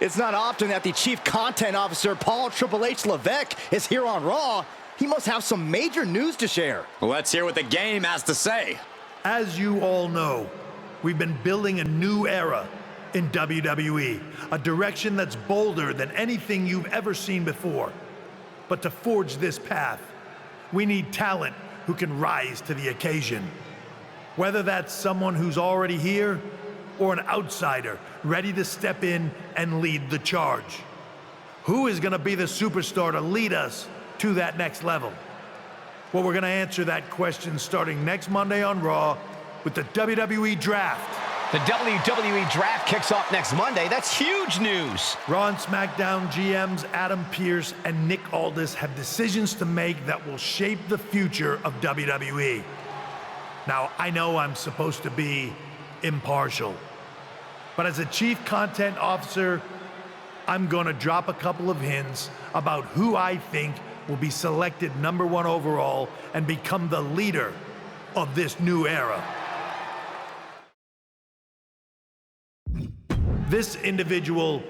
It's not often that the Chief Content Officer, Paul Triple H Levesque, is here on Raw. He must have some major news to share. Let's hear what the game has to say. As you all know, we've been building a new era in WWE, a direction that's bolder than anything you've ever seen before. But to forge this path, we need talent who can rise to the occasion. Whether that's someone who's already here or an outsider ready to step in and lead the charge. Who is going to be the superstar to lead us to that next level? Well, we're going to answer that question starting next Monday on Raw with the WWE Draft. The WWE Draft kicks off next Monday. That's huge news. Raw and SmackDown GMs Adam Pearce and Nick Aldis have decisions to make that will shape the future of WWE. Now, I know I'm supposed to be impartial, but as a Chief Content Officer, I'm going to drop a couple of hints about who I think will be selected #1 overall and become the leader of this new era. This individual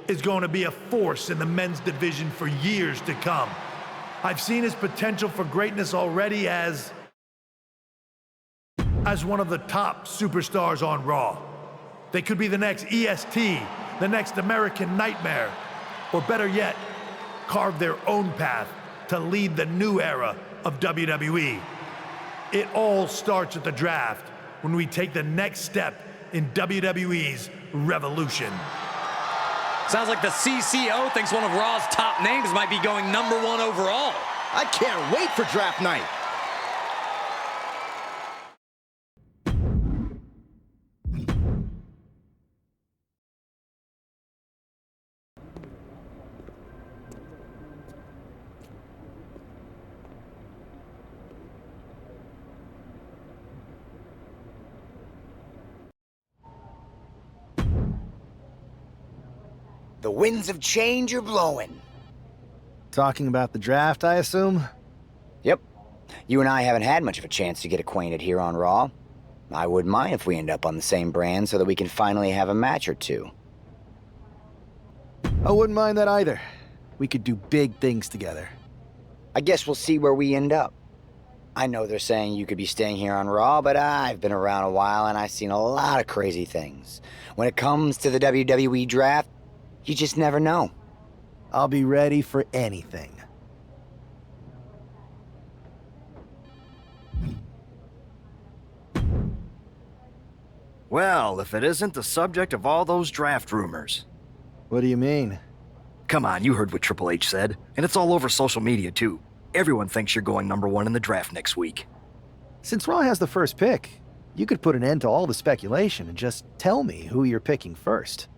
is going to be a force in the men's division for years to come. I've seen his potential for greatness already as one of the top superstars on Raw. They could be the next EST, the next American Nightmare, or better yet, carve their own path to lead the new era of WWE. It all starts at the draft when we take the next step in WWE's revolution. Sounds like the CCO thinks one of Raw's top names might be going #1 overall. I can't wait for draft night. The winds of change are blowing. Talking about the draft, I assume? Yep. You and I haven't had much of a chance to get acquainted here on Raw. I wouldn't mind if we end up on the same brand so that we can finally have a match or two. I wouldn't mind that either. We could do big things together. I guess we'll see where we end up. I know they're saying you could be staying here on Raw, but I've been around a while and I've seen a lot of crazy things. When it comes to the WWE Draft, you just never know. I'll be ready for anything. Well, if it isn't the subject of all those draft rumors. What do you mean? Come on, you heard what Triple H said. And it's all over social media, too. Everyone thinks you're going #1 in the draft next week. Since Raw has the first pick, you could put an end to all the speculation and just tell me who you're picking first.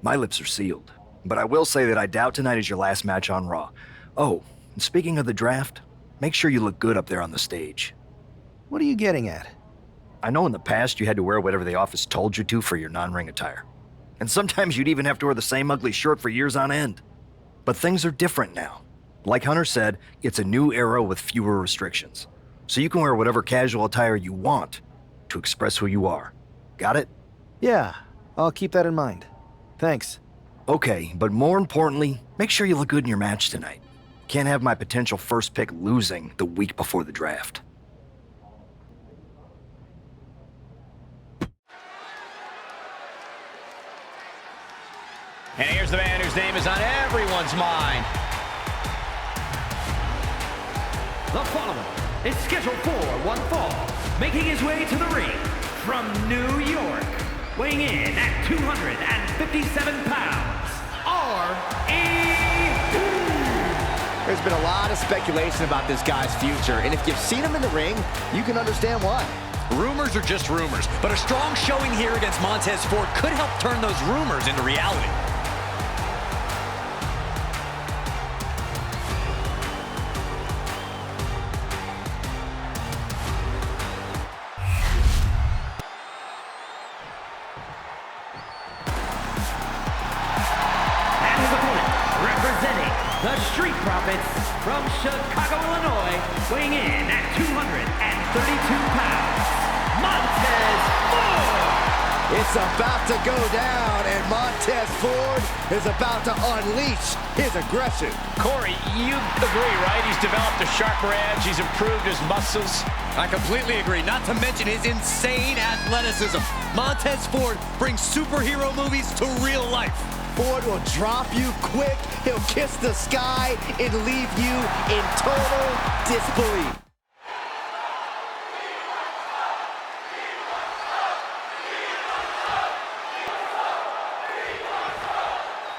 My lips are sealed, but I will say that I doubt tonight is your last match on Raw. Oh, and speaking of the draft, make sure you look good up there on the stage. What are you getting at? I know in the past you had to wear whatever the office told you to for your non-ring attire. And sometimes you'd even have to wear the same ugly shirt for years on end. But things are different now. Like Hunter said, it's a new era with fewer restrictions. So you can wear whatever casual attire you want to express who you are. Got it? Yeah, I'll keep that in mind. Thanks. Okay, but more importantly, make sure you look good in your match tonight. Can't have my potential first pick losing the week before the draft. And here's the man whose name is on everyone's mind. The following is scheduled for one fall, making his way to the ring from New York, weighing in at 257 pounds, R.E.D. There's been a lot of speculation about this guy's future, and if you've seen him in the ring, you can understand why. Rumors are just rumors, but a strong showing here against Montez Ford could help turn those rumors into reality. The Street Profits from Chicago, Illinois, weighing in at 232 pounds, Montez Ford. It's about to go down, and Montez Ford is about to unleash his aggression. Corey, you agree, right? He's developed a sharper edge. He's improved his muscles. I completely agree, not to mention his insane athleticism. Montez Ford brings superhero movies to real life. Ford will drop you quick, he'll kiss the sky, and leave you in total disbelief.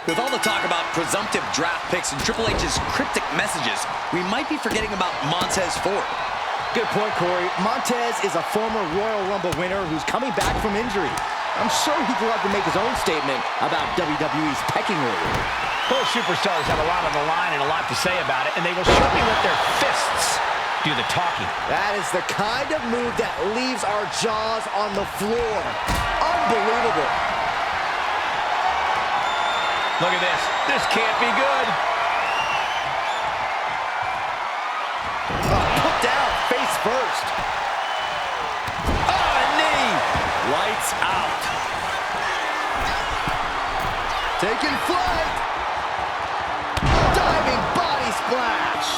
With all the talk about presumptive draft picks and Triple H's cryptic messages, we might be forgetting about Montez Ford. Good point, Corey. Montez is a former Royal Rumble winner who's coming back from injury. I'm sure he'd love to make his own statement about WWE's pecking order. Both superstars have a lot on the line and a lot to say about it, and they will certainly let their fists do the talking. That is the kind of move that leaves our jaws on the floor. Unbelievable. Look at this. This can't be good. Put down, face first. Oh, a knee! Lights out. Taking flight. Diving body splash.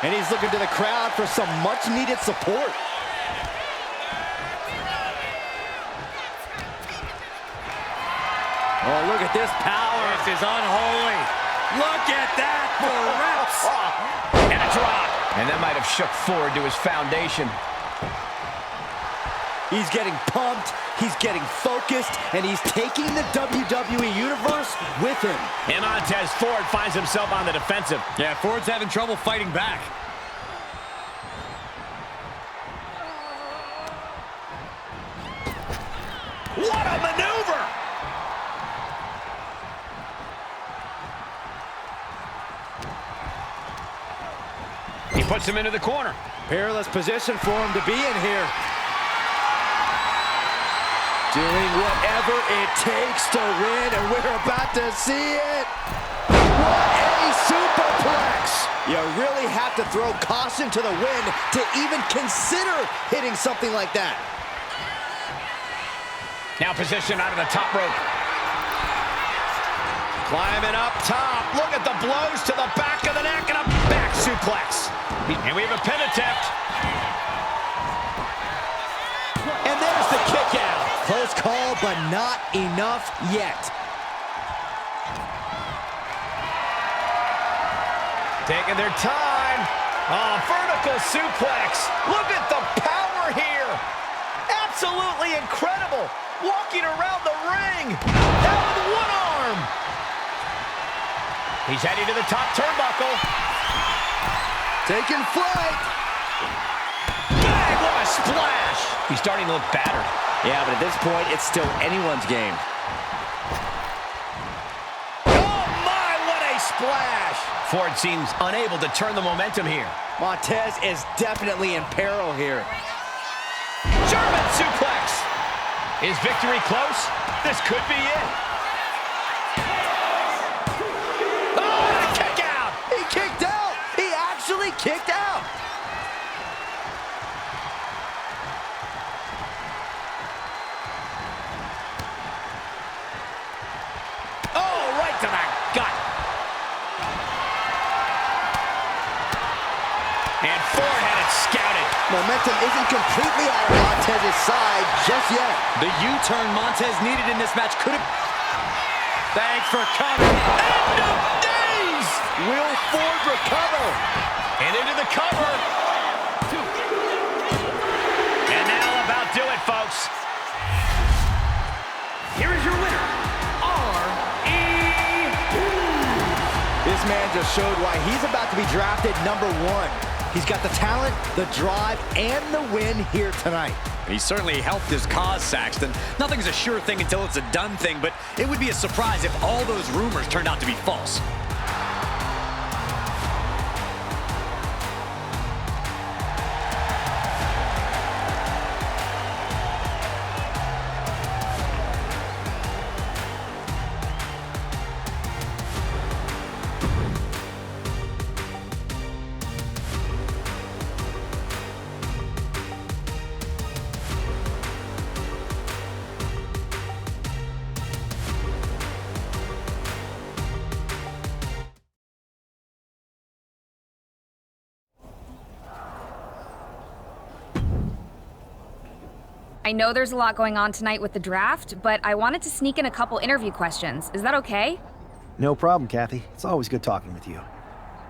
And he's looking to the crowd for some much-needed support. Oh, look at this power. This is unholy. Look at that for reps. And a drop. And that might have shook Ford to his foundation. He's getting pumped, he's getting focused, and he's taking the WWE Universe with him. And Montez Ford finds himself on the defensive. Yeah, Ford's having trouble fighting back. What a maneuver! He puts him into the corner. Perilous position for him to be in here. Doing whatever it takes to win, and we're about to see it. What a superplex! You really have to throw caution to the wind to even consider hitting something like that. Now positioned out of the top rope. Climbing up top. Look at the blows to the back of the neck and a back suplex. And we have a pin attempt. And there's the kick out. Close call, but not enough yet. Taking their time. Oh, vertical suplex. Look at the power here. Absolutely incredible. Walking around the ring. Down with one arm. He's heading to the top turnbuckle. Taking flight. Bang, what a splash. He's starting to look battered. Yeah, but at this point, it's still anyone's game. Oh my, what a splash. Ford seems unable to turn the momentum here. Montez is definitely in peril here. German suplex. Is victory close? This could be it. Oh, and a kick out. He kicked out. He actually kicked out. Oh, right to the gut. And Ford had it scouted. Momentum isn't completely out of Montez's side just yet. The U-turn Montez needed in this match could have... Thanks for coming. End of days. Will Ford recover? And into the cover. And that'll about do it, folks. Here is your winner, This man just showed why he's about to be drafted #1. He's got the talent, the drive, and the win here tonight. He certainly helped his cause, Saxton. Nothing's a sure thing until it's a done thing, but it would be a surprise if all those rumors turned out to be false. I know there's a lot going on tonight with the draft, but I wanted to sneak in a couple interview questions. Is that okay? No problem, Kathy. It's always good talking with you.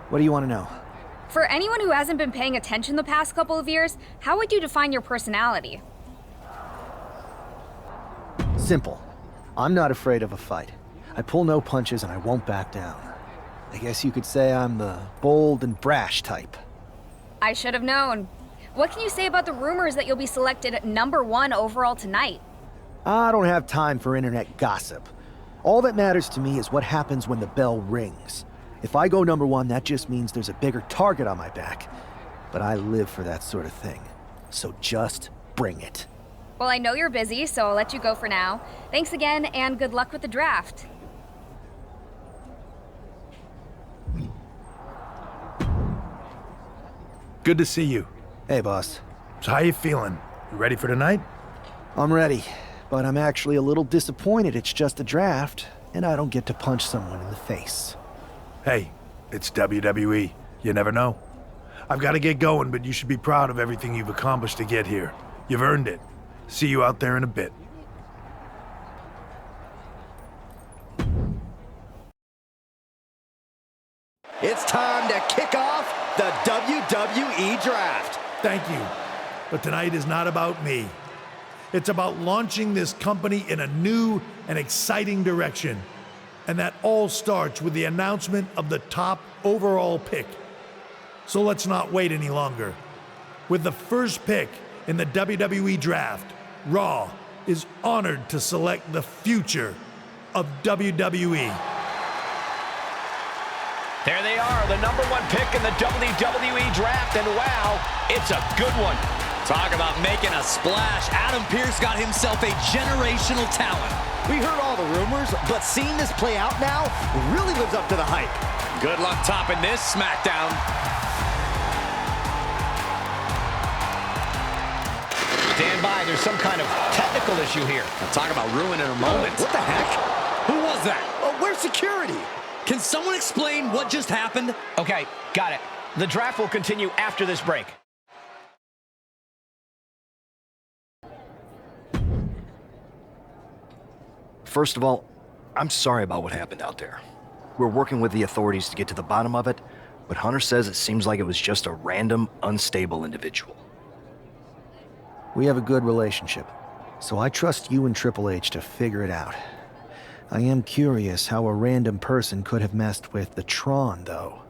What do you want to know? For anyone who hasn't been paying attention the past couple of years, how would you define your personality? Simple. I'm not afraid of a fight. I pull no punches and I won't back down. I guess you could say I'm the bold and brash type. I should have known. What can you say about the rumors that you'll be selected #1 overall tonight? I don't have time for internet gossip. All that matters to me is what happens when the bell rings. If I go #1, that just means there's a bigger target on my back. But I live for that sort of thing. So just bring it. Well, I know you're busy, so I'll let you go for now. Thanks again, and good luck with the draft. Good to see you. Hey, boss. So how you feeling? You ready for tonight? I'm ready, but I'm actually a little disappointed it's just a draft, and I don't get to punch someone in the face. Hey, it's WWE. You never know. I've got to get going, but you should be proud of everything you've accomplished to get here. You've earned it. See you out there in a bit. It's time to kick off the WWE Draft. Thank you. But tonight is not about me. It's about launching this company in a new and exciting direction. And that all starts with the announcement of the top overall pick. So let's not wait any longer. With the first pick in the WWE Draft, Raw is honored to select the future of WWE. There they are, the #1 pick in the WWE Draft, and wow, it's a good one. Talk about making a splash. Adam Pearce got himself a generational talent. We heard all the rumors, but seeing this play out now really lives up to the hype. Good luck topping this SmackDown. Stand by, there's some kind of technical issue here. Now talk about ruining a moment. What the heck? Who was that? Oh, where's security? Can someone explain what just happened? Okay, got it. The draft will continue after this break. First of all, I'm sorry about what happened out there. We're working with the authorities to get to the bottom of it, but Hunter says it seems like it was just a random, unstable individual. We have a good relationship, so I trust you and Triple H to figure it out. I am curious how a random person could have messed with the Tron, though.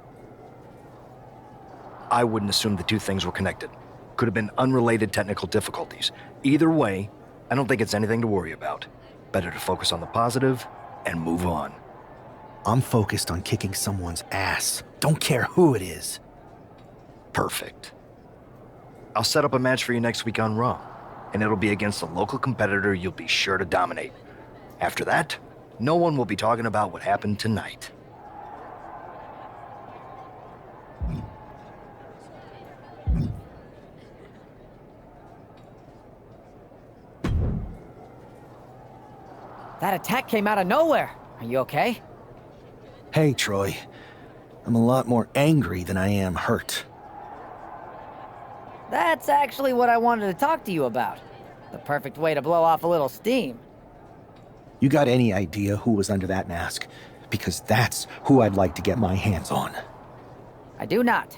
I wouldn't assume the two things were connected. Could have been unrelated technical difficulties. Either way, I don't think it's anything to worry about. Better to focus on the positive and move on. I'm focused on kicking someone's ass. Don't care who it is. Perfect. I'll set up a match for you next week on Raw, and it'll be against a local competitor you'll be sure to dominate. After that, no one will be talking about what happened tonight. That attack came out of nowhere. Are you okay? Hey, Troy. I'm a lot more angry than I am hurt. That's actually what I wanted to talk to you about. The perfect way to blow off a little steam. You got any idea who was under that mask? Because that's who I'd like to get my hands on. I do not.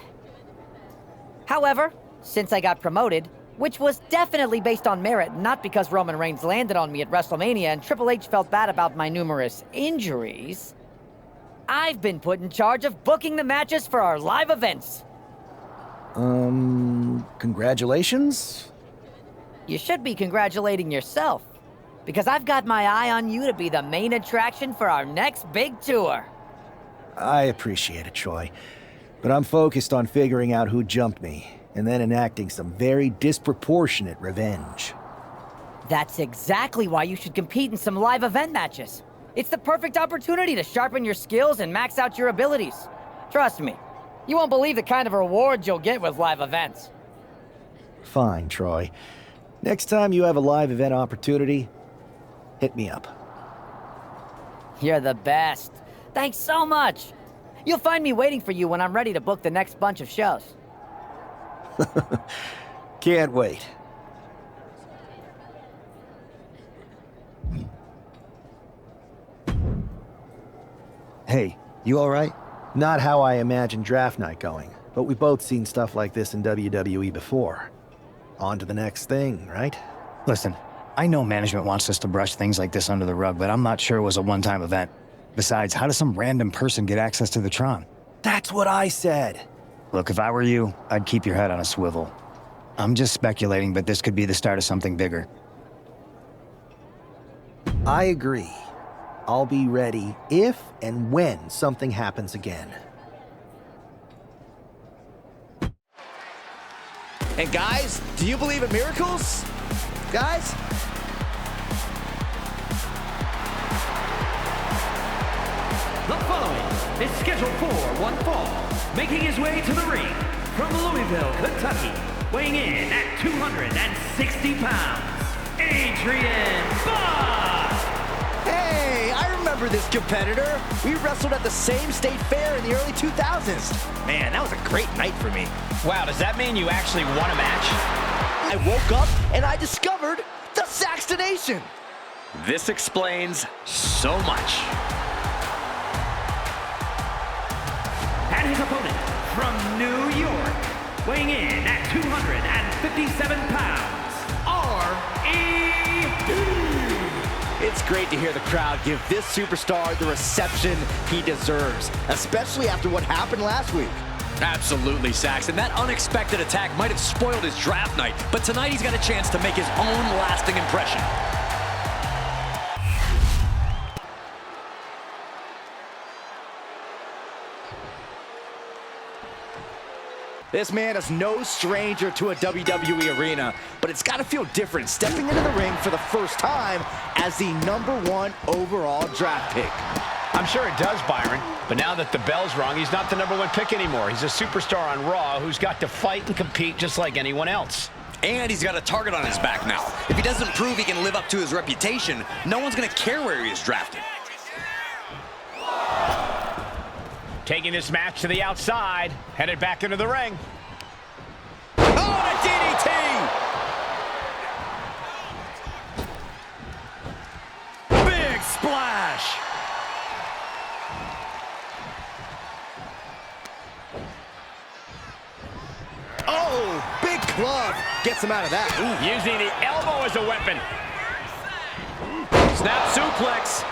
However, since I got promoted, which was definitely based on merit, not because Roman Reigns landed on me at WrestleMania and Triple H felt bad about my numerous injuries, I've been put in charge of booking the matches for our live events. Congratulations? You should be congratulating yourself, because I've got my eye on you to be the main attraction for our next big tour. I appreciate it, Troy. But I'm focused on figuring out who jumped me, and then enacting some very disproportionate revenge. That's exactly why you should compete in some live event matches. It's the perfect opportunity to sharpen your skills and max out your abilities. Trust me, you won't believe the kind of rewards you'll get with live events. Fine, Troy. Next time you have a live event opportunity, hit me up. You're the best. Thanks so much. You'll find me waiting for you when I'm ready to book the next bunch of shows. Can't wait. Hey, you alright? Not how I imagine draft night going, but we've both seen stuff like this in WWE before. On to the next thing, right? Listen, I know management wants us to brush things like this under the rug, but I'm not sure it was a one-time event. Besides, how does some random person get access to the Tron? That's what I said! Look, if I were you, I'd keep your head on a swivel. I'm just speculating, but this could be the start of something bigger. I agree. I'll be ready if and when something happens again. And guys, do you believe in miracles? Guys? The following is scheduled for one fall, making his way to the ring from Louisville, Kentucky, weighing in at 260 pounds, Adrian Boss! Hey, I remember this competitor. We wrestled at the same state fair in the early 2000s. Man, that was a great night for me. Wow, does that mean you actually won a match? I woke up and I discovered the Saxtonation. This explains so much. And his opponent from New York, weighing in at 257 pounds, R.E.D. It's great to hear the crowd give this superstar the reception he deserves, especially after what happened last week. Absolutely, Saxton. That unexpected attack might have spoiled his draft night, but tonight he's got a chance to make his own lasting impression. This man is no stranger to a WWE arena, but it's got to feel different stepping into the ring for the first time as the #1 overall draft pick. I'm sure it does, Byron. But now that the bell's rung, he's not the #1 pick anymore. He's a superstar on Raw who's got to fight and compete just like anyone else. And he's got a target on his back now. If he doesn't prove he can live up to his reputation, no one's going to care where he is drafted. Taking this match to the outside, headed back into the ring. Oh, and a DDT! Big splash! Oh, big club gets him out of that. Ooh. Using the elbow as a weapon. Snap suplex.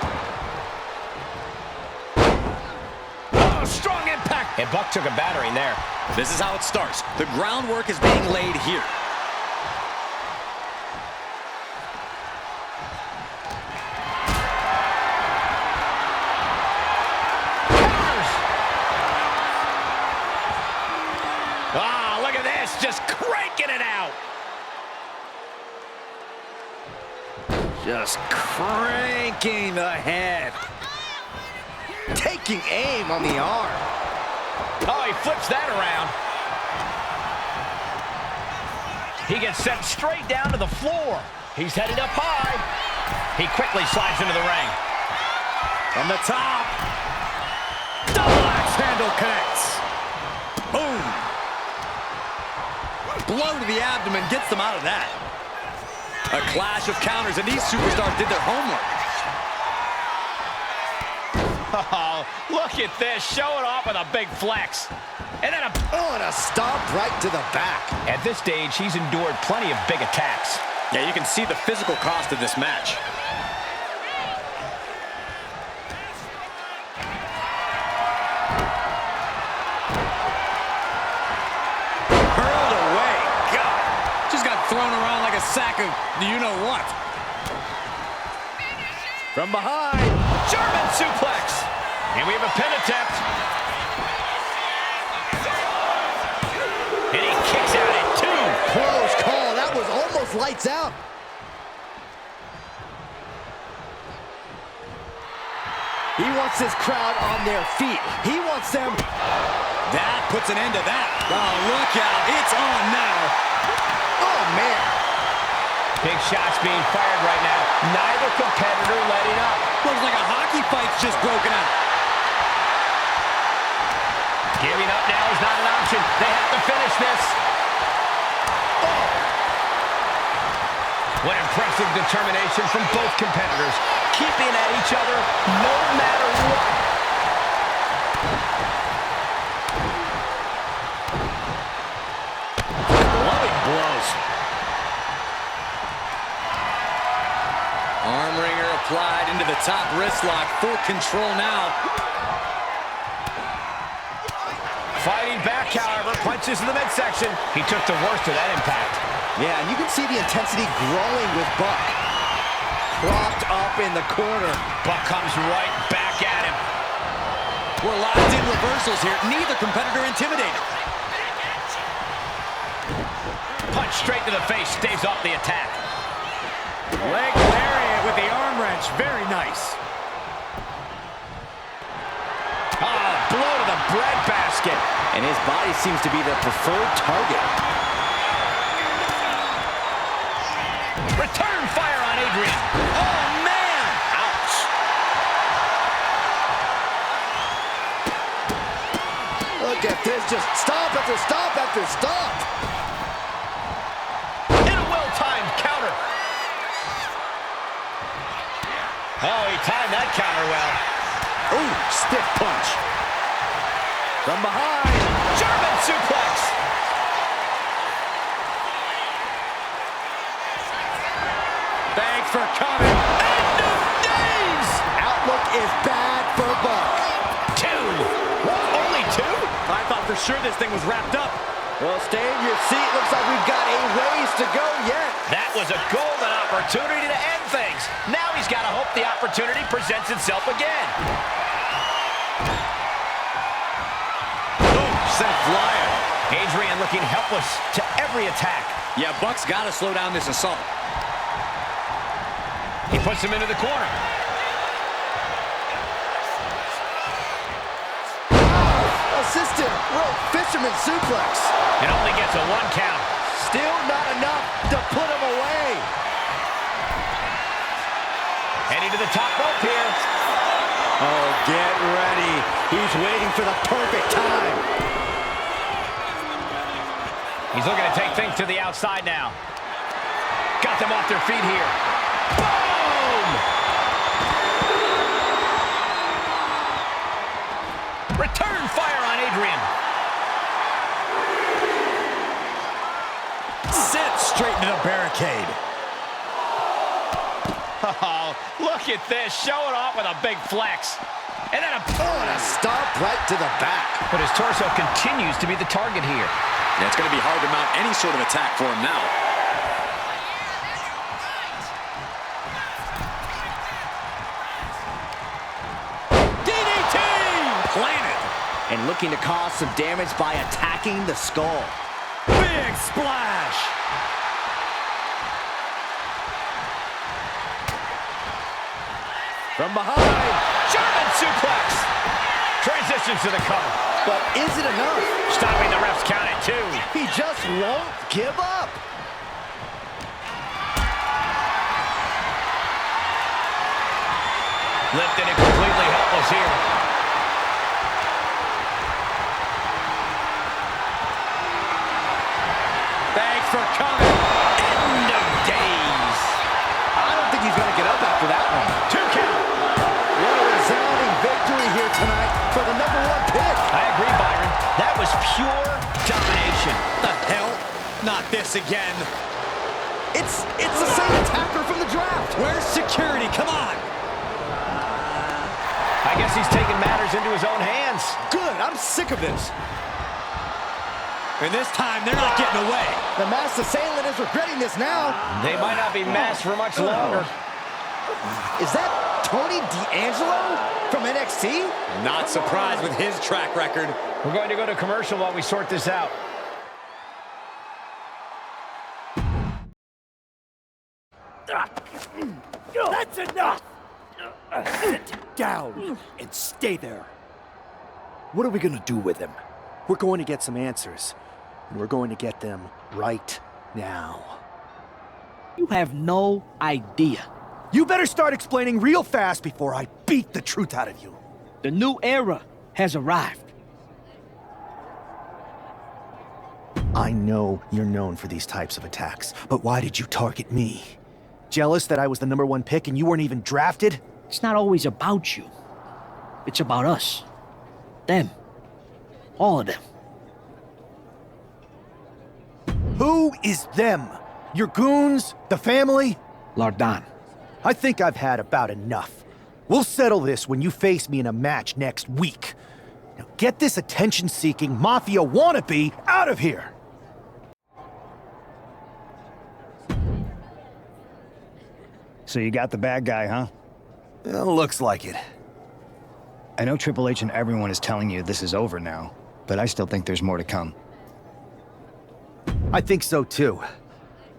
Strong impact. And Buck took a battering there. This is how it starts. The groundwork is being laid here. Ah, look at this. Just cranking it out. Just cranking the head. Taking aim on the arm. Oh, he flips that around. He gets sent straight down to the floor. He's headed up high. He quickly slides into the ring. From the top. Double axe handle connects. Boom. Blow to the abdomen gets them out of that. A clash of counters, and these superstars did their homework. Oh, look at this, showing off with a big flex. And then and a stomp right to the back. At this stage, he's endured plenty of big attacks. Yeah, you can see the physical cost of this match. Hurled away. God, just got thrown around like a sack of you-know-what. From behind. German suplex. And we have a pin attempt. And he kicks out at 2. Close call. That was almost lights out. He wants his crowd on their feet. He wants them. That puts an end to that. Oh, look out. It's on now. Oh, man. Big shots being fired right now. Neither competitor letting up. Looks like a hockey fight's just broken out. Giving up now is not an option. They have to finish this. Oh. What impressive determination from both competitors. Keeping at each other no matter what. Glowing blows. Arm wringer applied into the top wrist lock. Full control now. Fighting back, however, punches in the midsection. He took the worst of that impact. Yeah, and you can see the intensity growing with Buck. Propped up in the corner. Buck comes right back at him. We're locked in reversals here. Neither competitor intimidated. Punch straight to the face, staves off the attack. Leg lariat with the arm wrench. Very nice. Blow to the breadbasket. And his body seems to be the preferred target. Return fire on Adrian. Oh, man! Ouch. Look at this, just stop after stop after stop. In a well-timed counter. Oh, he timed that counter well. Ooh, stiff punch. From behind. German suplex. Thanks for coming. End of days. Outlook is bad for Buck. 2. Only 2? I thought for sure this thing was wrapped up. Well, stay in your seat. Looks like we've got a ways to go yet. That was a golden opportunity to end things. Now he's got to hope the opportunity presents itself again. Boom, sent flyer. Adrian looking helpless to every attack. Yeah, Buck's got to slow down this assault. He puts him into the corner. Assistant rope fisherman suplex. It only gets a 1 count. Still not enough to put him away. Heading to the top rope here. Oh, get ready. He's waiting for the perfect time. He's looking to take things to the outside now. Got them off their feet here. Boom! Return fire on Adrian. Sent straight into the barricade. Oh, look at this. Showing off with a big flex. And then a stomp right to the back. But his torso continues to be the target here. Yeah, it's going to be hard to mount any sort of attack for him now. DDT! Planted. And looking to cause some damage by attacking the skull. Big splash. From behind. German suplex. Transitions to the cover. But is it enough? Stopping the ref's count at 2. He just won't give up. Lifted and completely helpless here. Thanks for coming. End of days. I don't think he's going to get up after that one. 2 count. What a resounding victory here tonight for the #1 pick. I agree, Byron. That was pure domination. The hell? Not this again. It's the same attacker from the draft. Where's security? Come on. I guess he's taking matters into his own hands. Good, I'm sick of this. And this time, they're not getting away. The masked assailant is regretting this now. They might not be masked for much longer. Is that Tony D'Angelo from NXT? Not surprised with his track record. We're going to go to commercial while we sort this out. That's enough! Sit down and stay there. What are we gonna do with him? We're going to get some answers, and we're going to get them right now. You have no idea. You better start explaining real fast before I beat the truth out of you. The new era has arrived. I know you're known for these types of attacks, but why did you target me? Jealous that I was the #1 pick and you weren't even drafted? It's not always about you. It's about us. Them. All of them. Who is them? Your goons? The family? Lardan. I think I've had about enough. We'll settle this when you face me in a match next week. Now get this attention-seeking mafia wannabe out of here! So you got the bad guy, huh? Looks like it. I know Triple H and everyone is telling you this is over now, but I still think there's more to come. I think so too.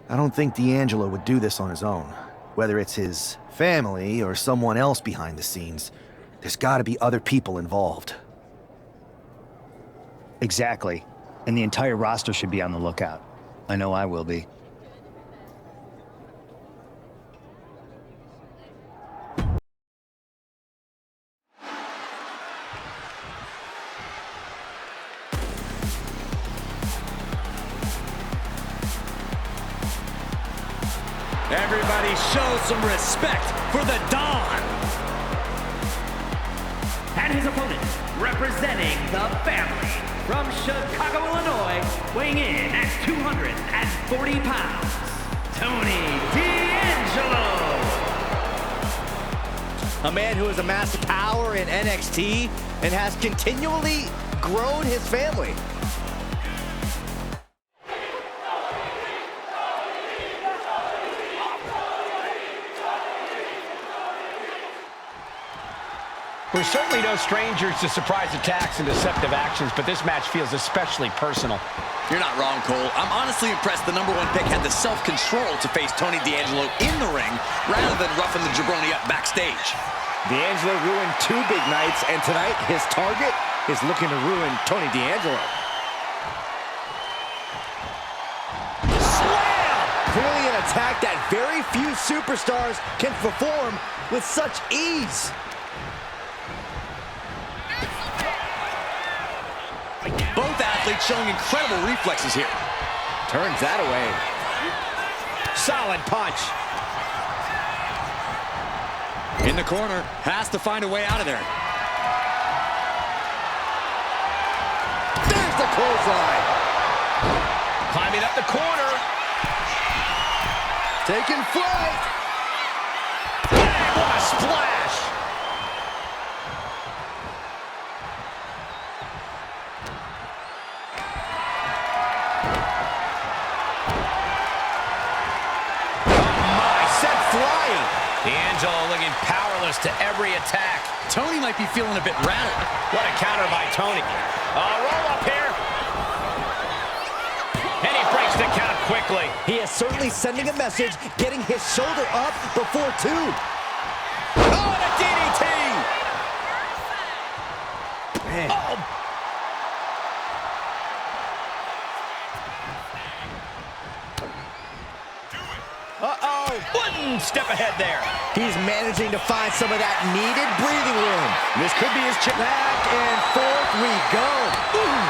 I don't think D'Angelo would do this on his own. Whether it's his family or someone else behind the scenes, there's gotta be other people involved. Exactly. And the entire roster should be on the lookout. I know I will be. Everybody show some respect for the Don. And his opponent, representing the family, from Chicago, Illinois, weighing in at 240 pounds, Tony D'Angelo. A man who has amassed power in NXT and has continually grown his family. We're certainly no strangers to surprise attacks and deceptive actions, but this match feels especially personal. You're not wrong, Cole. I'm honestly impressed the #1 pick had the self-control to face Tony D'Angelo in the ring rather than roughing the jabroni up backstage. D'Angelo ruined 2 big nights, and tonight his target is looking to ruin Tony D'Angelo. Slam! Clearly an attack that very few superstars can perform with such ease. Both athletes showing incredible reflexes here. Turns that away. Solid punch. In the corner, has to find a way out of there. There's the clothesline. Climbing up the corner. Taking flight. Bang, what a splash. D'Angelo looking powerless to every attack. Tony might be feeling a bit rattled. What a counter by Tony. Roll up here. And he breaks the count quickly. He is certainly sending a message, getting his shoulder up before 2. Oh, and a DDT. Man. Oh. Uh-oh. One step ahead there. He's managing to find some of that needed breathing room. This could be his chip. Back and forth we go. Ooh.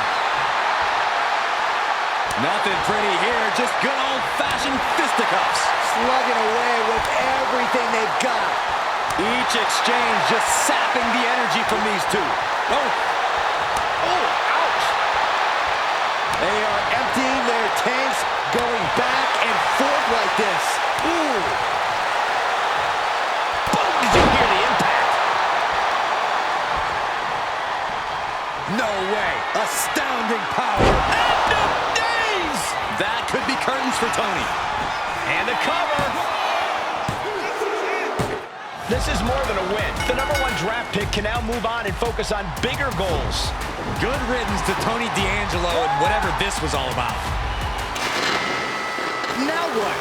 Nothing pretty here, just good old-fashioned fisticuffs. Slugging away with everything they've got. Each exchange just sapping the energy from these two. Oh, ouch. They are emptying their tanks, going back and forth like this. Ooh. Boom, did you hear the impact? No way. Astounding power. End of days. That could be curtains for Tony. And the cover. This is more than a win. The #1 draft pick can now move on and focus on bigger goals. Good riddance to Tony D'Angelo and whatever this was all about. Now what?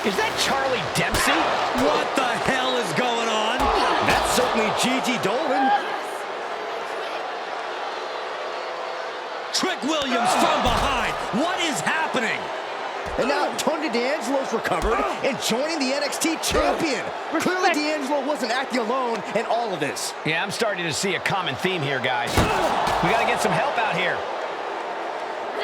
Is that Charlie Dempsey? What the hell is going on? That's certainly Gigi Dolan. Trick Williams from behind. What is happening? And now Tony D'Angelo's recovered and joining the NXT champion. Clearly D'Angelo wasn't acting alone in all of this. Yeah, I'm starting to see a common theme here, guys. We got to get some help out here.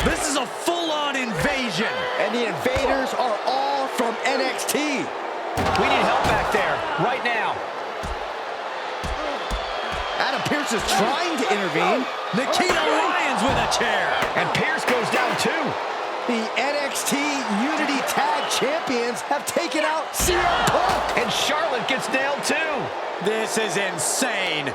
This is a full-on invasion. And the invaders are all from NXT. We need help back there, right now. Out of Adam Pearce is trying to intervene. Nikita Lyons with a chair. And Pierce goes down too. The NXT Unity Tag Champions have taken out CM Punk. And Charlotte gets nailed too. This is insane.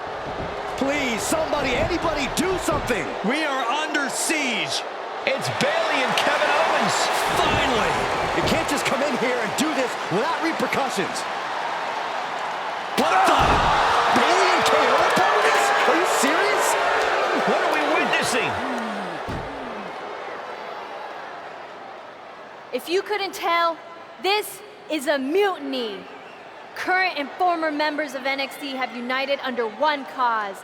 Please, somebody, anybody, do something. We are under siege. It's Bayley and Kevin Owens. Finally. You can't just come in here and do this without repercussions. What the? Bayley and KO are part of this? Are you serious? What are we witnessing? If you couldn't tell, this is a mutiny. Current and former members of NXT have united under one cause.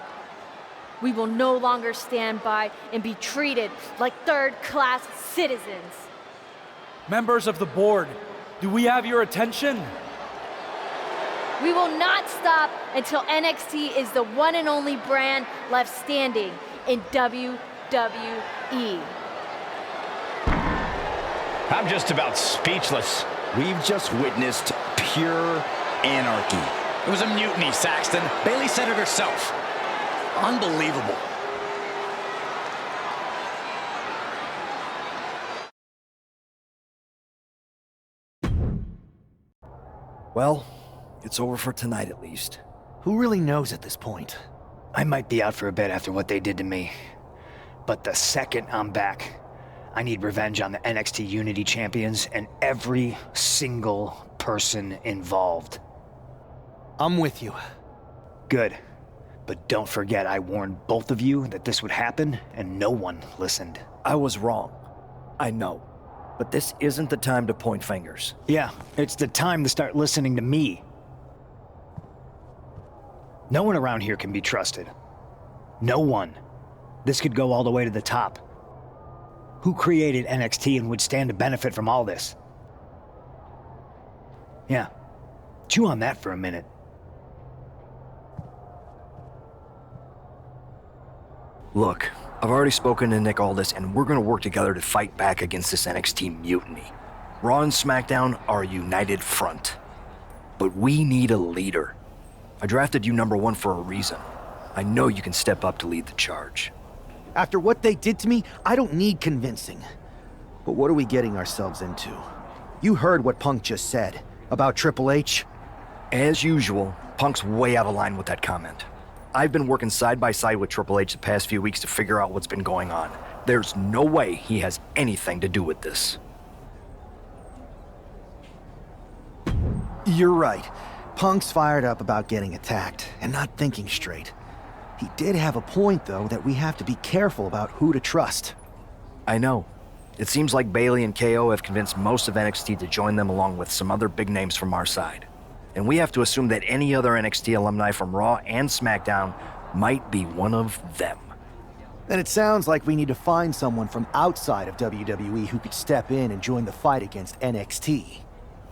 We will no longer stand by and be treated like third-class citizens. Members of the board, do we have your attention? We will not stop until NXT is the one and only brand left standing in WWE. I'm just about speechless. We've just witnessed pure anarchy. It was a mutiny, Saxton. Bayley said it herself. Unbelievable. Well, it's over for tonight at least. Who really knows at this point? I might be out for a bit after what they did to me. But the second I'm back, I need revenge on the NXT Unity Champions and every single person involved. I'm with you. Good. But don't forget I warned both of you that this would happen, and no one listened. I was wrong. I know. But this isn't the time to point fingers. Yeah, it's the time to start listening to me. No one around here can be trusted. No one. This could go all the way to the top. Who created NXT and would stand to benefit from all this? Yeah. Chew on that for a minute. Look, I've already spoken to Nick Aldis, and we're gonna work together to fight back against this NXT mutiny. Raw and SmackDown are a united front. But we need a leader. I drafted you #1 for a reason. I know you can step up to lead the charge. After what they did to me, I don't need convincing. But what are we getting ourselves into? You heard what Punk just said about Triple H. As usual, Punk's way out of line with that comment. I've been working side by side with Triple H the past few weeks to figure out what's been going on. There's no way he has anything to do with this. You're right. Punk's fired up about getting attacked and not thinking straight. He did have a point, though, that we have to be careful about who to trust. I know. It seems like Bayley and KO have convinced most of NXT to join them along with some other big names from our side. And we have to assume that any other NXT alumni from Raw and SmackDown might be one of them. Then it sounds like we need to find someone from outside of WWE who could step in and join the fight against NXT.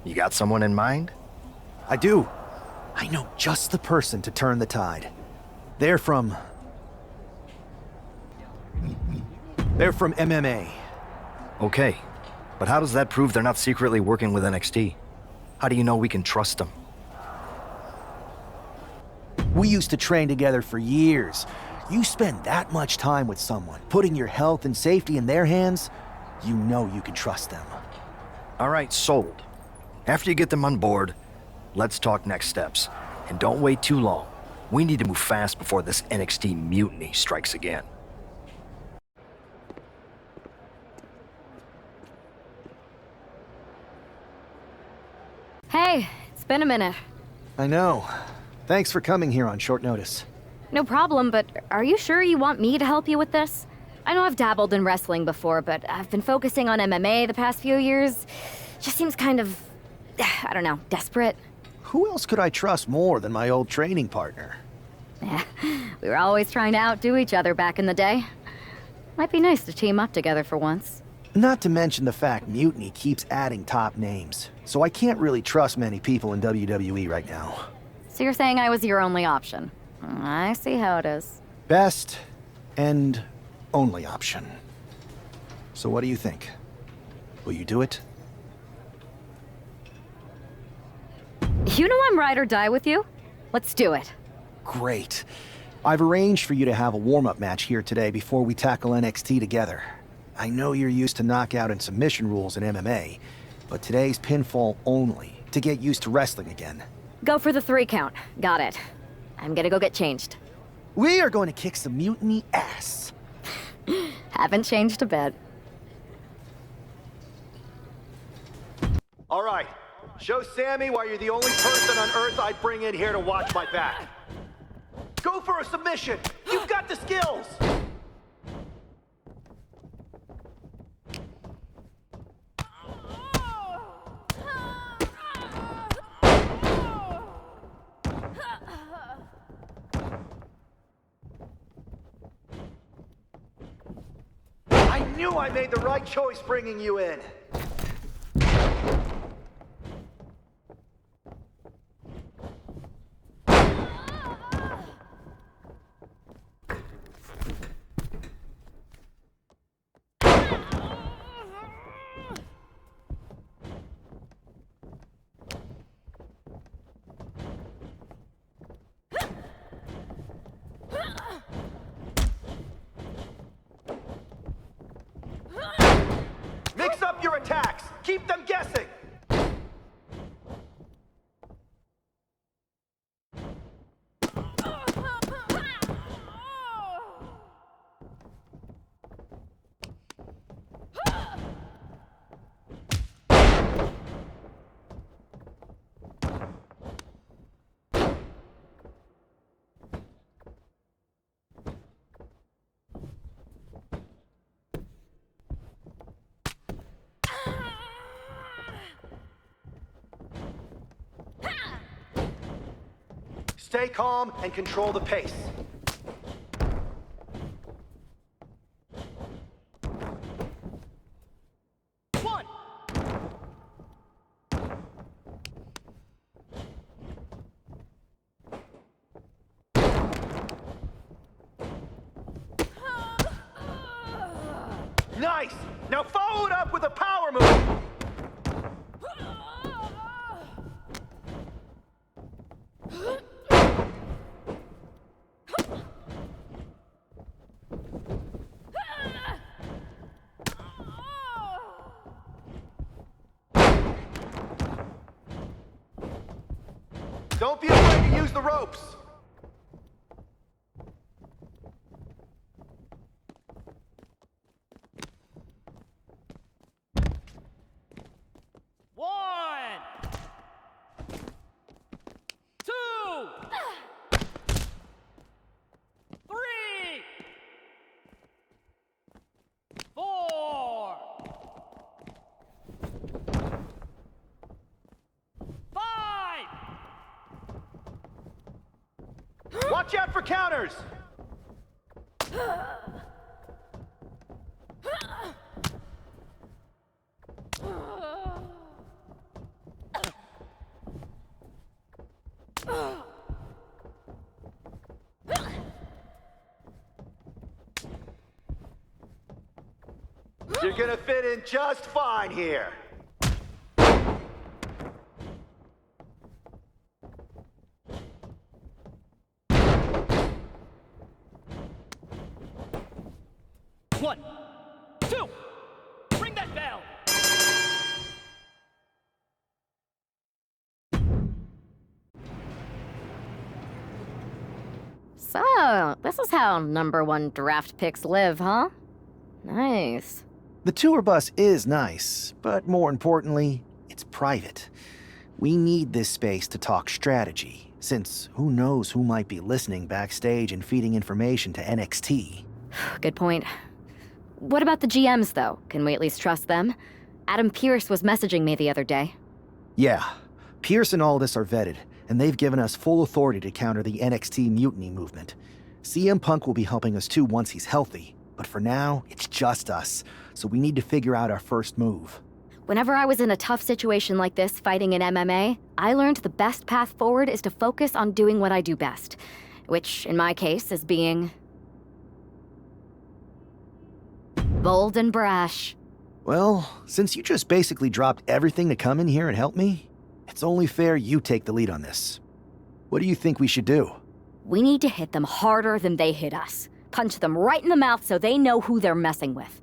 You got someone in mind? I do. I know just the person to turn the tide. They're from MMA. Okay, but how does that prove they're not secretly working with NXT? How do you know we can trust them? We used to train together for years. You spend that much time with someone, putting your health and safety in their hands, you know you can trust them. All right, sold. After you get them on board, let's talk next steps. And don't wait too long. We need to move fast before this NXT mutiny strikes again. Hey, it's been a minute. I know. Thanks for coming here on short notice. No problem, but are you sure you want me to help you with this? I know I've dabbled in wrestling before, but I've been focusing on MMA the past few years. Just seems kind of, I don't know, desperate. Who else could I trust more than my old training partner? Yeah, we were always trying to outdo each other back in the day. Might be nice to team up together for once. Not to mention the fact Mutiny keeps adding top names, so I can't really trust many people in WWE right now. So you're saying I was your only option? I see how it is. Best and only option. So what do you think? Will you do it? You know I'm ride or die with you. Let's do it. Great. I've arranged for you to have a warm-up match here today before we tackle NXT together. I know you're used to knockout and submission rules in MMA, but today's pinfall only, to get used to wrestling again. Go for the 3 count. Got it. I'm gonna go get changed. We are going to kick some mutiny ass. Haven't changed a bit. All right. Show Sammy why you're the only person on Earth I'd bring in here to watch my back. Go for a submission. You've got the skills. I knew I made the right choice bringing you in. Mix up your attacks. Keep them guessing. Stay calm and control the pace. One. Nice! Now follow it up with a power move! Don't be afraid to use the ropes! One, two, three, four, five. Watch out for counters! You're gonna fit in just fine here. One, two, ring that bell. So, this is how #1 draft picks live, huh? Nice. The tour bus is nice, but more importantly, it's private. We need this space to talk strategy, since who knows who might be listening backstage and feeding information to NXT. Good point. What about the GMs, though? Can we at least trust them? Adam Pearce was messaging me the other day. Yeah, Pierce and Aldis are vetted, and they've given us full authority to counter the NXT mutiny movement. CM Punk will be helping us too once he's healthy, but for now, it's just us, so we need to figure out our first move. Whenever I was in a tough situation like this fighting in MMA, I learned the best path forward is to focus on doing what I do best, which, in my case, is being bold and brash. Well, since you just basically dropped everything to come in here and help me, it's only fair you take the lead on this. What do you think we should do? We need to hit them harder than they hit us. Punch them right in the mouth so they know who they're messing with.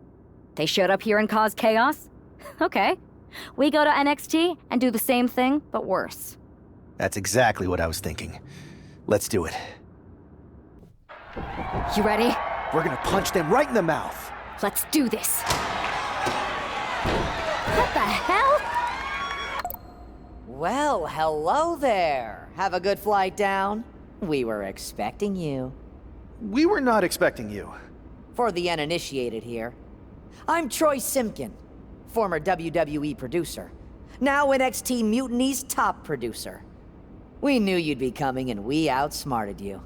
They showed up here and caused chaos? Okay. We go to NXT and do the same thing, but worse. That's exactly what I was thinking. Let's do it. You ready? We're gonna punch them right in the mouth. Let's do this. What the hell? Well, hello there. Have a good flight down. We were expecting you. We were not expecting you. For the uninitiated here, I'm Troy Simkin, former WWE producer, now NXT Mutiny's top producer. We knew you'd be coming and we outsmarted you.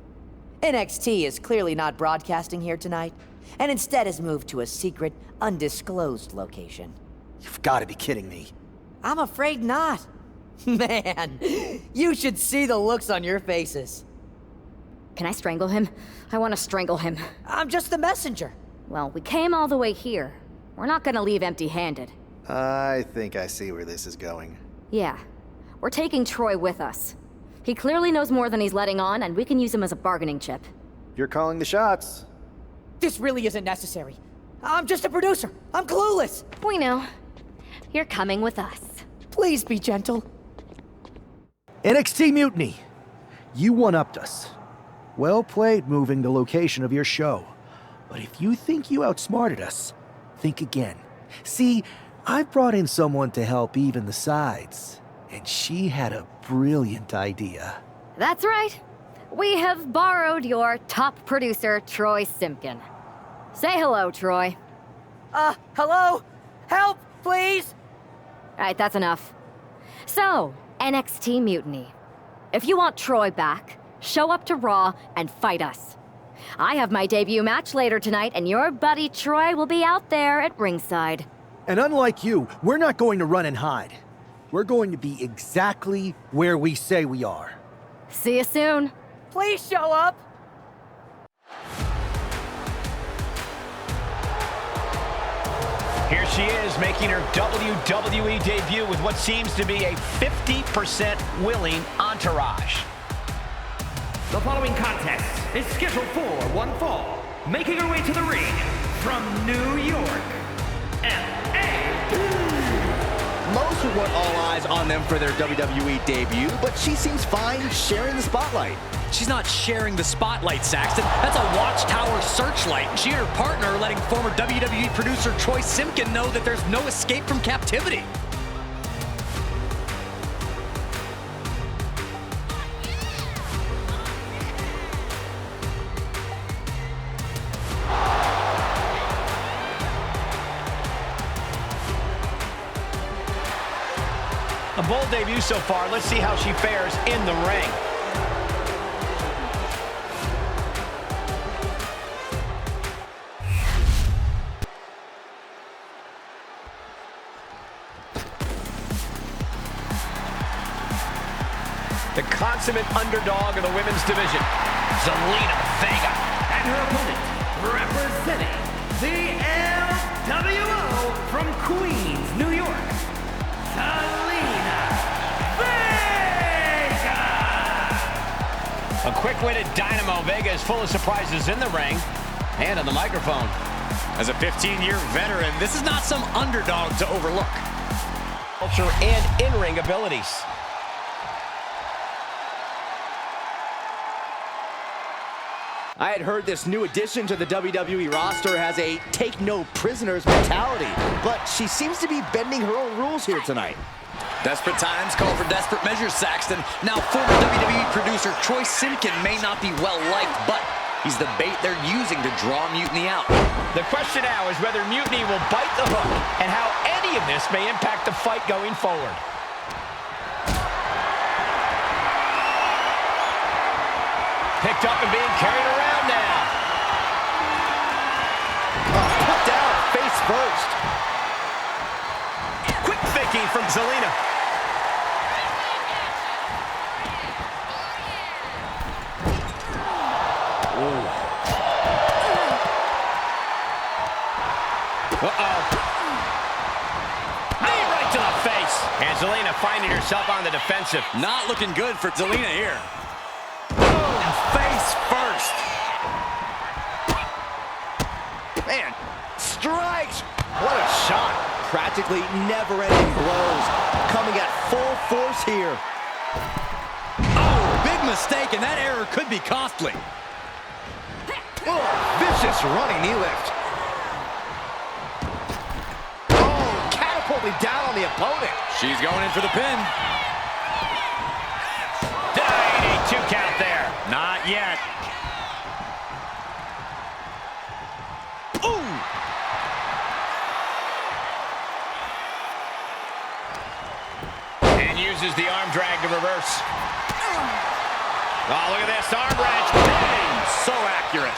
NXT is clearly not broadcasting here tonight, and instead has moved to a secret, undisclosed location. You've got to be kidding me. I'm afraid not. Man, you should see the looks on your faces. Can I strangle him? I want to strangle him. I'm just the messenger. Well, we came all the way here. We're not gonna leave empty-handed. I think I see where this is going. Yeah. We're taking Troy with us. He clearly knows more than he's letting on, and we can use him as a bargaining chip. You're calling the shots. This really isn't necessary. I'm just a producer. I'm clueless. We know. You're coming with us. Please be gentle. NXT Mutiny. You one-upped us. Well played moving the location of your show. But if you think you outsmarted us, think again. See, I've brought in someone to help even the sides, and she had a brilliant idea. That's right. We have borrowed your top producer, Troy Simkin. Say hello, Troy. Hello? Help, please? All right, that's enough. So, NXT Mutiny. If you want Troy back, show up to Raw and fight us. I have my debut match later tonight, and your buddy Troy will be out there at ringside. And unlike you, we're not going to run and hide. We're going to be exactly where we say we are. See you soon. Please show up. Here she is, making her WWE debut with what seems to be a 50% willing entourage. The following contest is scheduled for one fall. Making her way to the ring from New York, LA. Most would want all eyes on them for their WWE debut, but she seems fine sharing the spotlight. She's not sharing the spotlight, Saxton. That's a watchtower searchlight. She and her partner are letting former WWE producer Troy Simkin know that there's no escape from captivity. A bold debut so far. Let's see how she fares in the ring. The consummate underdog of the women's division, Zelina Vega. And her opponent, representing the LWO from Queens, New York, Zelina Vega. A quick-witted dynamo. Vega is full of surprises in the ring and on the microphone. As a 15-year veteran, this is not some underdog to overlook. Culture and in-ring abilities. I had heard this new addition to the WWE roster has a take-no-prisoners mentality, but she seems to be bending her own rules here tonight. Desperate times call for desperate measures, Saxton. Now, former WWE producer Troy Simkin may not be well-liked, but he's the bait they're using to draw Mutiny out. The question now is whether Mutiny will bite the hook and how any of this may impact the fight going forward. Picked up and being carried around now. Put down, face first. Quick thinking from Zelina. Uh-oh. Knee right to the face. And Zelina finding herself on the defensive. Not looking good for Zelina here. face first. Man, strikes! What a shot! Practically never-ending blows, coming at full force here. Oh, big mistake, and that error could be costly. Oh, vicious running knee lift. Oh, catapulting down on the opponent. She's going in for the pin. Dang, 2 count there. Not yet. Ooh! And uses the arm drag to reverse. Oh, look at this arm wrench. Bang! So accurate.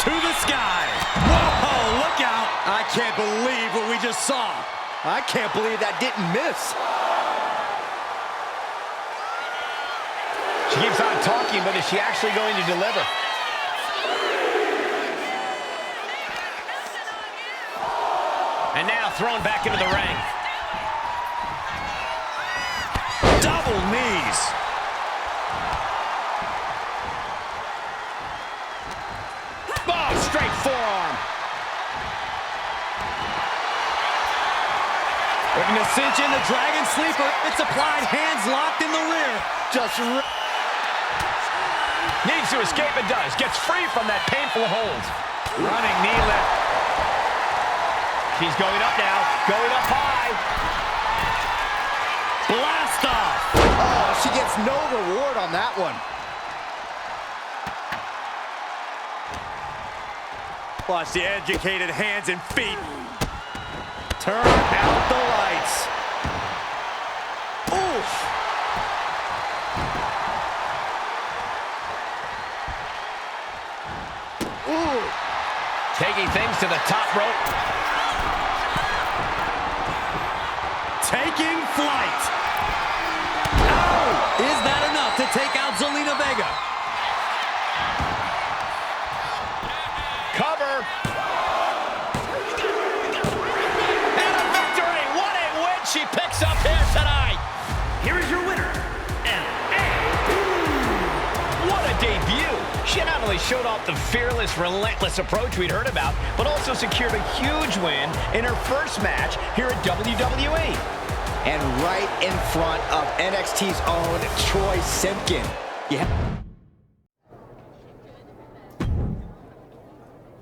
To the sky. Whoa, look out. I can't believe what we just saw. I can't believe that didn't miss. She keeps on talking, but is she actually going to deliver? And now thrown back into the ring. Double knees. Oh, straight forearm. Looking to cinch in the Dragon Sleeper. It's applied, hands locked in the rear. Just needs to escape and does. Gets free from that painful hold. Running knee lift. She's going up now. Going up high. Blast off. Oh, she gets no reward on that one. Watch the educated hands and feet. Turn out the lights. Oof. Ooh. Taking things to the top rope. Taking flight. Oh, is that enough to take out Zelina Vega? Cover. And a victory. What a win she picks up here tonight. Here is your winner, What a debut. She not only showed off the fearless, relentless approach we'd heard about, but also secured a huge win in her first match here at WWE. And right in front of NXT's own Troy Simpkin. Yeah.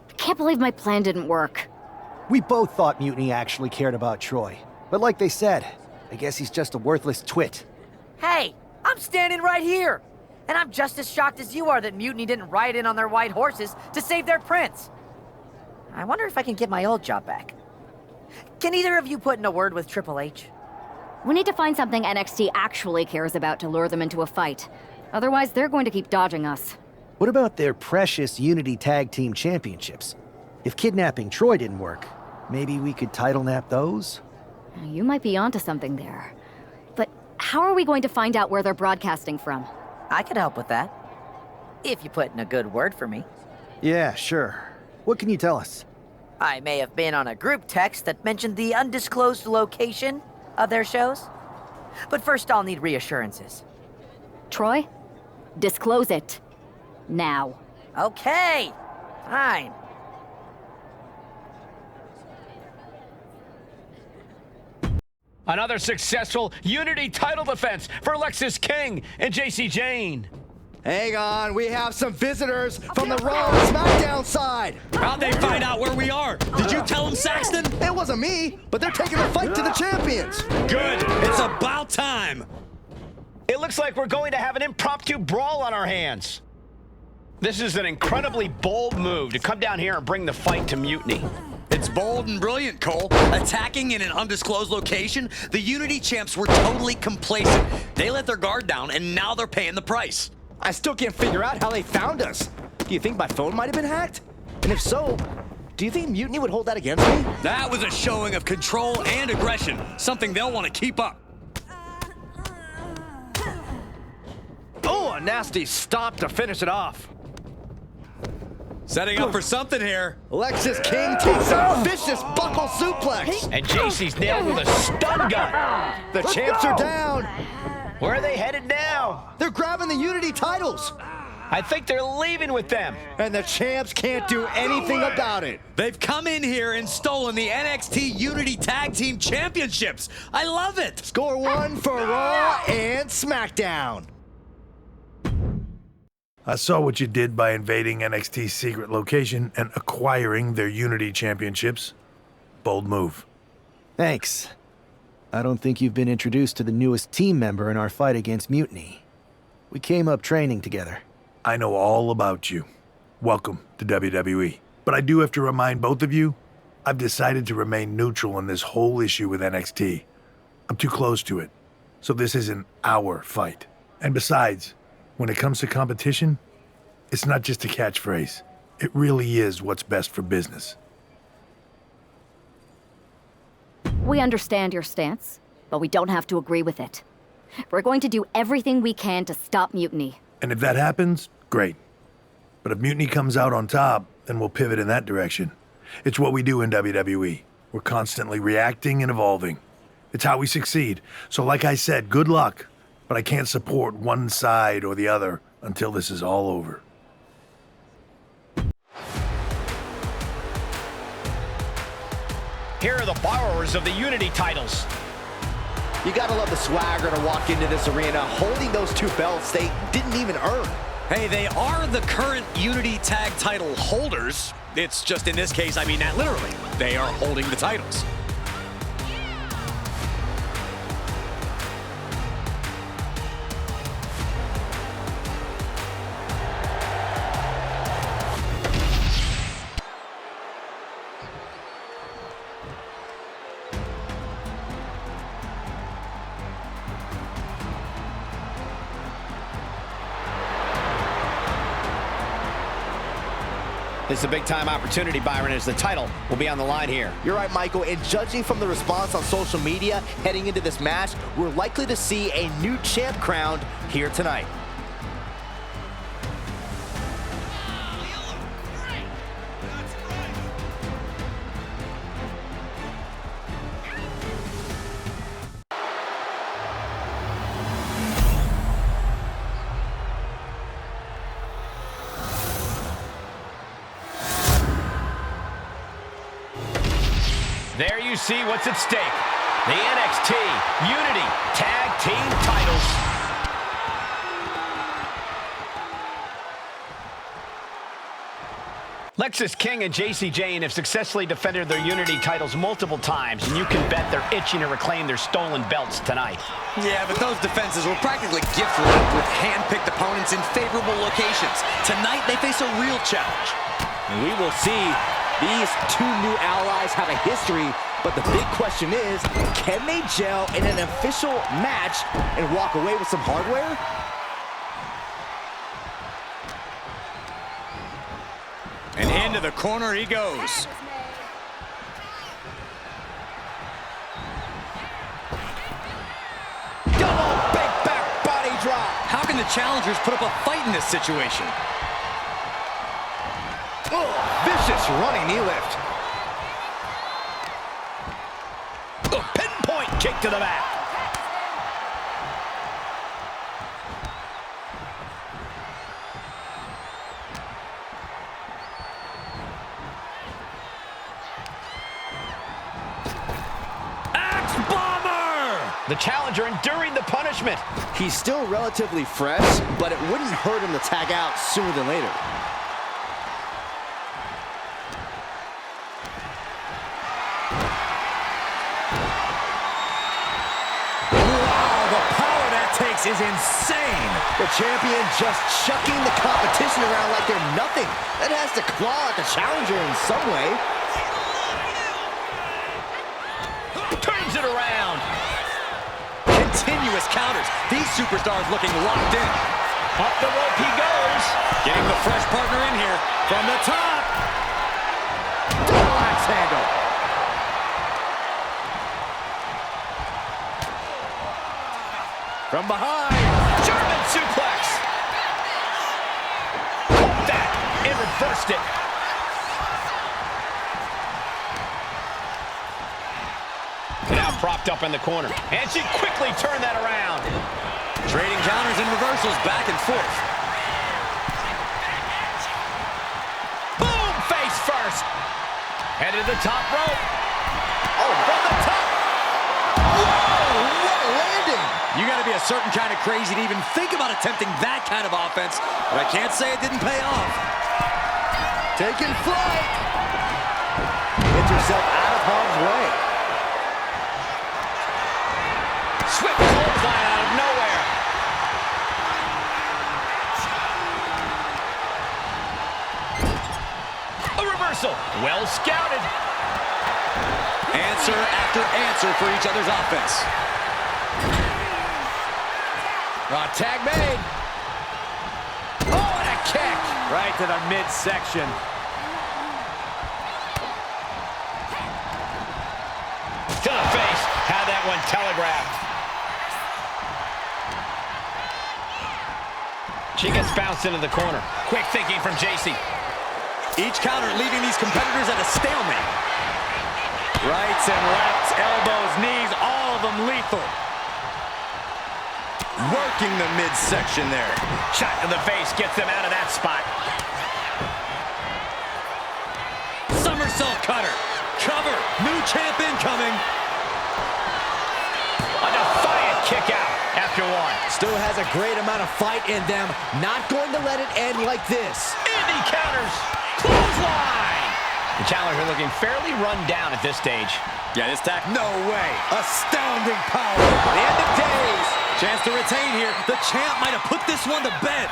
I can't believe my plan didn't work. We both thought Mutiny actually cared about Troy. But like they said, I guess he's just a worthless twit. Hey, I'm standing right here. And I'm just as shocked as you are that Mutiny didn't ride in on their white horses to save their prince. I wonder if I can get my old job back. Can either of you put in a word with Triple H? We need to find something NXT actually cares about to lure them into a fight. Otherwise, they're going to keep dodging us. What about their precious Unity Tag Team Championships? If kidnapping Troy didn't work, maybe we could title nap those? You might be onto something there. But how are we going to find out where they're broadcasting from? I could help with that. If you put in a good word for me. Yeah, sure. What can you tell us? I may have been on a group text that mentioned the undisclosed location of their shows. But first I'll need reassurances. Troy? Disclose it. Now. Okay. Fine. Another successful Unity title defense for Lexis King and JC Jane. Hang on, we have some visitors from the Raw and SmackDown side. How'd they find out where we are? Did you tell them, Saxton? It wasn't me, but they're taking the fight to the champions. Good. It's about time. It looks like we're going to have an impromptu brawl on our hands. This is an incredibly bold move to come down here and bring the fight to Mutiny. It's bold and brilliant, Cole. Attacking in an undisclosed location, the Unity champs were totally complacent. They let their guard down, and now they're paying the price. I still can't figure out how they found us. Do you think my phone might have been hacked? And if so, do you think Mutiny would hold that against me? That was a showing of control and aggression, something they'll want to keep up. Oh, a nasty stop to finish it off. Setting up for something here. Lexis King takes a vicious buckle suplex. And JC's nailed with a stun gun. The champs are down. Where are they headed now? They're grabbing the Unity titles. I think they're leaving with them. And the champs can't do anything about it. They've come in here and stolen the NXT Unity Tag Team Championships. I love it. Score one for Raw and SmackDown. I saw what you did by invading NXT's secret location and acquiring their Unity championships. Bold move. Thanks. I don't think you've been introduced to the newest team member in our fight against Mutiny. We came up training together. I know all about you. Welcome to WWE. But I do have to remind both of you, I've decided to remain neutral in this whole issue with NXT. I'm too close to it. So this isn't our fight. And besides, when it comes to competition, it's not just a catchphrase. It really is what's best for business. We understand your stance, but we don't have to agree with it. We're going to do everything we can to stop Mutiny. And if that happens, great. But if Mutiny comes out on top, then we'll pivot in that direction. It's what we do in WWE. We're constantly reacting and evolving. It's how we succeed. So like I said, good luck. But I can't support one side or the other until this is all over. Here are the borrowers of the Unity titles. You gotta love the swagger to walk into this arena holding those two belts they didn't even earn. Hey, they are the current Unity Tag title holders. It's just in this case, I mean that literally. They are holding the titles. It's a big-time opportunity, Byron, as the title will be on the line here. You're right, Michael, and judging from the response on social media heading into this match, we're likely to see a new champ crowned here tonight. There you see what's at stake. The NXT Unity Tag Team titles. Lexis King and JC Jane have successfully defended their Unity titles multiple times, and you can bet they're itching to reclaim their stolen belts tonight. Yeah, but those defenses were practically gift-wrapped with hand-picked opponents in favorable locations. Tonight, they face a real challenge. And we will see these two new allies have a history, but the big question is, can they gel in an official match and walk away with some hardware? And into the corner he goes. Double big back body drop. How can the challengers put up a fight in this situation? Oh, vicious running knee lift. A pinpoint kick to the back. Axe bomber! The challenger enduring the punishment. He's still relatively fresh, but it wouldn't hurt him to tag out sooner than later. Is insane. The champion just chucking the competition around like they're nothing. That has to claw at the challenger in some way. Turns it around. Continuous counters. These superstars looking locked in. Up the rope he goes. Getting the fresh partner in here from the top. Double axe handle. From behind. German suplex. Caught that and reversed it. Now propped up in the corner. And she quickly turned that around. Trading counters and reversals back and forth. Boom! Face first. Headed to the top rope. Oh, from the top. Whoa, what a landing. You got to be a certain kind of crazy to even think about attempting that kind of offense, but I can't say it didn't pay off. Taking flight. Gets herself out of harm's way. Swift clothesline out of nowhere. A reversal. Well scouted. Answer after answer for each other's offense. Tag made. Oh, and a kick. Right to the midsection. To the face. Had that one telegraphed. She gets bounced into the corner. Quick thinking from JC. Each counter leaving these competitors at a stalemate. Rights and lefts, elbows, knees, all of them lethal. Working the midsection there. Shot to the face gets them out of that spot. Somersault cutter. Cover. New champ incoming. A defiant kick out after one. Still has a great amount of fight in them. Not going to let it end like this. Indy counters. Clothesline. The challengers looking fairly run down at this stage. Yeah, this tag. No way. Astounding power. The end of days. Chance to retain here. The champ might have put this one to bed.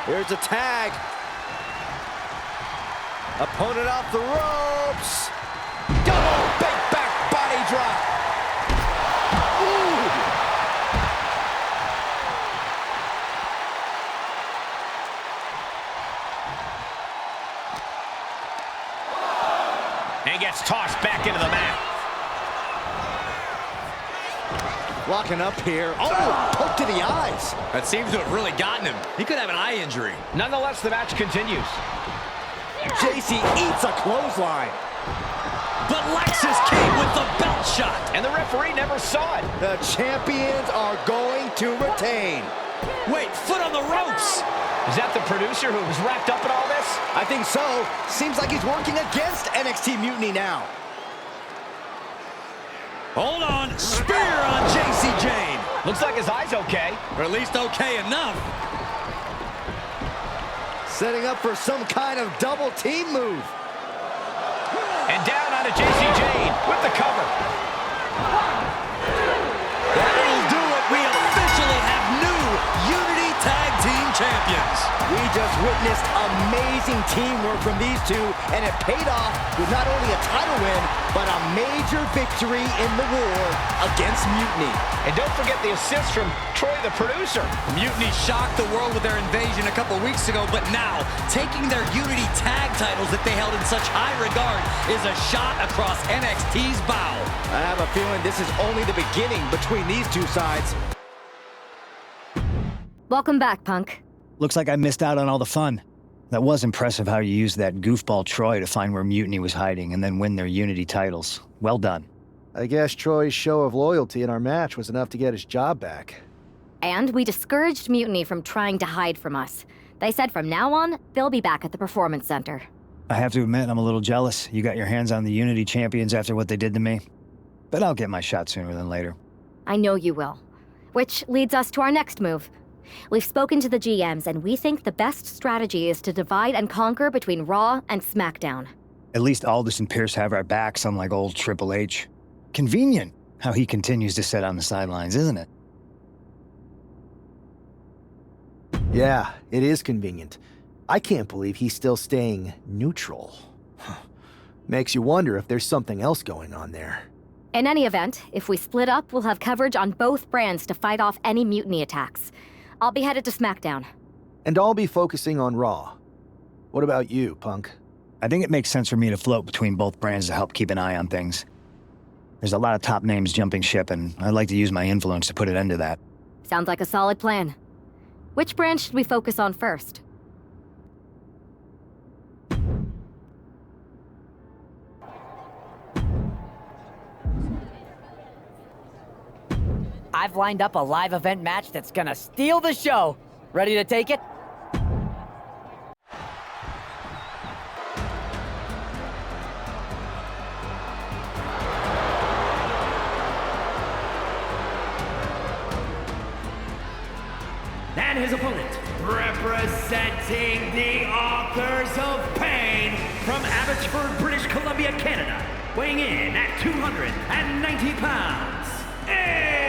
Here's a tag. Opponent off the ropes. Double big back body drop. Ooh. And gets tossed back into the mat. Locking up here. Oh, poke to the eyes. That seems to have really gotten him. He could have an eye injury. Nonetheless, the match continues. JC eats a clothesline. But Lex is king with the belt shot. And the referee never saw it. The champions are going to retain. Wait, foot on the ropes. Is that the producer who was wrapped up in all this? I think so. Seems like he's working against NXT Mutiny now. Hold on. Spear on JC Jane. Looks like his eye's okay. Or at least okay enough. Setting up for some kind of double team move. And down onto JC Jane with the cover. That'll do it. We officially have new Unity Tag Team Champions. We just witnessed amazing teamwork from these two, and it paid off with not only a title win, but a major victory in the war against Mutiny. And don't forget the assist from Troy, the producer. Mutiny shocked the world with their invasion a couple weeks ago, but now, taking their Unity tag titles that they held in such high regard is a shot across NXT's bow. I have a feeling this is only the beginning between these two sides. Welcome back, Punk. Looks like I missed out on all the fun. That was impressive how you used that goofball Troy to find where Mutiny was hiding and then win their Unity titles. Well done. I guess Troy's show of loyalty in our match was enough to get his job back. And we discouraged Mutiny from trying to hide from us. They said from now on, they'll be back at the Performance Center. I have to admit, I'm a little jealous. You got your hands on the Unity champions after what they did to me. But I'll get my shot sooner than later. I know you will. Which leads us to our next move. We've spoken to the GMs, and we think the best strategy is to divide and conquer between Raw and SmackDown. At least Aldous and Pierce have our backs, unlike old Triple H. Convenient how he continues to sit on the sidelines, isn't it? Yeah, it is convenient. I can't believe he's still staying neutral. Makes you wonder if there's something else going on there. In any event, if we split up, we'll have coverage on both brands to fight off any Mutiny attacks. I'll be headed to SmackDown. And I'll be focusing on Raw. What about you, Punk? I think it makes sense for me to float between both brands to help keep an eye on things. There's a lot of top names jumping ship, and I'd like to use my influence to put an end to that. Sounds like a solid plan. Which brand should we focus on first? I've lined up a live event match that's gonna steal the show. Ready to take it? And his opponent, representing the Authors of Pain from Abbotsford, British Columbia, Canada, weighing in at 290 pounds, Aka!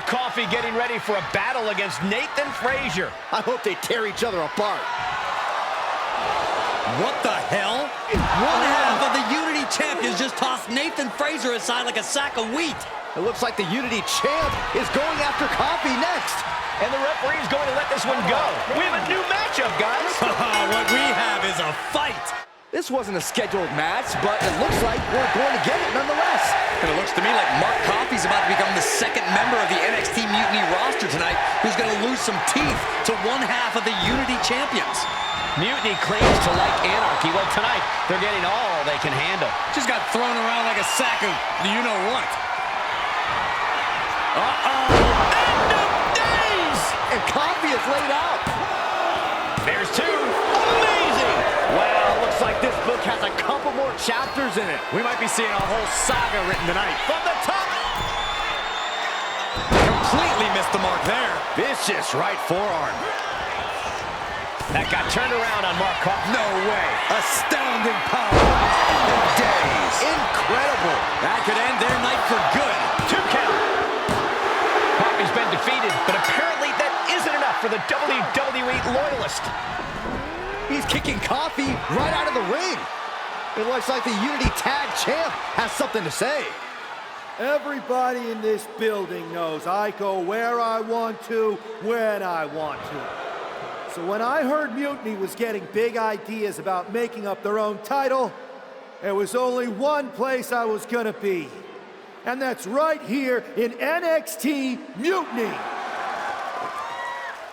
Coffey getting ready for a battle against Nathan Frazier. I hope they tear each other apart. What the hell? One half of the Unity champions just tossed Nathan Frazier aside like a sack of wheat. It looks like the Unity champ is going after Coffey next. And the referee is going to let this one go. We have a new matchup, guys. What we have is a fight. This wasn't a scheduled match, but it looks like we're going to get it nonetheless. And it looks to me like Mark Coffey's about to become the second member of the NXT Mutiny roster tonight who's going to lose some teeth to one half of the Unity champions. Mutiny claims to like anarchy. Well, tonight, they're getting all they can handle. Just got thrown around like a sack of you-know-what. End of days! And Coffey is laid out. There's two. Amazing! Well, looks like this book has a couple more chapters in it. We might be seeing a whole saga written tonight. From the top. Completely missed the mark there. Vicious right forearm. That got turned around on Mark Coffey. No way. Astounding power. End of days. Incredible. That could end their night for good. 2 count. Coffey's been defeated, but apparently that isn't enough for the WWE loyalist. He's kicking Coffey right out of the ring. It looks like the Unity Tag Champ has something to say. Everybody in this building knows I go where I want to, when I want to. So when I heard Mutiny was getting big ideas about making up their own title, there was only one place I was gonna be. And that's right here in NXT Mutiny.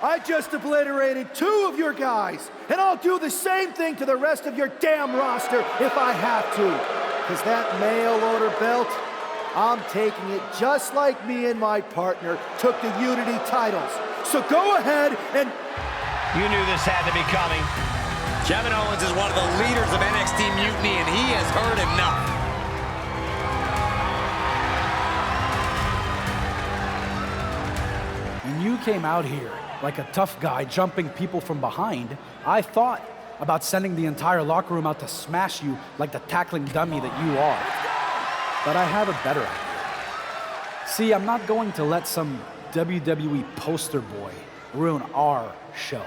I just obliterated 2 of your guys, and I'll do the same thing to the rest of your damn roster if I have to. Because that mail order belt, I'm taking it just like me and my partner took the Unity titles. So go ahead and... You knew this had to be coming. Kevin Owens is one of the leaders of NXT Mutiny, and he has heard enough. When you came out here like a tough guy jumping people from behind, I thought about sending the entire locker room out to smash you like the tackling dummy that you are. But I have a better idea. See, I'm not going to let some WWE poster boy ruin our show.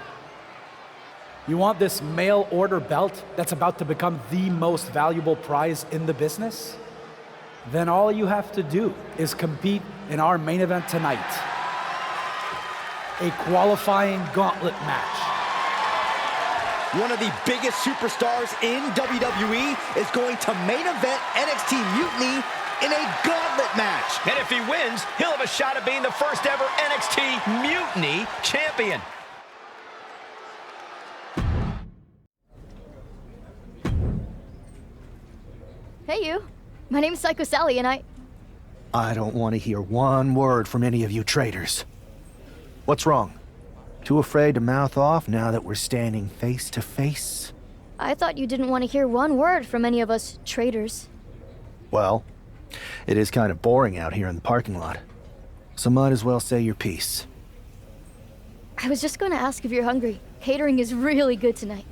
You want this mail order belt that's about to become the most valuable prize in the business? Then all you have to do is compete in our main event tonight. A qualifying gauntlet match. One of the biggest superstars in WWE is going to main event NXT Mutiny in a gauntlet match. And if he wins, he'll have a shot at being the first ever NXT Mutiny champion. Hey, you. My name's Psycho Sally, and I don't want to hear one word from any of you traitors. What's wrong? Too afraid to mouth off now that we're standing face to face? I thought you didn't want to hear one word from any of us traitors. Well, it is kind of boring out here in the parking lot. So might as well say your piece. I was just going to ask if you're hungry. Catering is really good tonight.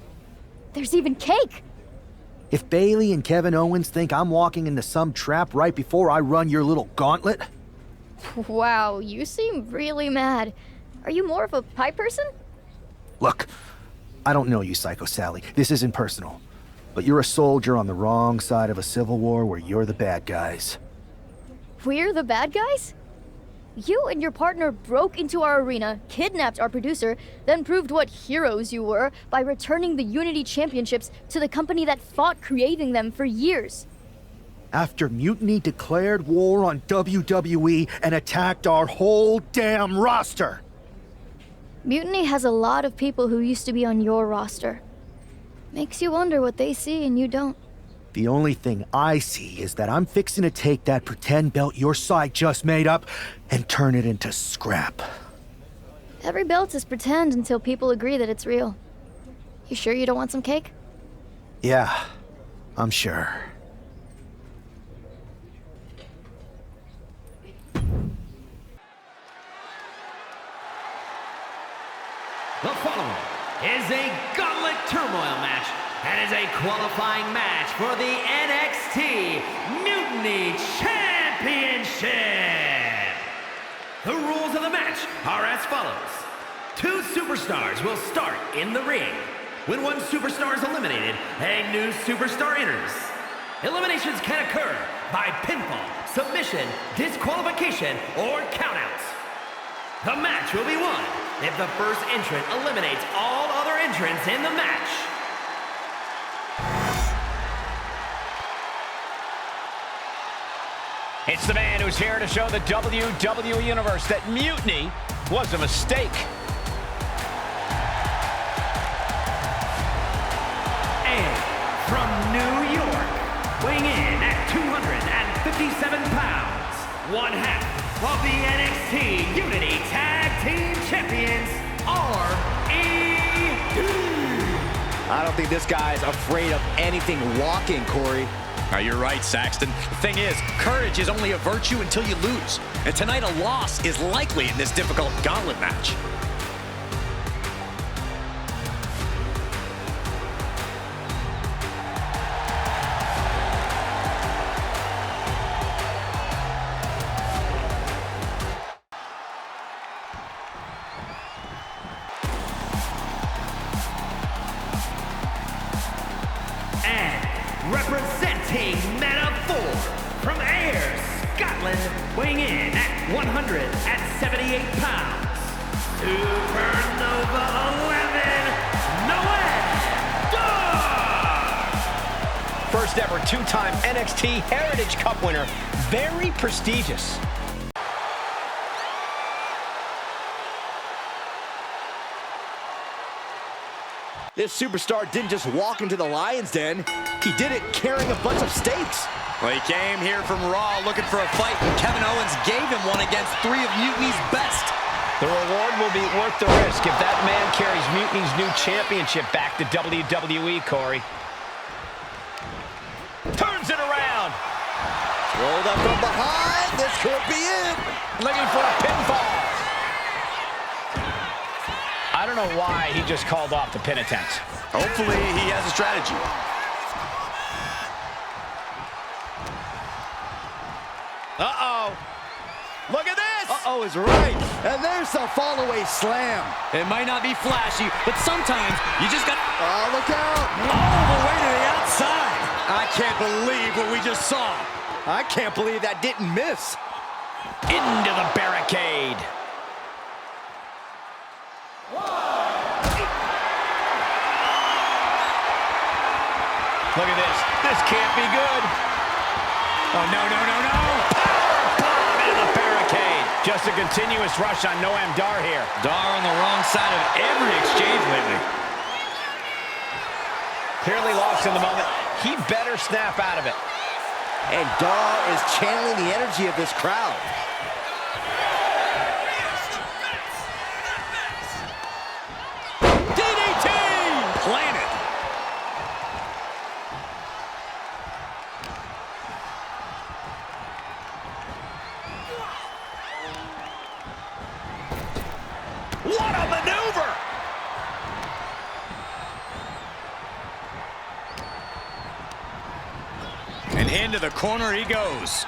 There's even cake! If Bailey and Kevin Owens think I'm walking into some trap right before I run your little gauntlet... Wow, you seem really mad. Are you more of a pie person? Look, I don't know you, Psycho Sally. This isn't personal. But you're a soldier on the wrong side of a civil war where you're the bad guys. We're the bad guys? You and your partner broke into our arena, kidnapped our producer, then proved what heroes you were by returning the Unity Championships to the company that fought creating them for years. After Mutiny declared war on WWE and attacked our whole damn roster. Mutiny has a lot of people who used to be on your roster. Makes you wonder what they see and you don't. The only thing I see is that I'm fixing to take that pretend belt your side just made up and turn it into scrap. Every belt is pretend until people agree that it's real. You sure you don't want some cake? Yeah, I'm sure. The following is a Gauntlet Turmoil match and is a qualifying match for the NXT Mutiny Championship. The rules of the match are as follows. 2 superstars will start in the ring. When one superstar is eliminated, a new superstar enters. Eliminations can occur by pinfall, submission, disqualification, or countouts. The match will be won if the first entrant eliminates all other entrants in the match. It's the man who's here to show the WWE Universe that mutiny was a mistake. And from New York, weighing in at 257 pounds, one half of the NXT Unity Tag Team Champions, R.E.D. I don't think this guy's afraid of anything walking, Corey. You're right, Saxton. The thing is, courage is only a virtue until you lose. And tonight, a loss is likely in this difficult gauntlet match. Representing Metaphor from Ayr, Scotland, weighing in at 178 pounds, Supernova 11, Noah Dar! First ever 2-time NXT Heritage Cup winner. Very prestigious. This superstar didn't just walk into the Lion's Den. He did it carrying a bunch of stakes. Well, he came here from Raw looking for a fight, and Kevin Owens gave him one against 3 of Mutiny's best. The reward will be worth the risk if that man carries Mutiny's new championship back to WWE, Corey. Turns it around. Rolled up from behind. This could be it. Looking for a pinfall. I don't know why he just called off the pin attempt. Hopefully he has a strategy. Uh-oh. Look at this. Uh-oh is right. And there's the fall-away slam. It might not be flashy, but sometimes you just got... Oh, look out. All the way to the outside. I can't believe what we just saw. I can't believe that didn't miss. Into the barricade. Look at this. This can't be good. Oh, no, no, no, no. Powerbomb into the barricade. Just a continuous rush on Noam Dar here. Dar on the wrong side of every exchange lately. Clearly lost in the moment. He better snap out of it. And Dar is channeling the energy of this crowd. DDT! Planted. What a maneuver! And into the corner he goes.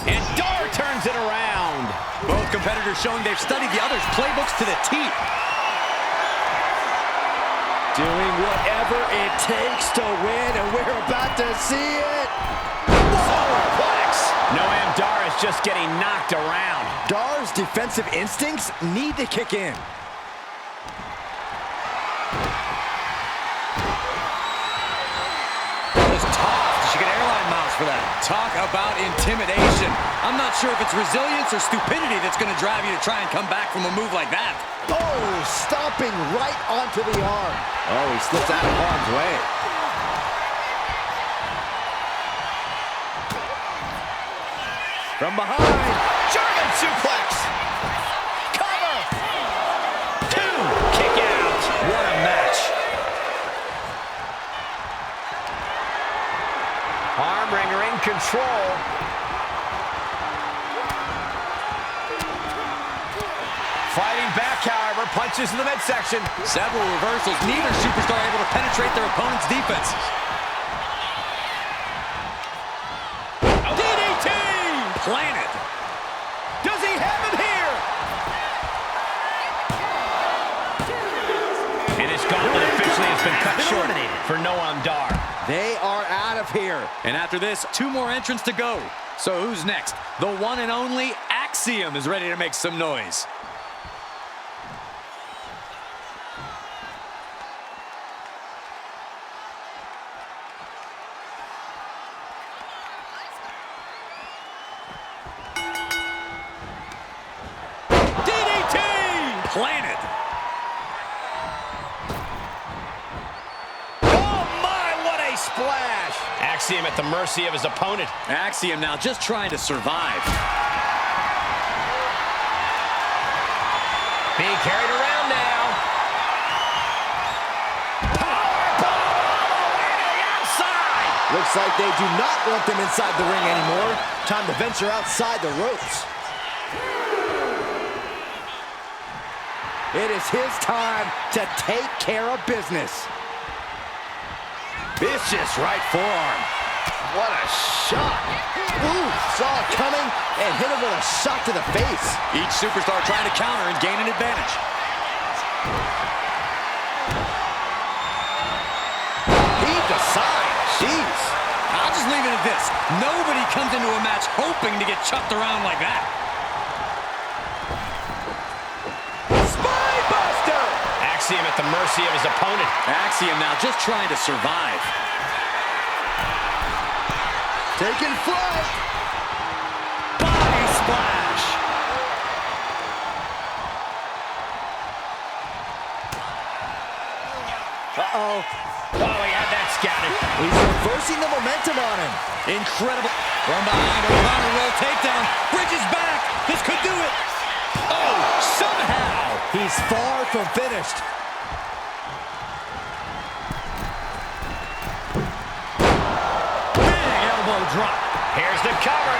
And Dar turns it around. Both competitors showing they've studied the other's playbooks to the T. Doing whatever it takes to win, and we're about to see it. Superplex. Noam Dar is just getting knocked around. Dar's defensive instincts need to kick in. She got airline miles for that. Talk about intimidation. I'm not sure if it's resilience or stupidity that's going to drive you to try and come back from a move like that. Oh, stomping right onto the arm. Oh, he slips out of harm's way. From behind. German suplex. Cover. 2. Kick out. What a match. Arm wringer in control. Fighting back, however, punches in the midsection. Several reversals, neither superstar able to penetrate their opponent's defenses. DDT! Planted. Does he short eliminated. For no arm dar. They are out of here. And after this, 2 more entrants to go. So who's next? The one and only Axiom is ready to make some noise. Planted. Oh my, what a splash! Axiom at the mercy of his opponent. Axiom now just trying to survive. Being carried around now. Powerbomb all the way to the outside! Looks like they do not want them inside the ring anymore. Time to venture outside the ropes. It is his time to take care of business. Vicious right forearm. What a shot. Ooh, saw it coming and hit him with a shot to the face. Each superstar trying to counter and gain an advantage. Heave the side. Jeez. I'll just leave it at this. Nobody comes into a match hoping to get chucked around like that. Axiom at the mercy of his opponent. Axiom now just trying to survive. Taking flight. Body splash. Uh-oh. Oh, he had that scouted. He's reversing the momentum on him. Incredible. From behind, a counter roll takedown. Bridges back. This could do it. Oh, somehow. He's far from finished. Big elbow drop. Here's the cover.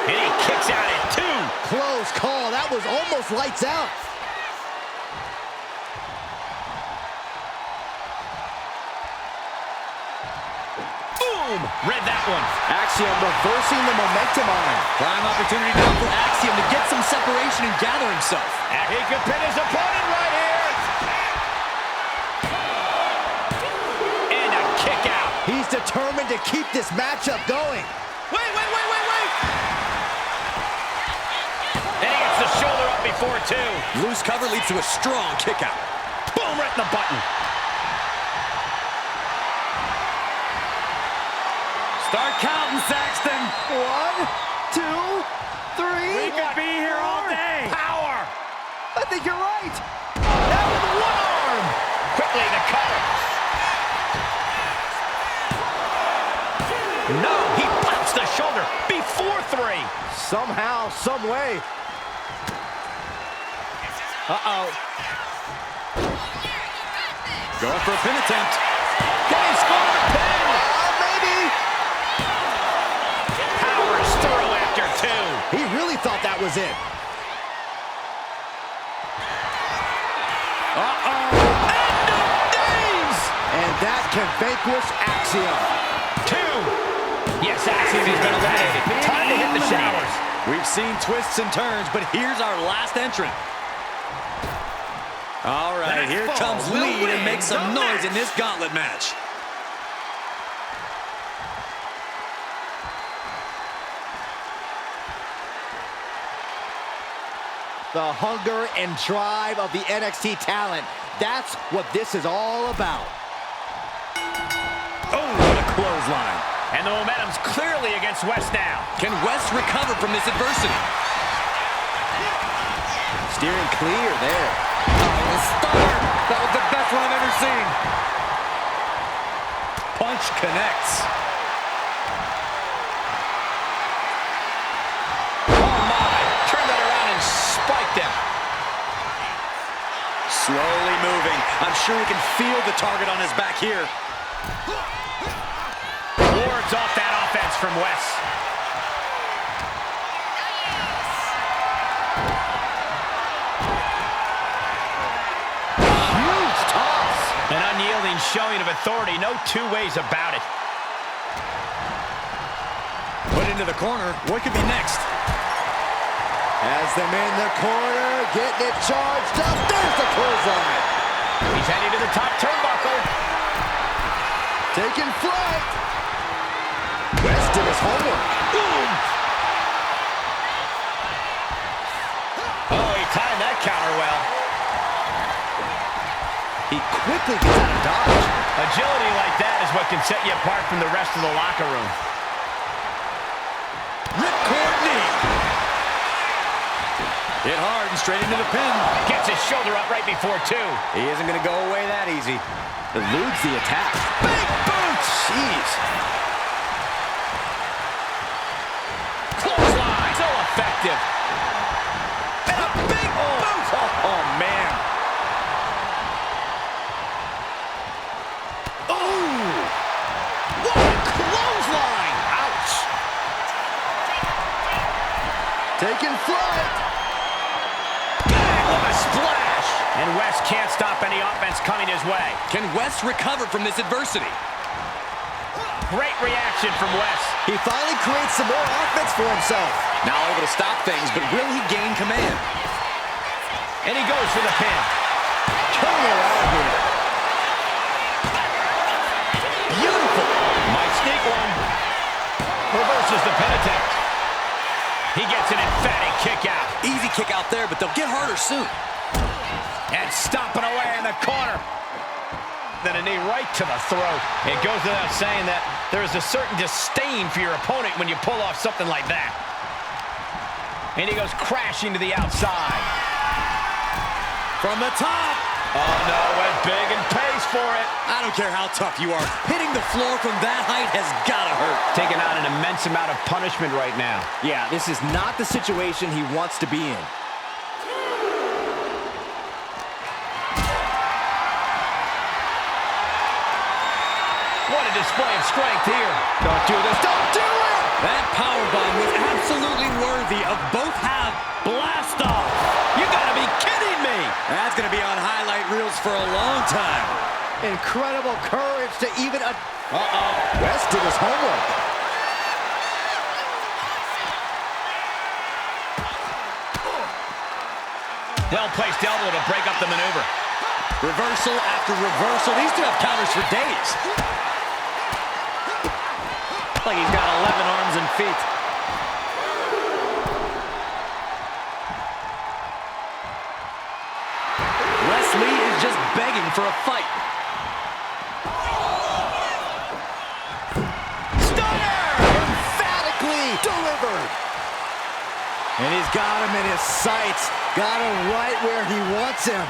And he kicks out at 2. Close call. That was almost lights out. Boom! Read that one. Axiom reversing the momentum on him. Prime opportunity now for Axiom to get some separation and gather himself. He could pin his opponent right here. And a kick out. He's determined to keep this matchup going. Wait. And he gets the shoulder up before 2. Loose cover leads to a strong kick out. Boom, right in the button. Start counting, Saxton. 1, 2, 3. We could be here all day. Power. I think you're right. That with one arm. Quickly the cover. No, he pops the shoulder before 3. Somehow, some way. Uh-oh. Going for a pin attempt. Can he score the pin? Maybe. Powers through after 2. He really thought that was it. Uh-oh. End of days! And that can vanquish Axiom. 2. Yes, Axiom has been eliminated. Time to hit the showers. We've seen twists and turns, but here's our last entrant. All right, here comes Lee to make some noise in this gauntlet match. The hunger and drive of the NXT talent. That's what this is all about. Oh, what a clothesline. And the momentum's clearly against West now. Can West recover from this adversity? Steering clear there. Oh, stunner. That was the best one I've ever seen. Punch connects. Oh, my. Turn that around and spike them. Slowly moving. I'm sure he can feel the target on his back here. Wards off that offense from Wes. Huge toss. An unyielding showing of authority. No 2 ways about it. Put into the corner. What could be next? Has them in the corner, getting it charged up. There's the clothesline. He's heading to the top turnbuckle. Taking flight. West did his homework. Boom. Oh, he timed that counter well. He quickly gets out of dodge. Agility like that is what can set you apart from the rest of the locker room. Ripcord knee. Hit hard and straight into the pin. Gets his shoulder up right before two. He isn't going to go away that easy. Eludes the attack. Big boot! Jeez. Clothesline. So effective. And a big boot! Oh, man. Oh! What a clothesline! Ouch. Taking flight. What a splash! And West can't stop any offense coming his way. Can West recover from this adversity? Great reaction from West. He finally creates some more offense for himself. Now able to stop things, but will he gain command? And he goes for the pin. Turning around here. Beautiful. Might sneak one. Reverses the pin attempt. He gets an emphatic kick out. Easy kick out there, but they'll get harder soon. And stomping away in the corner. Then a knee right to the throat. It goes without saying that there is a certain disdain for your opponent when you pull off something like that. And he goes crashing to the outside. From the top. Oh, no, went big and pays for it. I don't care how tough you are. Hitting the floor from that height has got to hurt. Taking out an immense amount of punishment right now. Yeah, this is not the situation he wants to be in. What a display of strength here. Don't do this. Don't do it! That powerbomb was absolutely worthy of both half blast off. You gotta be kidding me. That's gonna be on highlight reels for a long time. Incredible courage to even... West did his homework. Well-placed elbow to break up the maneuver. Reversal after reversal. These two have counters for days. Like he's got 11 arms and feet. Wesley is just begging for a fight. Stunner! Emphatically delivered. And he's got him in his sights. Got him right where he wants him.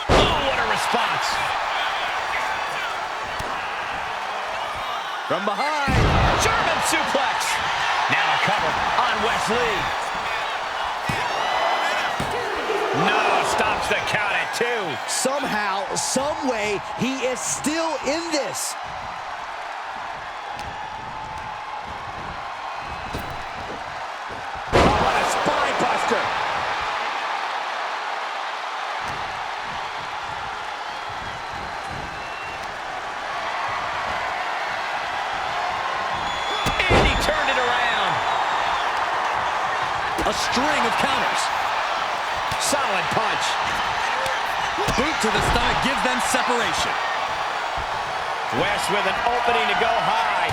Oh, what a response. From behind. German suplex. Now a cover on Wesley. No, stops the count at 2. Somehow, some way, he is still in this. Oh, what a spine buster. And he turned it around. A string of counters. Solid punch. Boot to the stomach gives them separation. West with an opening to go high.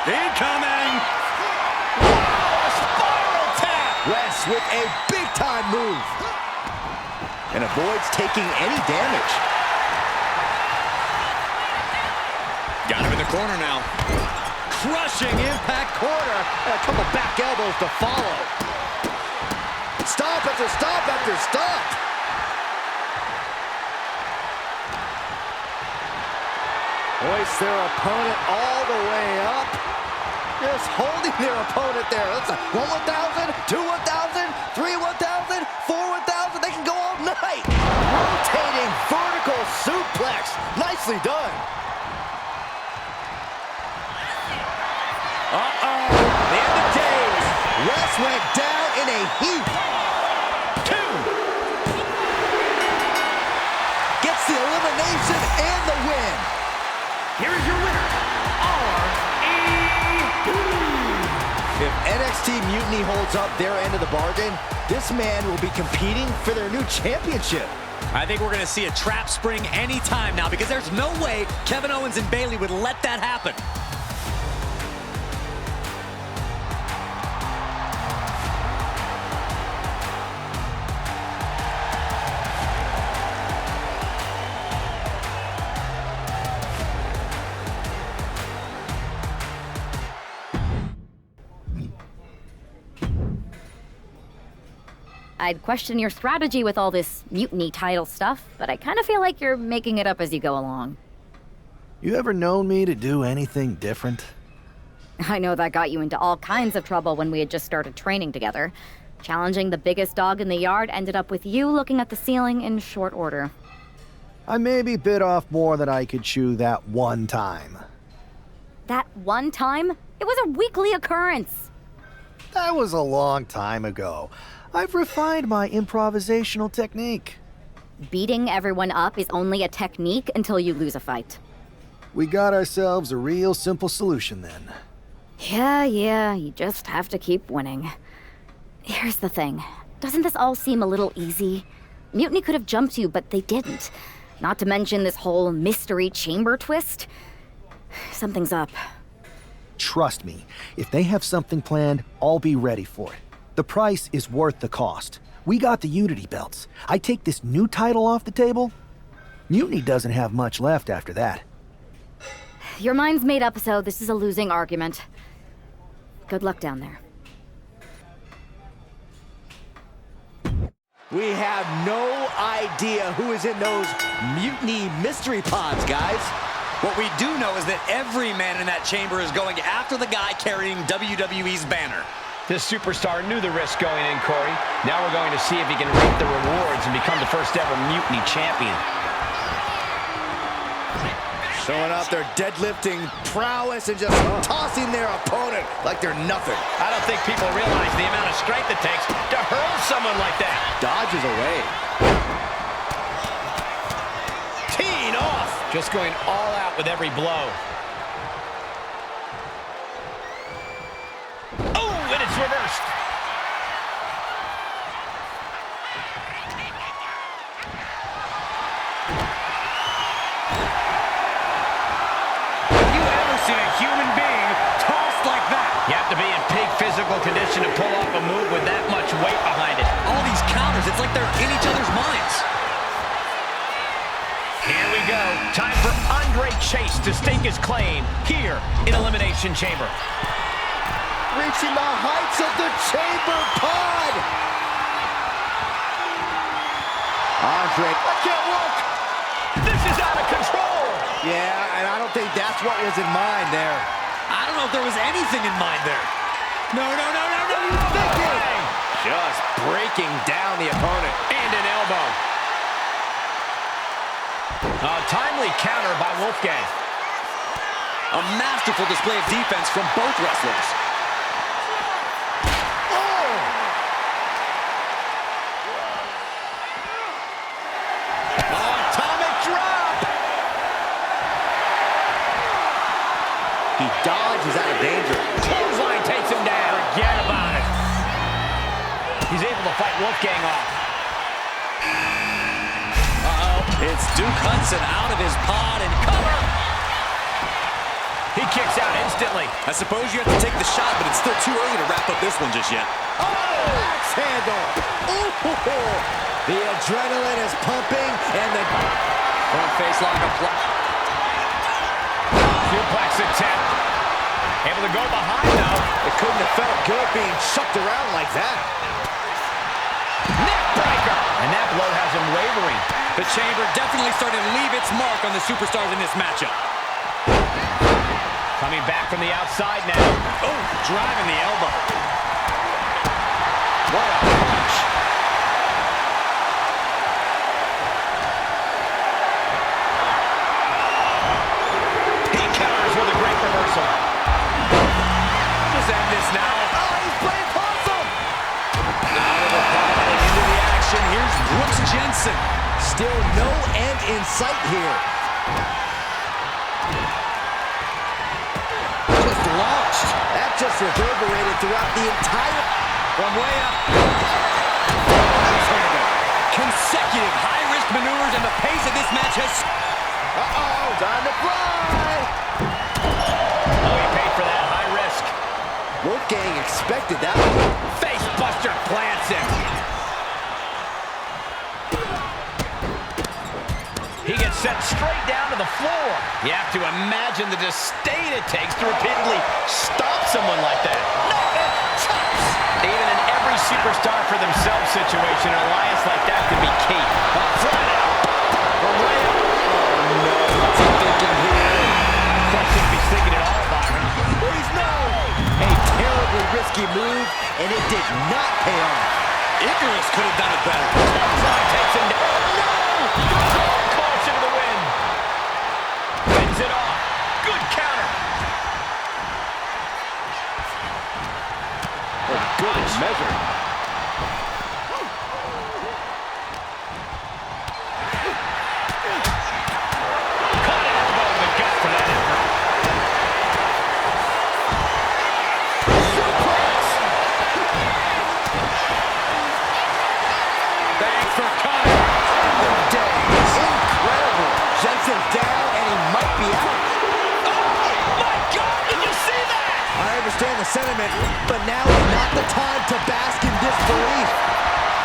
Incoming. Wow, a spiral tap. West with a big-time move. And avoids taking any damage. Got him in the corner now. Crushing impact corner. And a couple back elbows to follow. Stop after stop after stop. Hoist their opponent all the way up. Just holding their opponent there. That's a 1 1,000, 2 1,000, 3 1,000, 4 1,000. They can go all night. Rotating vertical suplex. Nicely done. The end of days. West went down in a heap. 2. Gets the elimination and the win. Here is your winner, R.E.D. If NXT Mutiny holds up their end of the bargain, this man will be competing for their new championship. I think we're going to see a trap spring anytime now because there's no way Kevin Owens and Bayley would let that happen. I'd question your strategy with all this mutiny title stuff, but I kind of feel like you're making it up as you go along. You ever known me to do anything different? I know that got you into all kinds of trouble when we had just started training together. Challenging the biggest dog in the yard ended up with you looking at the ceiling in short order. I maybe bit off more than I could chew that one time. That one time? It was a weekly occurrence. That was a long time ago. I've refined my improvisational technique. Beating everyone up is only a technique until you lose a fight. We got ourselves a real simple solution then. Yeah, you just have to keep winning. Here's the thing. Doesn't this all seem a little easy? Mutiny could have jumped you, but they didn't. Not to mention this whole mystery chamber twist. Something's up. Trust me, if they have something planned, I'll be ready for it. The price is worth the cost. We got the Unity belts. I take this new title off the table. Mutiny doesn't have much left after that. Your mind's made up, so this is a losing argument. Good luck down there. We have no idea who is in those mutiny mystery pods, guys. What we do know is that every man in that chamber is going after the guy carrying WWE's banner. This superstar knew the risk going in, Corey. Now we're going to see if he can reap the rewards and become the first ever Mutiny champion. Showing off their deadlifting prowess and just tossing their opponent like they're nothing. I don't think people realize the amount of strength it takes to hurl someone like that. Dodges away. Teeing off. Just going all out with every blow. And it's reversed. Have you ever seen a human being tossed like that? You have to be in peak physical condition to pull off a move with that much weight behind it. All these counters, it's like they're in each other's minds. Here we go. Time for Andre Chase to stake his claim here in Elimination Chamber. Reaching the heights of the chamber pod. Andre, that can't work. This is out of control. Yeah, and I don't think that's what was in mind there. I don't know if there was anything in mind there. No. Just breaking down the opponent. And an elbow. A timely counter by Wolfgang. A masterful display of defense from both wrestlers. He dodges out of danger. Clothesline takes him down. Forget about it. He's able to fight Wolfgang off. It's Duke Hudson out of his pod and cover. He kicks out instantly. I suppose you have to take the shot, but it's still too early to wrap up this one just yet. Axe handle. Ooh. The adrenaline is pumping, and the front face lock apply. Suplex attempt. Able to go behind, though. It couldn't have felt good being chucked around like that. Neck breaker. And that blow has him wavering. The chamber definitely starting to leave its mark on the superstars in this matchup. Coming back from the outside now. Oh, driving the elbow. What a punch. He counters with a great reversal. Just end this now. Oh, he's playing possum. Out of the pod and into the action. Here's Brooks Jensen. Still no end in sight here. Just launched. That just reverberated throughout the entire... From way up. Consecutive high-risk high-risk maneuvers, and the pace of this match has... Uh-oh, time to fly! Oh, he paid for that high risk. Wolfgang expected that one. Face buster plants him. He gets sent straight down to the floor. You have to imagine the disdain it takes to repeatedly stop someone like that. No, chops! Even in every superstar for themselves situation, an alliance like that can be key. Flat out. Oh, no. What's he thinking here? Question if he's thinking at all, Byron. Please, no! A terribly risky move, and it did not pay off. Icarus could have done it better. Bloodline takes him down. No! Caution to the wind. Fends it off. Good counter. Good measure. Caught an elbow in the gut for that effort. Thanks for coming. Incredible. Jensen's down, and he might be out. Oh, my God, did you see that? I understand the sentiment, but now is not the time to bask in disbelief.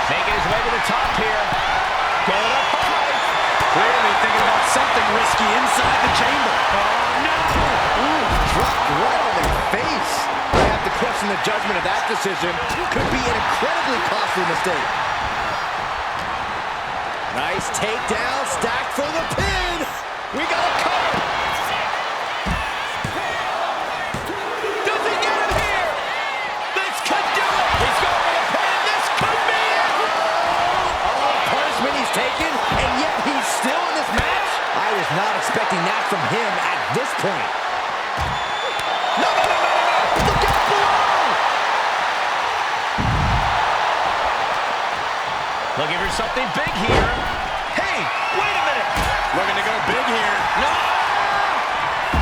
Making his way to the top here. Going up high. Clearly thinking about something risky inside the chamber. Oh, no. Ooh, dropped right on their face. I have to question the judgment of that decision. Could be an incredibly costly mistake. Nice takedown, stacked for the pin. We got a cover. Does he get him here? This could do it. He's going for the pin. This could be it. Oh, punishment he's taken, and yet he's still in this match. I was not expecting that from him at this point. No, no, no, no, no, no. Look out below. Looking for something big here. Hey, wait a minute. Looking to go big here. No!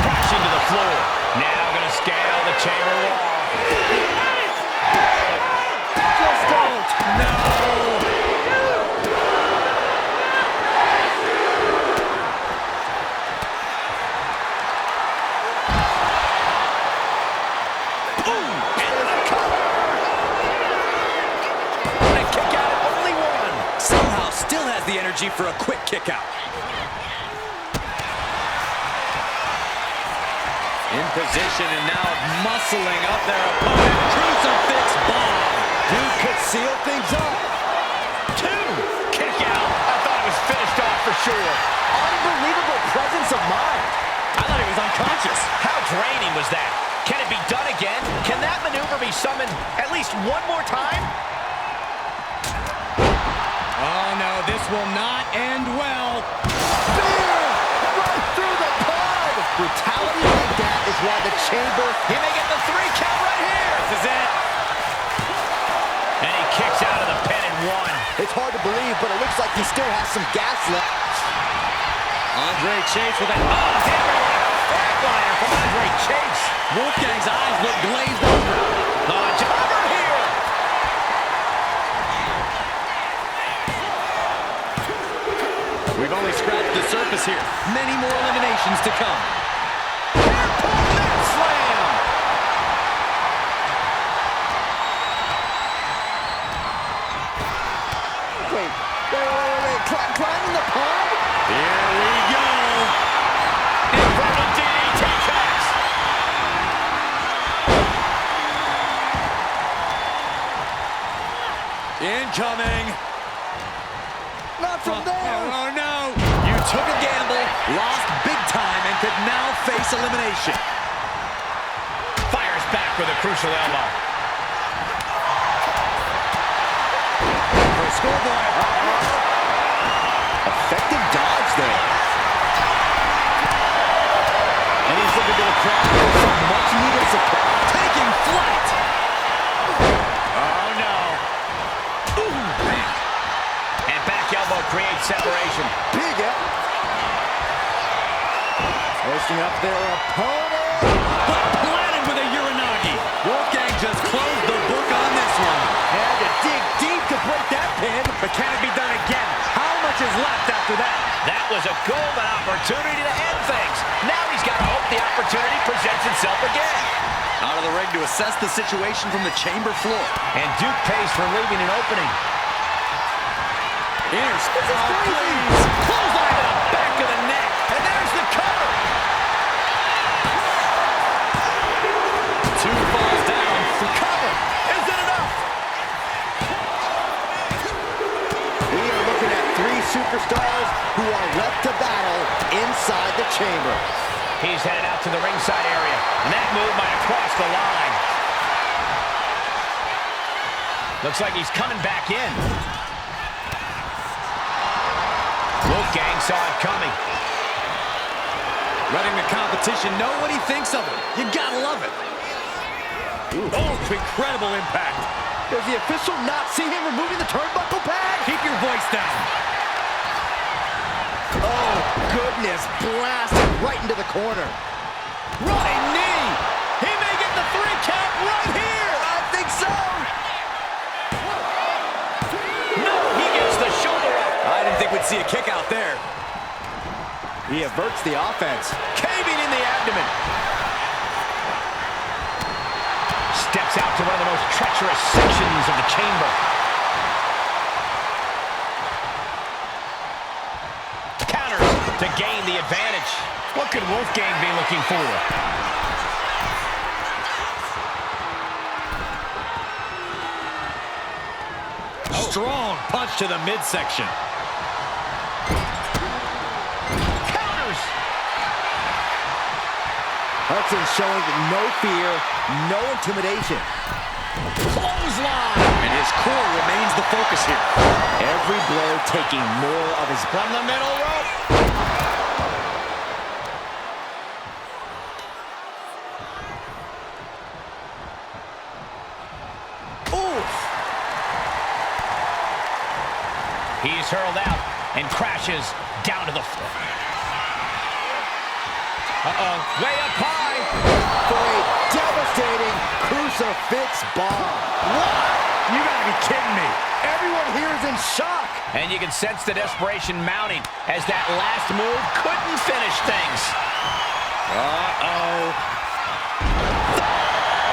Crashing to the floor. Now going to scale the chamber wall. Just don't. No! Boom! Into the cover! And a kick out at only one. Somehow still has the energy for a quick kick out. In position and now muscling up their opponent. Crucifix bomb. Dude could seal things up. Two! Kick out. I thought it was finished off for sure. Unbelievable presence of mind. I thought he was unconscious. How draining was that? Can it be done again? Can that maneuver be summoned at least one more time? Oh no, this will not end well. Spear! Right through the pod! Brutality like that is why the chamber... He may get the 3 count right here. This is it. And he kicks out of the pin in one. It's hard to believe, but it looks like he still has some gas left. Andre Chase with a Flatliner from Andre Chase. Wolfgang's eyes look glazed over. Jobber here. We've only scratched the surface here. Many more eliminations to come. Net slam. Wait. Climbing the pond? Here we go. Inverted DDT connects. Incoming. Not from there. Oh no. You took a gamble, lost big time, and could now face elimination. Fires back with a crucial elbow. For a scoreboard. Effective dodge there. And he's looking to the crowd for some much-needed support. Taking flight. Oh no. Ooh. And back elbow creates separation. Big up. Posting up their opponent. But planted with a Uranagi. Wolfgang just closed the book on this one. Had to dig deep to break that pin. But can it be done again? How much is left out himself again. Out of the ring to assess the situation from the chamber floor. And Duke pays for leaving an opening. Here's please. Clothesline to the back of the neck. And there's the cover. Two falls down. The cover. Is it enough? We are looking at three superstars who are left to battle inside the chamber. He's headed out to the ringside area. And that move might have crossed the line. Looks like he's coming back in. Wolfgang saw it coming. Letting the competition know what he thinks of it. You gotta love it. Ooh. Oh, incredible impact. Does the official not see him removing the turnbuckle pad? Keep your voice down. Oh, goodness. Blasted right into the corner. Running knee. He may get the 3 count right here. I think so. No, he gets the shoulder up. I didn't think we'd see a kick out there. He averts the offense. Caving in the abdomen. Steps out to one of the most treacherous sections of the chamber. Counters to gain the advantage. What could Wolfgang be looking for? Strong punch to the midsection. Counters! Hudson showing no fear, no intimidation. Clothesline! And his core remains the focus here. Every blow taking more of his... From the middle rope. He's hurled out and crashes down to the floor. Uh-oh, way up high. For a devastating crucifix bomb. What? You gotta be kidding me. Everyone here is in shock. And you can sense the desperation mounting as that last move couldn't finish things. Uh-oh.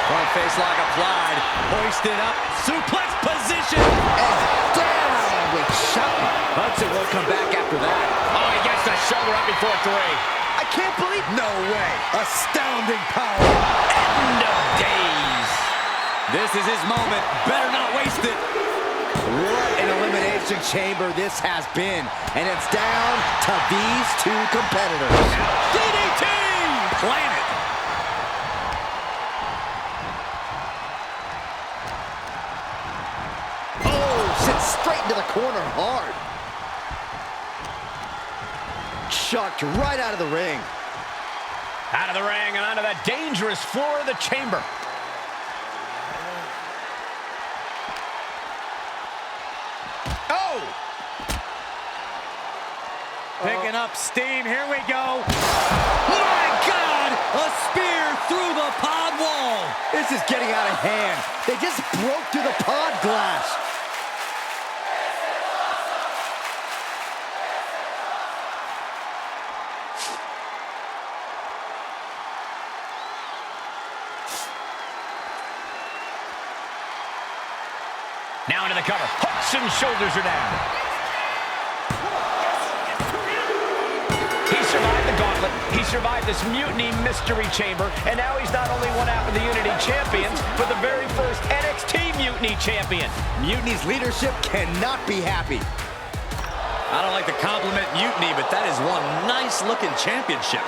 Front face lock applied. Hoisted up. Suplex position. And down with shouting. Hudson won't come back after that. Oh, he gets the shoulder up before 3. I can't believe... No way. Astounding power. End of days. This is his moment. Better not waste it. What an elimination chamber this has been. And it's down to these two competitors. DDT! Planet. Straight into the corner hard. Chucked right out of the ring. Out of the ring and onto the dangerous floor of the chamber. Oh! Picking up steam. Here we go. My God! A spear through the pod wall. This is getting out of hand. They just broke through the pod glass. Now into the cover. Hooks and shoulders are down. He survived the gauntlet. He survived this mutiny mystery chamber. And now he's not only one half of the Unity champions, but the very first NXT Mutiny champion. Mutiny's leadership cannot be happy. I don't like to compliment Mutiny, but that is one nice-looking championship.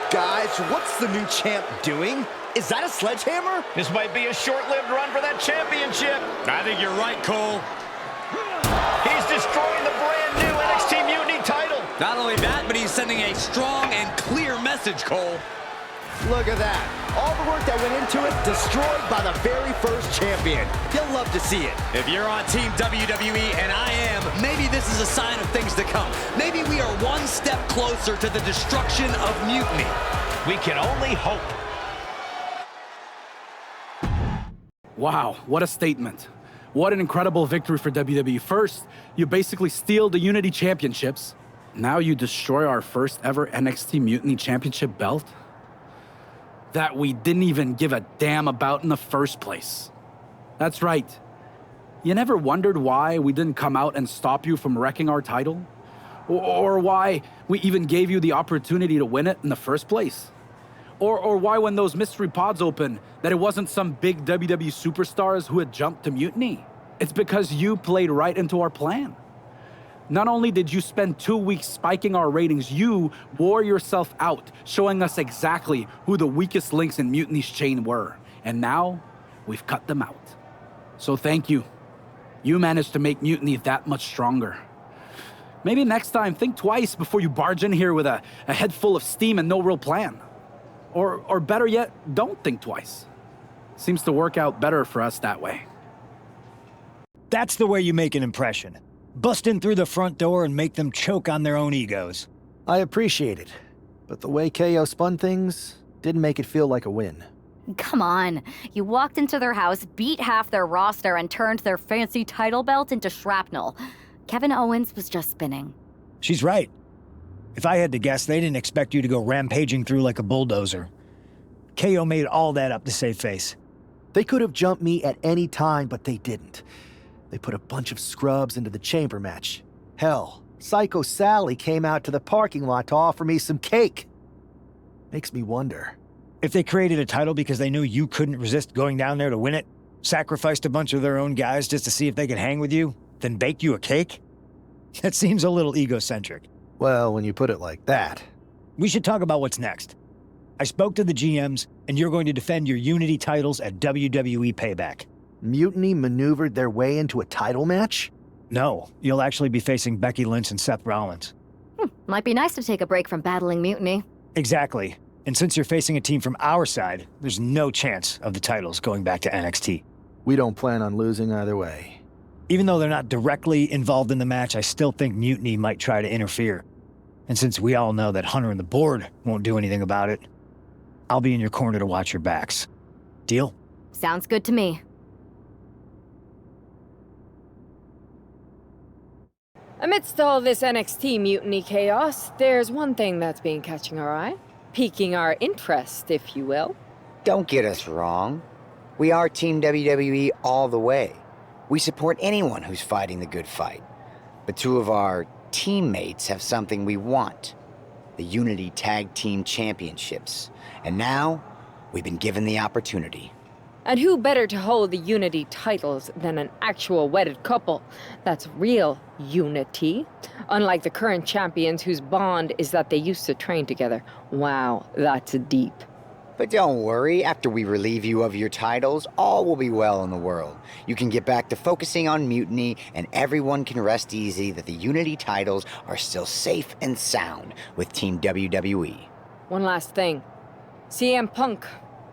Guys, what's the new champ doing? Is that a sledgehammer? This might be a short-lived run for that championship. I think you're right, Cole. He's destroying the brand new NXT Mutiny title. Not only that, but he's sending a strong and clear message, Cole. Look at that. All the work that went into it, destroyed by the very first champion. You'll love to see it. If you're on Team WWE, and I am, maybe this is a sign of things to come. Maybe we are one step closer to the destruction of Mutiny. We can only hope. Wow, what a statement. What an incredible victory for WWE. First, you basically steal the Unity Championships. Now you destroy our first ever NXT Mutiny Championship belt. that we didn't even give a damn about in the first place. That's right. You never wondered why we didn't come out and stop you from wrecking our title? Or why we even gave you the opportunity to win it in the first place? Or why when those mystery pods opened, that it wasn't some big WWE superstars who had jumped to Mutiny? It's because you played right into our plan. Not only did you spend 2 weeks spiking our ratings, you wore yourself out, showing us exactly who the weakest links in Mutiny's chain were. And now, we've cut them out. So thank you. You managed to make Mutiny that much stronger. Maybe next time, think twice before you barge in here with a head full of steam and no real plan. Or better yet, don't think twice. Seems to work out better for us that way. That's the way you make an impression. Bust in through the front door and make them choke on their own egos. I appreciate it, but the way KO spun things didn't make it feel like a win. Come on. You walked into their house, beat half their roster, and turned their fancy title belt into shrapnel. Kevin Owens was just spinning. She's right. If I had to guess, they didn't expect you to go rampaging through like a bulldozer. KO made all that up to save face. They could have jumped me at any time, but they didn't. They put a bunch of scrubs into the chamber match. Hell, Psycho Sally came out to the parking lot to offer me some cake. Makes me wonder. If they created a title because they knew you couldn't resist going down there to win it, sacrificed a bunch of their own guys just to see if they could hang with you, then baked you a cake? That seems a little egocentric. Well, when you put it like that. We should talk about what's next. I spoke to the GMs, and you're going to defend your Unity titles at WWE Payback. Mutiny maneuvered their way into a title match? No, you'll actually be facing Becky Lynch and Seth Rollins. Might be nice to take a break from battling Mutiny. Exactly. And since you're facing a team from our side, there's no chance of the titles going back to NXT. We don't plan on losing either way. Even though they're not directly involved in the match, I still think Mutiny might try to interfere. And since we all know that Hunter and the board won't do anything about it, I'll be in your corner to watch your backs. Deal? Sounds good to me. Amidst all this NXT Mutiny chaos, there's one thing that's been catching our eye. Piquing our interest, if you will. Don't get us wrong. We are Team WWE all the way. We support anyone who's fighting the good fight. But two of our teammates have something we want. The Unity Tag Team Championships. And now, we've been given the opportunity. And who better to hold the Unity titles than an actual wedded couple? That's real unity. Unlike the current champions whose bond is that they used to train together. Wow, that's deep. But don't worry, after we relieve you of your titles, all will be well in the world. You can get back to focusing on Mutiny, and everyone can rest easy that the Unity titles are still safe and sound with Team WWE. One last thing. CM Punk,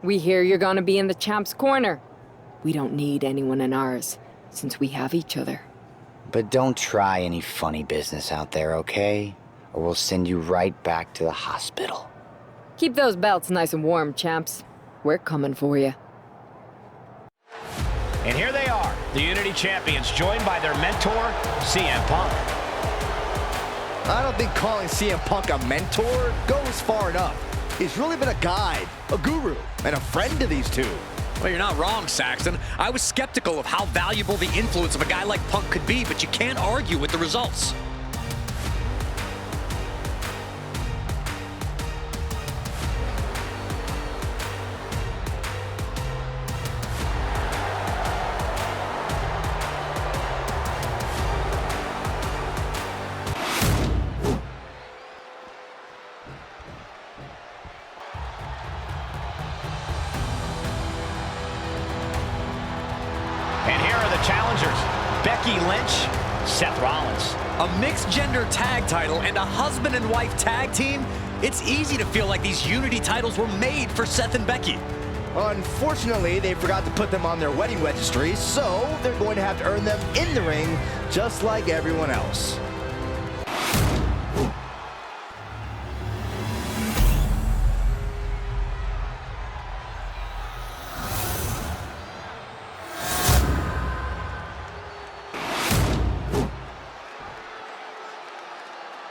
we hear you're gonna be in the champ's corner. We don't need anyone in ours, since we have each other. But don't try any funny business out there, okay? Or we'll send you right back to the hospital. Keep those belts nice and warm, champs. We're coming for you. And here they are, the Unity Champions, joined by their mentor, CM Punk. I don't think calling CM Punk a mentor goes far enough. He's really been a guide, a guru, and a friend to these two. Well, you're not wrong, Saxton. I was skeptical of how valuable the influence of a guy like Punk could be, but you can't argue with the results. And here are the challengers, Becky Lynch, Seth Rollins. A mixed gender tag title and a husband and wife tag team? It's easy to feel like these Unity titles were made for Seth and Becky. Unfortunately, they forgot to put them on their wedding registry, so they're going to have to earn them in the ring, just like everyone else.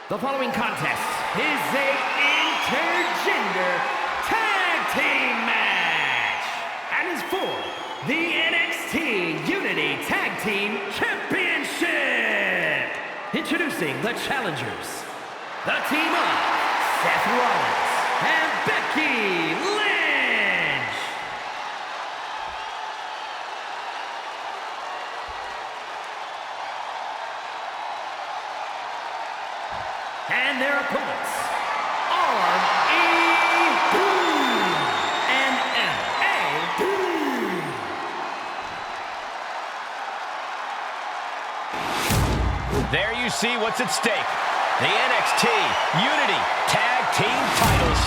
The following contest is a intergender tag team for the NXT Unity Tag Team Championship. Introducing the challengers, the team of Seth Rollins and Becky Lynch. And their opponents, R.E.B. and M.A.B. There you see what's at stake. The NXT Unity Tag Team titles.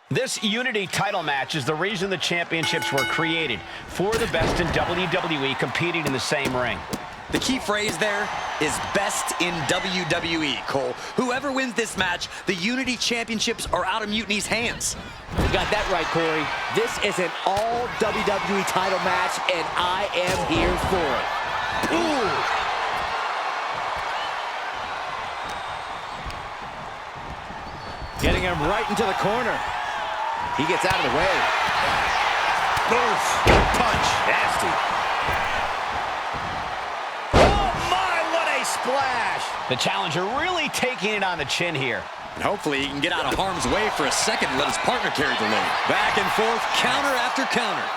This Unity title match is the reason the championships were created, for the best in WWE competing in the same ring. The key phrase there is best in WWE, Cole. Whoever wins this match, the Unity Championships are out of Mutiny's hands. You got that right, Corey. This is an all WWE title match, and I am here for it. Ooh! Getting him right into the corner. He gets out of the way. Oof. Punch. Nasty. Oh, my, what a splash. The challenger really taking it on the chin here. And hopefully he can get out of harm's way for a second and let his partner carry the load. Back and forth, counter after counter.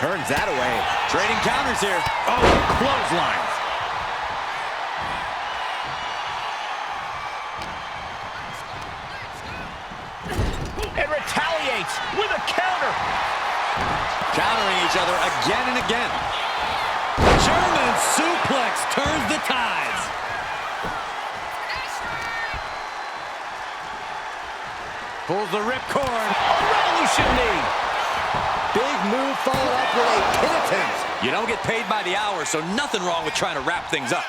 Turns that away. Trading counters here. Oh, clothesline. And retaliates with a counter. Countering each other again and again. German suplex turns the tides. Pulls the ripcord. A revolution knee. Big move followed up with a pin attempt. You don't get paid by the hour, so nothing wrong with trying to wrap things up.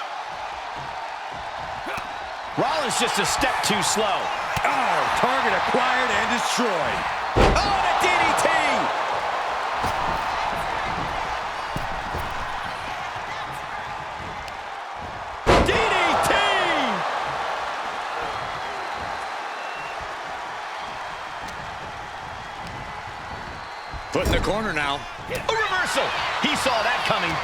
Rollins just a step too slow. Oh, target acquired and destroyed. Oh, and a DDT! DDT! Put in the corner now. A reversal. He saw that coming.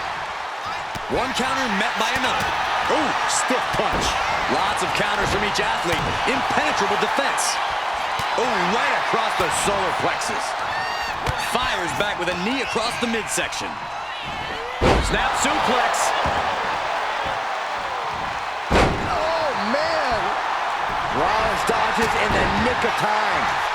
One counter met by another. Ooh, stiff punch. Lots of counters from each athlete. Impenetrable defense. Oh, right across the solar plexus. Fires back with a knee across the midsection. Snap suplex. Oh, man. Rollins dodges in the nick of time.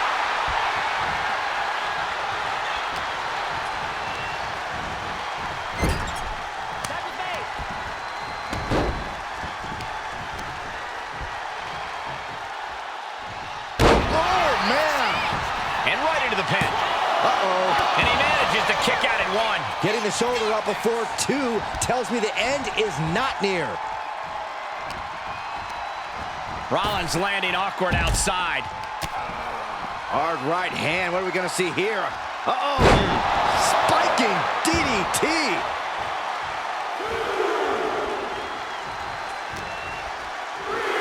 And he manages to kick out at one. Getting the shoulder up before two tells me the end is not near. Rollins landing awkward outside. Hard right hand. What are we going to see here? Uh-oh. Spiking DDT.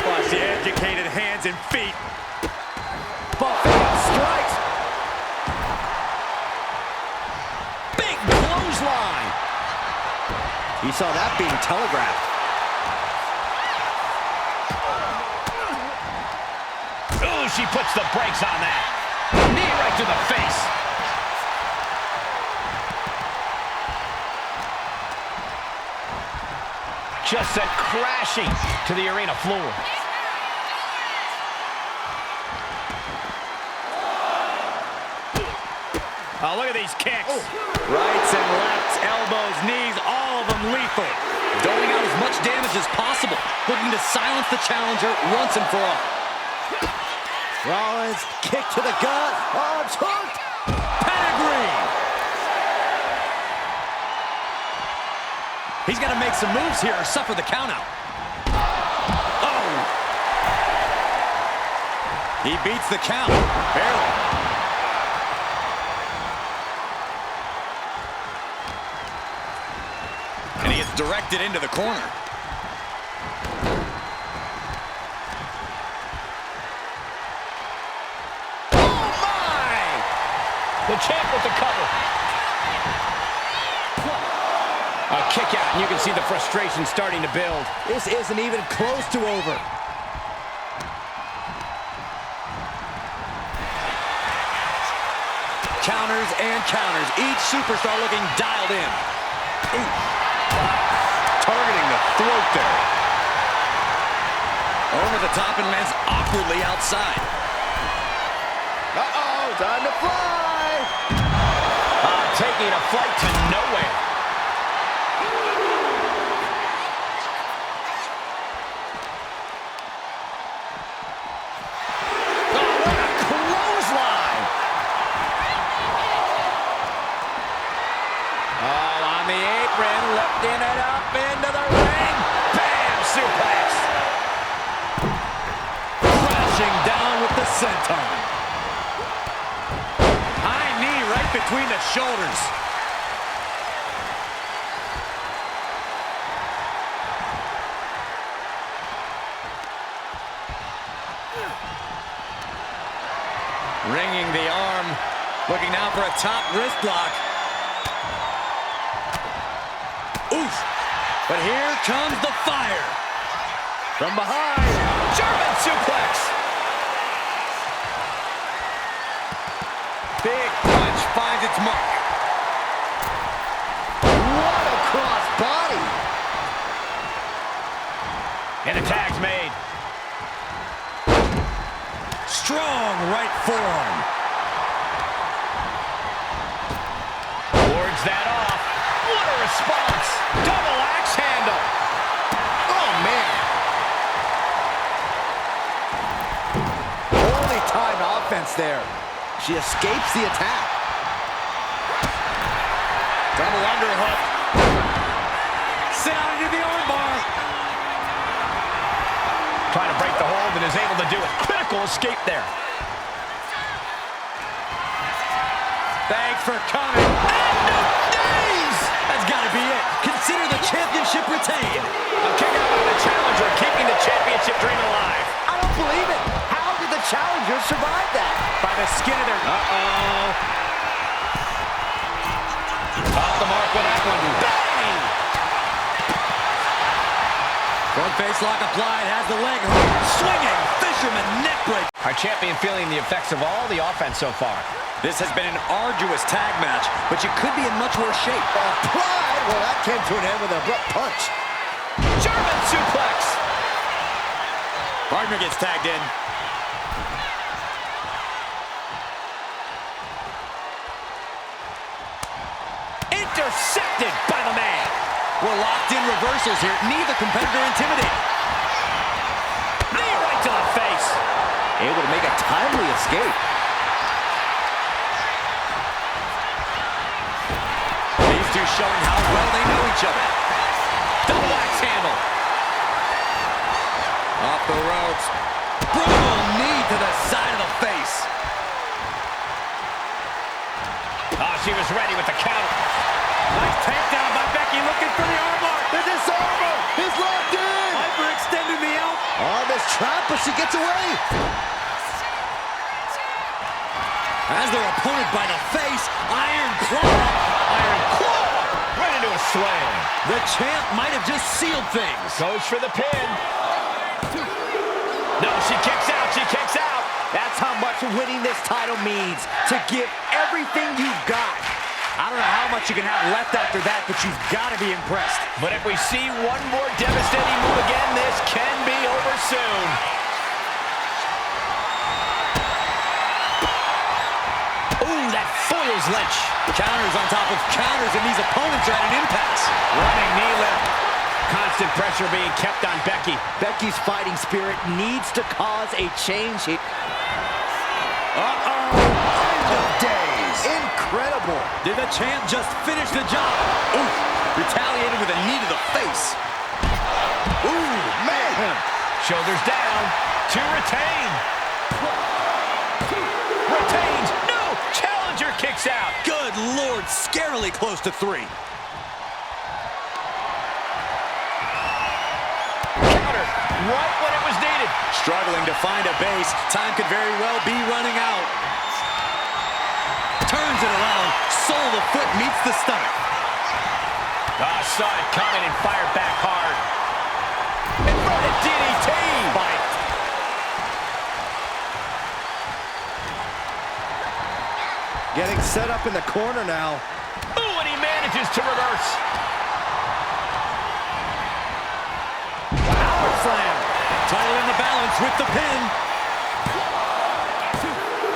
Watch the educated hands and feet. Buffalo strikes. Clothesline. He saw that being telegraphed. Oh, she puts the brakes on that. Knee right to the face. Just sent crashing to the arena floor. Oh, look at these kicks. Oh. Rights and lefts, elbows, knees, all of them lethal. Doling out as much damage as possible, looking to silence the challenger once and for all. Rollins, kick to the gut. Arms hooked. Pedigree. He's got to make some moves here or suffer the countout. Oh. He beats the count. Barely. And he gets directed into the corner. The champ with the cover. A kick out, and you can see the frustration starting to build. This isn't even close to over. Counters and counters. Each superstar looking dialed in. Ooh. Targeting the throat there. Over the top and lands awkwardly outside. Uh-oh, time to fly! Taking a flight to nowhere. Lifting it up into the ring. Bam! Suplex. Crashing down with the senton. High knee right between the shoulders. Ringing the arm. Looking now for a top wrist lock. Oof! But here comes the fire. From behind, German suplex. Big punch finds its mark. What a cross body! And the tag's made. Strong right forearm. Wards that off. What a response! Double axe handle! Oh, man! Holy time offense there. She escapes the attack. Double underhook. Sit out into the armbar. Trying to break the hold and is able to do it. Critical escape there. Thanks for coming. That's got to be it. Consider the championship retained. A kick out by the challenger, keeping the championship dream alive. I don't believe it. How did the challenger survive that? By the skin of their... Off the mark with that one. Bang! Front face lock applied, has the leg hook. Swinging, fisherman neck break. Our champion feeling the effects of all the offense so far. This has been an arduous tag match, but you could be in much worse shape. Applied! Well, that came to an end with an abrupt punch. German suplex! Partner gets tagged in. Intercepted by the man. We're locked in reversals here. Neither competitor intimidated. Knee right to the face. Able to make a timely escape. These two showing how well they know each other. Double axe handle. Off the ropes. Brutal knee to the side of the face. Oh, she was ready with the counter. Nice takedown by Becky, looking for the armbar. This is over. He's locked in. Hyperextended the out. Oh, this trap, but she gets away. As their opponent by the face, iron claw. Iron claw. Right into a slam. The champ might have just sealed things. Goes for the pin. No, she kicks out. She kicks out. That's how much winning this title means. To give everything you've got. I don't know how much you can have left after that, but you've got to be impressed. But if we see one more devastating move again, this can be over soon. Ooh, that foils Lynch. Counters on top of counters, and these opponents are at an impasse. Running knee lift. Constant pressure being kept on Becky. Becky's fighting spirit needs to cause a change here. Uh-oh. End of days. Incredible. Did the champ just finish the job? Ooh, retaliated with a knee to the face. Ooh, man. Shoulders down to retain. Retains. No, challenger kicks out. Good Lord, scarily close to 3. Counter, right when it was needed. Struggling to find a base. Time could very well be running out. turns it around. Sole of the foot meets the stomach. Saw it coming and fired back hard. Inverted DDT. Fight. Getting set up in the corner now. Ooh, and he manages to reverse. Power slam. Title in the balance with the pin.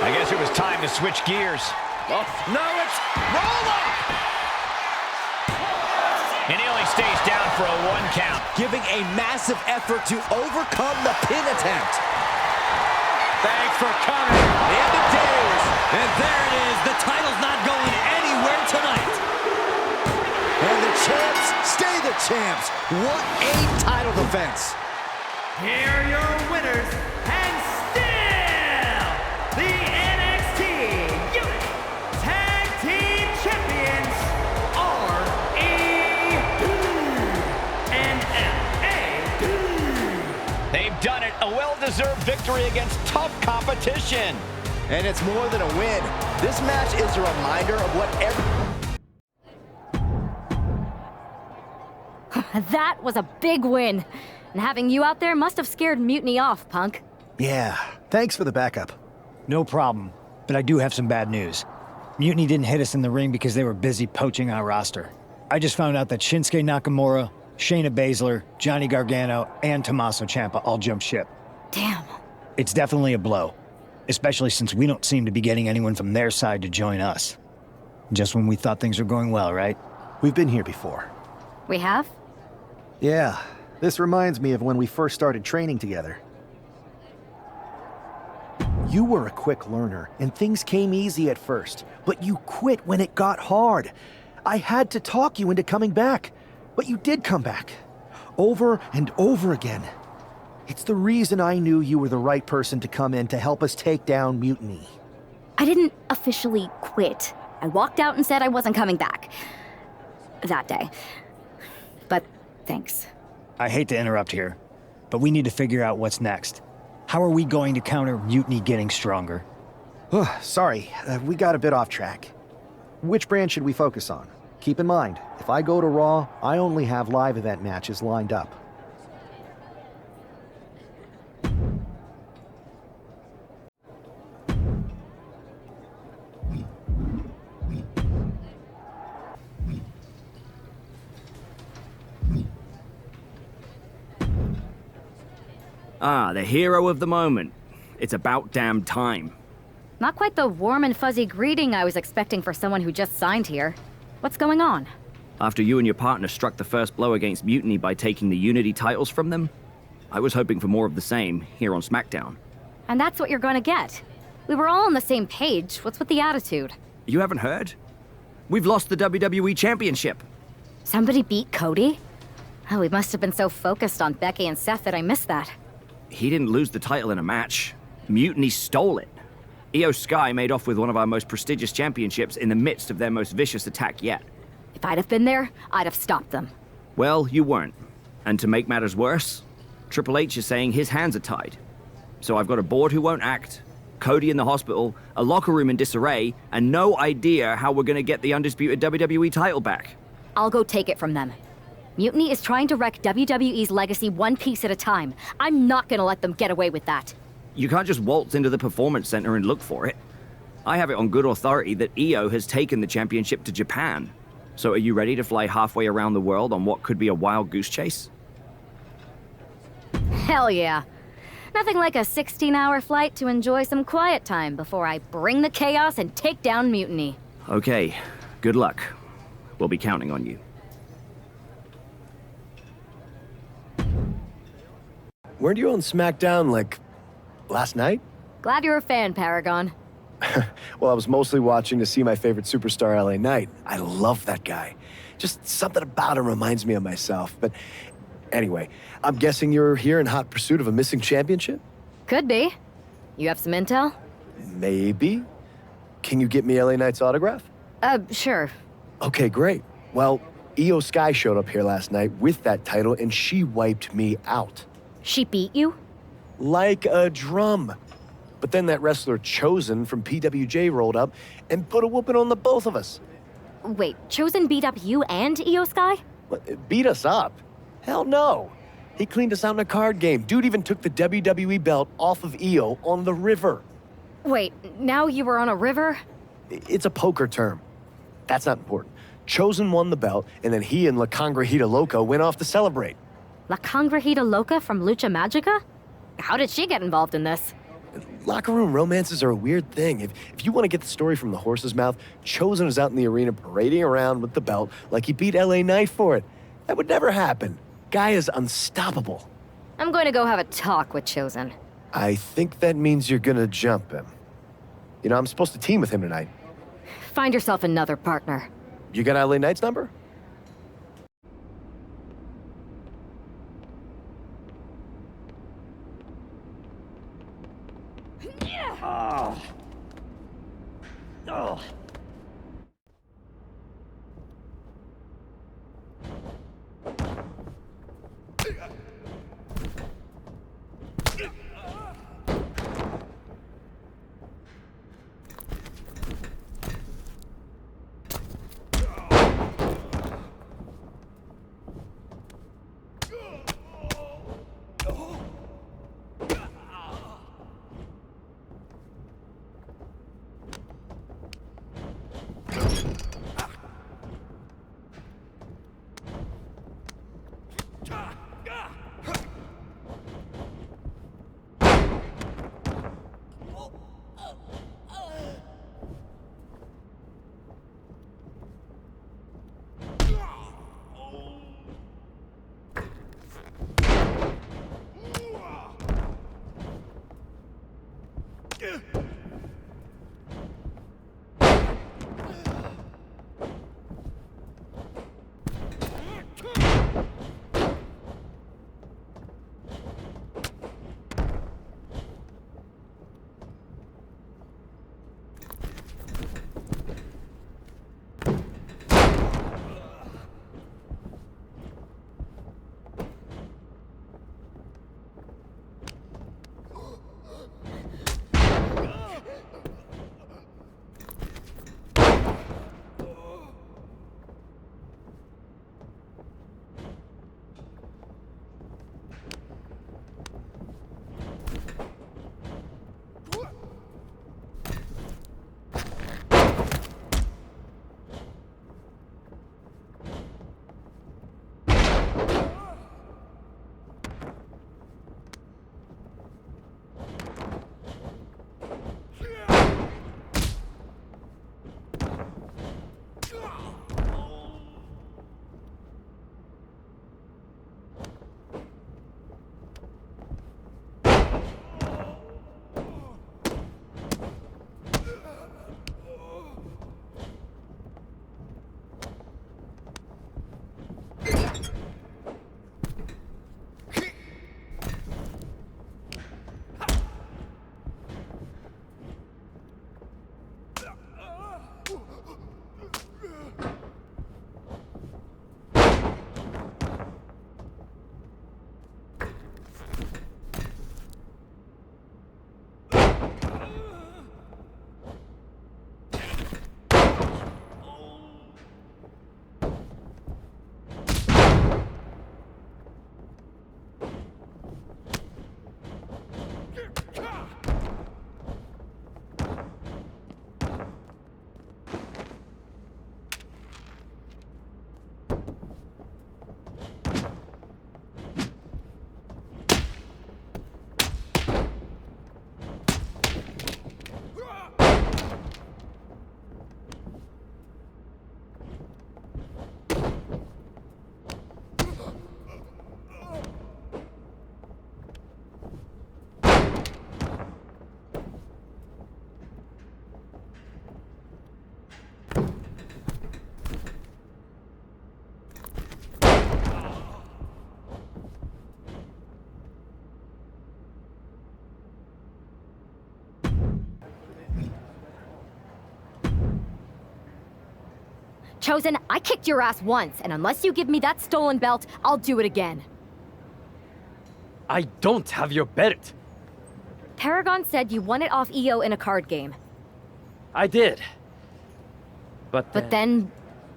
I guess it was time to switch gears. Oh, no, it's roll up. And he only stays down for a 1 count. Giving a massive effort to overcome the pin attempt. Thanks for coming. The end of days. And there it is. The title's not going anywhere tonight. And the champs stay the champs. What a title defense. Here are your winners, and still the NXT Unique Tag Team Champions, RED and LA. They've done it. A well-deserved victory against tough competition. And it's more than a win. This match is a reminder of what That was a big win. And having you out there must have scared Mutiny off, Punk. Yeah, thanks for the backup. No problem, but I do have some bad news. Mutiny didn't hit us in the ring because they were busy poaching our roster. I just found out that Shinsuke Nakamura, Shayna Baszler, Johnny Gargano, and Tommaso Ciampa all jumped ship. Damn. It's definitely a blow, especially since we don't seem to be getting anyone from their side to join us. Just when we thought things were going well, right? We've been here before. We have? Yeah, this reminds me of when we first started training together. You were a quick learner, and things came easy at first, but you quit when it got hard. I had to talk you into coming back, but you did come back. Over and over again. It's the reason I knew you were the right person to come in to help us take down Mutiny. I didn't officially quit. I walked out and said I wasn't coming back. That day. But thanks. I hate to interrupt here, but we need to figure out what's next. How are we going to counter Mutiny getting stronger? Sorry, we got a bit off track. Which brand should we focus on? Keep in mind, if I go to Raw, I only have live event matches lined up. Ah, the hero of the moment. It's about damn time. Not quite the warm and fuzzy greeting I was expecting for someone who just signed here. What's going on? After you and your partner struck the first blow against Mutiny by taking the Unity titles from them, I was hoping for more of the same here on SmackDown. And that's what you're gonna get. We were all on the same page. What's with the attitude? You haven't heard? We've lost the WWE Championship. Somebody beat Cody? Oh, we must have been so focused on Becky and Seth that I missed that. He didn't lose the title in a match. Mutiny stole it. Io Sky made off with one of our most prestigious championships in the midst of their most vicious attack yet. If I'd have been there, I'd have stopped them. Well, you weren't. And to make matters worse, Triple H is saying his hands are tied. So I've got a board who won't act, Cody in the hospital, a locker room in disarray, and no idea how we're gonna get the undisputed WWE title back. I'll go take it from them. Mutiny is trying to wreck WWE's legacy one piece at a time. I'm not gonna let them get away with that. You can't just waltz into the Performance Center and look for it. I have it on good authority that Io has taken the championship to Japan. So are you ready to fly halfway around the world on what could be a wild goose chase? Hell yeah. Nothing like a 16-hour flight to enjoy some quiet time before I bring the chaos and take down Mutiny. Okay, good luck. We'll be counting on you. Weren't you on SmackDown, like, last night? Glad you're a fan, Paragon. Well, I was mostly watching to see my favorite superstar, LA Knight. I love that guy. Just something about him reminds me of myself. But anyway, I'm guessing you're here in hot pursuit of a missing championship? Could be. You have some intel? Maybe. Can you get me LA Knight's autograph? Sure. Okay, great. Well, Io Sky showed up here last night with that title, and she wiped me out. She beat you? Like a drum. But then that wrestler Chosen from PWJ rolled up and put a whooping on the both of us. Wait, Chosen beat up you and Io Sky? What, beat us up? Hell no. He cleaned us out in a card game. Dude even took the WWE belt off of Io on the river. Wait, now you were on a river? It's a poker term. That's not important. Chosen won the belt, and then he and La Congrejita Loca went off to celebrate. La Congrejita Loca from Lucha Magica? How did she get involved in this? Locker room romances are a weird thing. If you want to get the story from the horse's mouth, Chosen was out in the arena parading around with the belt like he beat LA Knight for it. That would never happen. Guy is unstoppable. I'm going to go have a talk with Chosen. I think that means you're gonna jump him. You know, I'm supposed to team with him tonight. Find yourself another partner. You got LA Knight's number? Oh. Oh. Chosen, I kicked your ass once, and unless you give me that stolen belt, I'll do it again. I don't have your belt. Paragon said you won it off EO in a card game. I did. But then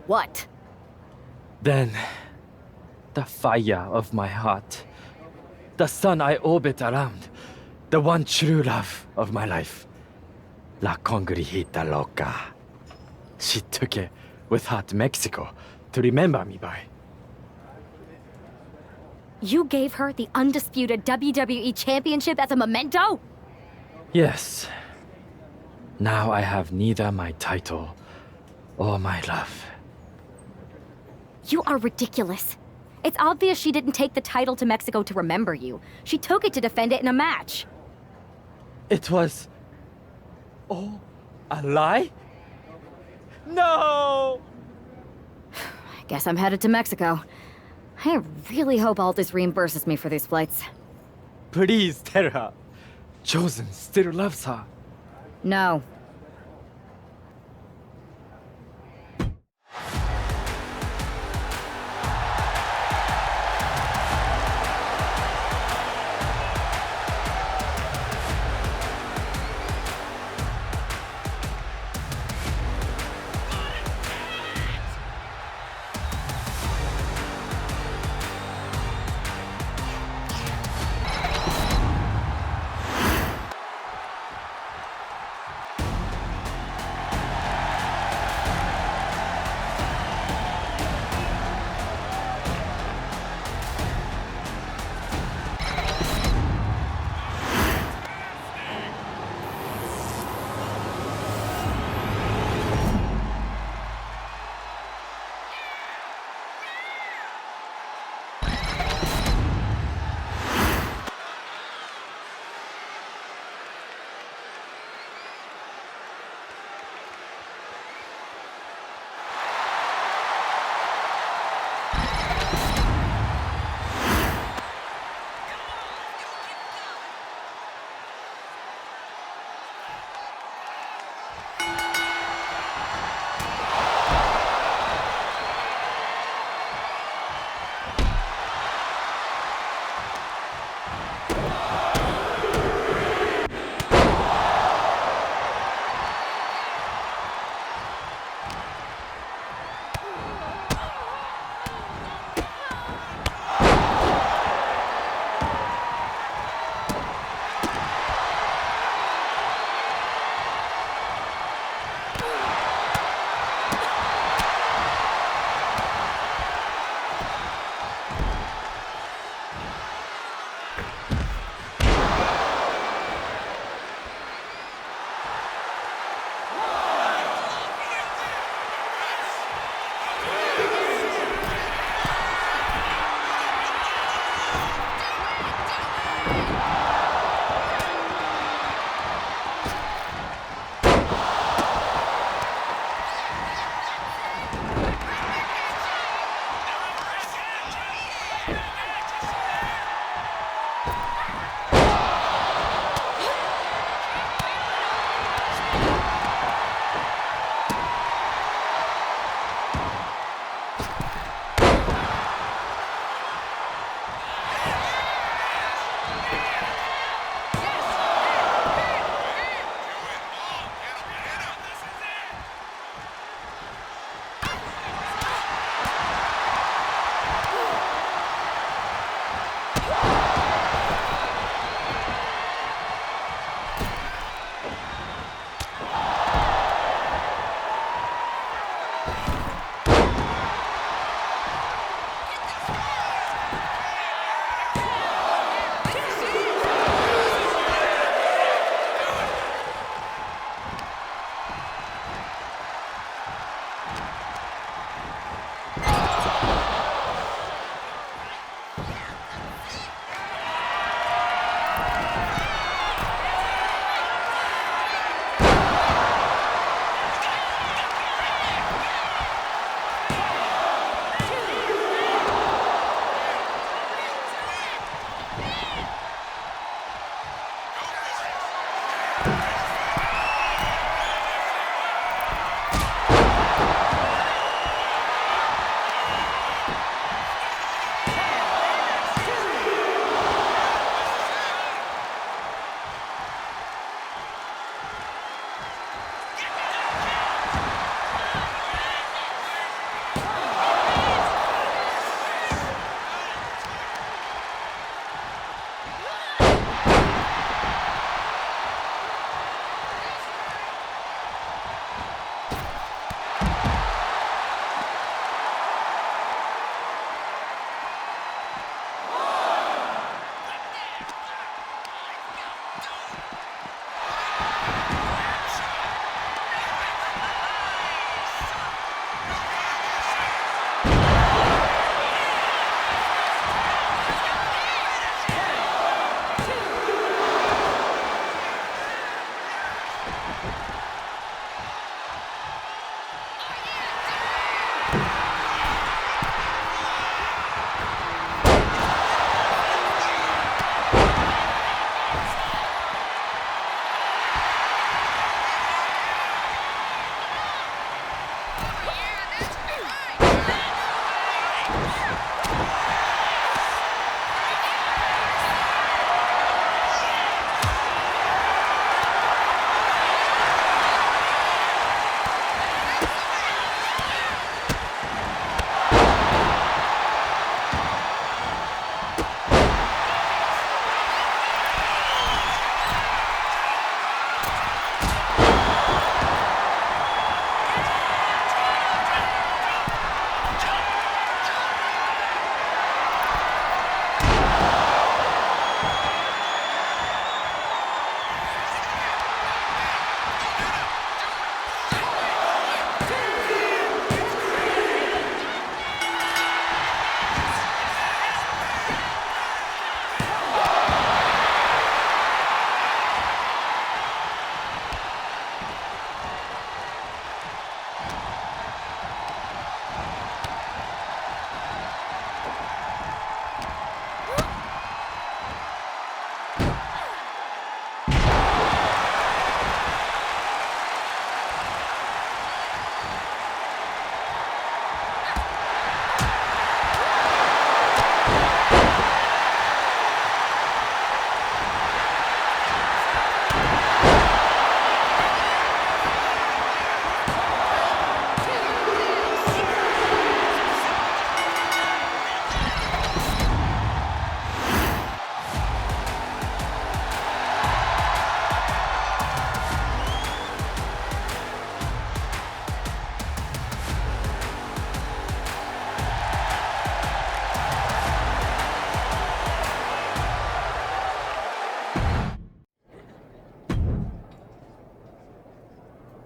what? Then, the fire of my heart, the sun I orbit around, the one true love of my life, La Congrijita Loca. She took it with her to Mexico to remember me by. You gave her the undisputed WWE Championship as a memento? Yes. Now I have neither my title or my love. You are ridiculous. It's obvious she didn't take the title to Mexico to remember you. She took it to defend it in a match. It was... all a lie? No! I guess I'm headed to Mexico. I really hope Aldis reimburses me for these flights. Please tell her. Chosen still loves her. No.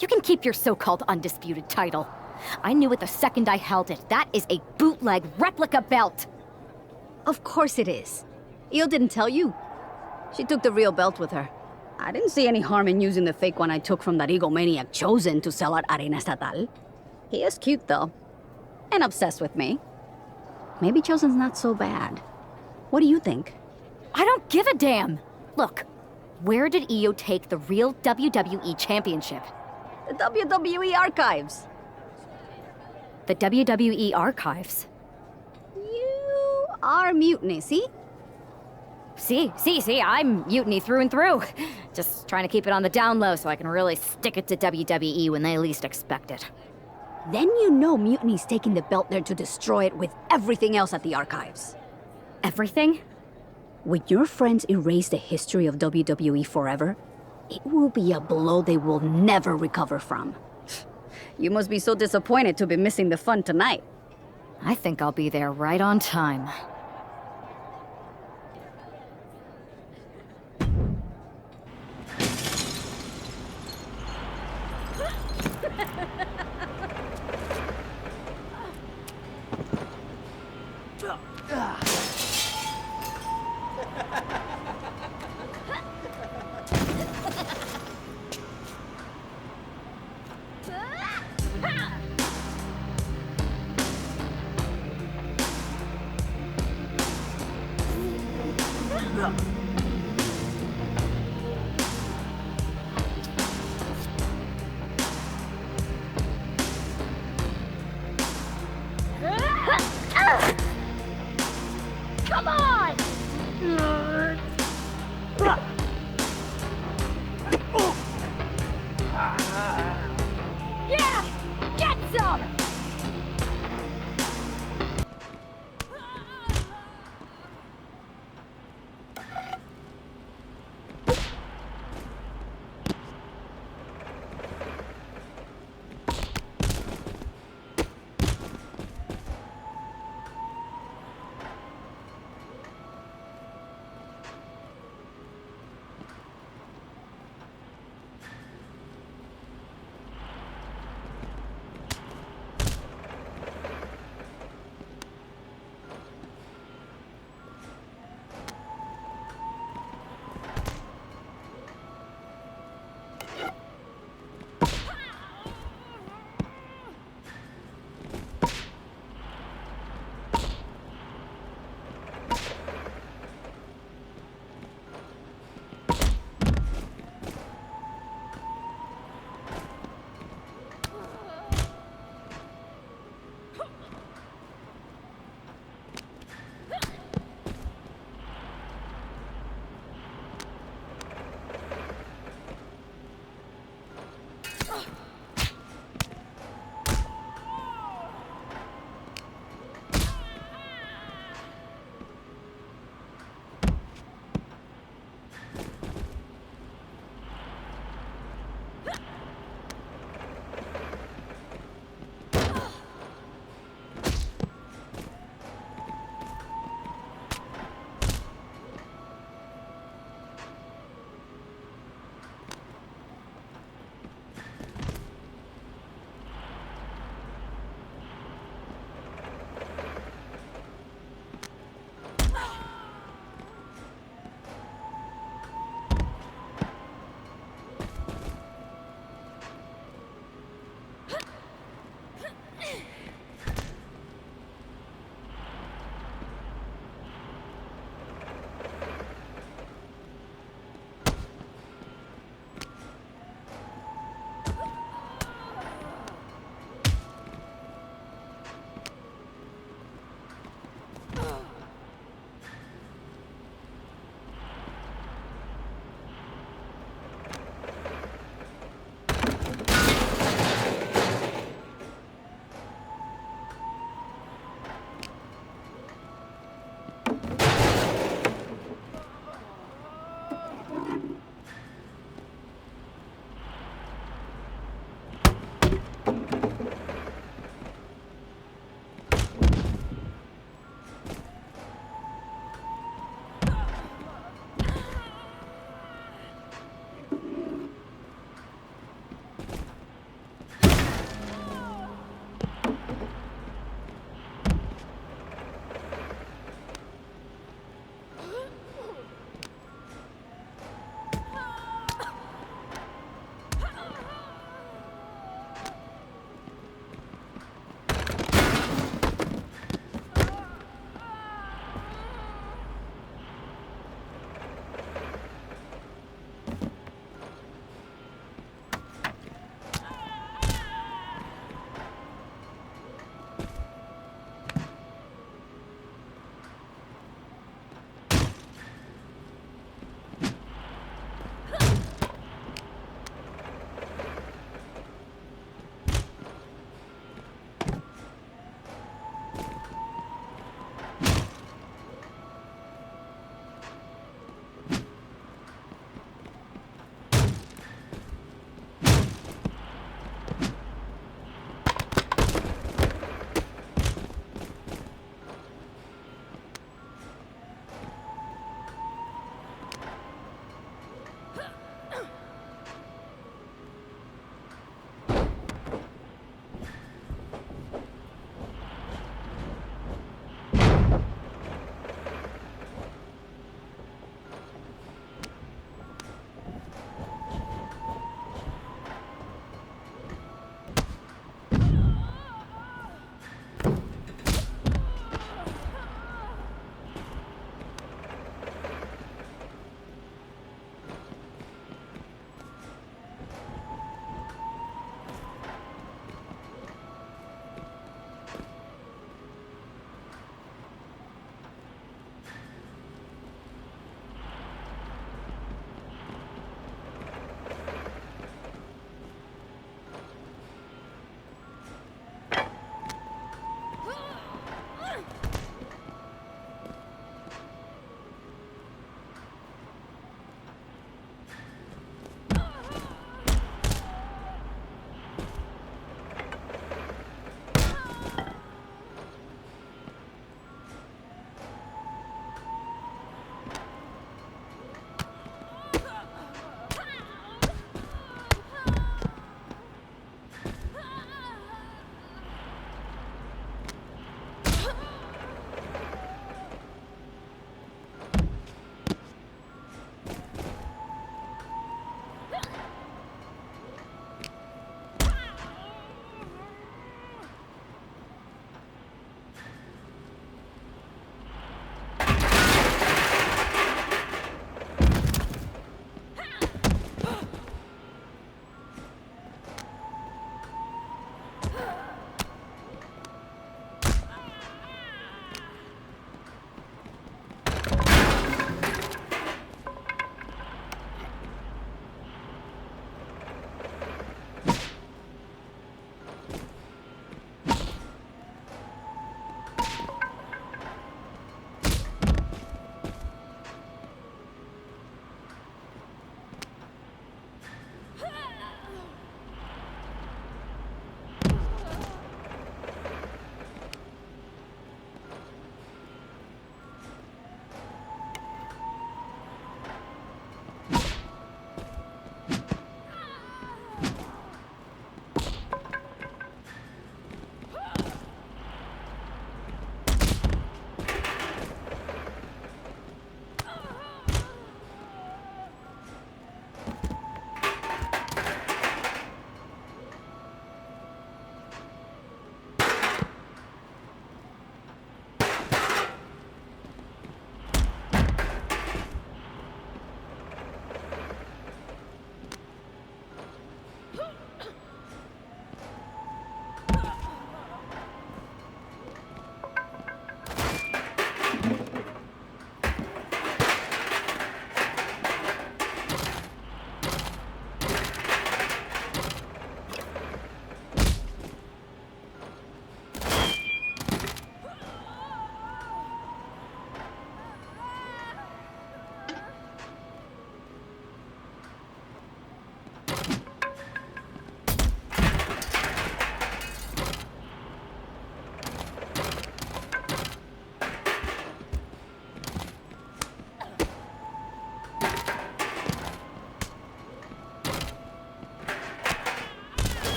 You can keep your so-called undisputed title. I knew it the second I held it. That is a bootleg replica belt. Of course it is. Io didn't tell you. She took the real belt with her. I didn't see any harm in using the fake one I took from that egomaniac Chosen to sell at Arena Estatal. He is cute, though. And obsessed with me. Maybe Chosen's not so bad. What do you think? I don't give a damn. Look, where did Io take the real WWE Championship? The WWE Archives. The WWE Archives? You are Mutiny, see? See, I'm Mutiny through and through. Just trying to keep it on the down low so I can really stick it to WWE when they least expect it. Then you know Mutiny's taking the belt there to destroy it with everything else at the Archives. Everything? When your friends erase the history of WWE forever, it will be a blow they will never recover from. You must be so disappointed to be missing the fun tonight. I think I'll be there right on time.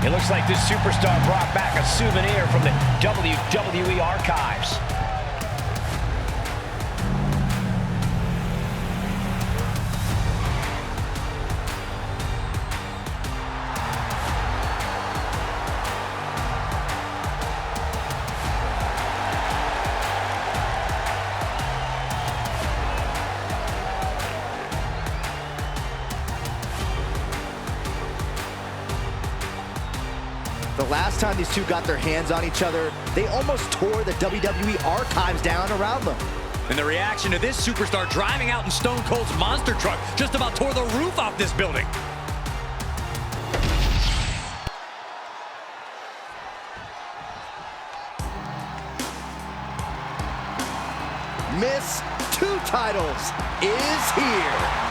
It looks like this superstar brought back a souvenir from the WWE archives. The last time these two got their hands on each other, they almost tore the WWE archives down around them. And the reaction to this superstar driving out in Stone Cold's monster truck just about tore the roof off this building. Miss Two Titles is here.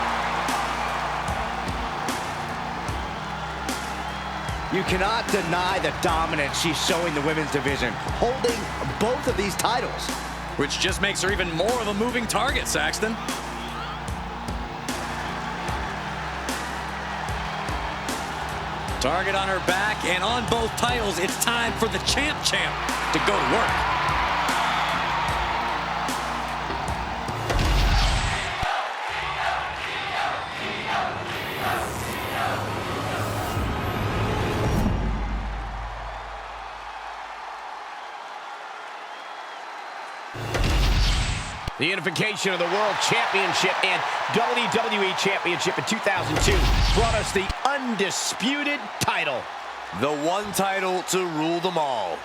You cannot deny the dominance she's showing the women's division, holding both of these titles. Which just makes her even more of a moving target, Saxton. Target on her back, and on both titles, it's time for the champ to go to work. The unification of the World Championship and WWE Championship in 2002 brought us the undisputed title. The one title to rule them all.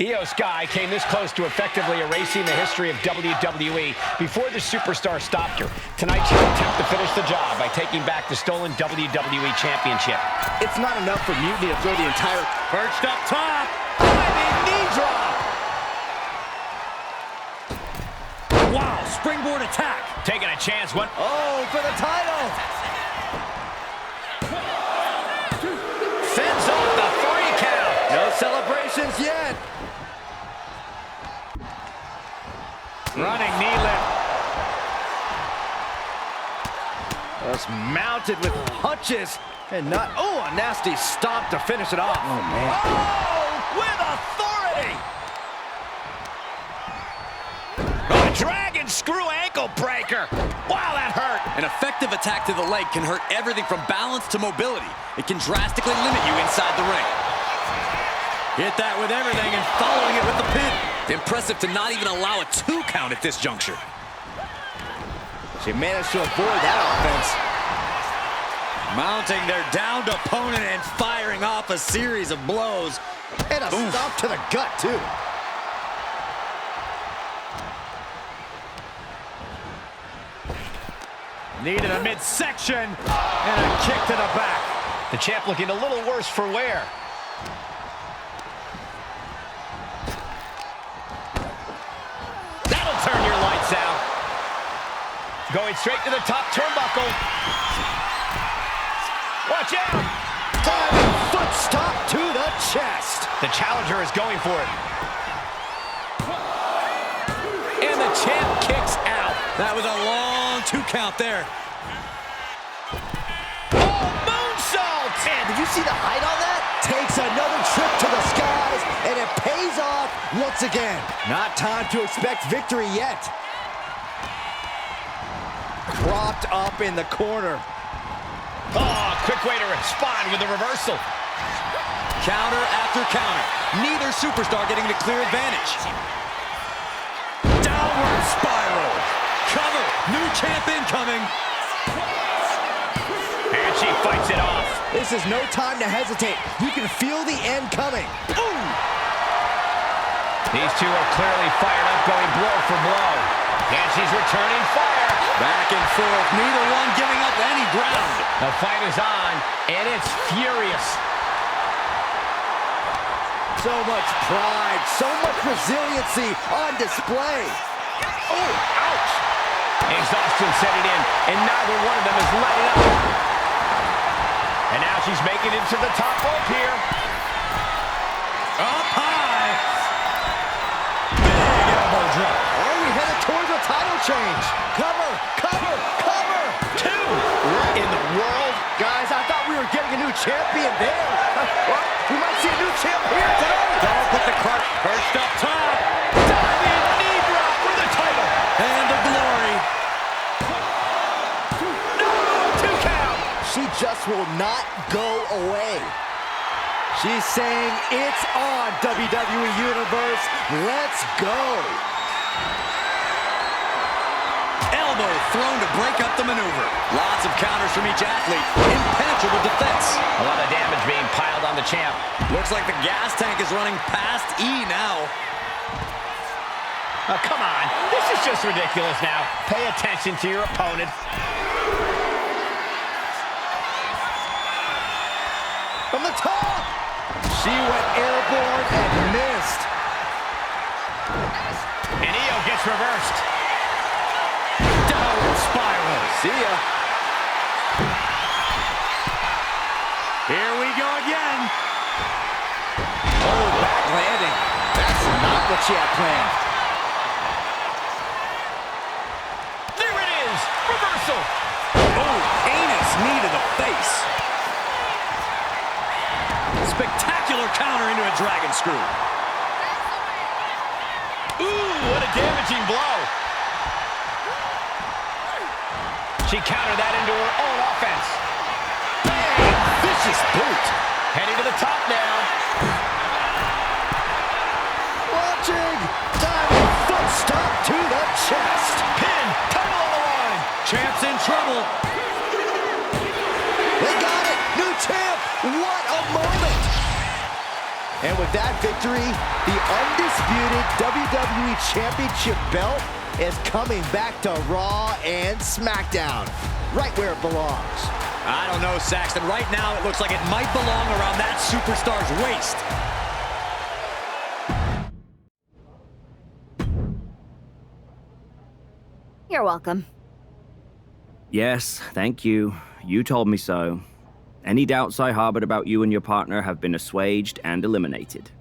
Io Sky came this close to effectively erasing the history of WWE before the superstar stopped her. Tonight, she'll attempt to finish the job by taking back the stolen WWE Championship. It's not enough for Mutiny to throw the entire... Perched up top. Diving knee drop. Wow, springboard attack. Taking a chance. One. Oh, for the title. Sends off the 3 count. No celebrations yet. Running knee lift. Just mounted with punches and not... Oh, a nasty stomp to finish it off. Oh, man. Oh, with authority. A dragon screw ankle breaker. Wow, that hurt. An effective attack to the leg can hurt everything from balance to mobility. It can drastically limit you inside the ring. Hit that with everything and following it with the pin. Impressive to not even allow a 2 count at this juncture. She managed to avoid that offense. Mounting their downed opponent and firing off a series of blows. And a stomp to the gut, too. Knee to the midsection, and a kick to the back. The champ looking a little worse for wear. That'll turn your lights out. Going straight to the top turnbuckle. Watch out! Diving foot stomp to the chest. The challenger is going for it. And the champ kicks out. That was a long 2 count there. Oh, moonsault! Man, did you see the height on that? Takes another trip to the skies, and it pays off once again. Not time to expect victory yet. Propped up in the corner. Oh, quick way to respond with a reversal. Counter after counter. Neither superstar getting the clear advantage. Downward spiral. Cover. New champ incoming. And she fights it off. This is no time to hesitate. You can feel the end coming. Ooh! These two are clearly fired up, going blow for blow. And she's returning fire. Back and forth. Neither one giving up any ground. The fight is on, and it's furious. So much pride, so much resiliency on display. Oh, ouch! Exhaustion setting in, and neither one of them is letting up. And now she's making it to the top rope here. Up high. Big elbow drop. Are we headed towards a title change? Cover, cover, cover. 2. What in the world? Guys, I thought we were getting a new champion there. Well, we might see a new champ here tonight. Don't put the cart perched up top. Diving knee drop for the title. And the glory. No, 2 count. She just will not go away. She's saying it's on, WWE Universe. Let's go. Elbow thrown to break up the maneuver. Lots of counters from each athlete. Impenetrable defense. A lot of damage being piled on the champ. Looks like the gas tank is running past E now. Oh, come on. This is just ridiculous now. Pay attention to your opponent. From the top. She went airborne and missed. And Io gets reversed. Downward spiral. See ya. Here we go again. Oh, back landing. That's not what she had planned. There it is. Reversal. Oh, heinous knee to the face. Spectacular counter into a dragon screw. Ooh, what a damaging blow. She countered that into her own offense. Bang! Vicious boot. Heading to the top now. Watching. Diving foot stomp to the chest. Pin. Title on the line. Champ's in trouble. They got it. New champ. What a moment. And with that victory, the undisputed WWE Championship belt is coming back to Raw and SmackDown, right where it belongs. I don't know, Saxton. Right now, it looks like it might belong around that superstar's waist. You're welcome. Yes, thank you. You told me so. Any doubts I harbored about you and your partner have been assuaged and eliminated.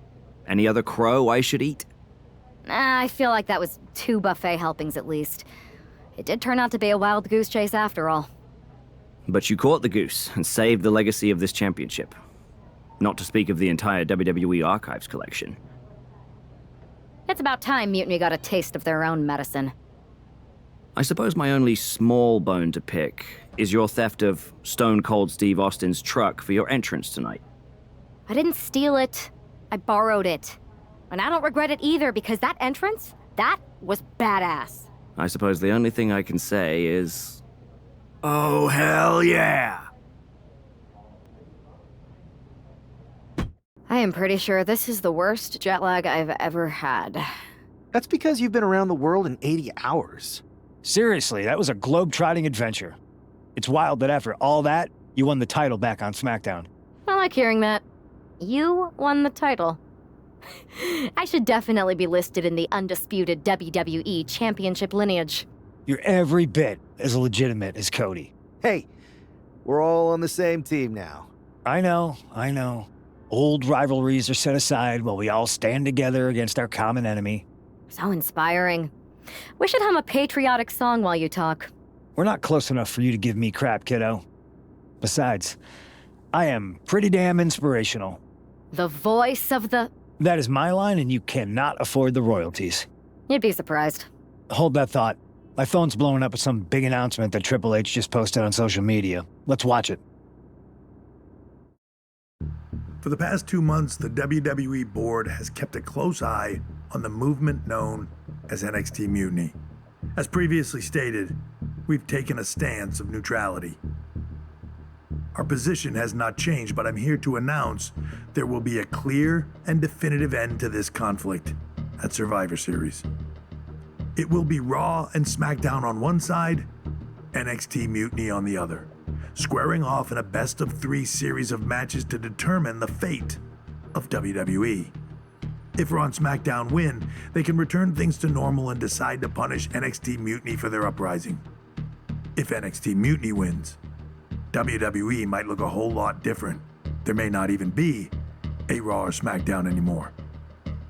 Any other crow I should eat? I feel like that was 2 buffet helpings at least. It did turn out to be a wild goose chase after all. But you caught the goose and saved the legacy of this championship. Not to speak of the entire WWE Archives collection. It's about time Mutiny got a taste of their own medicine. I suppose my only small bone to pick is your theft of Stone Cold Steve Austin's truck for your entrance tonight. I didn't steal it. I borrowed it. And I don't regret it either, because that entrance, that was badass. I suppose the only thing I can say is... oh, hell yeah! I am pretty sure this is the worst jet lag I've ever had. That's because you've been around the world in 80 hours. Seriously, that was a globe-trotting adventure. It's wild that after all that, you won the title back on SmackDown. I like hearing that. You won the title. I should definitely be listed in the undisputed WWE Championship lineage. You're every bit as legitimate as Cody. Hey, we're all on the same team now. I know. Old rivalries are set aside while we all stand together against our common enemy. So inspiring. We should hum a patriotic song while you talk. We're not close enough for you to give me crap, kiddo. Besides, I am pretty damn inspirational. The voice of the... That is my line, and you cannot afford the royalties. You'd be surprised. Hold that thought. My phone's blowing up with some big announcement that Triple H just posted on social media. Let's watch it. For the past 2 months, the WWE board has kept a close eye on the movement known as NXT Mutiny. As previously stated, we've taken a stance of neutrality. Our position has not changed, but I'm here to announce there will be a clear and definitive end to this conflict at Survivor Series. It will be Raw and SmackDown on one side, NXT Mutiny on the other, squaring off in a best-of-3 series of matches to determine the fate of WWE. If Raw and SmackDown win, they can return things to normal and decide to punish NXT Mutiny for their uprising. If NXT Mutiny wins, WWE might look a whole lot different. There may not even be a Raw or SmackDown anymore.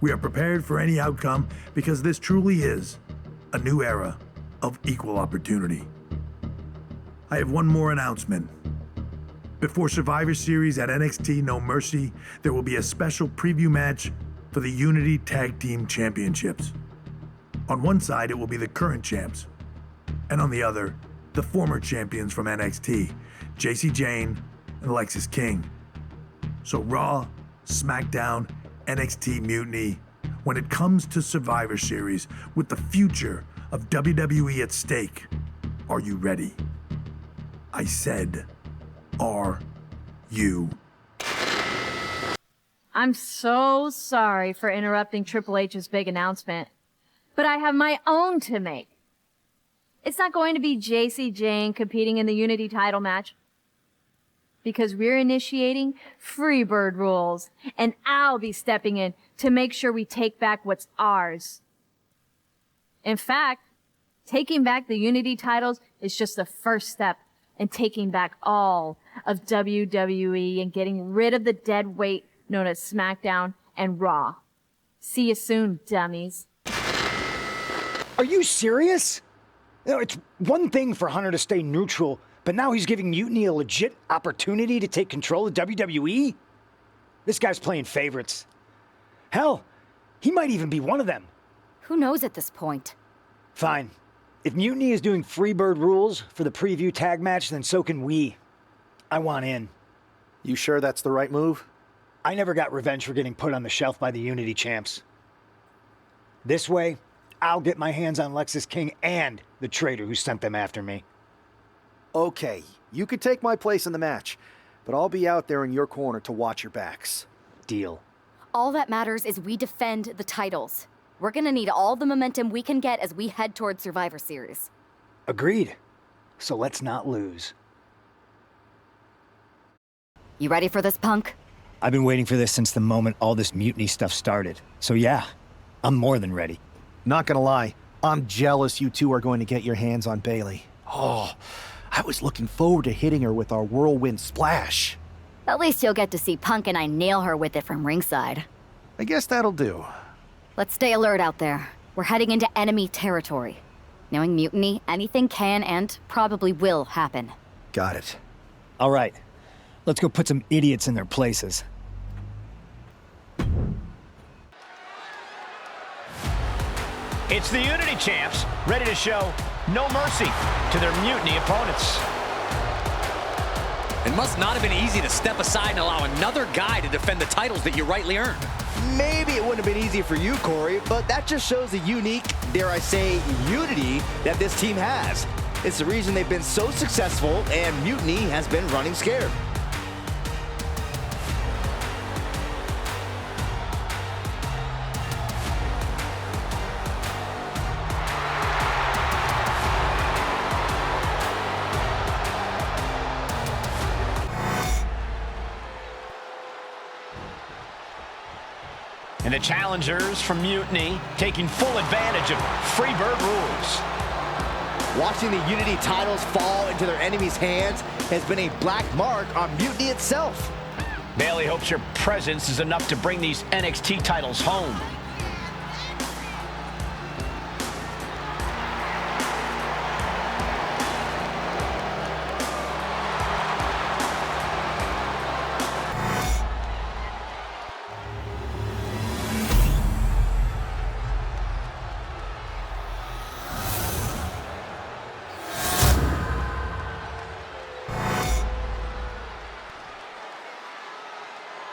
We are prepared for any outcome because this truly is a new era of equal opportunity. I have one more announcement. Before Survivor Series at NXT No Mercy, there will be a special preview match for the Unity Tag Team Championships. On one side, it will be the current champs, and on the other, the former champions from NXT, Jacy Jayne and Alexis King. So Raw, SmackDown, NXT Mutiny, when it comes to Survivor Series with the future of WWE at stake, are you ready? I said, are you? I'm so sorry for interrupting Triple H's big announcement, but I have my own to make. It's not going to be Jacy Jayne competing in the Unity title match, because we're initiating Freebird rules, and I'll be stepping in to make sure we take back what's ours. In fact, taking back the Unity titles is just the first step in taking back all of WWE and getting rid of the dead weight known as SmackDown and Raw. See you soon, dummies. Are you serious? You know, it's one thing for Hunter to stay neutral, but now he's giving Mutiny a legit opportunity to take control of WWE? This guy's playing favorites. Hell, he might even be one of them. Who knows at this point? Fine. If Mutiny is doing Freebird rules for the preview tag match, then so can we. I want in. You sure that's the right move? I never got revenge for getting put on the shelf by the Unity champs. This way, I'll get my hands on Lexis King and the traitor who sent them after me. Okay, you could take my place in the match, but I'll be out there in your corner to watch your backs. Deal. All that matters is we defend the titles. We're gonna need all the momentum we can get as we head toward Survivor Series. Agreed. So let's not lose. You ready for this, Punk? I've been waiting for this since the moment all this mutiny stuff started. So yeah, I'm more than ready. Not gonna lie, I'm jealous you two are going to get your hands on Bailey. Oh, I was looking forward to hitting her with our whirlwind splash. At least you'll get to see Punk and I nail her with it from ringside. I guess that'll do. Let's stay alert out there. We're heading into enemy territory. Knowing mutiny, anything can and probably will happen. Got it. All right, let's go put some idiots in their places. It's the Unity Champs, ready to show no mercy to their mutiny opponents. It must not have been easy to step aside and allow another guy to defend the titles that you rightly earned. Maybe it wouldn't have been easy for you, Corey, but that just shows the unique, dare I say, unity that this team has. It's the reason they've been so successful, and Mutiny has been running scared. And the challengers from Mutiny taking full advantage of Freebird rules. Watching the Unity titles fall into their enemies' hands has been a black mark on Mutiny itself. Bailey hopes your presence is enough to bring these NXT titles home.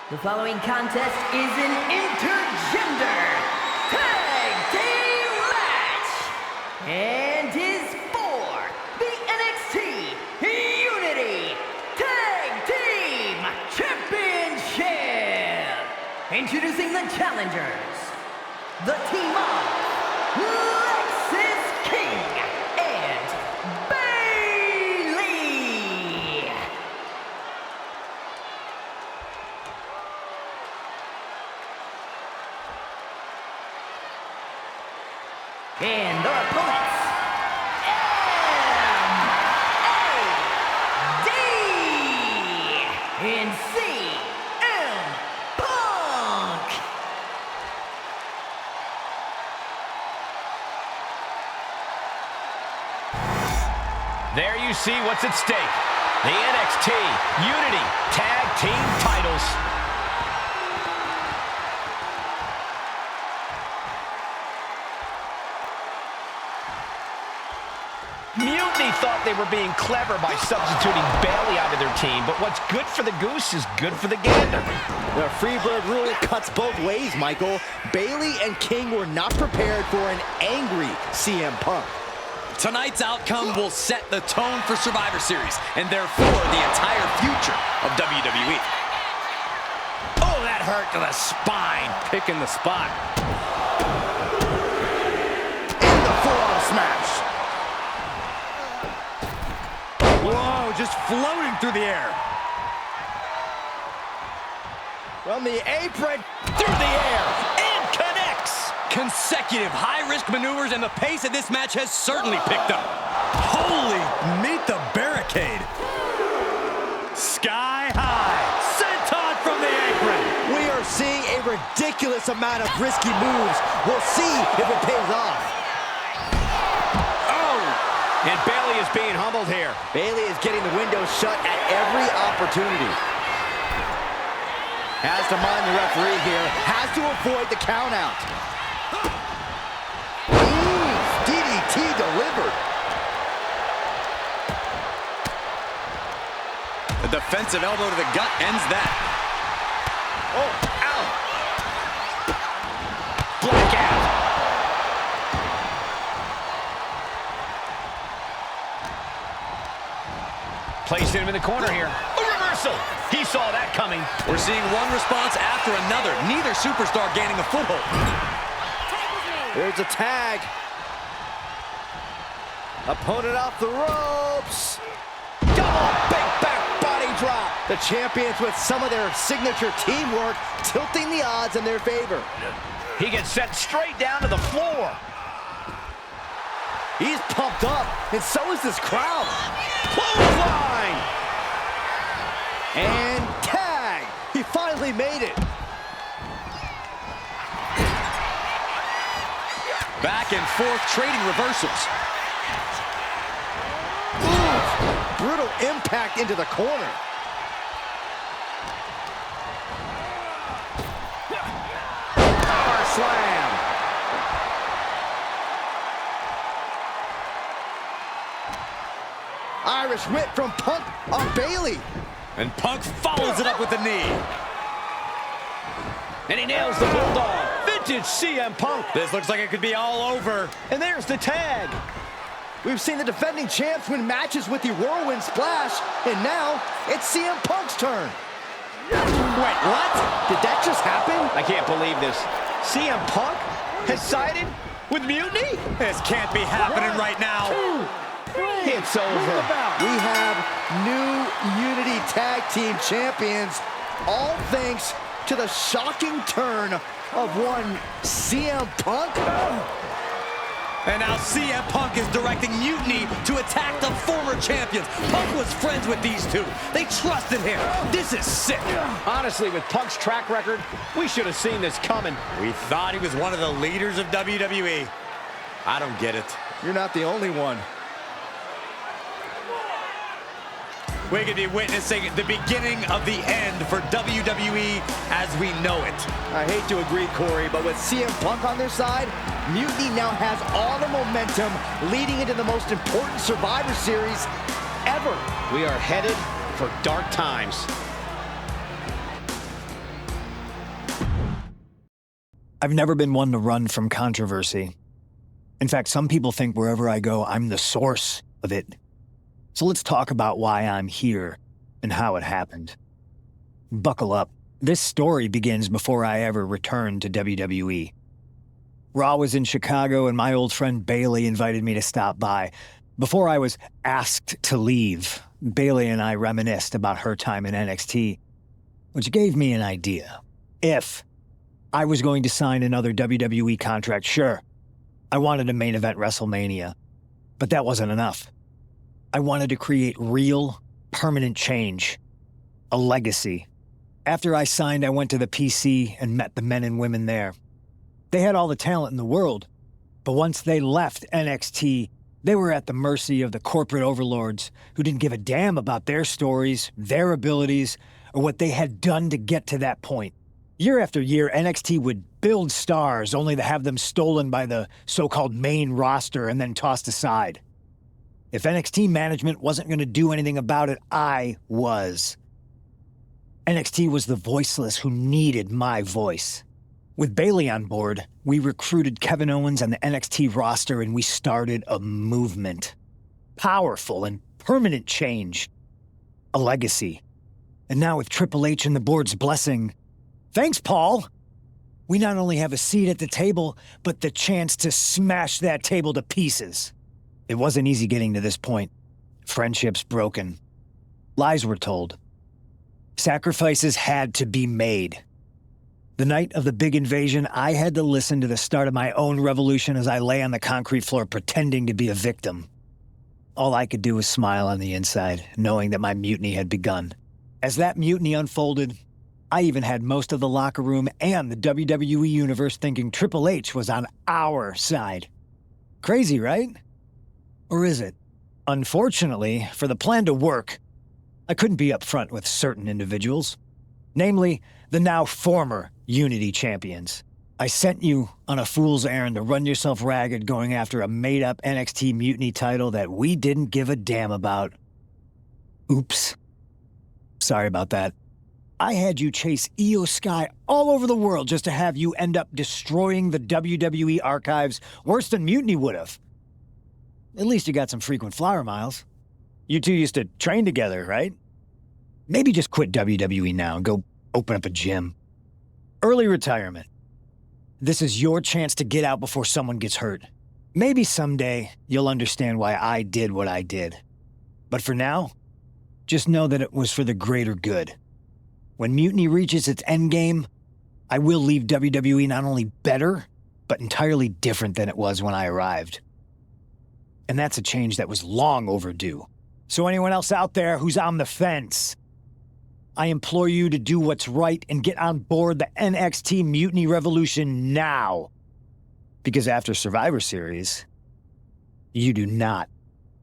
The following contest is an intergender tag team match and is for the NXT Unity Tag Team Championship. Introducing the challengers, the team of Lexis King and Bailey. And their opponents, M.A.D. and CM Punk. There you see what's at stake. The NXT Unity Tag Team titles. Mutiny thought they were being clever by substituting Bailey out of their team, but what's good for the goose is good for the gander. The Freebird rule cuts both ways, Michael. Bailey and King were not prepared for an angry CM Punk. Tonight's outcome will set the tone for Survivor Series, and therefore the entire future of WWE. Oh, that hurt to the spine. Picking the spot. And the forearm smash. Whoa, just floating through the air. From the apron, through the air, and connects. Consecutive high-risk maneuvers, and the pace of this match has certainly picked up. Holy, meet the barricade. Sky high. Senton from the apron. We are seeing a ridiculous amount of risky moves. We'll see if it pays off. And Bailey is being humbled here. Bailey is getting the window shut at every opportunity. Has to mind the referee here. Has to avoid the count out. DDT delivered. The defensive elbow to the gut ends that. Oh, ow. Blackout. Placing him in the corner here. A reverse reversal. He saw that coming. We're seeing one response after another. Neither superstar gaining a foothold. There's a tag. Opponent off the ropes. Double big back body drop. The champions with some of their signature teamwork tilting the odds in their favor. He gets sent straight down to the floor. He's pumped up, and so is this crowd. Clothesline! And tag! He finally made it. Back and forth, trading reversals. Ooh, brutal impact into the corner. Power slam. Irish whip from Punk on Bailey. And Punk follows it up with the knee. And he nails the Bulldog. Vintage CM Punk. This looks like it could be all over. And there's the tag. We've seen the defending champs win matches with the Whirlwind Splash, and now it's CM Punk's turn. Wait, what? Did that just happen? I can't believe this. CM Punk has sided with Mutiny? This can't be happening right now. It's over. We have new Unity Tag Team Champions, all thanks to the shocking turn of one CM Punk. And now CM Punk is directing Mutiny to attack the former champions. Punk was friends with these two. They trusted him. This is sick. Honestly, with Punk's track record, we should have seen this coming. We thought he was one of the leaders of WWE. I don't get it. You're not the only one. We could be witnessing the beginning of the end for WWE as we know it. I hate to agree, Corey, but with CM Punk on their side, Mutiny now has all the momentum leading into the most important Survivor Series ever. We are headed for dark times. I've never been one to run from controversy. In fact, some people think wherever I go, I'm the source of it. So let's talk about why I'm here and how it happened. Buckle up. This story begins before I ever returned to WWE. Raw was in Chicago and my old friend Bailey invited me to stop by. Before I was asked to leave, Bailey and I reminisced about her time in NXT, which gave me an idea. If I was going to sign another WWE contract, sure, I wanted a main event WrestleMania, but that wasn't enough. I wanted to create real, permanent change. A legacy. After I signed, I went to the PC and met the men and women there. They had all the talent in the world, but once they left NXT, they were at the mercy of the corporate overlords who didn't give a damn about their stories, their abilities, or what they had done to get to that point. Year after year, NXT would build stars only to have them stolen by the so-called main roster and then tossed aside. If NXT management wasn't going to do anything about it, I was. NXT was the voiceless who needed my voice. With Bailey on board, we recruited Kevin Owens and the NXT roster and we started a movement. Powerful and permanent change. A legacy. And now with Triple H and the board's blessing, thanks, Paul! We not only have a seat at the table, but the chance to smash that table to pieces. It wasn't easy getting to this point. Friendships broken. Lies were told. Sacrifices had to be made. The night of the big invasion, I had to listen to the start of my own revolution as I lay on the concrete floor pretending to be a victim. All I could do was smile on the inside, knowing that my mutiny had begun. As that mutiny unfolded, I even had most of the locker room and the WWE Universe thinking Triple H was on our side. Crazy, right? Or is it? Unfortunately, for the plan to work, I couldn't be upfront with certain individuals. Namely, the now former Unity champions. I sent you on a fool's errand to run yourself ragged going after a made-up NXT Mutiny title that we didn't give a damn about. Oops. Sorry about that. I had you chase Io Sky all over the world just to have you end up destroying the WWE archives worse than Mutiny would have. At least you got some frequent flyer miles. You two used to train together, right? Maybe just quit WWE now and go open up a gym. Early retirement. This is your chance to get out before someone gets hurt. Maybe someday you'll understand why I did what I did. But for now, just know that it was for the greater good. When Mutiny reaches its endgame, I will leave WWE not only better, but entirely different than it was when I arrived. And that's a change that was long overdue. So anyone else out there who's on the fence, I implore you to do what's right and get on board the NXT Mutiny Revolution now. Because after Survivor Series, you do not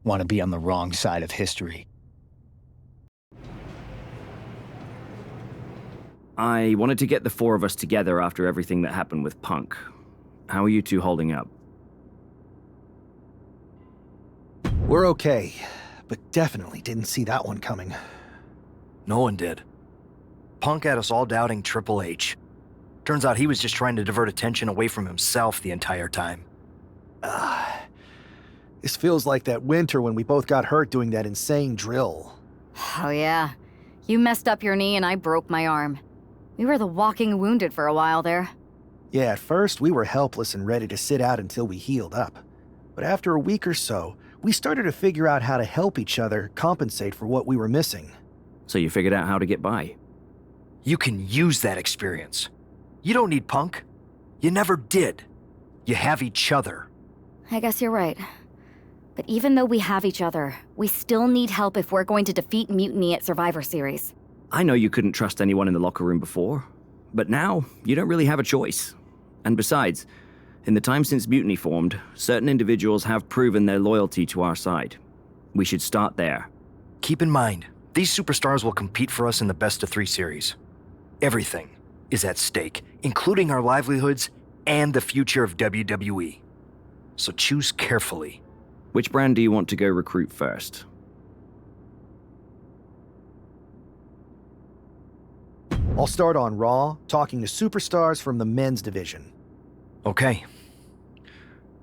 want to be on the wrong side of history. I wanted to get the four of us together after everything that happened with Punk. How are you two holding up? We're okay, but definitely didn't see that one coming. No one did. Punk had us all doubting Triple H. Turns out he was just trying to divert attention away from himself the entire time. This feels like that winter when we both got hurt doing that insane drill. Oh yeah. You messed up your knee and I broke my arm. We were the walking wounded for a while there. Yeah, at first we were helpless and ready to sit out until we healed up. But after a week or so, we started to figure out how to help each other compensate for what we were missing. So you figured out how to get by? You can use that experience. You don't need Punk. You never did. You have each other. I guess you're right. But even though we have each other, we still need help if we're going to defeat Mutiny at Survivor Series. I know you couldn't trust anyone in the locker room before, but now you don't really have a choice. And besides, in the time since Mutiny formed, certain individuals have proven their loyalty to our side. We should start there. Keep in mind, these superstars will compete for us in the best-of-3 series. Everything is at stake, including our livelihoods and the future of WWE. So choose carefully. Which brand do you want to go recruit first? I'll start on Raw, talking to superstars from the men's division. Okay.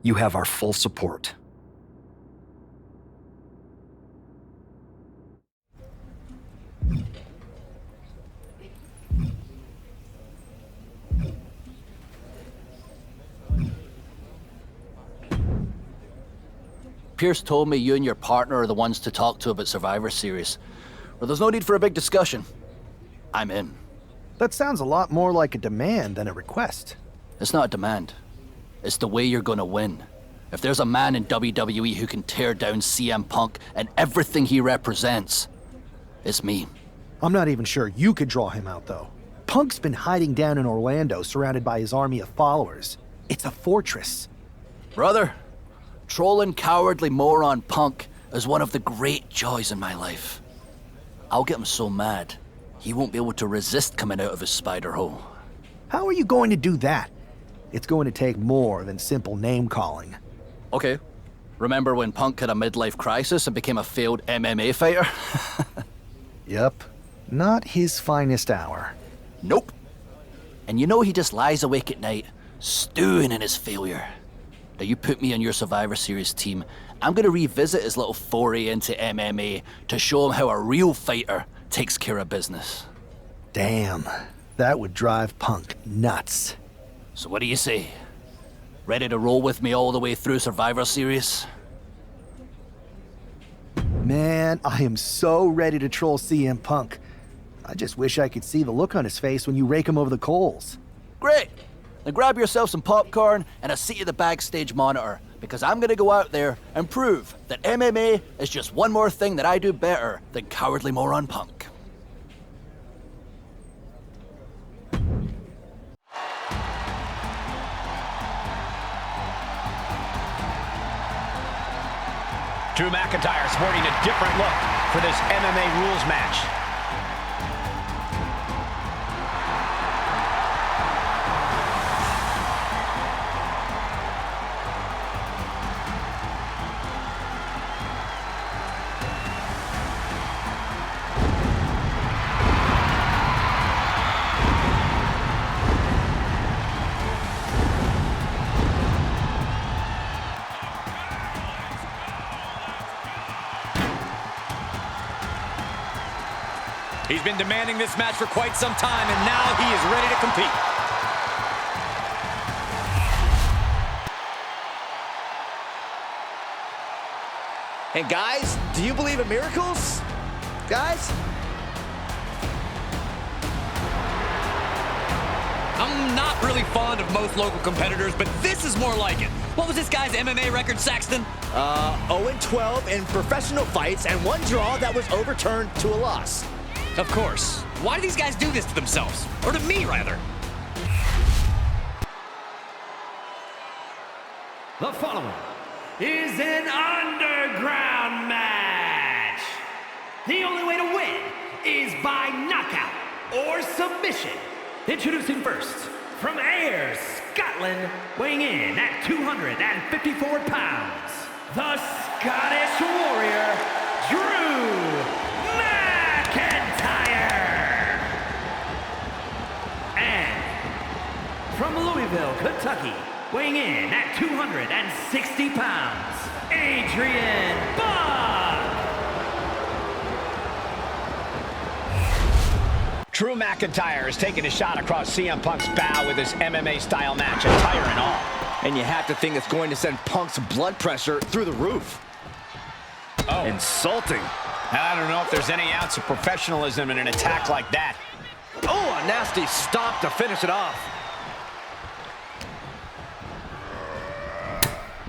You have our full support. Pierce told me you and your partner are the ones to talk to about Survivor Series. Well, there's no need for a big discussion. I'm in. That sounds a lot more like a demand than a request. It's not a demand. It's the way you're gonna win. If there's a man in WWE who can tear down CM Punk and everything he represents, it's me. I'm not even sure you could draw him out, though. Punk's been hiding down in Orlando, surrounded by his army of followers. It's a fortress. Brother, trolling cowardly moron Punk is one of the great joys in my life. I'll get him so mad, he won't be able to resist coming out of his spider hole. How are you going to do that? It's going to take more than simple name-calling. Okay. Remember when Punk had a midlife crisis and became a failed MMA fighter? Yep. Not his finest hour. Nope. And you know he just lies awake at night, stewing in his failure. Now you put me on your Survivor Series team, I'm gonna revisit his little foray into MMA to show him how a real fighter takes care of business. Damn. That would drive Punk nuts. So what do you say? Ready to roll with me all the way through Survivor Series? Man, I am so ready to troll CM Punk. I just wish I could see the look on his face when you rake him over the coals. Great! Then grab yourself some popcorn and a seat at the backstage monitor, because I'm gonna go out there and prove that MMA is just one more thing that I do better than cowardly moron Punk. Drew McIntyre sporting a different look for this MMA rules match. He's been demanding this match for quite some time, and now he is ready to compete. And guys, do you believe in miracles? Guys? I'm not really fond of most local competitors, but this is more like it. What was this guy's MMA record, Saxton? 0-12 in professional fights and one draw that was overturned to a loss. Of course. Why do these guys do this to themselves? Or to me, rather? The following is an underground match. The only way to win is by knockout or submission. Introducing first, from Ayr, Scotland, weighing in at 254 pounds, the Scottish Warrior, Drew McIntyre. And from Louisville, Kentucky, weighing in at 260 pounds, Adrian Buck. Drew McIntyre is taking a shot across CM Punk's bow with his MMA-style match, attire and all. And you have to think it's going to send Punk's blood pressure through the roof. Oh. Insulting. I don't know if there's any ounce of professionalism in an attack like that. Oh, a nasty stop to finish it off.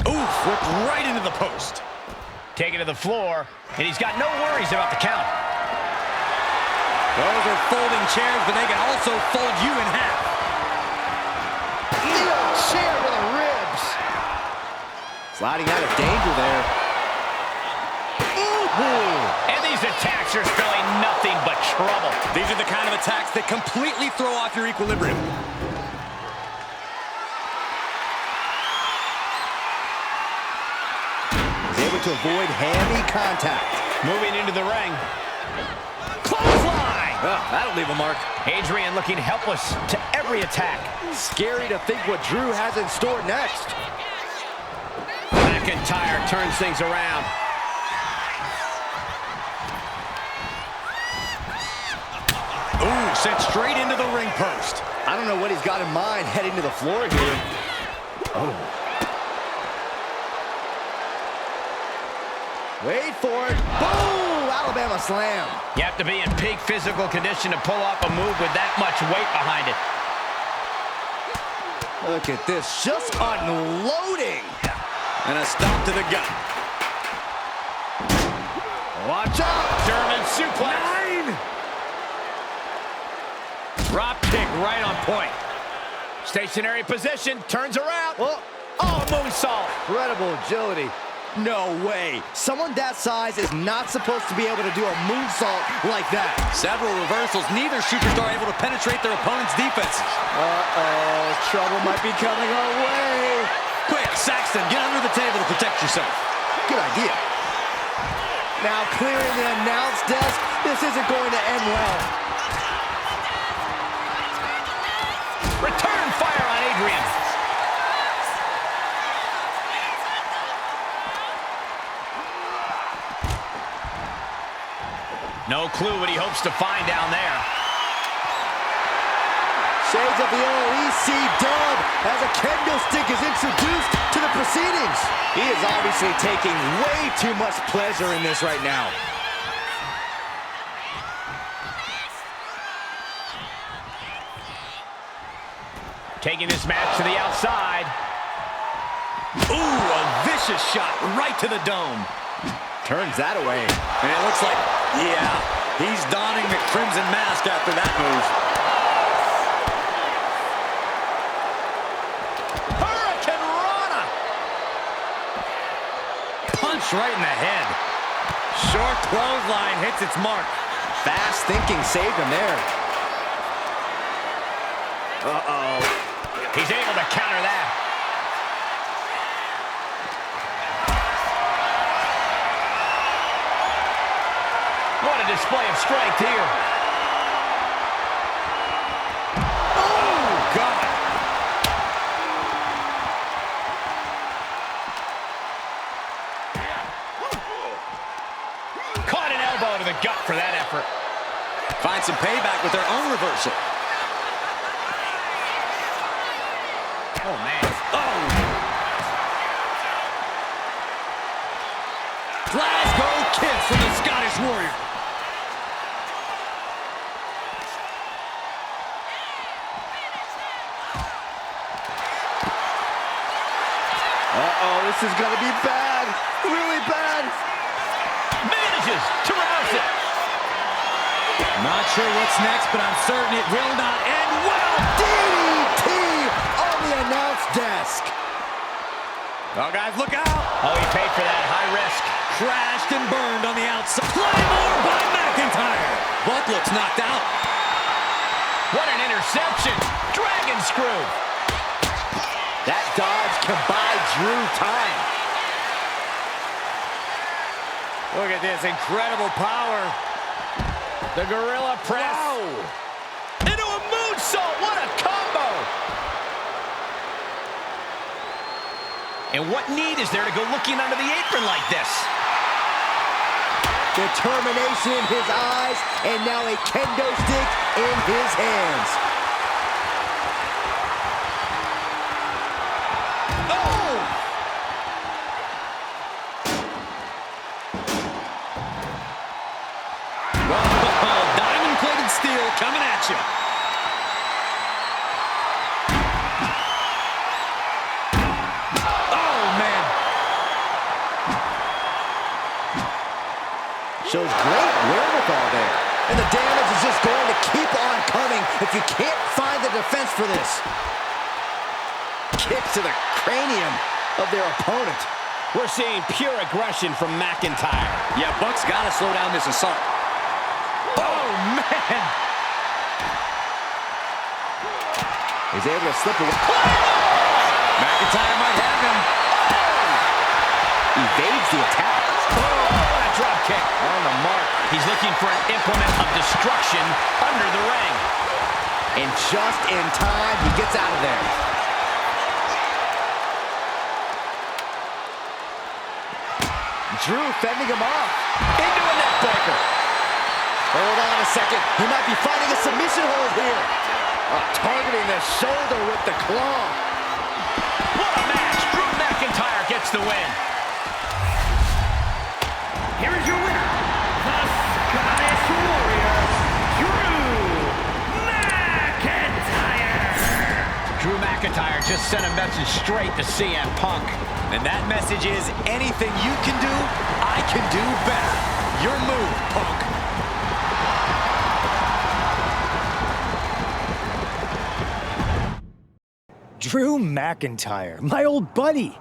Oof, whipped right into the post. Taken to the floor, and he's got no worries about the count. Those are folding chairs, but they can also fold you in half. Chair to the ribs. Sliding out of danger there. And these attacks are spelling nothing but trouble. These are the kind of attacks that completely throw off your equilibrium. He's able to avoid hammy contact. Moving into the ring. Clothesline! Oh, that'll leave a mark. Adrian looking helpless to every attack. Scary to think what Drew has in store next. McIntyre turns things around. Ooh, sent straight into the ring post. I don't know what he's got in mind heading to the floor here. Oh. Wait for it. Boom! Alabama slam. You have to be in peak physical condition to pull off a move with that much weight behind it. Look at this, just unloading. And a stop to the gut. Watch out. German suplex. 9. Drop kick right on point. Stationary position, turns around. Oh, moonsault. Incredible agility. No way. Someone that size is not supposed to be able to do a moonsault like that. Several reversals. Neither superstar able to penetrate their opponent's defenses. Uh-oh. Trouble might be coming our way. Quick, Saxton, get under the table to protect yourself. Good idea. Now clearing the announce desk. This isn't going to end well. Return fire on Adrian. No clue what he hopes to find down there. Shades of the old EC dub as a kendo stick is introduced to the proceedings. He is obviously taking way too much pleasure in this right now. Taking this match to the outside. Ooh, a vicious shot right to the dome. Turns that away. And it looks like, yeah, he's donning the crimson mask after that move. Hurricane Rana! Punch right in the head. Short clothesline hits its mark. Fast thinking saved him there. Uh-oh. He's able to counter that. What a display of strength here. Oh, God. Caught an elbow to the gut for that effort. Find some payback with their own reversal. Oh, man. Oh! Glasgow kiss from the Scottish Warrior. Uh-oh, this is gonna be bad. Really bad. Manages to reverse it. Not sure what's next, but I'm certain it will not end well. DDT on the announce desk. Oh, guys, look out. Oh, he paid for that. High risk. Crashed and burned on the outside. Claymore by McIntyre. Buck looks knocked out. What an interception. Dragon screw. That dodge can buy Drew time. Look at this incredible power. The gorilla press. Wow. Into a moonsault. What a combo. And what need is there to go looking under the apron like this? Determination in his eyes, and now a kendo stick in his hands. Oh! Diamond-plated steel coming at you. Shows great wherewithal there. And the damage is just going to keep on coming if you can't find the defense for this. Kicks to the cranium of their opponent. We're seeing pure aggression from McIntyre. Yeah, Buck's got to slow down this assault. Oh, man! He's able to slip away. McIntyre might have him. Evades the attack. Drop kick. On the mark. He's looking for an implement of destruction under the ring. And just in time, he gets out of there. Drew fending him off. Into a neck breaker. Hold on a second. He might be finding a submission hold here. Targeting the shoulder with the claw. What a match. Drew McIntyre gets the win. Here is your winner, the Scottish Warrior, Drew McIntyre. Drew McIntyre just sent a message straight to CM Punk. And that message is, anything you can do, I can do better. Your move, Punk. Drew McIntyre, my old buddy.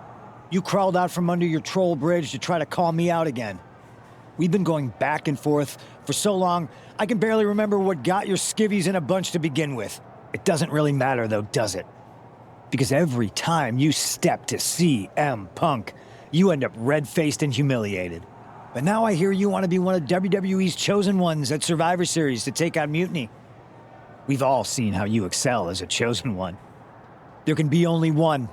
You crawled out from under your troll bridge to try to call me out again. We've been going back and forth for so long, I can barely remember what got your skivvies in a bunch to begin with. It doesn't really matter though, does it? Because every time you step to CM Punk, you end up red-faced and humiliated. But now I hear you want to be one of WWE's chosen ones at Survivor Series to take out Mutiny. We've all seen how you excel as a chosen one. There can be only one,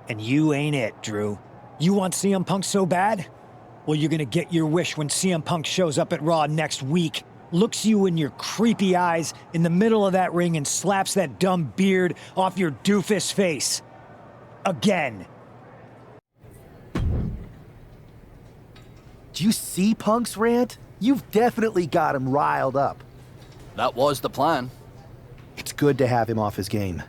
and you ain't it, Drew. You want CM Punk so bad? Well, you're gonna get your wish when CM Punk shows up at Raw next week, looks you in your creepy eyes in the middle of that ring and slaps that dumb beard off your doofus face. Again. Do you see Punk's rant? You've definitely got him riled up. That was the plan. It's good to have him off his game.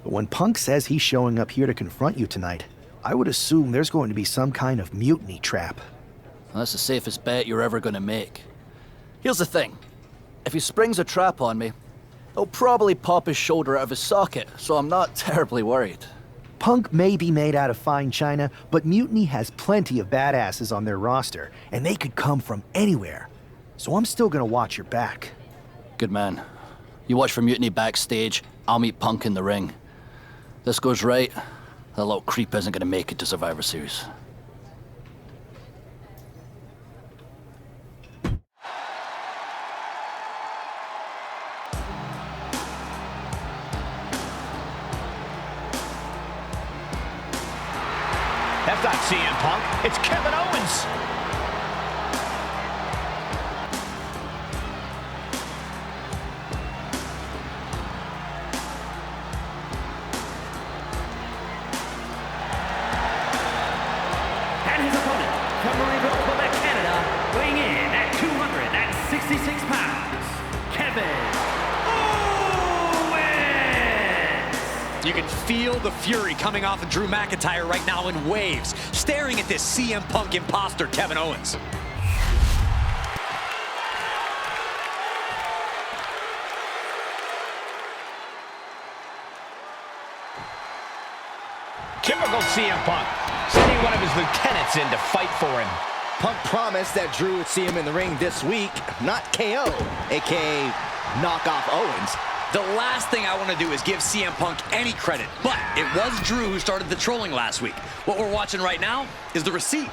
But when Punk says he's showing up here to confront you tonight, I would assume there's going to be some kind of mutiny trap. That's the safest bet you're ever gonna make. Here's the thing. If he springs a trap on me, he'll probably pop his shoulder out of his socket, so I'm not terribly worried. Punk may be made out of fine china, but Mutiny has plenty of badasses on their roster, and they could come from anywhere. So I'm still gonna watch your back. Good man. You watch for Mutiny backstage, I'll meet Punk in the ring. This goes right, that little creep isn't gonna make it to Survivor Series. That's not CM Punk, it's Kevin Owens. weighing in at 266 pounds, Kevin Owens. You can feel the fury coming off of Drew McIntyre right now in waves, staring at this CM Punk imposter, Kevin Owens. Typical CM Punk, sending one of his lieutenants in to fight for him. Punk promised that Drew would see him in the ring this week, not KO, a.k.a. knock off Owens. The last thing I want to do is give CM Punk any credit, but it was Drew who started the trolling last week. What we're watching right now is the receipt.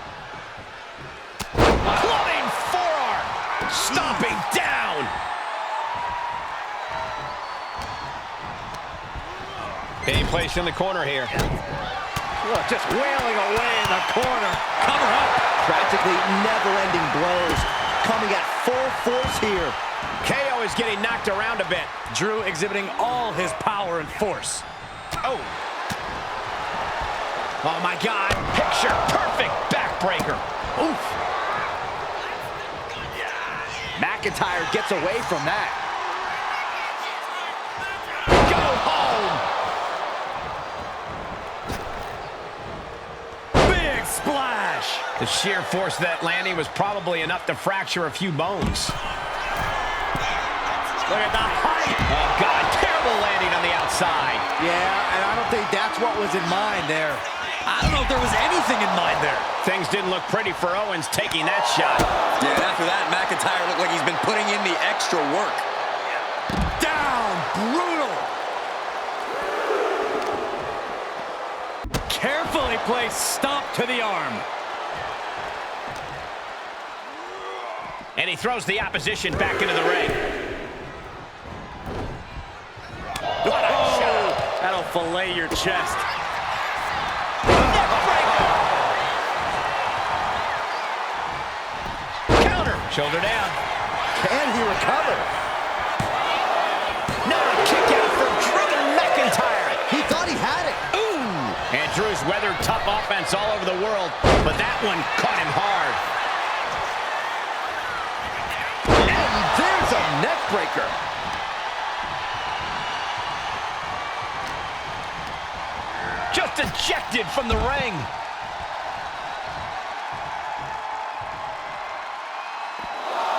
Clubbing forearm, stomping down. Being placed in the corner here. Look, just wailing away in the corner. Cover up. Practically never-ending blows coming at full force here. KO is getting knocked around a bit. Drew exhibiting all his power and force. Oh. Oh my God. Picture perfect backbreaker. Oof. McIntyre gets away from that. Go home. Splash! The sheer force of that landing was probably enough to fracture a few bones. Look at the height! Oh, God, terrible landing on the outside. Yeah, and I don't think that's what was in mind there. I don't know if there was anything in mind there. Things didn't look pretty for Owens taking that shot. Yeah, and after that, McIntyre looked like he's been putting in the extra work. Down! Brutal! Carefully placed stomp to the arm. And he throws the opposition back into the ring. What a shot! That'll fillet your chest. Counter! Shoulder down. Can he recover? Now a kick out from Drew McIntyre. He thought he had it. And Drew's weathered tough offense all over the world, but that one caught him hard. And there's a neck breaker. Just ejected from the ring.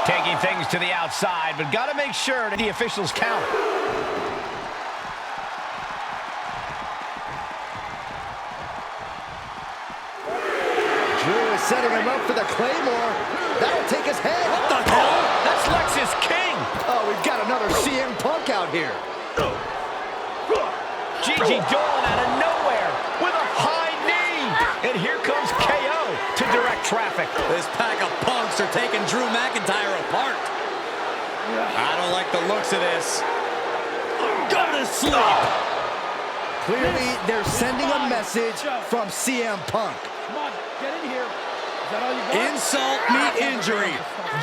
Taking things to the outside, but got to make sure that the officials count. Setting him up for the Claymore. That'll take his head. What the hell? That's Lexus King. Oh, we've got another CM Punk out here. Gigi Dolan out of nowhere with a high knee. And here comes KO to direct traffic. This pack of punks are taking Drew McIntyre apart. I don't like the looks of this. Go to sleep. Clearly, they're sending a message from CM Punk. Come on, get in here. Insult meet injury.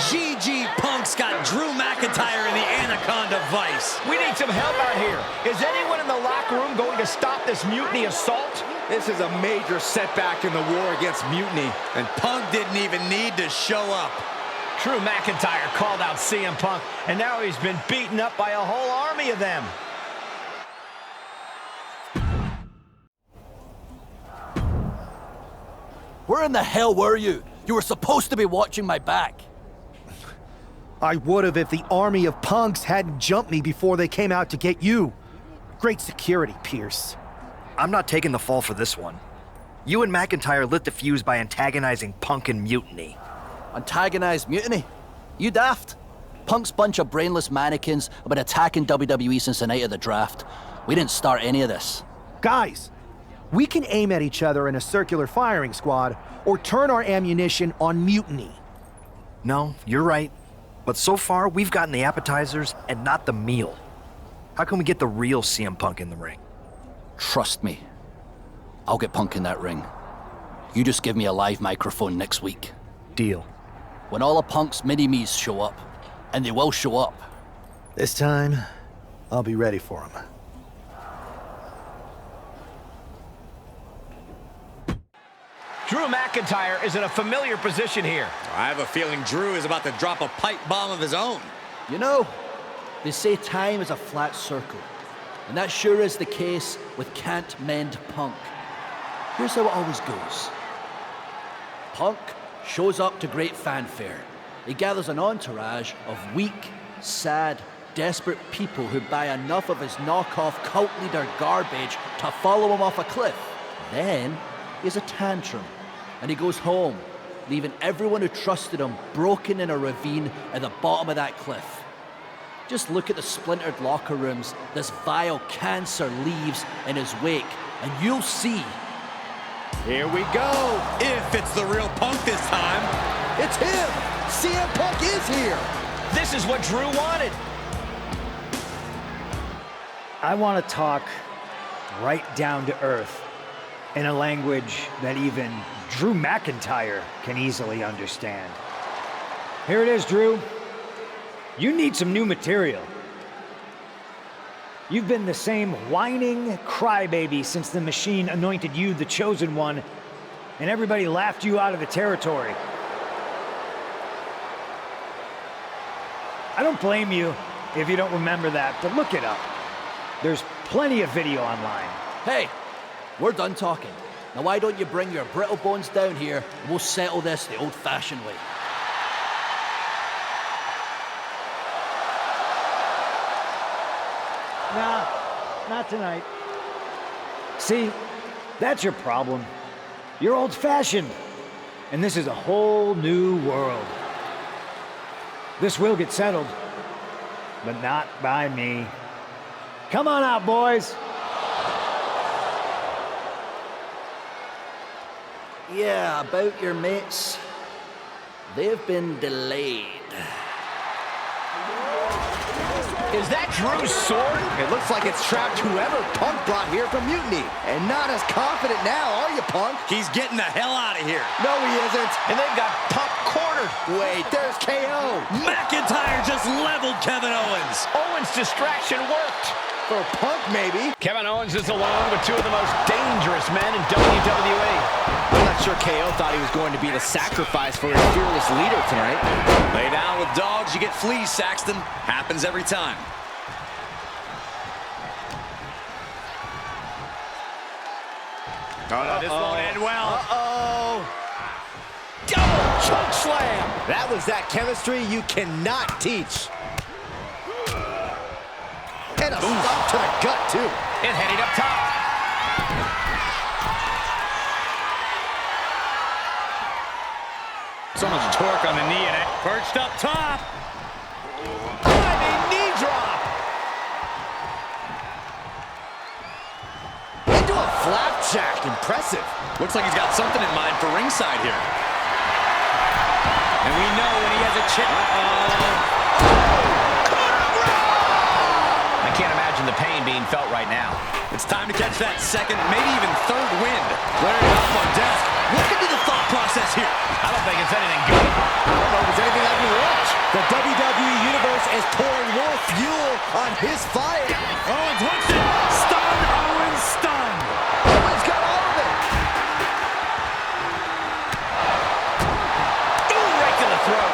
GG Punk's got Drew McIntyre in the Anaconda Vice. We need some help out here. Is anyone in the locker room going to stop this mutiny assault? This is a major setback in the war against mutiny. And Punk didn't even need to show up. Drew McIntyre called out CM Punk, and now he's been beaten up by a whole army of them. Where in the hell were you? You were supposed to be watching my back. I would have if the army of punks hadn't jumped me before they came out to get you. Great security, Pierce. I'm not taking the fall for this one. You and McIntyre lit the fuse by antagonizing Punk and Mutiny. Antagonized Mutiny? You daft? Punk's bunch of brainless mannequins have been attacking WWE since the night of the draft. We didn't start any of this. Guys, we can aim at each other in a circular firing squad or turn our ammunition on Mutiny. No, you're right. But so far, we've gotten the appetizers and not the meal. How can we get the real CM Punk in the ring? Trust me. I'll get Punk in that ring. You just give me a live microphone next week. Deal. When all of Punk's mini-me's show up, and they will show up. This time, I'll be ready for him. Drew McIntyre is in a familiar position here. I have a feeling Drew is about to drop a pipe bomb of his own. You know, they say time is a flat circle. And that sure is the case with Can't Mend Punk. Here's how it always goes. Punk shows up to great fanfare. He gathers an entourage of weak, sad, desperate people who buy enough of his knockoff cult leader garbage to follow him off a cliff. Then he has a tantrum, and he goes home, leaving everyone who trusted him broken in a ravine at the bottom of that cliff. Just look at the splintered locker rooms this vile cancer leaves in his wake, and you'll see. Here we go. If it's the real Punk this time. It's him. CM Punk is here. This is what Drew wanted. I want to talk right down to earth in a language that even Drew McIntyre can easily understand. Here it is, Drew. You need some new material. You've been the same whining crybaby since the Machine anointed you the chosen one, and everybody laughed you out of the territory. I don't blame you if you don't remember that, but look it up. There's plenty of video online. Hey, we're done talking. Now why don't you bring your brittle bones down here and we'll settle this the old-fashioned way. Nah, not tonight. See, that's your problem. You're old-fashioned, and this is a whole new world. This will get settled, but not by me. Come on out, boys. Yeah, about your mates. They've been delayed. Is that Drew's sword? It looks like it's trapped whoever Punk brought here from Mutiny. And not as confident now, are you, Punk? He's getting the hell out of here. No, he isn't. And they've got Punk cornered. Wait, there's KO. McIntyre just leveled Kevin Owens. Owens' distraction worked. For Punk, maybe. Kevin Owens is alone with two of the most dangerous men in WWE. I'm not sure KO thought he was going to be the sacrifice for his fearless leader tonight. Lay down with dogs, you get fleas, Saxton. Happens every time. Oh, no, this won't end well. Uh-oh. Double choke slam. That was that chemistry you cannot teach. And a stomp to the gut, too. And heading up top. So much torque on the knee and it perched up top. Diving knee drop. Into a flapjack. Impressive. Looks like he's got something in mind for ringside here. And we know when he has a chip. I can't imagine the pain being felt right now. It's time to catch that second, maybe even third wind. Flaring up on desk. Look into the thought process here. I don't think it's anything good. I don't know if it's anything I can watch. The WWE Universe is pouring more fuel on his fire. Owens wants it. Stun, Owens, stun. Owens got all of it. Ooh, right to the throat.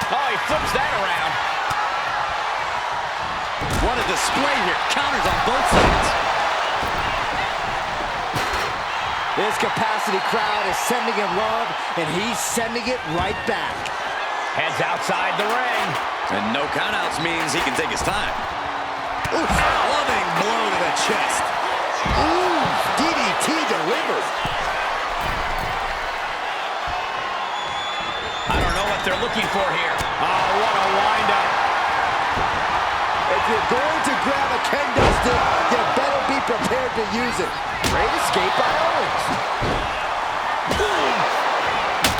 Oh, he flips that around. What a display here. Counters on both sides. This capacity crowd is sending him love, and he's sending it right back. Heads outside the ring. And no countouts means he can take his time. Oof, loving blow to the chest. Ooh, DDT delivered. I don't know what they're looking for here. Oh, what a windup. If you're going to grab a kendo stick, you better be prepared to use it. Great escape by Owens.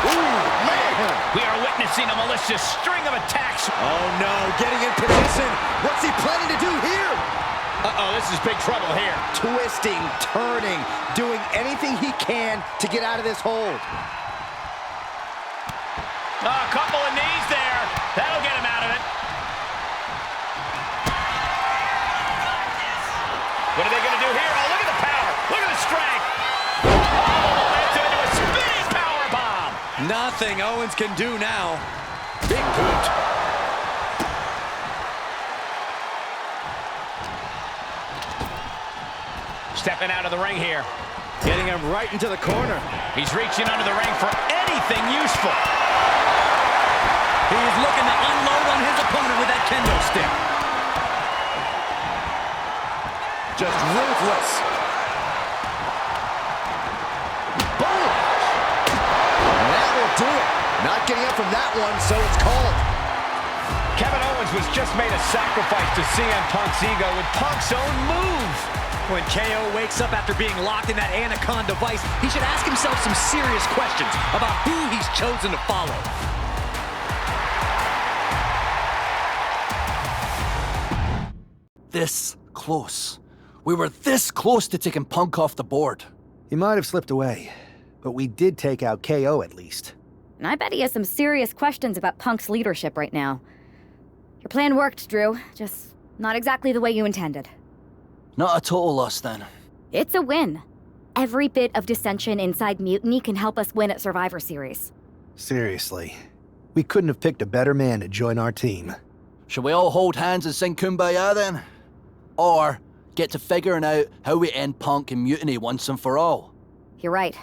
Ooh, man. We are witnessing a malicious string of attacks. Oh, no, getting in position. What's he planning to do here? Uh-oh, this is big trouble here. Twisting, turning, doing anything he can to get out of this hold. A couple of knees there. That'll get him out of it. What are they going to do here? Oh, look at the nothing Owens can do now. Big boot. Stepping out of the ring here. Getting him right into the corner. He's reaching under the ring for anything useful. He's looking to unload on his opponent with that kendo stick. Just ruthless. Boom! And that will do it. Not getting up from that one, so it's called. Kevin Owens was just made a sacrifice to CM Punk's ego with Punk's own move. When KO wakes up after being locked in that Anaconda vice, he should ask himself some serious questions about who he's chosen to follow. This close. We were this close to taking Punk off the board. He might have slipped away, but we did take out KO at least. And I bet he has some serious questions about Punk's leadership right now. Your plan worked, Drew. Just not exactly the way you intended. Not a total loss, then. It's a win. Every bit of dissension inside Mutiny can help us win at Survivor Series. Seriously. We couldn't have picked a better man to join our team. Shall we all hold hands and sing Kumbaya, then? Or get to figuring out how we end Punk and Mutiny once and for all? You're right.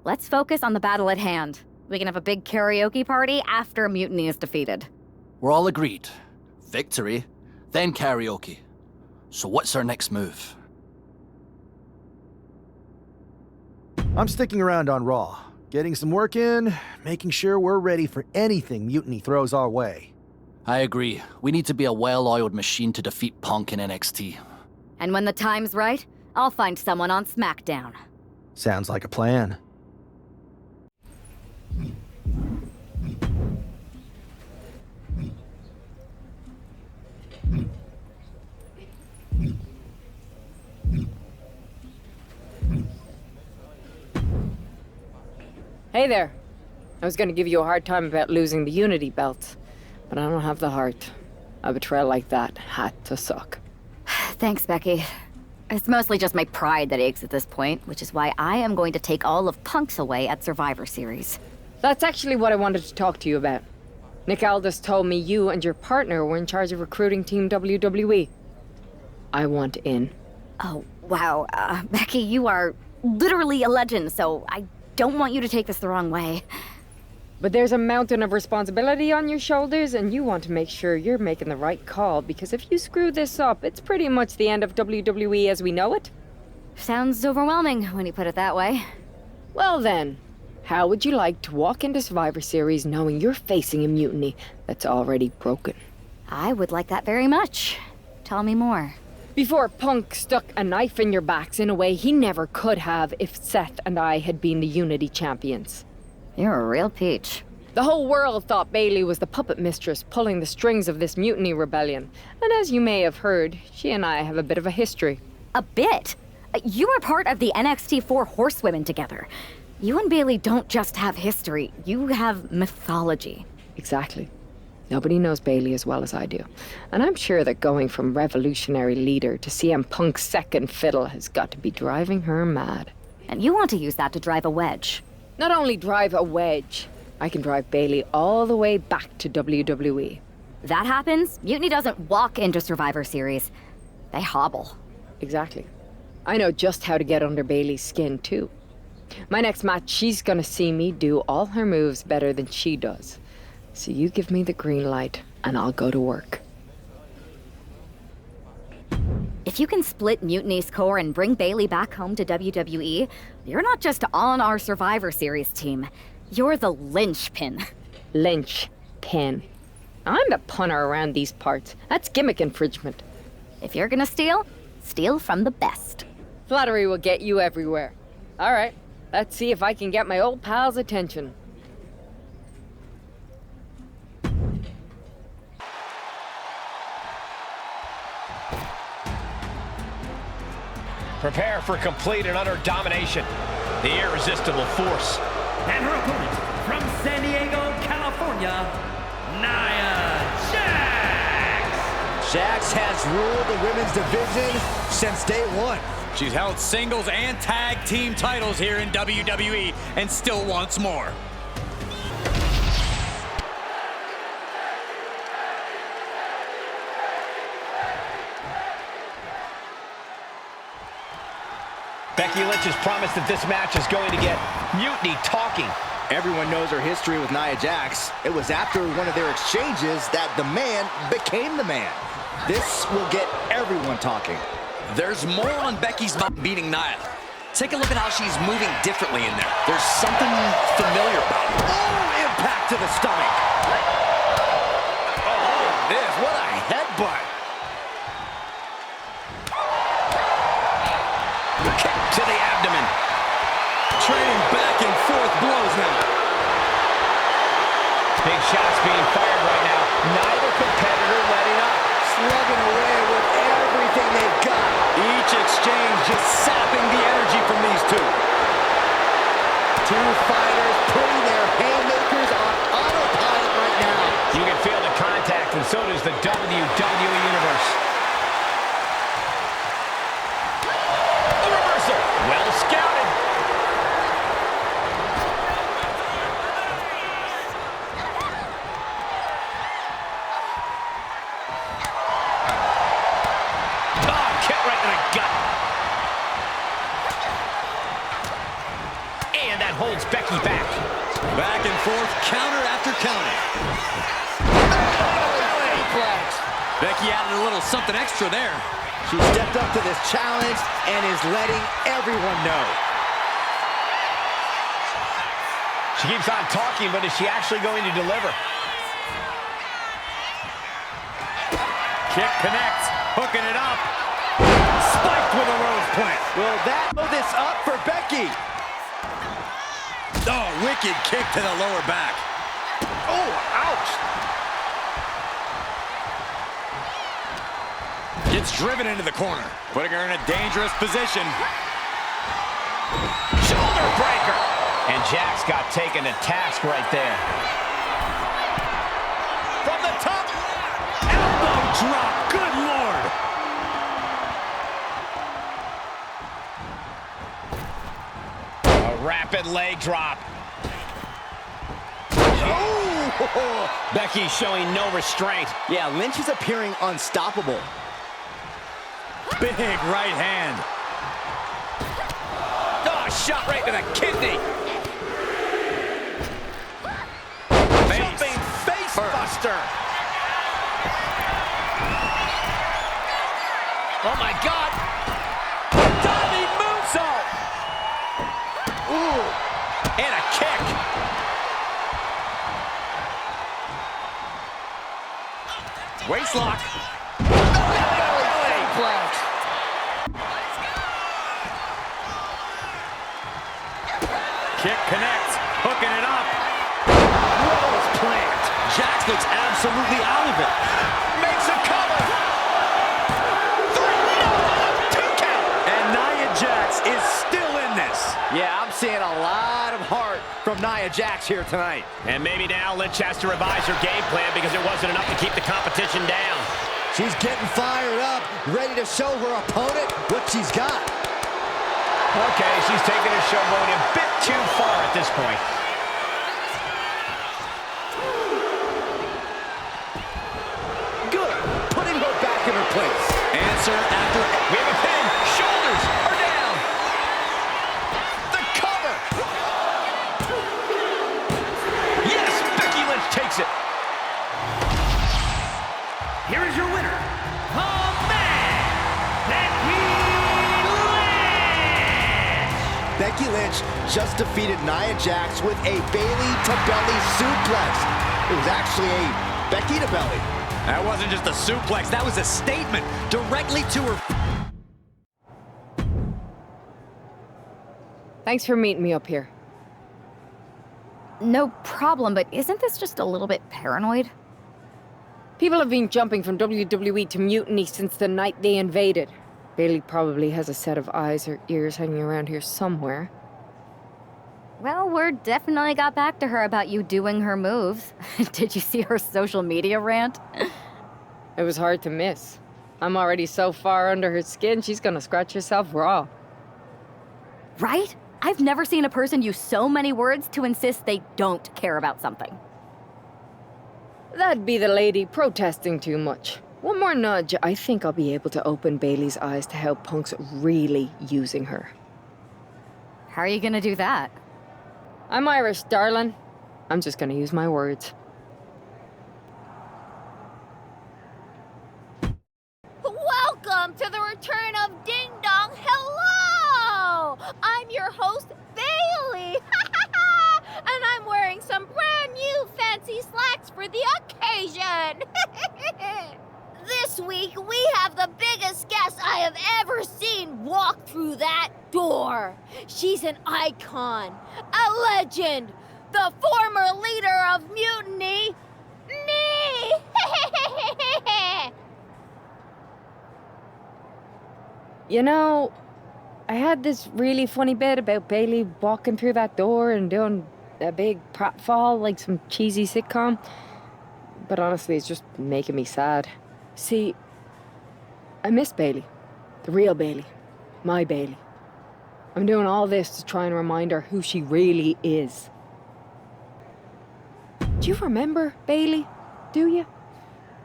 Let's focus on the battle at hand. We can have a big karaoke party after Mutiny is defeated. We're all agreed. Victory, then karaoke. So what's our next move? I'm sticking around on Raw, getting some work in, making sure we're ready for anything Mutiny throws our way. I agree. We need to be a well-oiled machine to defeat Punk in NXT. And when the time's right, I'll find someone on SmackDown. Sounds like a plan. Hey there. I was gonna give you a hard time about losing the Unity belt, but I don't have the heart. A betrayal like that had to suck. Thanks, Becky. It's mostly just my pride that aches at this point, which is why I am going to take all of Punk's away at Survivor Series. That's actually what I wanted to talk to you about. Nick Aldis told me you and your partner were in charge of recruiting Team WWE. I want in. Oh, wow. Becky, you are literally a legend, so I don't want you to take this the wrong way. But there's a mountain of responsibility on your shoulders, and you want to make sure you're making the right call, because if you screw this up, it's pretty much the end of WWE as we know it. Sounds overwhelming when you put it that way. Well then, how would you like to walk into Survivor Series knowing you're facing a mutiny that's already broken? I would like that very much. Tell me more. Before Punk stuck a knife in your backs in a way he never could have if Seth and I had been the Unity champions. You're a real peach. The whole world thought Bayley was the puppet mistress pulling the strings of this mutiny rebellion. And as you may have heard, she and I have a bit of a history. A bit? You were part of the NXT 4 Horsewomen together. You and Bayley don't just have history, you have mythology. Exactly. Nobody knows Bayley as well as I do. And I'm sure that going from revolutionary leader to CM Punk's second fiddle has got to be driving her mad. And you want to use that to drive a wedge. Not only drive a wedge, I can drive Bayley all the way back to WWE. That happens, Mutiny doesn't walk into Survivor Series. They hobble. Exactly. I know just how to get under Bayley's skin, too. My next match, she's gonna see me do all her moves better than she does. So you give me the green light, and I'll go to work. If you can split Mutiny's core and bring Bayley back home to WWE, you're not just on our Survivor Series team. You're the linchpin. Linchpin. I'm the punter around these parts. That's gimmick infringement. If you're gonna steal, steal from the best. Flattery will get you everywhere. All right, let's see if I can get my old pal's attention. Prepare for complete and utter domination. The irresistible force. And her opponent from San Diego, California, Nia Jax. Jax has ruled the women's division since day one. She's held singles and tag team titles here in WWE and still wants more. Becky Lynch has promised that this match is going to get Mutiny talking. Everyone knows her history with Nia Jax. It was after one of their exchanges that the man became the man. This will get everyone talking. There's more on Becky's not beating Nia. Take a look at how she's moving differently in there. There's something familiar about her. Oh, impact to the stomach. Oh, this, what a headbutt. Kick to the abdomen. Trading back and forth blows now. Big shots being fired right now. Neither competitor letting up. Slugging away with everything they've got. Each exchange just sapping the energy from these two. Two fighters putting their haymakers on autopilot right now. You can feel the contact, and so does the WWE Universe. The reversal. Well scouted. Holds Becky back. Back and forth, counter after counter. Becky added a little something extra there. She stepped up to this challenge and is letting everyone know. She keeps on talking, but is she actually going to deliver? Kick connects, hooking it up. Spiked with a rose plant. Will that blow this up for Becky? Oh, wicked kick to the lower back. Oh, ouch. Gets driven into the corner, putting her in a dangerous position. Shoulder breaker. And Jax got taken to task right there. From the top. Elbow drop. Good Lord. Rapid leg drop. Oh! Becky showing no restraint. Yeah, Lynch is appearing unstoppable. Big right hand. Oh, shot right to the kidney. Jumping face buster. Oh my God. Diving moonsault. Ooh, and a kick. Waistlock. Kick connects, hooking it up. Rose plant. Jax looks absolutely out of it. Makes a cover. 3, 2 count. And Nia Jax is still in this. Yeah, I'm seeing a lot of heart from Nia Jax here tonight. And maybe now Lynch has to revise her game plan because it wasn't enough to keep the competition down. She's getting fired up, ready to show her opponent what she's got. Okay, she's taking her showboat a bit too far at this point. Good, putting her back in her place. Answer after. We have a pin. Shoulders are down. The cover. Yes, Becky Lynch takes it. Here is your winner, the man, Becky Lynch! Becky Lynch just defeated Nia Jax with a Bailey-to-belly suplex. It was actually a Becky-to-belly. That wasn't just a suplex, that was a statement directly to her. Thanks for meeting me up here. No problem, but isn't this just a little bit paranoid? People have been jumping from WWE to Mutiny since the night they invaded. Bailey probably has a set of eyes or ears hanging around here somewhere. Well, word definitely got back to her about you doing her moves. Did you see her social media rant? It was hard to miss. I'm already so far under her skin, she's gonna scratch herself raw. Right? I've never seen a person use so many words to insist they don't care about something. That'd be the lady protesting too much. One more nudge, I think I'll be able to open Bailey's eyes to how Punk's really using her. How are you gonna do that? I'm Irish, darling. I'm just gonna use my words. Welcome to the return of Ding Dong. Hello! I'm your host, Bailey. And I'm wearing some brand new fancy slacks for the occasion. This week, we have the biggest guest I have ever seen walk through that door. She's an icon, a legend, the former leader of Mutiny, me! You know, I had this really funny bit about Bailey walking through that door and doing a big pratfall like some cheesy sitcom. But honestly, it's just making me sad. See, I miss Bailey. The real Bailey. My Bailey. I'm doing all this to try and remind her who she really is. Do you remember Bailey? Do you?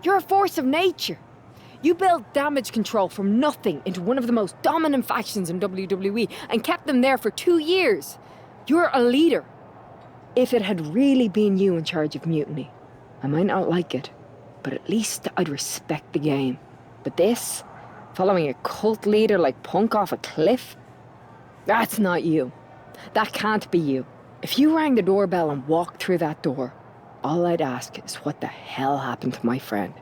You're a force of nature. You built damage control from nothing into one of the most dominant factions in WWE and kept them there for 2 years. You're a leader. If it had really been you in charge of Mutiny, I might not like it, but at least I'd respect the game. But this, following a cult leader like Punk off a cliff, that's not you. That can't be you. If you rang the doorbell and walked through that door, all I'd ask is what the hell happened to my friend.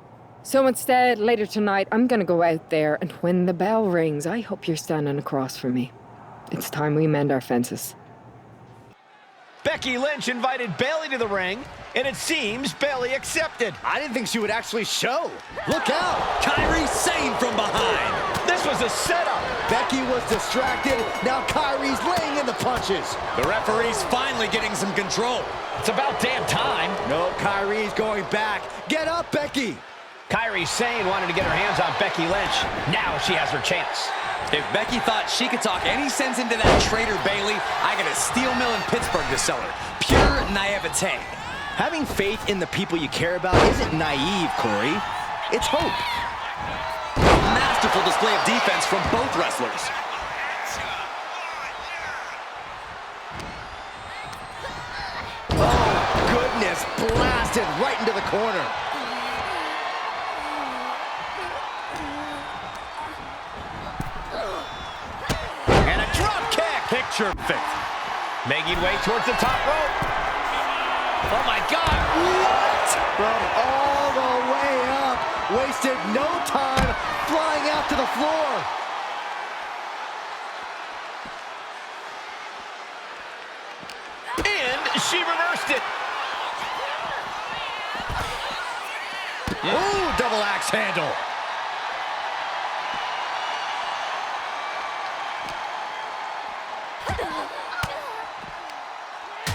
So instead, later tonight, I'm gonna go out there, and when the bell rings, I hope you're standing across from me. It's time we mend our fences. Becky Lynch invited Bailey to the ring, and it seems Bailey accepted. I didn't think she would actually show. Look out! Kairi Sane from behind. This was a setup. Becky was distracted. Now Kairi's laying in the punches. The referee's finally getting some control. It's about damn time. No, Kairi's going back. Get up, Becky. Kairi Sane wanted to get her hands on Becky Lynch. Now she has her chance. If Becky thought she could talk any sense into that traitor Bailey, I got a steel mill in Pittsburgh to sell her. Pure naivete. Having faith in the people you care about isn't naive, Corey. It's hope. A masterful display of defense from both wrestlers. Oh, goodness. Blasted right into the corner. Picture perfect. Making way towards the top rope. Oh my God, what? From all the way up. Wasted no time flying out to the floor. And she reversed it. Ooh, double axe handle.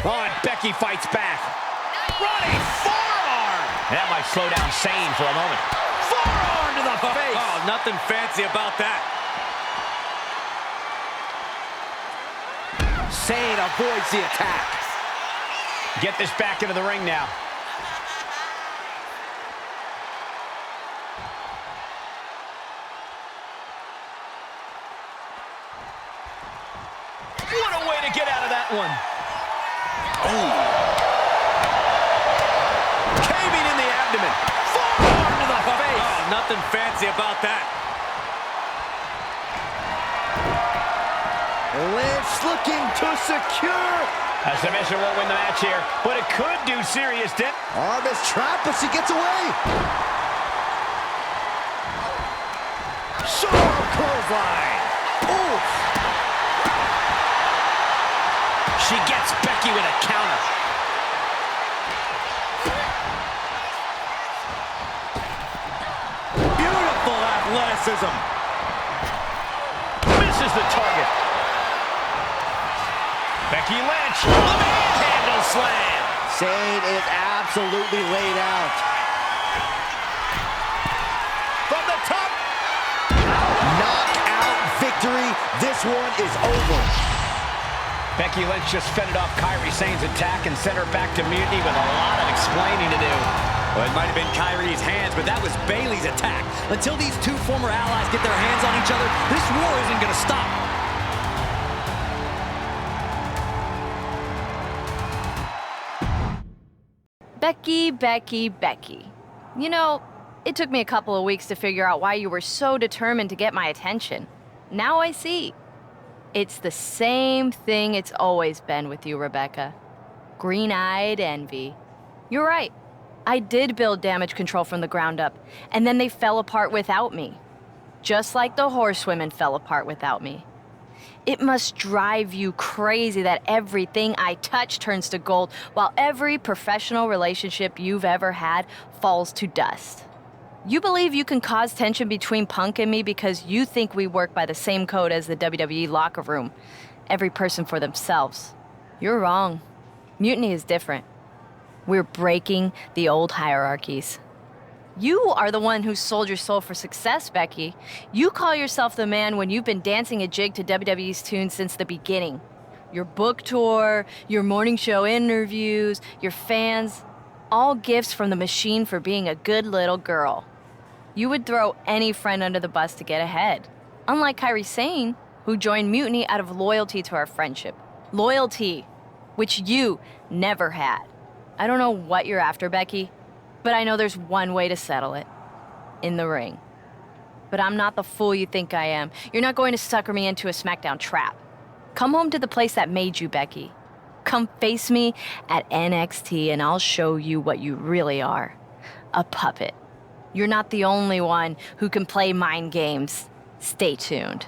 Oh, and Becky fights back. Running forearm. That might slow down Sane for a moment. Forearm to the face. Oh, nothing fancy about that. Sane avoids the attack. Get this back into the ring now. What a way to get out of that one. Oh. Caving in the abdomen. Forearm to the face. Oh, nothing fancy about that. Lynch looking to secure. A submission won't win the match here, but it could do serious damage. Arm is trapped, but she gets away. Sharp clothesline. Oof. She gets Becky with a counter. Beautiful athleticism. Misses the target. Becky Lynch, the manhandle slam. Sane is absolutely laid out. From the top. Knockout victory. This one is over. Becky Lynch just fended off Kairi Sane's attack and sent her back to Mutiny with a lot of explaining to do. Well, it might have been Kairi's hands, but that was Bailey's attack. Until these two former allies get their hands on each other, this war isn't going to stop. Becky, Becky, Becky. You know, it took me a couple of weeks to figure out why you were so determined to get my attention. Now I see. It's the same thing it's always been with you, Rebecca. Green-eyed envy. You're right. I did build damage control from the ground up, and then they fell apart without me. Just like the horsewomen fell apart without me. It must drive you crazy that everything I touch turns to gold, while every professional relationship you've ever had falls to dust. You believe you can cause tension between Punk and me because you think we work by the same code as the WWE locker room. Every person for themselves. You're wrong. Mutiny is different. We're breaking the old hierarchies. You are the one who sold your soul for success, Becky. You call yourself the man when you've been dancing a jig to WWE's tune since the beginning. Your book tour, your morning show interviews, your fans, all gifts from the machine for being a good little girl. You would throw any friend under the bus to get ahead. Unlike Kairi Sane, who joined Mutiny out of loyalty to our friendship. Loyalty, which you never had. I don't know what you're after, Becky, but I know there's one way to settle it. In the ring. But I'm not the fool you think I am. You're not going to sucker me into a SmackDown trap. Come home to the place that made you, Becky. Come face me at NXT and I'll show you what you really are. A puppet. You're not the only one who can play mind games. Stay tuned.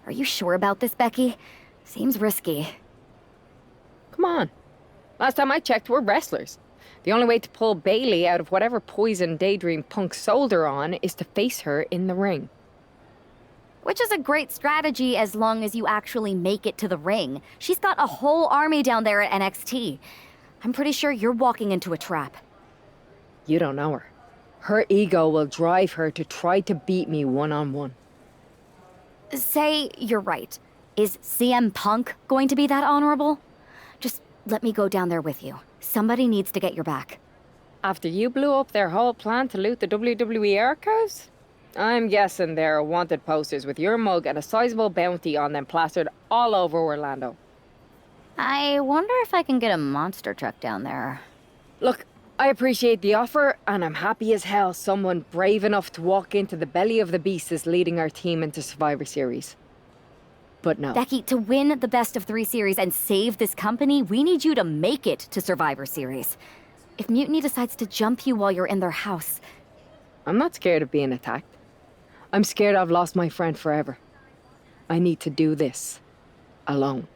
Are you sure about this, Becky? Seems risky. Come on. Last time I checked, we're wrestlers. The only way to pull Bayley out of whatever poison daydream Punk sold her on is to face her in the ring. Which is a great strategy as long as you actually make it to the ring. She's got a whole army down there at NXT. I'm pretty sure you're walking into a trap. You don't know her. Her ego will drive her to try to beat me one-on-one. Say you're right. Is CM Punk going to be that honorable? Just let me go down there with you. Somebody needs to get your back. After you blew up their whole plan to loot the WWE archives? I'm guessing there are wanted posters with your mug and a sizable bounty on them plastered all over Orlando. I wonder if I can get a monster truck down there. Look, I appreciate the offer, and I'm happy as hell someone brave enough to walk into the belly of the beast is leading our team into Survivor Series. But no. Becky, to win the best of 3 series and save this company, we need you to make it to Survivor Series. If Mutiny decides to jump you while you're in their house... I'm not scared of being attacked. I'm scared I've lost my friend forever. I need to do this. Alone.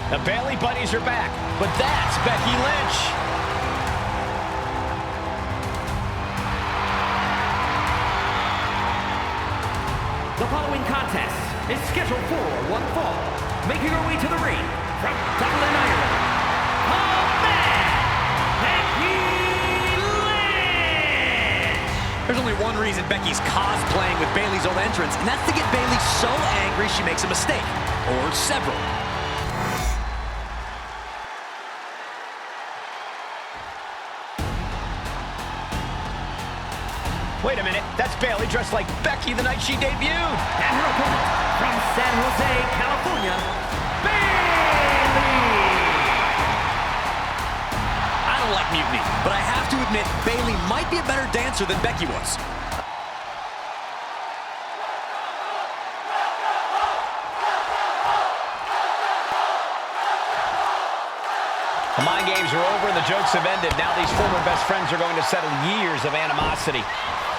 The Bayley buddies are back, but that's Becky Lynch. The following contest is scheduled for one fall. Making her way to the ring from Dublin, Ireland, Becky Lynch! There's only one reason Becky's cosplaying with Bayley's old entrance, and that's to get Bayley so angry she makes a mistake. Or several. Wait a minute, that's Bayley dressed like Becky the night she debuted. And her opponent from San Jose, California, Bayley! I don't like Mutiny, but I have to admit Bayley might be a better dancer than Becky was. The mind games are over and the jokes have ended. Now these former best friends are going to settle years of animosity.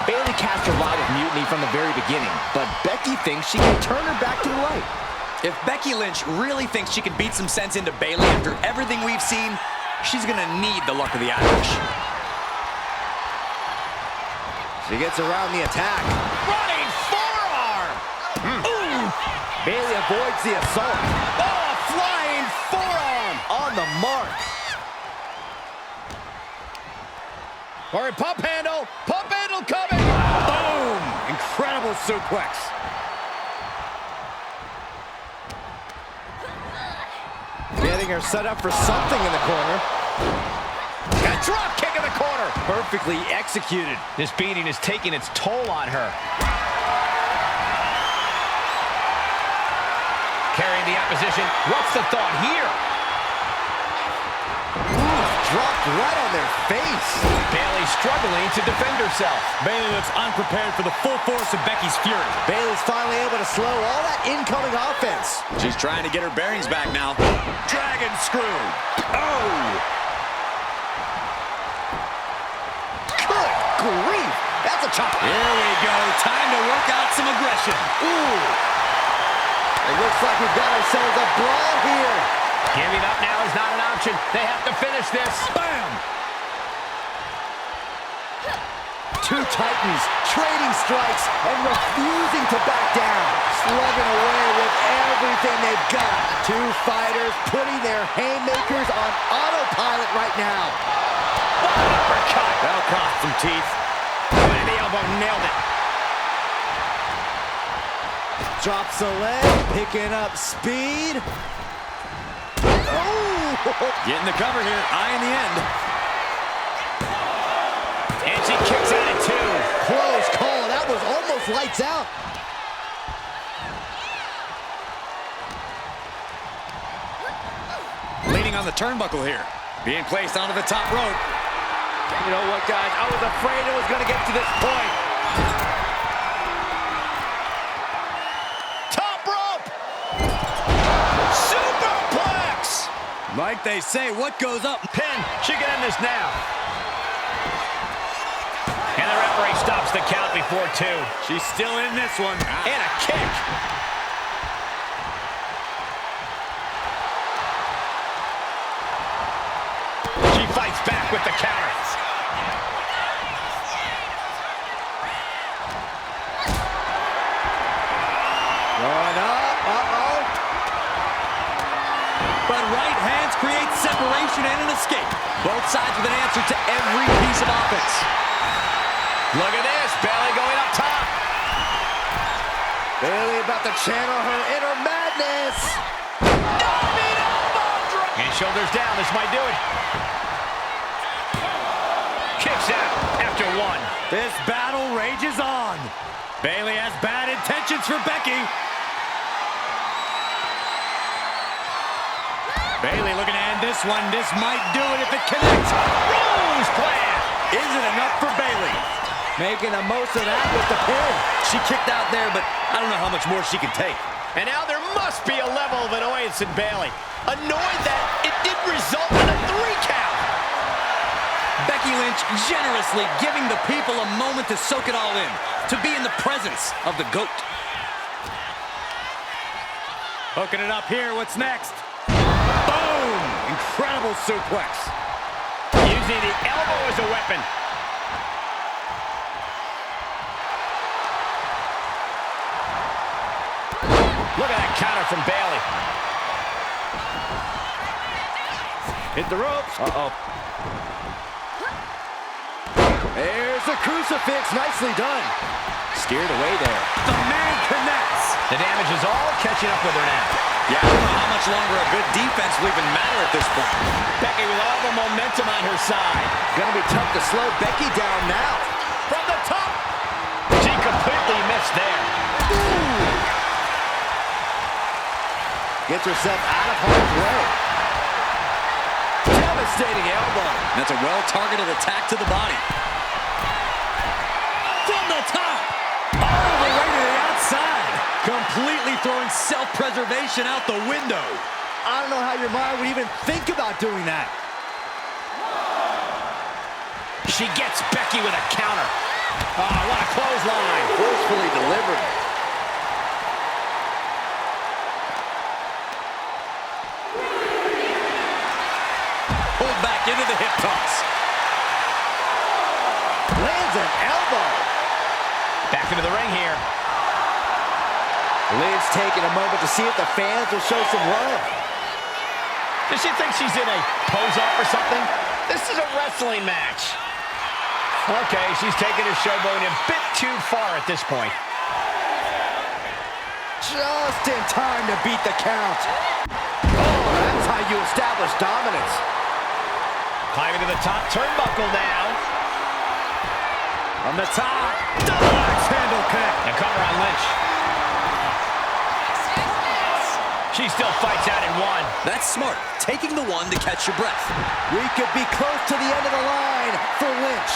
Bayley cast her lot with Mutiny from the very beginning, but Becky thinks she can turn her back to the light. If Becky Lynch really thinks she can beat some sense into Bayley after everything we've seen, she's gonna need the luck of the Irish. She gets around the attack. Running forearm! Ooh! Bayley avoids the assault. Oh, a flying forearm! On the mark. Or a pump handle coming! Boom! Incredible suplex. Getting her set up for something in the corner. A Drop kick in the corner. Perfectly executed. This beating is taking its toll on her. Carrying the opposition. What's the thought here? Dropped right on their face. Bayley struggling to defend herself. Bayley looks unprepared for the full force of Becky's fury. Bayley's finally able to slow all that incoming offense. She's trying to get her bearings back now. Dragon screw. Oh! Good grief. That's a chop. Here we go. Time to work out some aggression. Ooh. It looks like we've got ourselves a brawl here. Giving up now is not an option. They have to finish this. Bam! Two titans trading strikes and refusing to back down. Slugging away with everything they've got. Two fighters putting their haymakers on autopilot right now. Uppercut. That'll cost some teeth. And the elbow nailed it. Drops the leg, picking up speed. Oh! Getting the cover here, eye in the end. And she kicks out at two. Close call, that was almost lights out. Leaning on the turnbuckle here. Being placed onto the top rope. You know what, guys? I was afraid it was going to get to this point. Top rope! Superplex! Like they say, what goes up? Pin. She can end this now. And the referee stops the count before two. She's still in this one. And a kick. She fights back with the counter. Going up, uh-oh. But right hands create separation and an escape. Both sides with an answer to every piece of offense. Look at this, Bayley going up top. Bayley about to channel her inner madness. Diving elbow drop. And shoulders down, this might do it. Kicks out after one. This battle rages on. Bayley has bad intentions for Becky. Bayley looking to end this one. This might do it if it connects. Rose plan. Is it enough for Bayley? Making the most of that with the pin. She kicked out there, but I don't know how much more she can take. And now there must be a level of annoyance in Bayley. Annoyed that it did result in a 3 count. Becky Lynch generously giving the people a moment to soak it all in, to be in the presence of the GOAT. Hooking it up here, what's next? Boom! Incredible suplex. Using the elbow as a weapon. Look at that counter from Bayley. Hit the ropes. Uh-oh. There's the crucifix. Nicely done. Steered away there. The man connects. The damage is all catching up with her now. Yeah, I don't know how much longer a good defense will even matter at this point. Becky with all the momentum on her side. Gonna be tough to slow Becky down now. From the top. She completely missed there. Ooh. Gets herself out of harm's way. Devastating elbow. That's a well-targeted attack to the body. From the top. All the way to the outside. Completely throwing self-preservation out the window. I don't know how your mind would even think about doing that. She gets Becky with a counter. Oh, what a clothesline. Forcefully delivered. Pulled back into the hip toss. Lands an elbow. Back into the ring here. Liv's taking a moment to see if the fans will show some love. Does she think she's in a pose-off or something? This is a wrestling match. Okay, she's taking her showboating a bit too far at this point. Just in time to beat the count. Oh, that's how you establish dominance. Climbing to the top turnbuckle now. From the top, double axe handle connect. And cover on Lynch. She still fights out in one. That's smart, taking the one to catch your breath. We could be close to the end of the line for Lynch.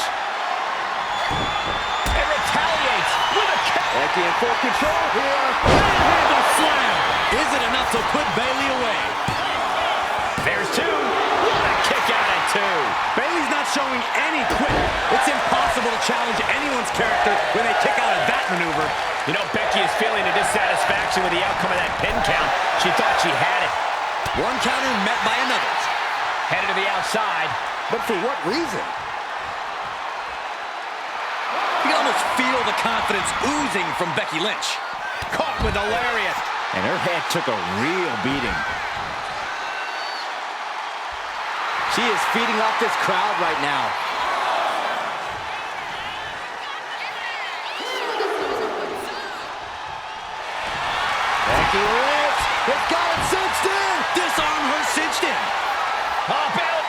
And retaliates with a kick. Becky in full control here. Handle slam. Is it enough to put Bayley away? There's two. What a kick out at two. Bayley's not showing any quit. It's impossible to challenge anyone's character when they kick out of that maneuver. You know, Becky is feeling a dissatisfaction with the outcome of that pin count. She thought she had it. One counter met by another. Headed to the outside. But for what reason? You can almost feel the confidence oozing from Becky Lynch. Caught with a lariat. And her head took a real beating. She is feeding off this crowd right now. Becky Lynch has got it cinched in. Disarm her cinched in. Pop out.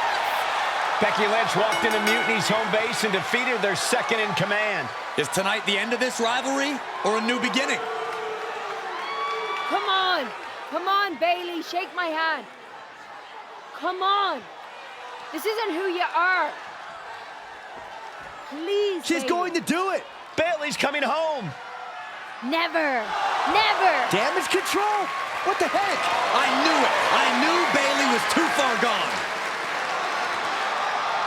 Becky Lynch walked into Mutiny's home base and defeated their second in command. Is tonight the end of this rivalry or a new beginning? Come on. Come on, Bayley. Shake my hand. Come on. This isn't who you are. Please, She's Bayley. going to do it. Bayley's coming home. Never. Never. Damage control? What the heck? I knew it. I knew Bayley was too far gone.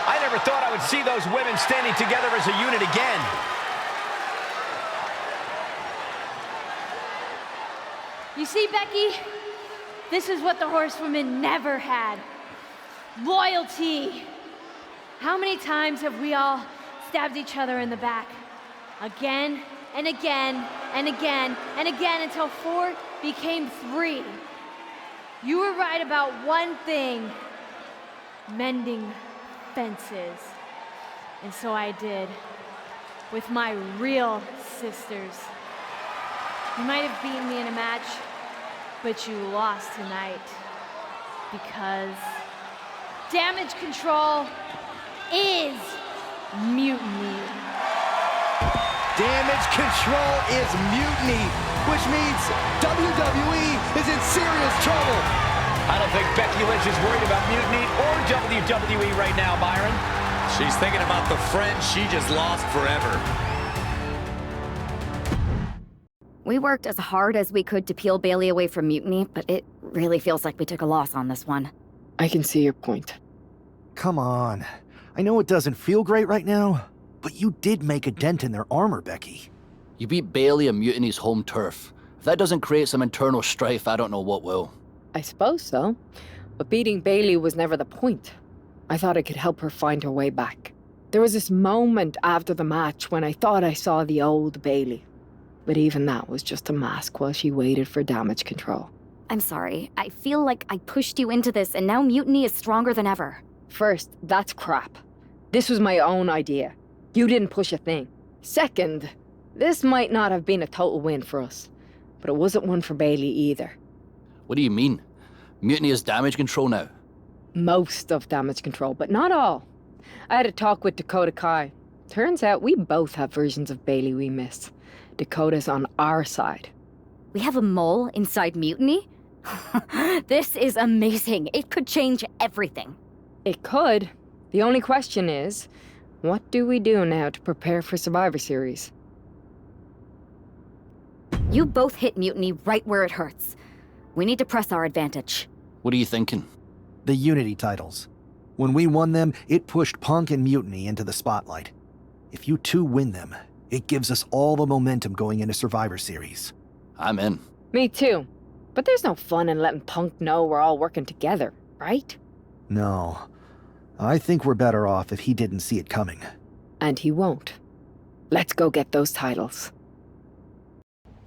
I never thought I would see those women standing together as a unit again. You see, Becky? This is what the horsewomen never had. Loyalty. How many times have we all stabbed each other in the back? Again and again and again and again until 4 became 3. You were right about one thing. Mending fences. And so I did. With my real sisters. You might have beaten me in a match, but you lost tonight. Because damage control is mutiny. Damage control is mutiny, which means WWE is in serious trouble. I don't think Becky Lynch is worried about mutiny or WWE right now, Byron. She's thinking about the friend she just lost forever. We worked as hard as we could to peel Bayley away from mutiny, but it really feels like we took a loss on this one. I can see your point. Come on. I know it doesn't feel great right now, but you did make a dent in their armor, Becky. You beat Bayley on Mutiny's home turf. If that doesn't create some internal strife, I don't know what will. I suppose so. But beating Bayley was never the point. I thought I could help her find her way back. There was this moment after the match when I thought I saw the old Bayley. But even that was just a mask while she waited for damage control. I'm sorry. I feel like I pushed you into this, and now mutiny is stronger than ever. First, that's crap. This was my own idea. You didn't push a thing. Second, this might not have been a total win for us, but it wasn't one for Bayley either. What do you mean? Mutiny is damage control now? Most of damage control, but not all. I had a talk with Dakota Kai. Turns out we both have versions of Bayley we miss. Dakota's on our side. We have a mole inside mutiny? This is amazing. It could change everything. It could. The only question is, what do we do now to prepare for Survivor Series? You both hit mutiny right where it hurts. We need to press our advantage. What are you thinking? The Unity titles. When we won them, it pushed Punk and Mutiny into the spotlight. If you two win them, it gives us all the momentum going into Survivor Series. I'm in. Me too. But there's no fun in letting Punk know we're all working together, right? No. I think we're better off if he didn't see it coming. And he won't. Let's go get those titles.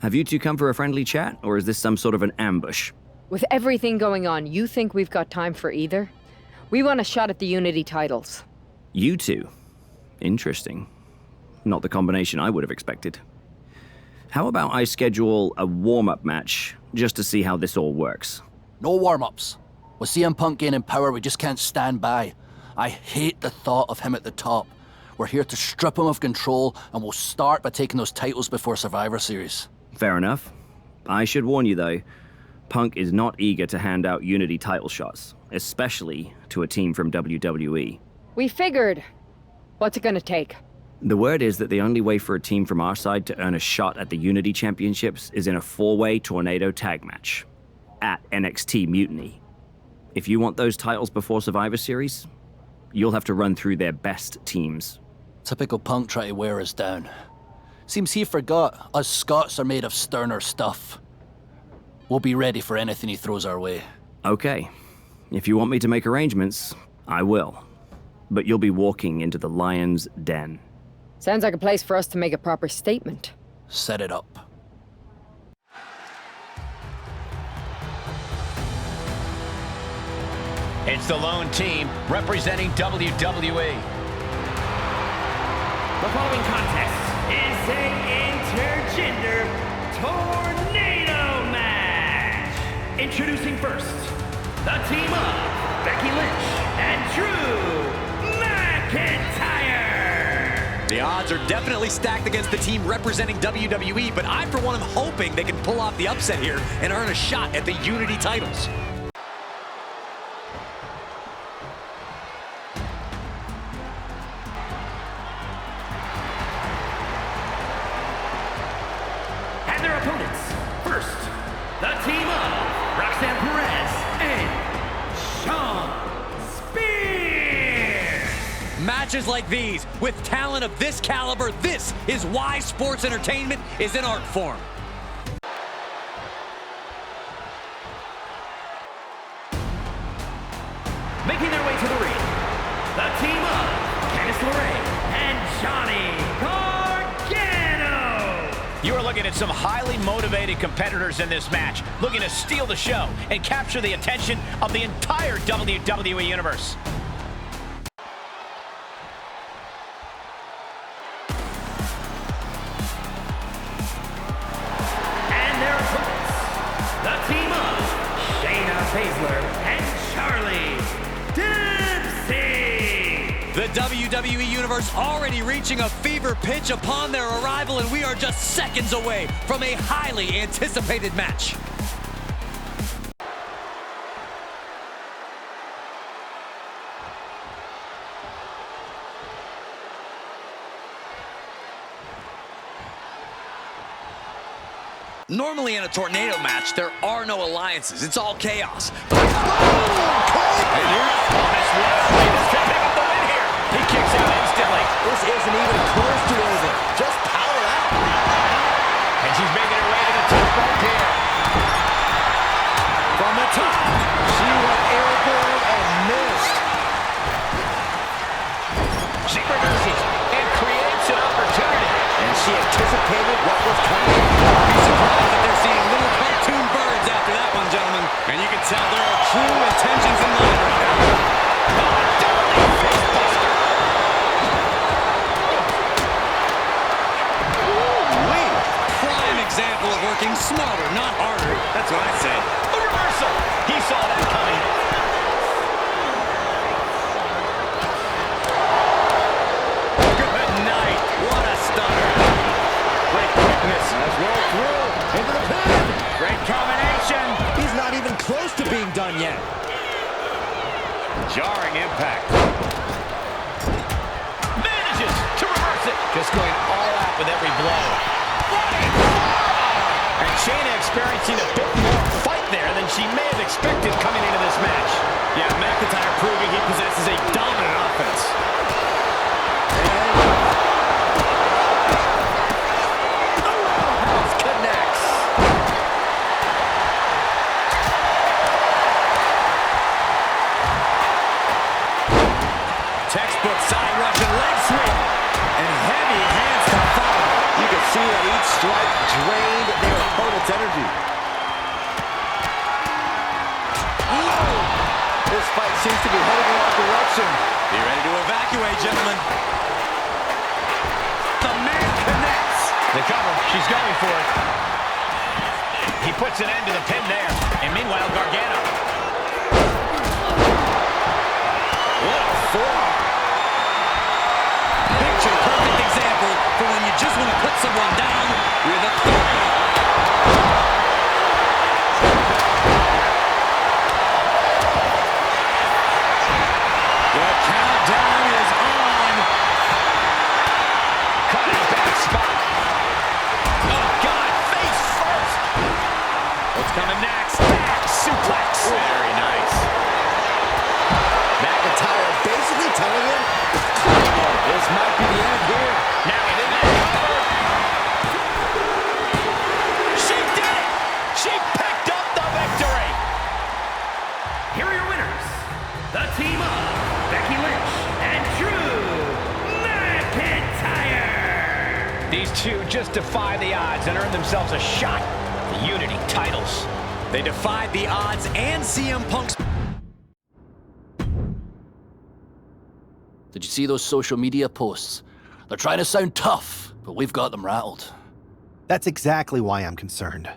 Have you two come for a friendly chat, or is this some sort of an ambush? With everything going on, you think we've got time for either? We want a shot at the Unity titles. You two? Interesting. Not the combination I would have expected. How about I schedule a warm-up match, just to see how this all works? No warm-ups. With CM Punk gaining power, we just can't stand by. I hate the thought of him at the top. We're here to strip him of control, and we'll start by taking those titles before Survivor Series. Fair enough. I should warn you, though, Punk is not eager to hand out Unity title shots, especially to a team from WWE. We figured. What's it gonna take? The word is that the only way for a team from our side to earn a shot at the Unity Championships is in a 4-way Tornado tag match at NXT Mutiny. If you want those titles before Survivor Series, you'll have to run through their best teams. Typical Punk try to wear us down. Seems he forgot us Scots are made of sterner stuff. We'll be ready for anything he throws our way. Okay. If you want me to make arrangements, I will. But you'll be walking into the Lion's Den. Sounds like a place for us to make a proper statement. Set it up. It's the lone team representing WWE. The following contest is an intergender tornado match. Introducing first, the team of Becky Lynch and Drew McIntyre. The odds are definitely stacked against the team representing WWE, but I, for one, am hoping they can pull off the upset here and earn a shot at the Unity titles. And their opponents, first, the team of Roxanne Perez and Shawn Spears. Matches like these, with talent of this caliber, this is why sports entertainment is an art form. Making their way to the ring, the team of Candice LeRae and Johnny Gargano. You are looking at some highly motivated competitors in this match, looking to steal the show and capture the attention of the entire WWE Universe. And their opponents, the team of Shayna Baszler and Charlie Dempsey. The WWE Universe already reaching a fever pitch upon their arrival, and we are just seconds away from a highly anticipated match. Normally in a tornado match, there are no alliances. It's all chaos. And here's Thomas West to pick up the win here. He kicks out instantly. This isn't even close to over. Just power out. And she's making her way to the top right here. From the top, she went airborne and missed. She reverses and creates an opportunity. And she anticipated what was coming. Be surprised that they're seeing little cartoon birds after that one, gentlemen. And you can tell there are true intentions in mind right now. Prime example of working smarter, not harder. That's what I say. A reversal. He saw that coming. Good night. What a stunner. Great quickness. Let's roll through. Into the pin. Great combination. He's not even close to being done yet. Jarring impact. Manages to reverse it. Just going all out with every blow. And Shayna experiencing a bit more fight there than she may have expected coming into this match. Yeah, McIntyre proving he possesses a dominant offense. Connects. Textbook side Russian leg sweep. And heavy hands to follow. You can see that each strike drained their opponent's energy. This fight seems to be heading in the wrong direction. Be ready to evacuate, gentlemen. The man connects. The cover, she's going for it. He puts an end to the pin there. And meanwhile, Gargano. What a forearm McIntyre, basically telling him, this might be the end here. Now he didn't cover. She did it! She picked up the victory! Here are your winners, the team of Becky Lynch and Drew McIntyre. These two just defy the odds and earn themselves a shot at the Unity titles. They defied the odds and CM Punk's... Did you see those social media posts? They're trying to sound tough, but we've got them rattled. That's exactly why I'm concerned.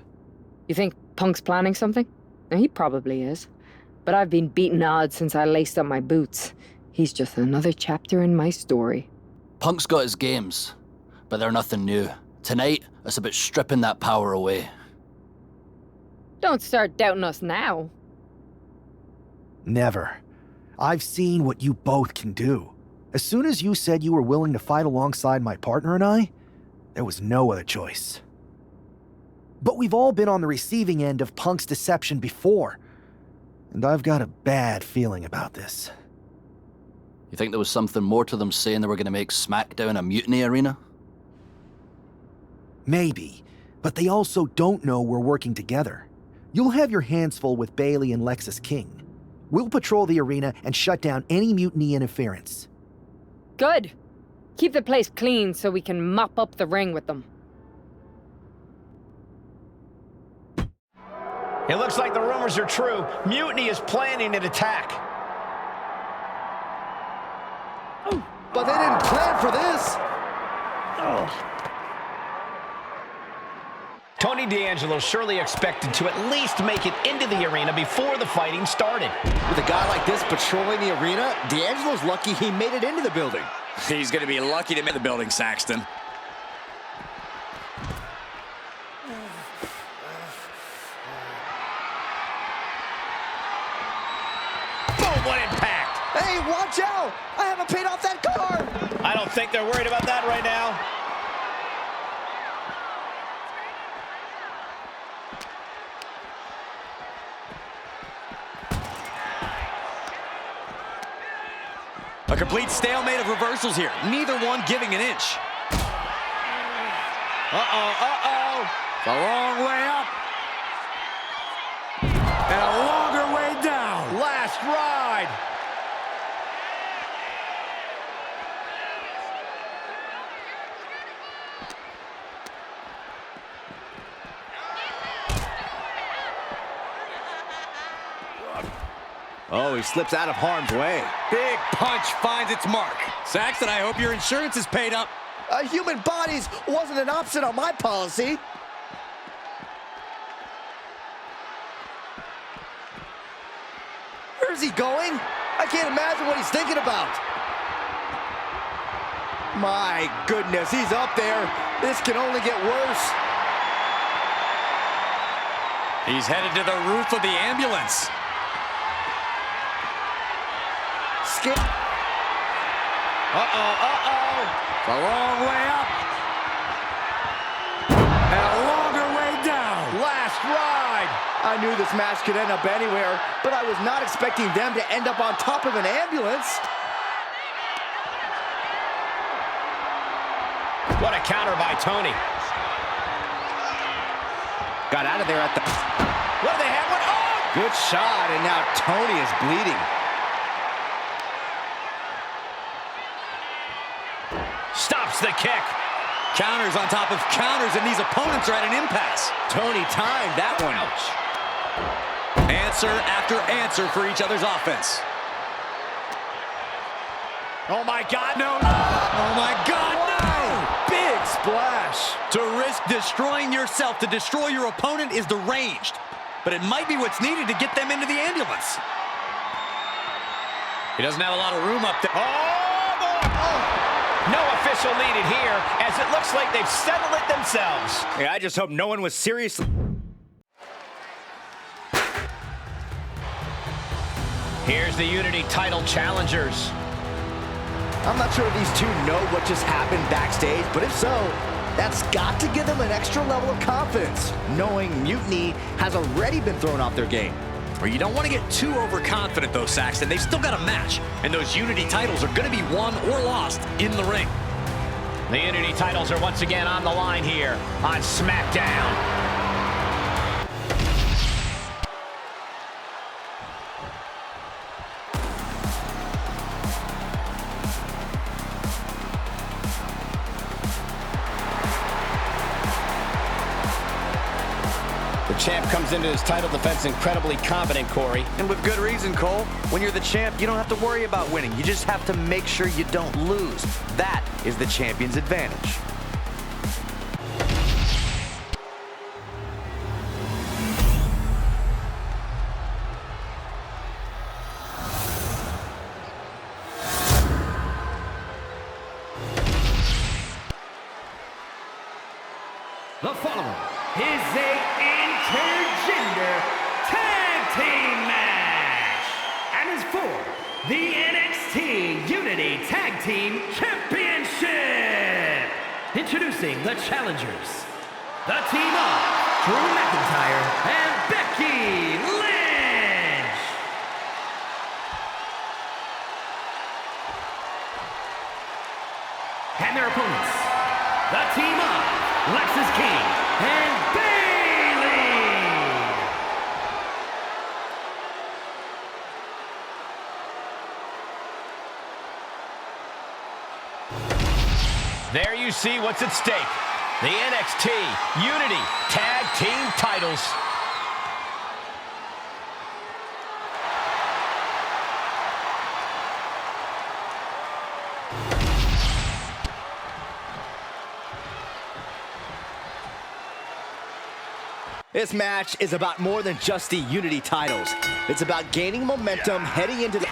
You think Punk's planning something? He probably is. But I've been beating odds since I laced up my boots. He's just another chapter in my story. Punk's got his games, but they're nothing new. Tonight, it's about stripping that power away. Don't start doubting us now. Never. I've seen what you both can do. As soon as you said you were willing to fight alongside my partner and I, there was no other choice. But we've all been on the receiving end of Punk's deception before, and I've got a bad feeling about this. You think there was something more to them saying they were going to make SmackDown a mutiny arena? Maybe, but they also don't know we're working together. You'll have your hands full with Bayley and Lexis King. We'll patrol the arena and shut down any mutiny interference. Good. Keep the place clean so we can mop up the ring with them. It looks like the rumors are true. Mutiny is planning an attack. But they didn't plan for this. Tony D'Angelo surely expected to at least make it into the arena before the fighting started. With a guy like this patrolling the arena, D'Angelo's lucky he made it into the building. He's going to be lucky to make the building, Saxton. Boom, what impact! Hey, watch out! I haven't paid off that car! I don't think they're worried about that right now. A complete stalemate of reversals here. Neither one giving an inch. It's a long way up. And a longer way down. Last ride. Oh, he slips out of harm's way. Big punch finds its mark. Saxton, I hope your insurance is paid up. Human bodies wasn't an option on my policy. Where's he going? I can't imagine what he's thinking about. My goodness, he's up there. This can only get worse. He's headed to the roof of the ambulance. Skip. It's a long way up. And a longer way down. Last ride. I knew this match could end up anywhere, but I was not expecting them to end up on top of an ambulance. What a counter by Tony. Got out of there at the... What do they have? What? Oh! Good shot, and now Tony is bleeding. Stops the kick. Counters on top of counters, and these opponents are at an impasse. Tony timed that one. Ouch. Answer after answer for each other's offense. Oh my God, no. Oh my God, no! Big splash. To risk destroying yourself to destroy your opponent is deranged. But it might be what's needed to get them into the ambulance. He doesn't have a lot of room up there. Oh, boy. Oh. No official needed here, as it looks like they've settled it themselves. Yeah, I just hope no one was seriously... Here's the Unity title challengers. I'm not sure if these two know what just happened backstage, but if so, that's got to give them an extra level of confidence, knowing Mutiny has already been thrown off their game. Well, you don't want to get too overconfident, though, Saxton. They've still got a match, and those Unity titles are going to be won or lost in the ring. The Unity titles are once again on the line here on SmackDown. The champ comes into his title defense incredibly confident, Corey. And with good reason, Cole. When you're the champ, you don't have to worry about winning. You just have to make sure you don't lose. That is the champion's advantage. The following is a intergender tag team match and is for the NXT Unity Tag Team Championship. Introducing the challengers, the team of Drew McIntyre and Becky Lynch. And their opponents, the team of Lexis King and Bayley. There you see what's at stake. The NXT Unity Tag Team titles. This match is about more than just the Unity titles. It's about gaining momentum heading into the...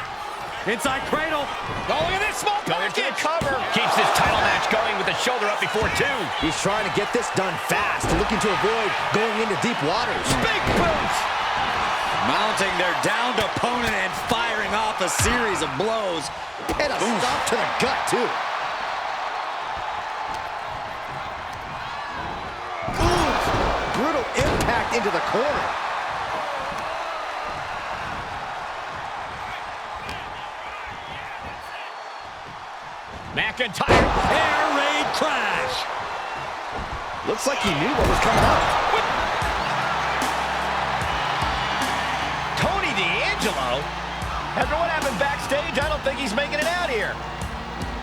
Inside cradle. Oh, look at this small package. Cover. Keeps this title match going with the shoulder up before two. He's trying to get this done fast, looking to avoid going into deep waters. Big boot. Mounting their downed opponent and firing off a series of blows. And a stop to the gut, too. Brutal impact into the corner. McIntyre. Air raid crash. Looks like he knew what was coming up. Tony D'Angelo. After what happened backstage, I don't think he's making it out here.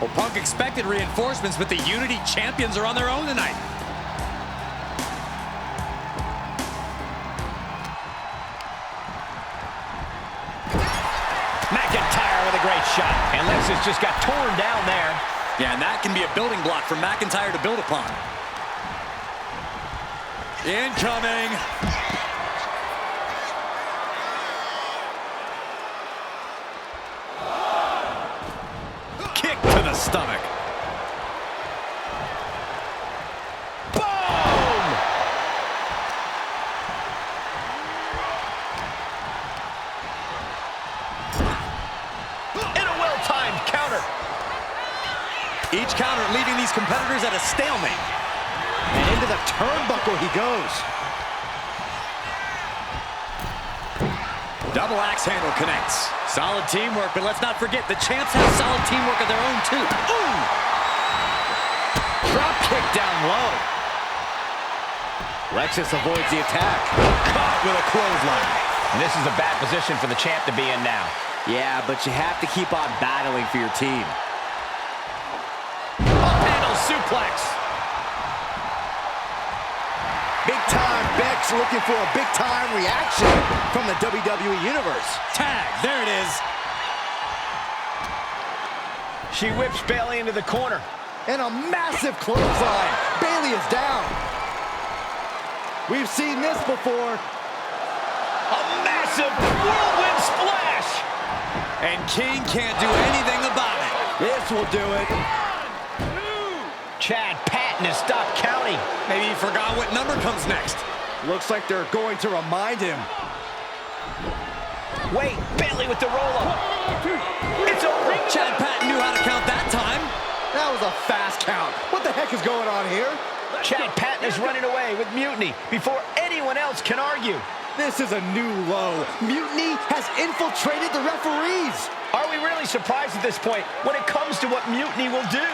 Well, Punk expected reinforcements, but the Unity champions are on their own tonight. McIntyre with a great shot. And Lexis just got torn down there. Yeah, and that can be a building block for McIntyre to build upon. Incoming. Kick to the stomach. Boom! And a well-timed counter. Each counter leaving these competitors at a stalemate. And into the turnbuckle he goes. Double axe handle connects. Solid teamwork, but let's not forget the champs have solid teamwork of their own too. Ooh! Drop kick down low. Lexis avoids the attack. Caught with a clothesline. And this is a bad position for the champ to be in now. Yeah, but you have to keep on battling for your team. Up-handle suplex. Big-time Beck's looking for a big-time reaction from the WWE Universe. Tag, there it is. She whips Bayley into the corner. And a massive clothesline. Bayley is down. We've seen this before. A massive whirlwind splash. And King can't do anything about it. This will do it. Chad Patton has stopped counting. Maybe he forgot what number comes next. Looks like they're going to remind him. Wait, Bayley with the roll-up. It's over. Chad Patton knew how to count that time. That was a fast count. What the heck is going on here? Chad Patton is running away with mutiny before anyone else can argue. This is a new low. Mutiny has infiltrated the referees. Are we really surprised at this point when it comes to what Mutiny will do?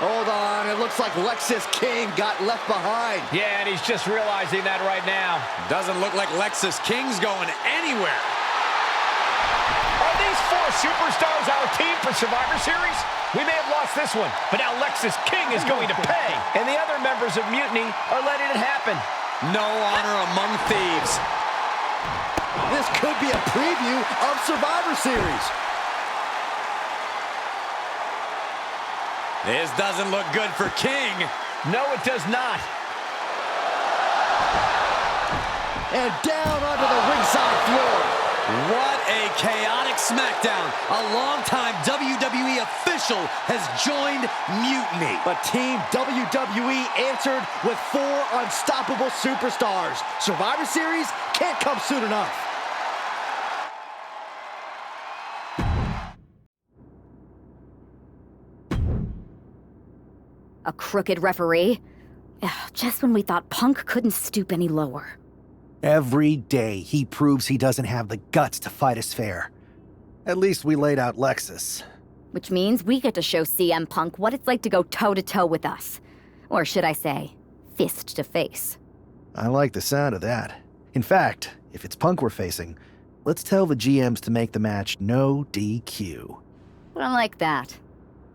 Hold on, it looks like Lexis King got left behind. Yeah, and he's just realizing that right now. Doesn't look like Lexis King's going anywhere. Are these four superstars our team for Survivor Series? We may have lost this one, but now Lexis King is going to pay. And the other members of Mutiny are letting it happen. No honor among thieves. This could be a preview of Survivor Series. This doesn't look good for King. No, it does not. And down onto the ringside floor. What a chaotic SmackDown. A longtime WWE official has joined Mutiny. But Team WWE answered with 4 unstoppable superstars. Survivor Series can't come soon enough. A crooked referee? Ugh, just when we thought Punk couldn't stoop any lower. Every day, he proves he doesn't have the guts to fight us fair. At least we laid out Lexus. Which means we get to show CM Punk what it's like to go toe-to-toe with us. Or should I say, fist to face. I like the sound of that. In fact, if it's Punk we're facing, let's tell the GMs to make the match no DQ. I like that.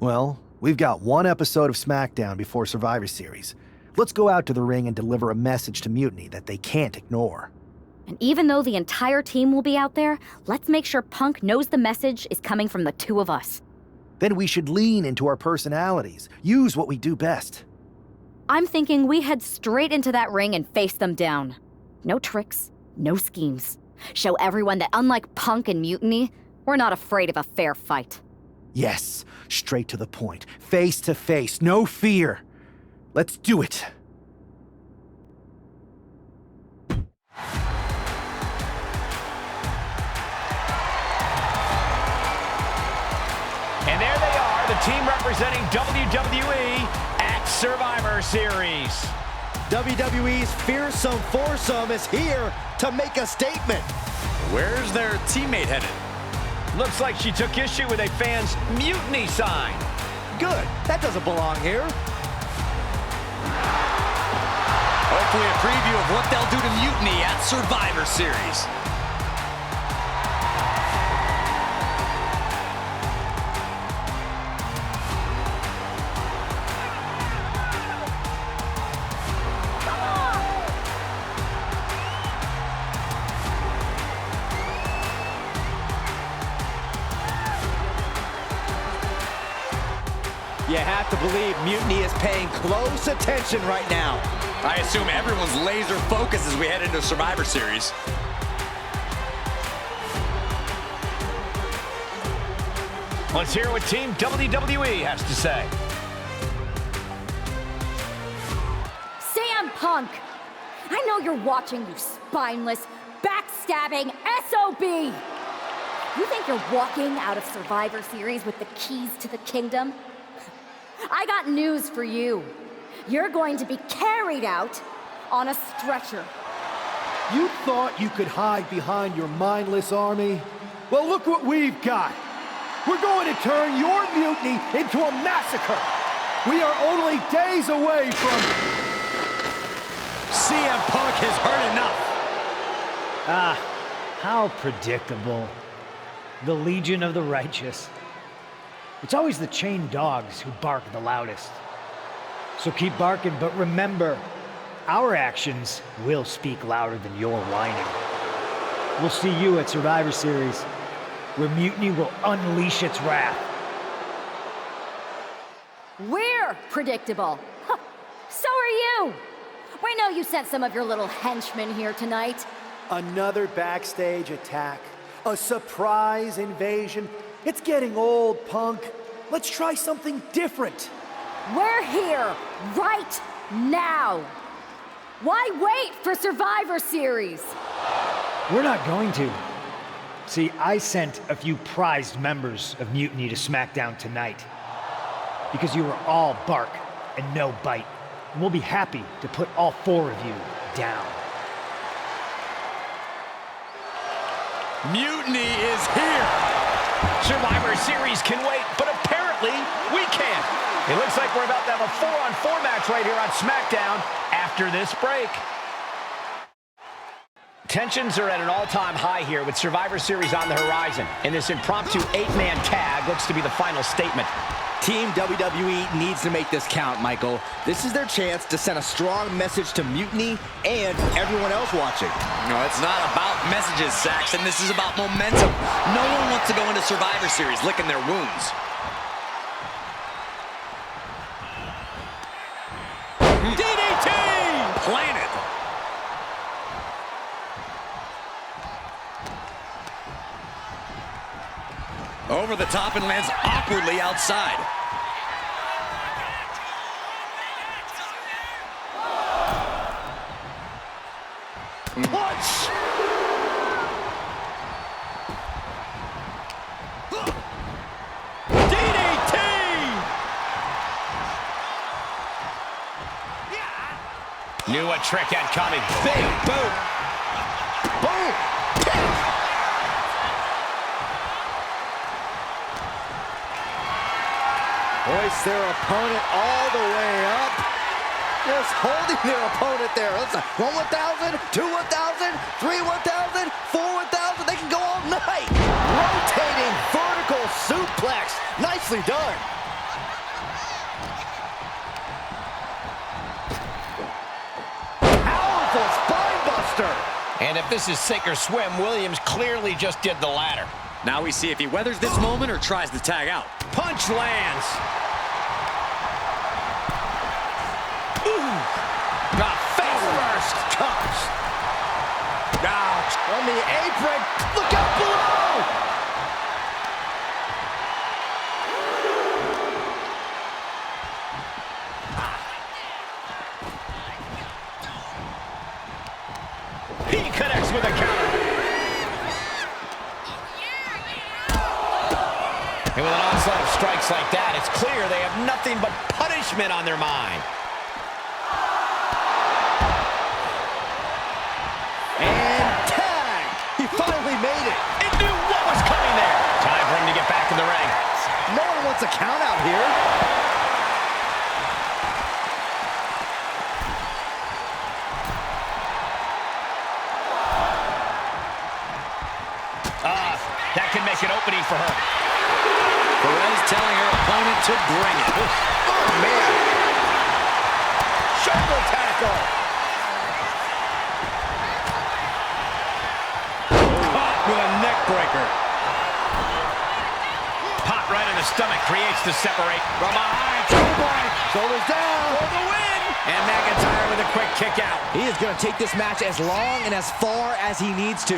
Well, we've got one episode of SmackDown before Survivor Series. Let's go out to the ring and deliver a message to Mutiny that they can't ignore. And even though the entire team will be out there, let's make sure Punk knows the message is coming from the two of us. Then we should lean into our personalities, use what we do best. I'm thinking we head straight into that ring and face them down. No tricks, no schemes. Show everyone that unlike Punk and Mutiny, we're not afraid of a fair fight. Yes, straight to the point, face to face, no fear. Let's do it. And there they are, the team representing WWE at Survivor Series. WWE's fearsome foursome is here to make a statement. Where's their teammate headed? Looks like she took issue with a fan's mutiny sign. Good, that doesn't belong here. Hopefully a preview of what they'll do to Mutiny at Survivor Series. You have to believe Mutiny is paying close attention right now. I assume everyone's laser focused as we head into Survivor Series. Let's hear what Team WWE has to say. CM Punk! I know you're watching, you spineless, backstabbing SOB! You think you're walking out of Survivor Series with the keys to the kingdom? I got news for you. You're going to be carried out on a stretcher. You thought you could hide behind your mindless army? Well, look what we've got. We're going to turn your mutiny into a massacre. We are only days away from... CM Punk has heard enough. Ah, how predictable. The Legion of the Righteous. It's always the chained dogs who bark the loudest. So keep barking, but remember, our actions will speak louder than your whining. We'll see you at Survivor Series, where Mutiny will unleash its wrath. We're predictable. Huh. So are you. We know you sent some of your little henchmen here tonight. Another backstage attack. A surprise invasion. It's getting old, Punk. Let's try something different. We're here right now. Why wait for Survivor Series? We're not going to. See, I sent a few prized members of Mutiny to SmackDown tonight. Because you were all bark and no bite. And we'll be happy to put all 4 of you down. Mutiny is here. Survivor Series can wait, but apparently we can't. It looks like we're about to have a 4-on-4 match right here on SmackDown after this break. Tensions are at an all-time high here with Survivor Series on the horizon, and this impromptu 8-man tag looks to be the final statement. Team WWE needs to make this count, Michael. This is their chance to send a strong message to Mutiny and everyone else watching. No, it's not about messages, Saxon. This is about momentum. No one wants to go into Survivor Series licking their wounds. DDT! Planted. Over the top and lands awkwardly outside. Punch! DDT! Knew a trick had coming. Big boot. Boom! Hoist their opponent all the way up. Just holding their opponent there. Listen, 1 1,000, 2 1,000, 3 1,000, 4 1,000. They can go all night. Rotating vertical suplex. Nicely done. Powerful spine buster. And if this is sink or swim, Williams clearly just did the latter. Now we see if he weathers this moment or tries to tag out. Punch lands. Ooh. Face first. Comes. Ouch. On the apron. Look out below. He connects with a counter. And with an onslaught of strikes like that, it's clear they have nothing but punishment on their mind. And tag! He finally made it. It knew what was coming there. Time for him to get back in the ring. No one wants a count out here. That can make an opening for her. Perez telling her opponent to bring it. Oh, man. Shoulder tackle. Caught with a neck breaker. Pop right in the stomach creates the separate. From behind, Shoulders down. for the win. And McIntyre with a quick kick out. He is going to take this match as long and as far as he needs to.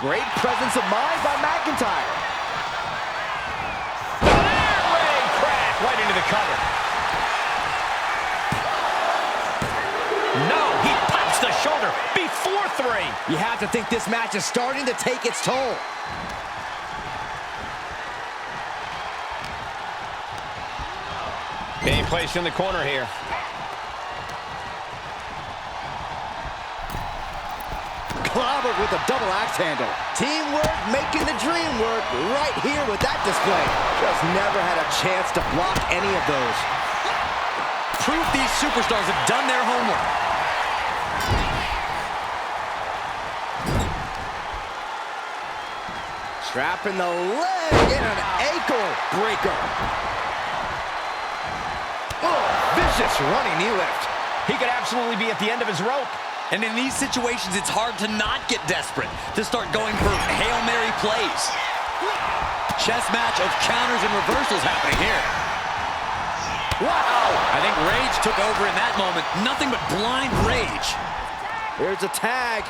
Great presence of mind by McIntyre. Air crack right into the cover. No, he pops the shoulder before 3. You have to think this match is starting to take its toll. Being placed in the corner here. Clobbered with a double axe handle. Teamwork making the dream work right here with that display. Just never had a chance to block any of those. Proof these superstars have done their homework. Trapping the leg in an ankle breaker. Oh, vicious running knee lift. He could absolutely be at the end of his rope. And in these situations, it's hard to not get desperate, to start going for Hail Mary plays. Chess match of counters and reversals happening here. Wow! I think rage took over in that moment. Nothing but blind rage. Here's a tag.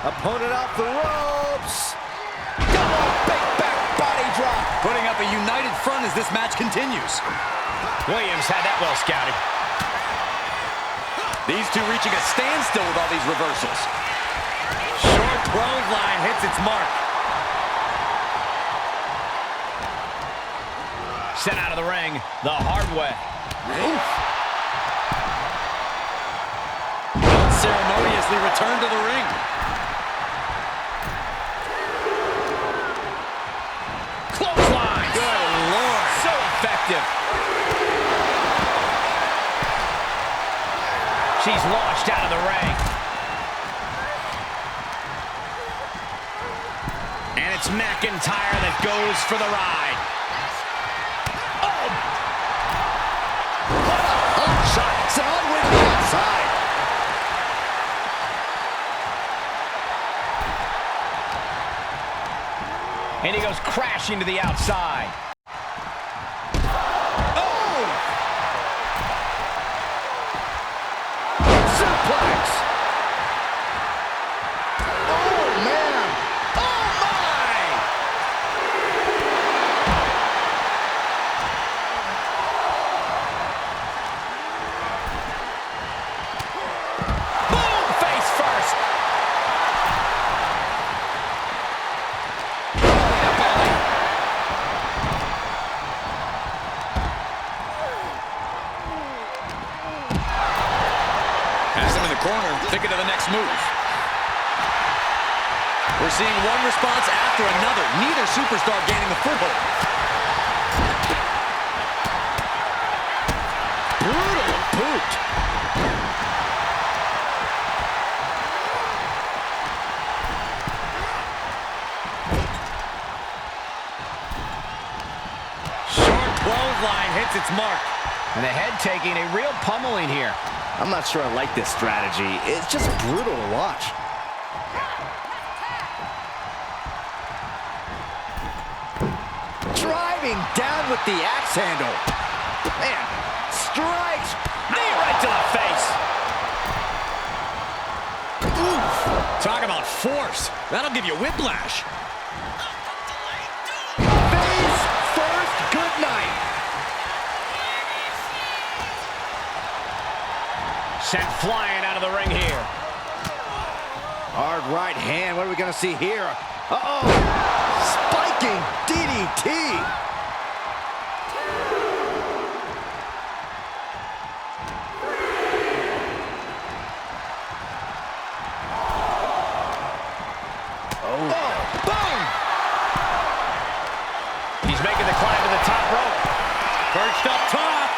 Opponent off the ropes. Double big back body drop. Putting up a united front as this match continues. Williams had that well scouted. These two reaching a standstill with all these reversals. Short clothesline hits its mark. Sent out of the ring the hard way. Unceremoniously returned to the ring. Clothesline. Good Lord. So effective. She's launched out of the ring. And it's McIntyre that goes for the ride. Oh! What a hot shot. Sound with the outside. And he goes crashing to the outside. Oh! Suplex. Oh, man. Oh, my! Boom! Face first. Has him in the corner, thinking of the next move. We're seeing one response after another. Neither superstar gaining the foothold. Brutal boot. Short clothesline hits its mark. And the head taking a real pummeling here. I'm not sure I like this strategy. It's just brutal to watch. Driving down with the axe handle. Man, strikes. Knee right to the face. Oof. Talk about force. That'll give you whiplash. Face first, good night. Sent flying out of the ring here. Hard right hand. What are we going to see here? Uh-oh. Spiking DDT. Boom! He's making the climb to the top rope. Perched up top.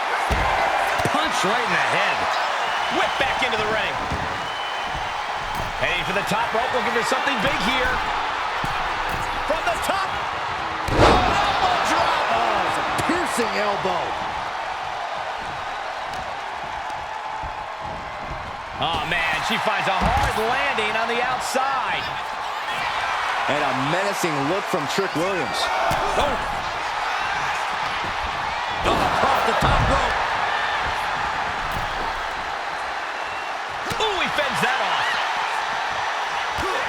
Punch right in the head. Whip back into the ring. Heading for the top rope, looking for something big here. From the top. Elbow drop. Oh, it's a piercing elbow. Oh, man, she finds a hard landing on the outside. And a menacing look from Trick Williams. Oh. Across the top rope. Ooh, he fends that off. Ooh.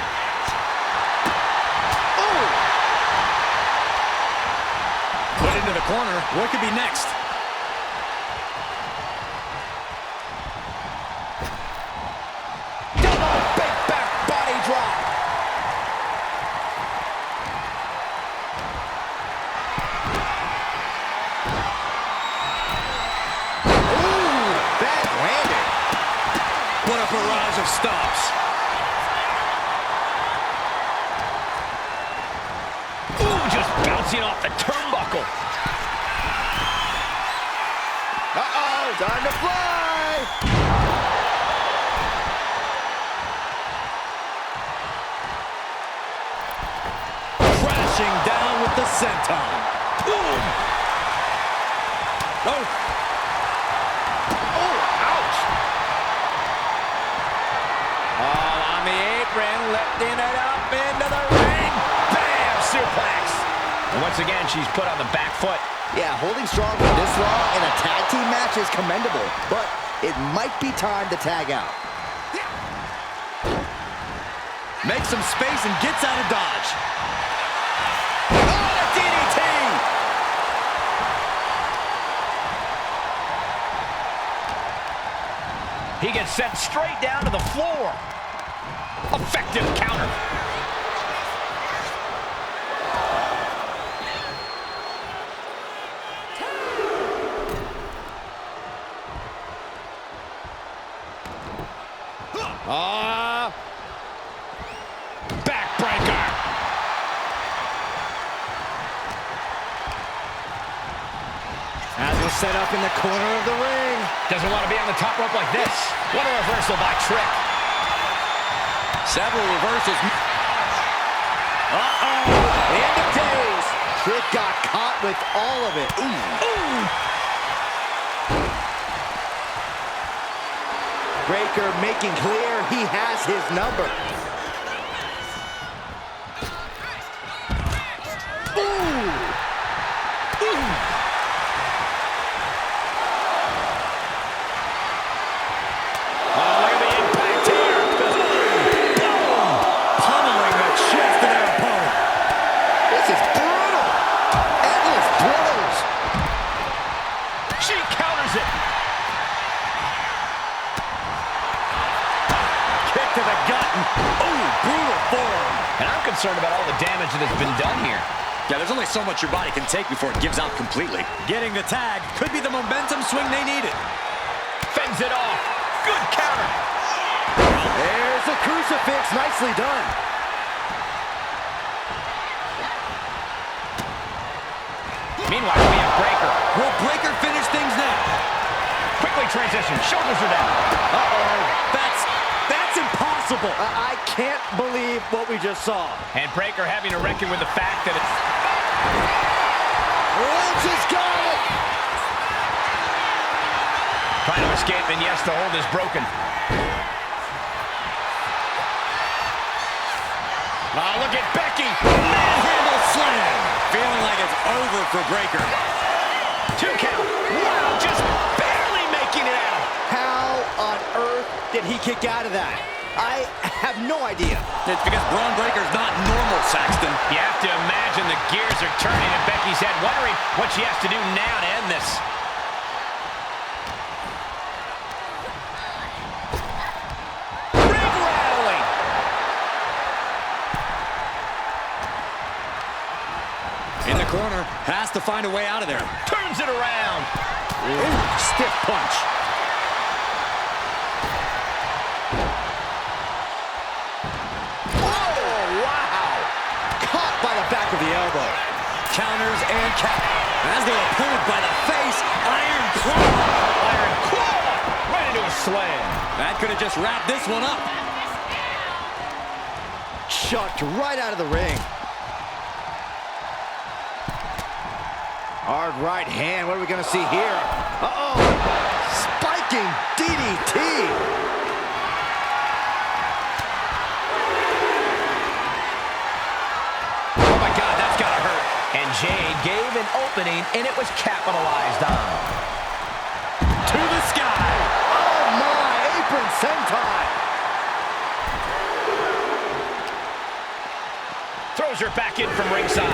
Put into the corner. What could be next? Double big back body drop. Ooh, bad landing. What a barrage of stops. Ooh, just bouncing off the turnbuckle. Uh-oh, time to fly. Crashing down with the senton. Boom. Oh. Oh, ouch. All on the apron, lifting it up into the ring. Bam! Suplex. And once again, she's put on the back foot. Yeah, holding strong for this long in a tag team match is commendable, but it might be time to tag out. Makes some space and gets out of dodge. Oh, the DDT! He gets sent straight down to the floor. Effective counter. Backbreaker. set up in the corner of the ring. Doesn't want to be on the top rope like this. What a reversal by Trick. Several reversals. Uh-oh. End of days. Trick got caught with all of it. Ooh. Breaker making clear he has his number. Concerned about all the damage that has been done here. Yeah, there's only so much your body can take before it gives out completely. Getting the tag could be the momentum swing they needed. Fends it off. Good counter. There's a crucifix. Nicely done. Meanwhile, we have Breaker. Will Breaker finish things now? Quickly transition. Shoulders are down. Uh-oh. That's impossible. I can't believe what we just saw. And Breaker having to reckon with the fact that it's... Lynch has got it. Trying to escape, and yes, the hold is broken. Oh, look at Becky. Manhandle slam. Feeling like it's over for Breaker. 2 count. Wow, just barely making it out. How on earth did he kick out of that? I have no idea. It's because Braun Breaker's not normal, Saxton. You have to imagine the gears are turning in Becky's head, wondering what she has to do now to end this. Ring rattling. In the corner, has to find a way out of there. Turns it around. Ooh, stiff punch. Back of the elbow. Counters and as they're opponent by the face. Iron claw. Iron claw. Right into a slam. That could have just wrapped this one up. Chucked right out of the ring. Hard right hand. What are we going to see here? Uh-oh. Spiking DDT. Jade gave an opening, and it was capitalized on. To the sky. Oh, my. Apron senton. Throws her back in from ringside.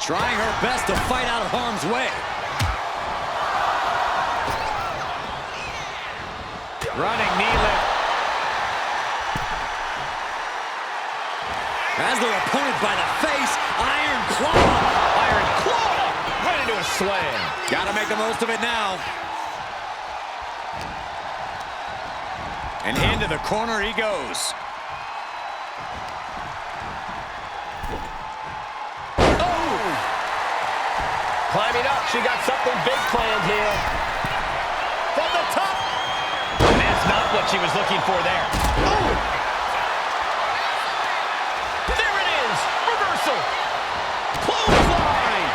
Trying her best to fight out of harm's way. Running knee lift. As their opponent by the face, Iron Claw. Iron Claw. Right into a slam. Gotta make the most of it now. And into the corner he goes. Oh! Climbing up, she got something big planned here. From the top. Not what she was looking for there. Oh! There it is! Reversal! Clothesline!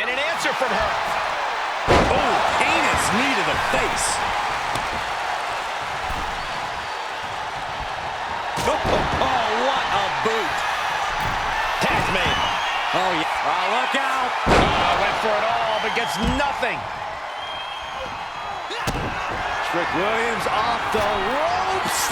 And an answer from her. Oh, heinous knee to the face. Oh, what a boot. Tasman. Oh, yeah. Oh, look out. Went for it all, but gets nothing. Trick Williams off the ropes.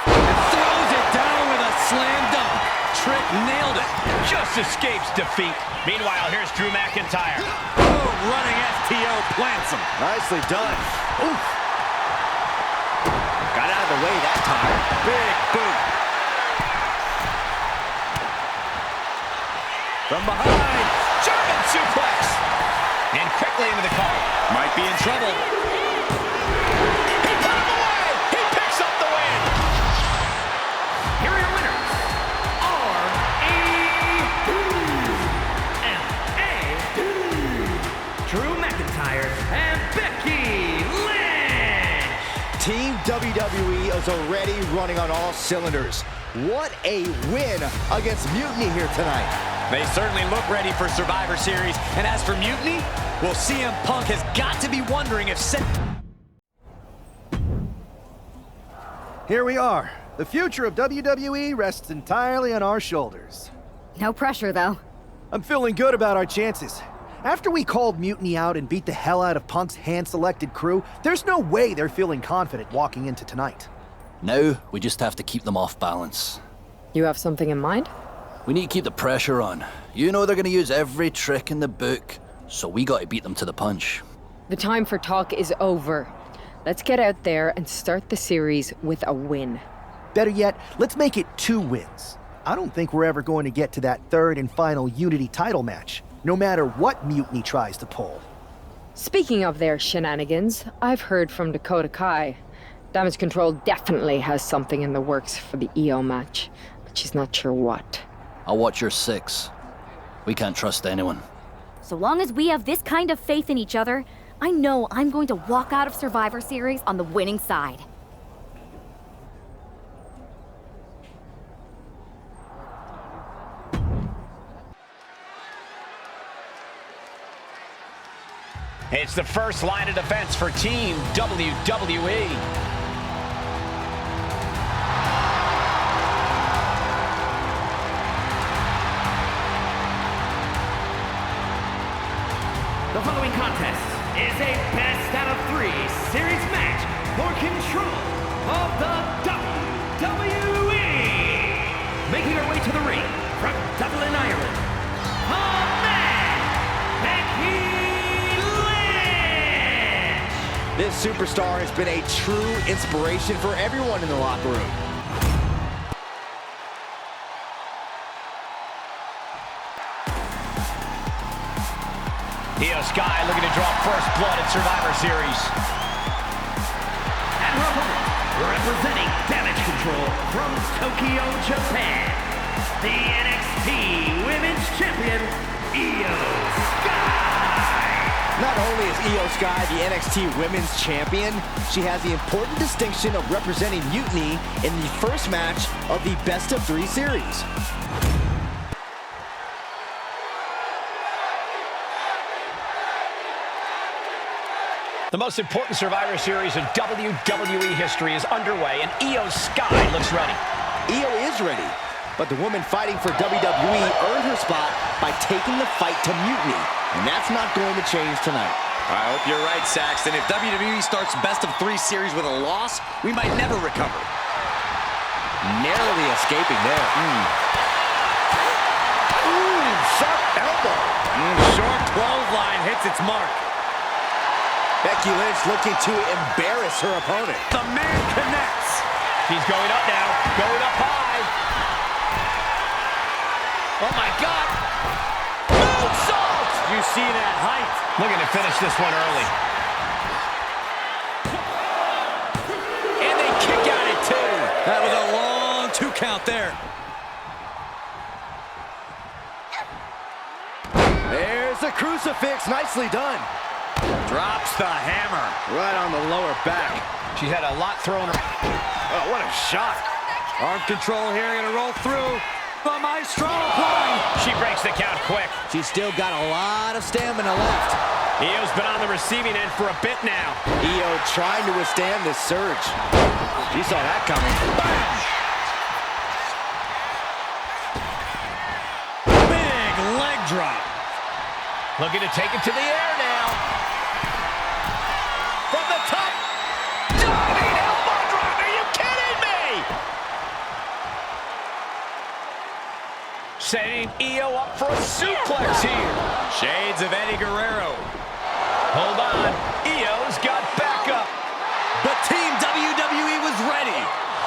And throws it down with a slam dunk. Trick nailed it. Just escapes defeat. Meanwhile, here's Drew McIntyre. Oh, running STO plants him. Nicely done. Oof. Got out of the way that time. Big boot. From behind. German suplex. And quickly into the corner. Might be in trouble. He put him away. WWE is already running on all cylinders. What a win against Mutiny here tonight. They certainly look ready for Survivor Series. And as for Mutiny, well, CM Punk has got to be wondering if... Here we are. The future of WWE rests entirely on our shoulders. No pressure, though. I'm feeling good about our chances. After we called Mutiny out and beat the hell out of Punk's hand-selected crew, there's no way they're feeling confident walking into tonight. Now, we just have to keep them off balance. You have something in mind? We need to keep the pressure on. You know they're going to use every trick in the book, so we got to beat them to the punch. The time for talk is over. Let's get out there and start the series with a win. Better yet, let's make it 2 wins. I don't think we're ever going to get to that 3rd and final Unity title match, no matter what Mutiny tries to pull. Speaking of their shenanigans, I've heard from Dakota Kai. Damage Control definitely has something in the works for the EO match, but she's not sure what. I'll watch your 6. We can't trust anyone. So long as we have this kind of faith in each other, I know I'm going to walk out of Survivor Series on the winning side. It's the first line of defense for Team WWE. The following contest is a best out of 3 series match for control of the WWE. Making her way to the ring from Dublin, Ireland, This superstar has been a true inspiration for everyone in the locker room. Io Sky looking to draw first blood at Survivor Series. And her opponent, representing Damage Control from Tokyo, Japan, the NXT Women's Champion, Io Sky. Not only is Io Sky the NXT Women's Champion, she has the important distinction of representing Mutiny in the first match of the Best of 3 series. The most important Survivor Series in WWE history is underway, and Io Sky looks ready. Io is ready, but the woman fighting for WWE earned her spot by taking the fight to Mutiny, and that's not going to change tonight. I hope you're right, Saxton. If WWE starts Best of 3 series with a loss, we might never recover. Narrowly escaping there. Ooh, sharp elbow. Short clothesline hits its mark. Becky Lynch looking to embarrass her opponent. The man connects. He's going up now, going up high. Oh my God. Moonsault! You see that height. Looking to finish this one early. And they kick out it too. That was a long 2 count there. There's the crucifix, nicely done. Drops the hammer. Right on the lower back. She's had a lot thrown her. Oh, what a shot. Arm control here, gonna roll through. The Maestro applying. She breaks the count quick. She's still got a lot of stamina left. Io's been on the receiving end for a bit now. Io trying to withstand this surge. She saw that coming. Bam! Big leg drop. Looking to take it to the air now. From the top. Diving elbow drop. Are you kidding me? Setting Io up for a suplex here. Shades of Eddie Guerrero. Hold on. Io's got backup. But Team WWE was ready.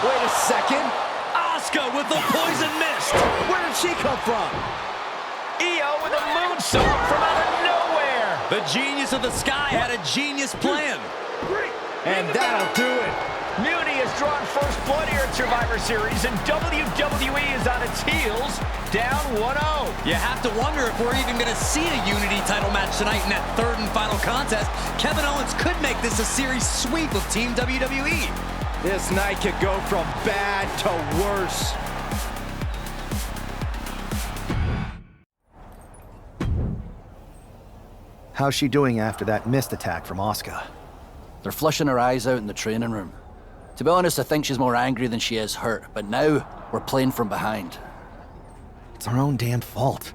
Wait a second. Asuka with the poison mist. Where did she come from? Io with a moonsault from out of nowhere. The genius of the Sky had a genius plan. And that'll do it. Mutiny has drawn first blood here at Survivor Series, and WWE is on its heels, down 1-0. You have to wonder if we're even going to see a Unity title match tonight in that 3rd and final contest. Kevin Owens could make this a series sweep of Team WWE. This night could go from bad to worse. How's she doing after that missed attack from Asuka? They're flushing her eyes out in the training room. To be honest, I think she's more angry than she is hurt, but now we're playing from behind. It's our own damn fault.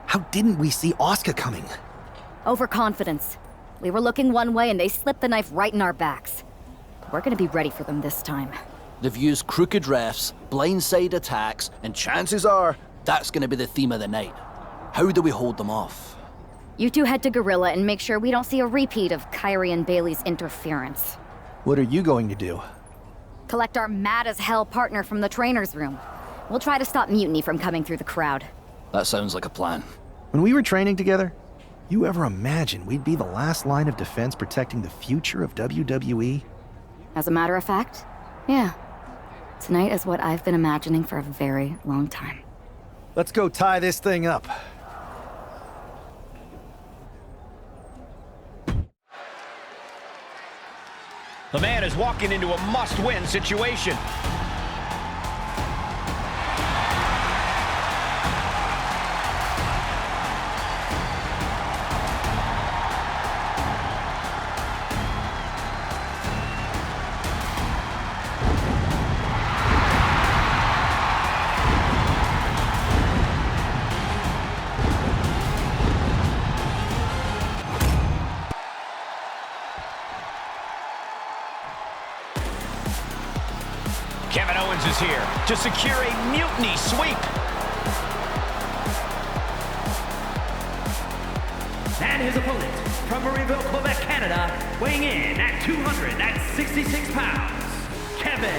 How didn't we see Asuka coming? Overconfidence. We were looking one way and they slipped the knife right in our backs. We're gonna be ready for them this time. They've used crooked refs, blindside attacks, and chances are that's gonna be the theme of the night. How do we hold them off? You two head to Gorilla and make sure we don't see a repeat of Kyrie and Bailey's interference. What are you going to do? Collect our mad-as-hell partner from the trainer's room. We'll try to stop Mutiny from coming through the crowd. That sounds like a plan. When we were training together, you ever imagine we'd be the last line of defense protecting the future of WWE? As a matter of fact, yeah. Tonight is what I've been imagining for a very long time. Let's go tie this thing up. The man is walking into a must-win situation. Kevin Owens is here to secure a Mutiny sweep. And his opponent, from Marieville, Quebec, Canada, weighing in at 266 pounds, Kevin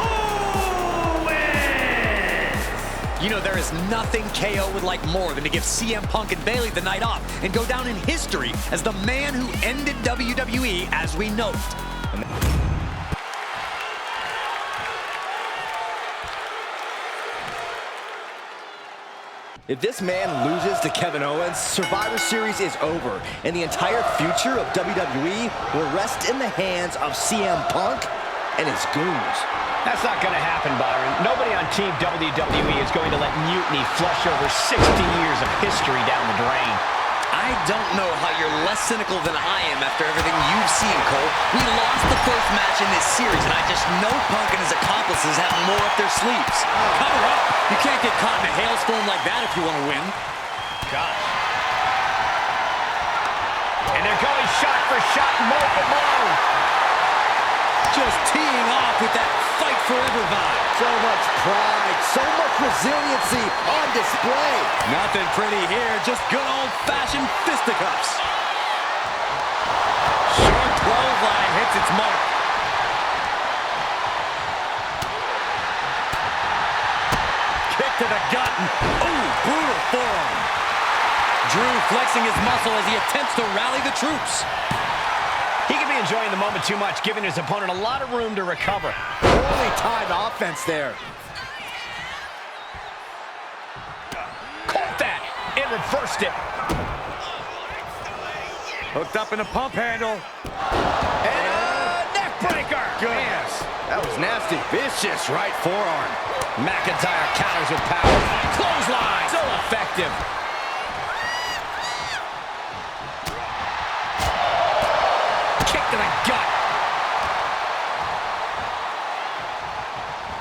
Owens! You know, there is nothing KO would like more than to give CM Punk and Bailey the night off and go down in history as the man who ended WWE as we know it. If this man loses to Kevin Owens, Survivor Series is over, and the entire future of WWE will rest in the hands of CM Punk and his goons. That's not going to happen, Byron. Nobody on Team WWE is going to let Mutiny flush over 60 years of history down the drain. I don't know how you're less cynical than I am after everything you've seen, Cole. We lost the first match in this series, and I just know Punk and his accomplices have more up their sleeves. Cover up! You can't get caught in a hailstorm like that if you want to win. Gosh. And they're going shot for shot, blow for blow. Just teeing off with that fight forever vibe. So much pride, so much resiliency on display. Nothing pretty here, just good old-fashioned fisticuffs. Short clothesline hits its mark. Kick to the gut. Ooh, brutal forearm. Drew flexing his muscle as he attempts to rally the troops. He could be enjoying the moment too much, giving his opponent a lot of room to recover. Poorly timed offense there. Caught that and reversed it. Hooked up in a pump handle. And a neck breaker. Goodness. That was nasty. Vicious right forearm. McIntyre counters with power. Clothesline. So effective. To the gut.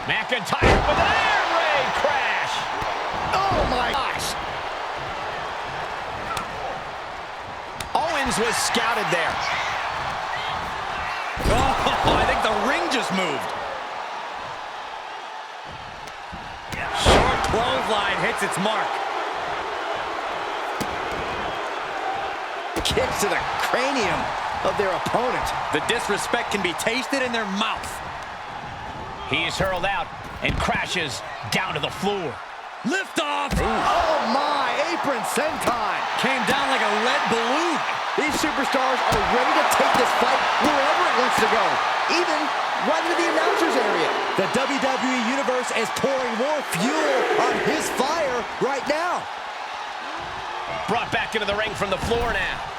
McIntyre with an air raid crash. Oh my gosh. Owens was scouted there. Oh, I think the ring just moved. Short clothesline hits its mark. Kicks to the cranium of their opponent. The disrespect can be tasted in their mouth. He's hurled out and crashes down to the floor. Lift off! Oh my, apron senton. Came down like a lead balloon. These superstars are ready to take this fight wherever it wants to go, even right into the announcer's area. The WWE Universe is pouring more fuel on his fire right now. Brought back into the ring from the floor now.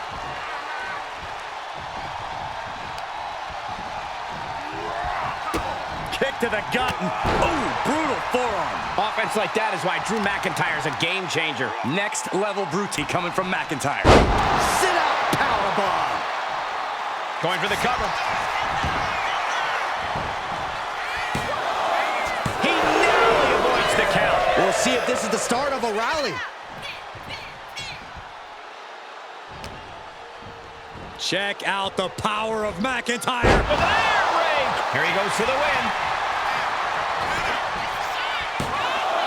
to the gut. Ooh, brutal forearm. Offense like that is why Drew McIntyre's a game changer. Next level brutality coming from McIntyre. Sit out powerbomb. Going for the cover. He narrowly avoids the count. We'll see if this is the start of a rally. Check out the power of McIntyre. With an air ring. Here he goes for the win.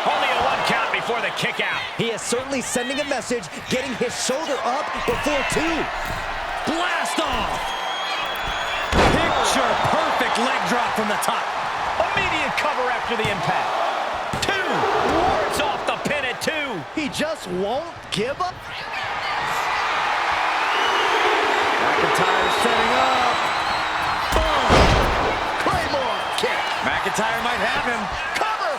Only a 1 count before the kick out. He is certainly sending a message, getting his shoulder up before 2. Blast off. Picture perfect leg drop from the top. Immediate cover after the impact. 2. Wards off the pin at 2. He just won't give up. McIntyre setting up. Boom. Claymore kick. McIntyre might have him. Cover.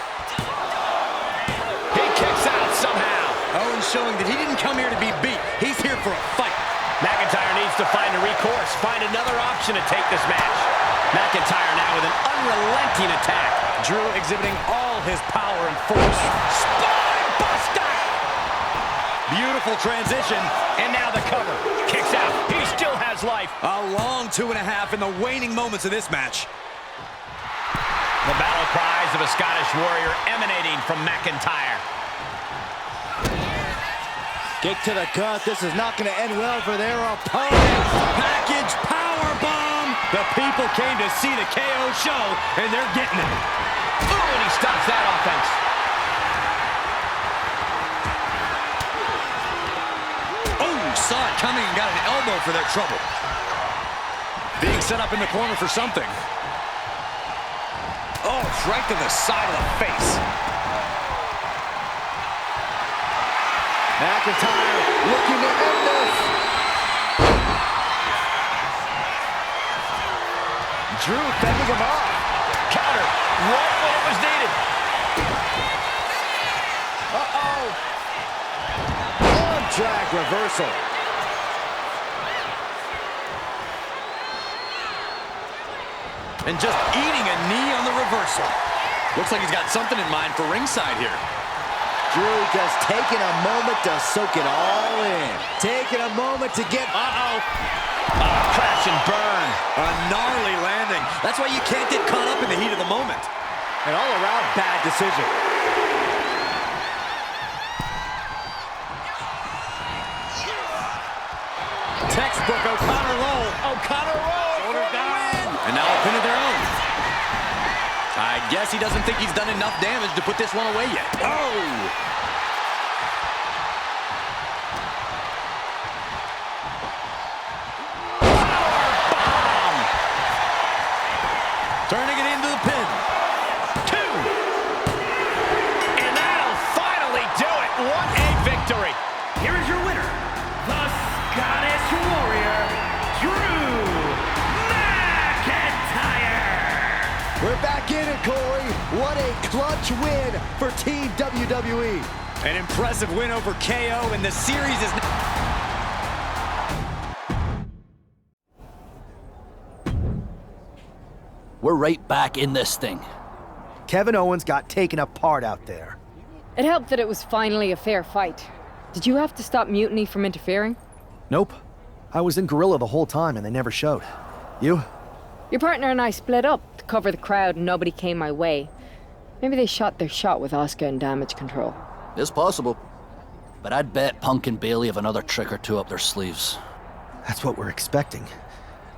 He kicks out somehow. Owens showing that he didn't come here to be beat. He's here for a fight. McIntyre needs to find a recourse, find another option to take this match. McIntyre now with an unrelenting attack. Drew exhibiting all his power and force. Spine buster! Beautiful transition. And now the cover. Kicks out. He still has life. A long 2.5 in the waning moments of this match. The battle cries of a Scottish warrior emanating from McIntyre. Kick to the gut. This is not going to end well for their opponent. Package powerbomb. The people came to see the KO show, and they're getting it. Ooh, and he stops that offense. Oh, saw it coming and got an elbow for their trouble. Being set up in the corner for something. Oh, right to the side of the face. McIntyre looking to end this. Drew fending him off. Counter right when it was needed. Uh-oh. Arm drag reversal. And just eating a knee on the reversal. Looks like he's got something in mind for ringside here. Drew just taking a moment to soak it all in. Taking a moment to get... Crash and burn. A gnarly landing. That's why you can't get caught up in the heat of the moment. An all-around bad decision. Textbook O'Connor roll. O'Connor roll. Shoulders down. And now a pin of their own. I guess he doesn't think he's done enough damage to put this one away yet. Oh! Powerbomb! Turning it into the pin. 2. And that'll finally do it. What a victory. Here is your winner, the Scottish Warrior, Drew McIntyre. We're back in it, Corey. What a clutch win for Team WWE. An impressive win over KO, and the series is... We're right back in this thing. Kevin Owens got taken apart out there. It helped that it was finally a fair fight. Did you have to stop Mutiny from interfering? Nope. I was in Gorilla the whole time and they never showed. You? Your partner and I split up to cover the crowd and nobody came my way. Maybe they shot their shot with Asuka and Damage Control. It's possible. But I'd bet Punk and Bayley have another trick or two up their sleeves. That's what we're expecting.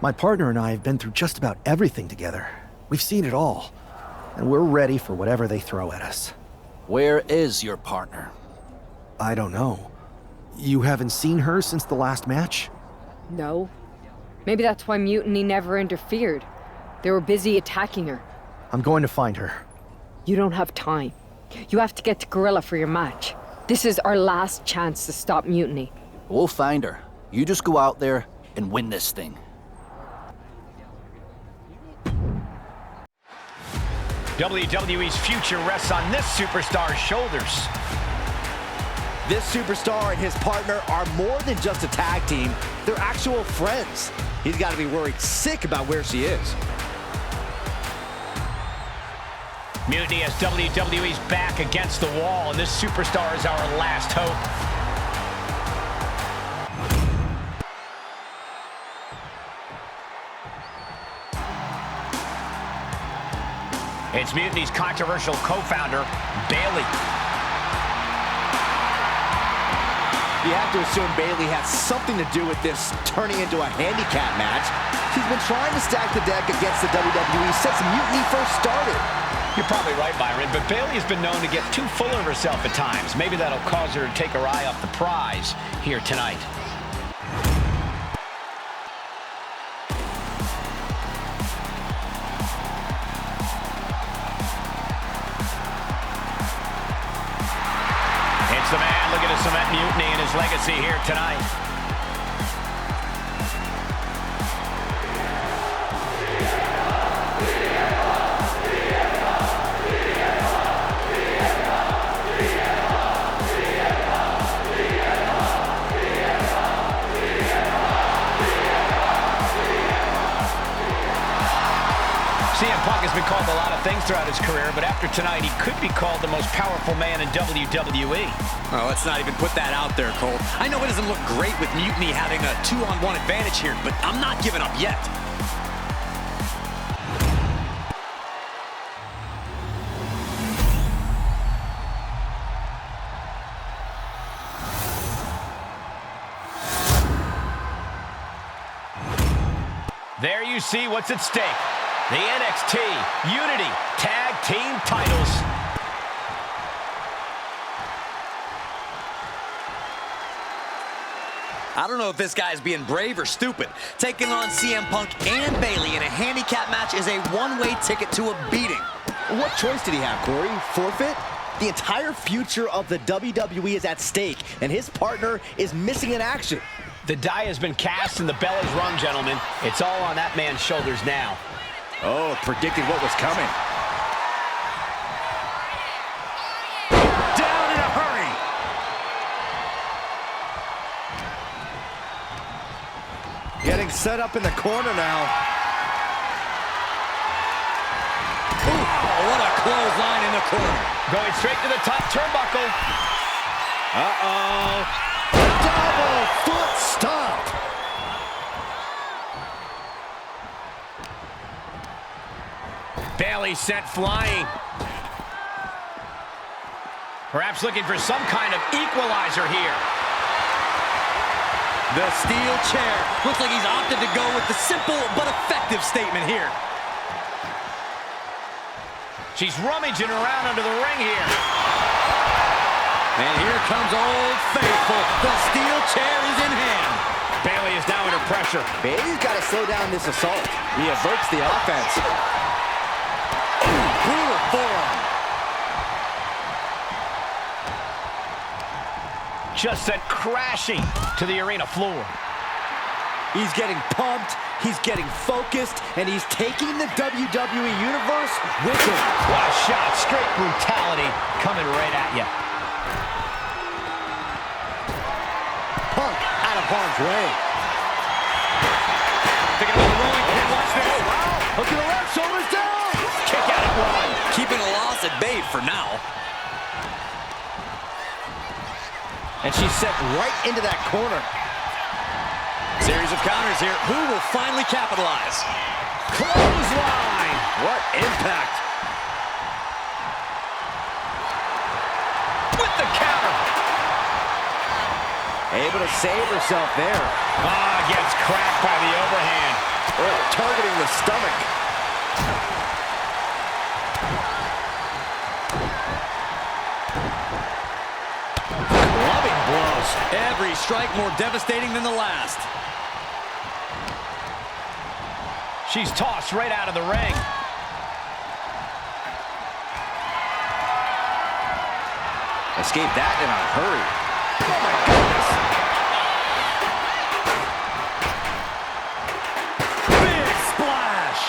My partner and I have been through just about everything together. We've seen it all. And we're ready for whatever they throw at us. Where is your partner? I don't know. You haven't seen her since the last match? No. Maybe that's why Mutiny never interfered. They were busy attacking her. I'm going to find her. You don't have time. You have to get to Gorilla for your match. This is our last chance to stop Mutiny. We'll find her. You just go out there and win this thing. WWE's future rests on this superstar's shoulders. This superstar and his partner are more than just a tag team. They're actual friends. He's got to be worried sick about where she is. Mutiny as WWE's back against the wall, and this superstar is our last hope. It's Mutiny's controversial co-founder, Bayley. You have to assume Bayley had something to do with this turning into a handicap match. She's been trying to stack the deck against the WWE since Mutiny first started. You're probably right, Byron, but Bayley has been known to get too full of herself at times. Maybe that'll cause her to take her eye off the prize here tonight. It's the man looking to cement Mutiny and his legacy here tonight. CM Punk has been called a lot of things throughout his career, but after tonight, he could be called the most powerful man in WWE. Oh, let's not even put that out there, Cole. I know it doesn't look great with Mutiny having a 2-on-1 advantage here, but I'm not giving up yet. There you see what's at stake. The NXT Unity Tag Team titles. I don't know if this guy's being brave or stupid. Taking on CM Punk and Bayley in a handicap match is a one-way ticket to a beating. What choice did he have, Corey? Forfeit? The entire future of the WWE is at stake, and his partner is missing in action. The die has been cast and the bell is rung, gentlemen. It's all on that man's shoulders now. Oh, predicted what was coming. Down in a hurry. Getting set up in the corner now. Ooh, what a clothesline in the corner. Going straight to the top turnbuckle. Uh-oh. Double foot stomp. Bayley sent flying. Perhaps looking for some kind of equalizer here. The steel chair. Looks like he's opted to go with the simple but effective statement here. She's rummaging around under the ring here. And here comes Old Faithful. The steel chair is in hand. Bayley is now under pressure. Bayley's got to slow down this assault. He averts the offense. Brutal forearm. Just sent crashing to the arena floor. He's getting pumped, he's getting focused, and he's taking the WWE Universe with him. What a shot. Straight brutality coming right at you. Punk out of harm's way. Thinking about the rolling pin. Watch this. Oh, wow. Look at the left, shoulders down. Kick out at one. Keeping a loss at bay for now. And she's set right into that corner. Series of counters here. Who will finally capitalize? Clothesline. What impact. With the counter. Able to save herself there. Gets cracked by the overhand. Oh, targeting the stomach. Clubbing blows. Every strike more devastating than the last. She's tossed right out of the ring. Escaped that in a hurry. Oh my goodness. Big splash.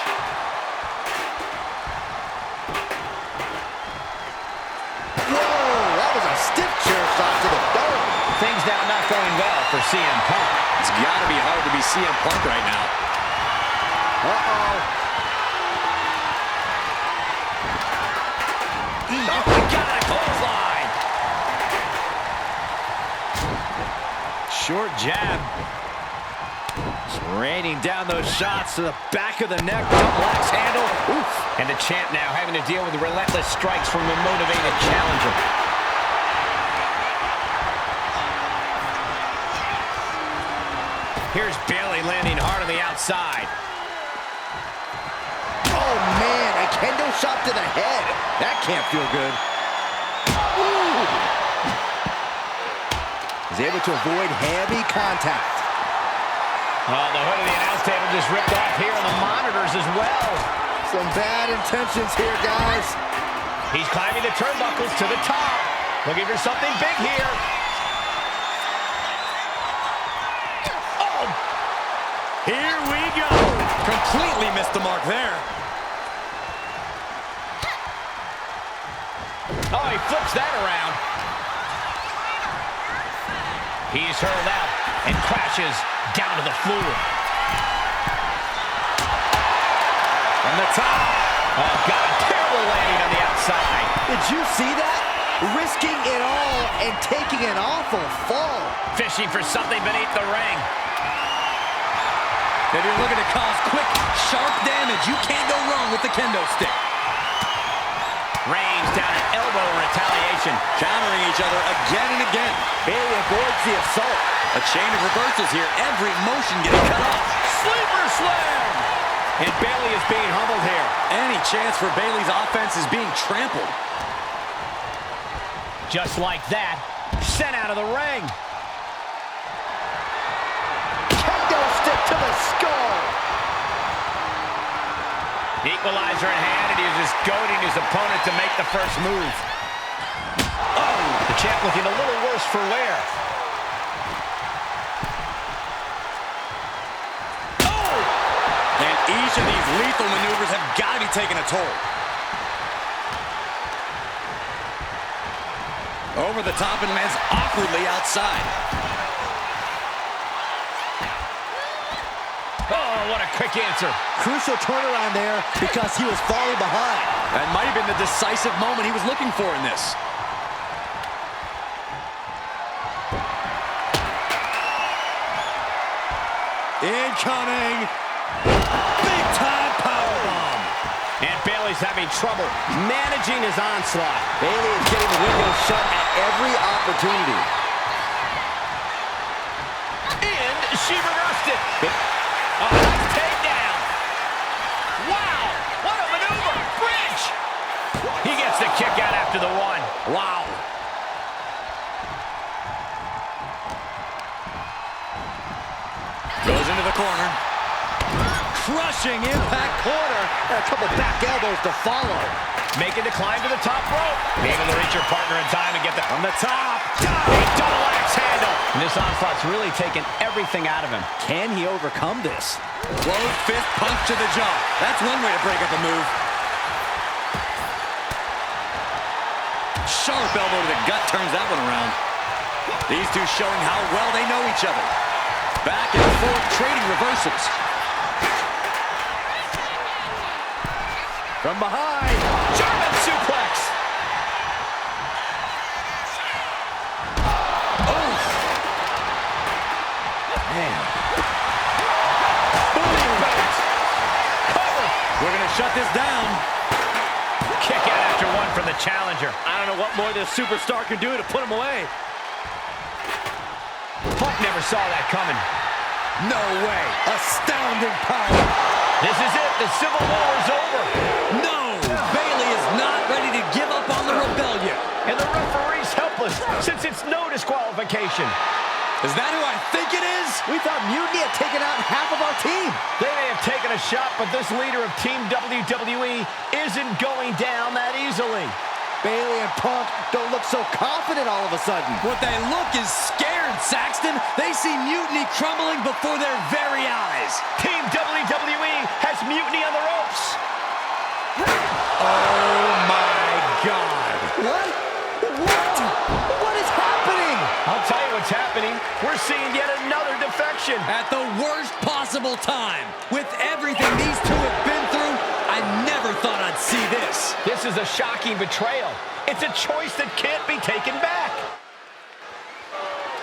Whoa, that was a stiff chair shot to the dome. Things now not going well for CM Punk. It's got to be hard to be CM Punk right now. Uh-oh. Short jab. Just raining down those shots to the back of the neck. Double axe handle. Oof. And the champ now having to deal with relentless strikes from a motivated challenger. Here's Bayley landing hard on the outside. Oh, man, a kendo shot to the head. That can't feel good. Ooh. He's able to avoid heavy contact. Oh, the hood of the announce table just ripped off here on the monitors as well. Some bad intentions here, guys. He's climbing the turnbuckles to the top. Looking for something big here. Oh! Here we go. Completely missed the mark there. Oh, he flips that around. He's hurled out and crashes down to the floor. From the top. Oh, God, a terrible landing on the outside. Did you see that? Risking it all and taking an awful fall. Fishing for something beneath the ring. If you're looking to cause quick, sharp damage, you can't go wrong with the kendo stick. Reigns down an elbow in retaliation. Countering each other again and again. Bayley avoids the assault. A chain of reversals here. Every motion getting cut off. Sleeper slam! And Bayley is being humbled here. Any chance for Bayley's offense is being trampled. Just like that, sent out of the ring. Kendo stick to the skull. Equalizer in hand, and he was just goading his opponent to make the first move. Oh, the champ looking a little worse for wear. Oh! And each of these lethal maneuvers have got to be taking a toll. Over the top and lands awkwardly outside. Oh, what a quick answer. Crucial turnaround there because he was falling behind. That might have been the decisive moment he was looking for in this. Incoming. Big time powerbomb. And Bayley's having trouble managing his onslaught. Bayley is getting the window shut at every opportunity. And she reversed it. Oh, nice takedown. Wow, what a maneuver. Bridge. He gets the kick out after the one. Wow. Goes into the corner. Crushing impact corner. And a couple back elbows to follow. Making the climb to the top rope. Being able to reach your partner in time and get the... From the top. A double axe handle. And this onslaught's really taken everything out of him. Can he overcome this? Closed fist punch to the jaw. That's one way to break up a move. Sharp elbow to the gut turns that one around. These two showing how well they know each other. Back and forth, trading reversals. From behind. German suplex. Oh. Man. Boom. Cover. We're going to shut this down. Kick out after one from the challenger. I don't know what more this superstar can do to put him away. Punk never saw that coming. No way. Astounding power. This is it. The Civil War is over. No. Bayley is not ready to give up on the rebellion. And the referee's helpless since it's no disqualification. Is that who I think it is? We thought Mutiny had taken out half of our team. They may have taken a shot, but this leader of Team WWE isn't going down that easily. Bayley and Punk don't look so confident all of a sudden. What they look is scared, Saxton. They see Mutiny crumbling before their very eyes. Team WWE has Mutiny on the ropes. Oh, my God. What? What is happening? I'll tell you what's happening. We're seeing yet another defection. At the worst possible time. With everything these two have been through, I never thought I'd see this. This is a shocking betrayal. It's a choice that can't be taken back.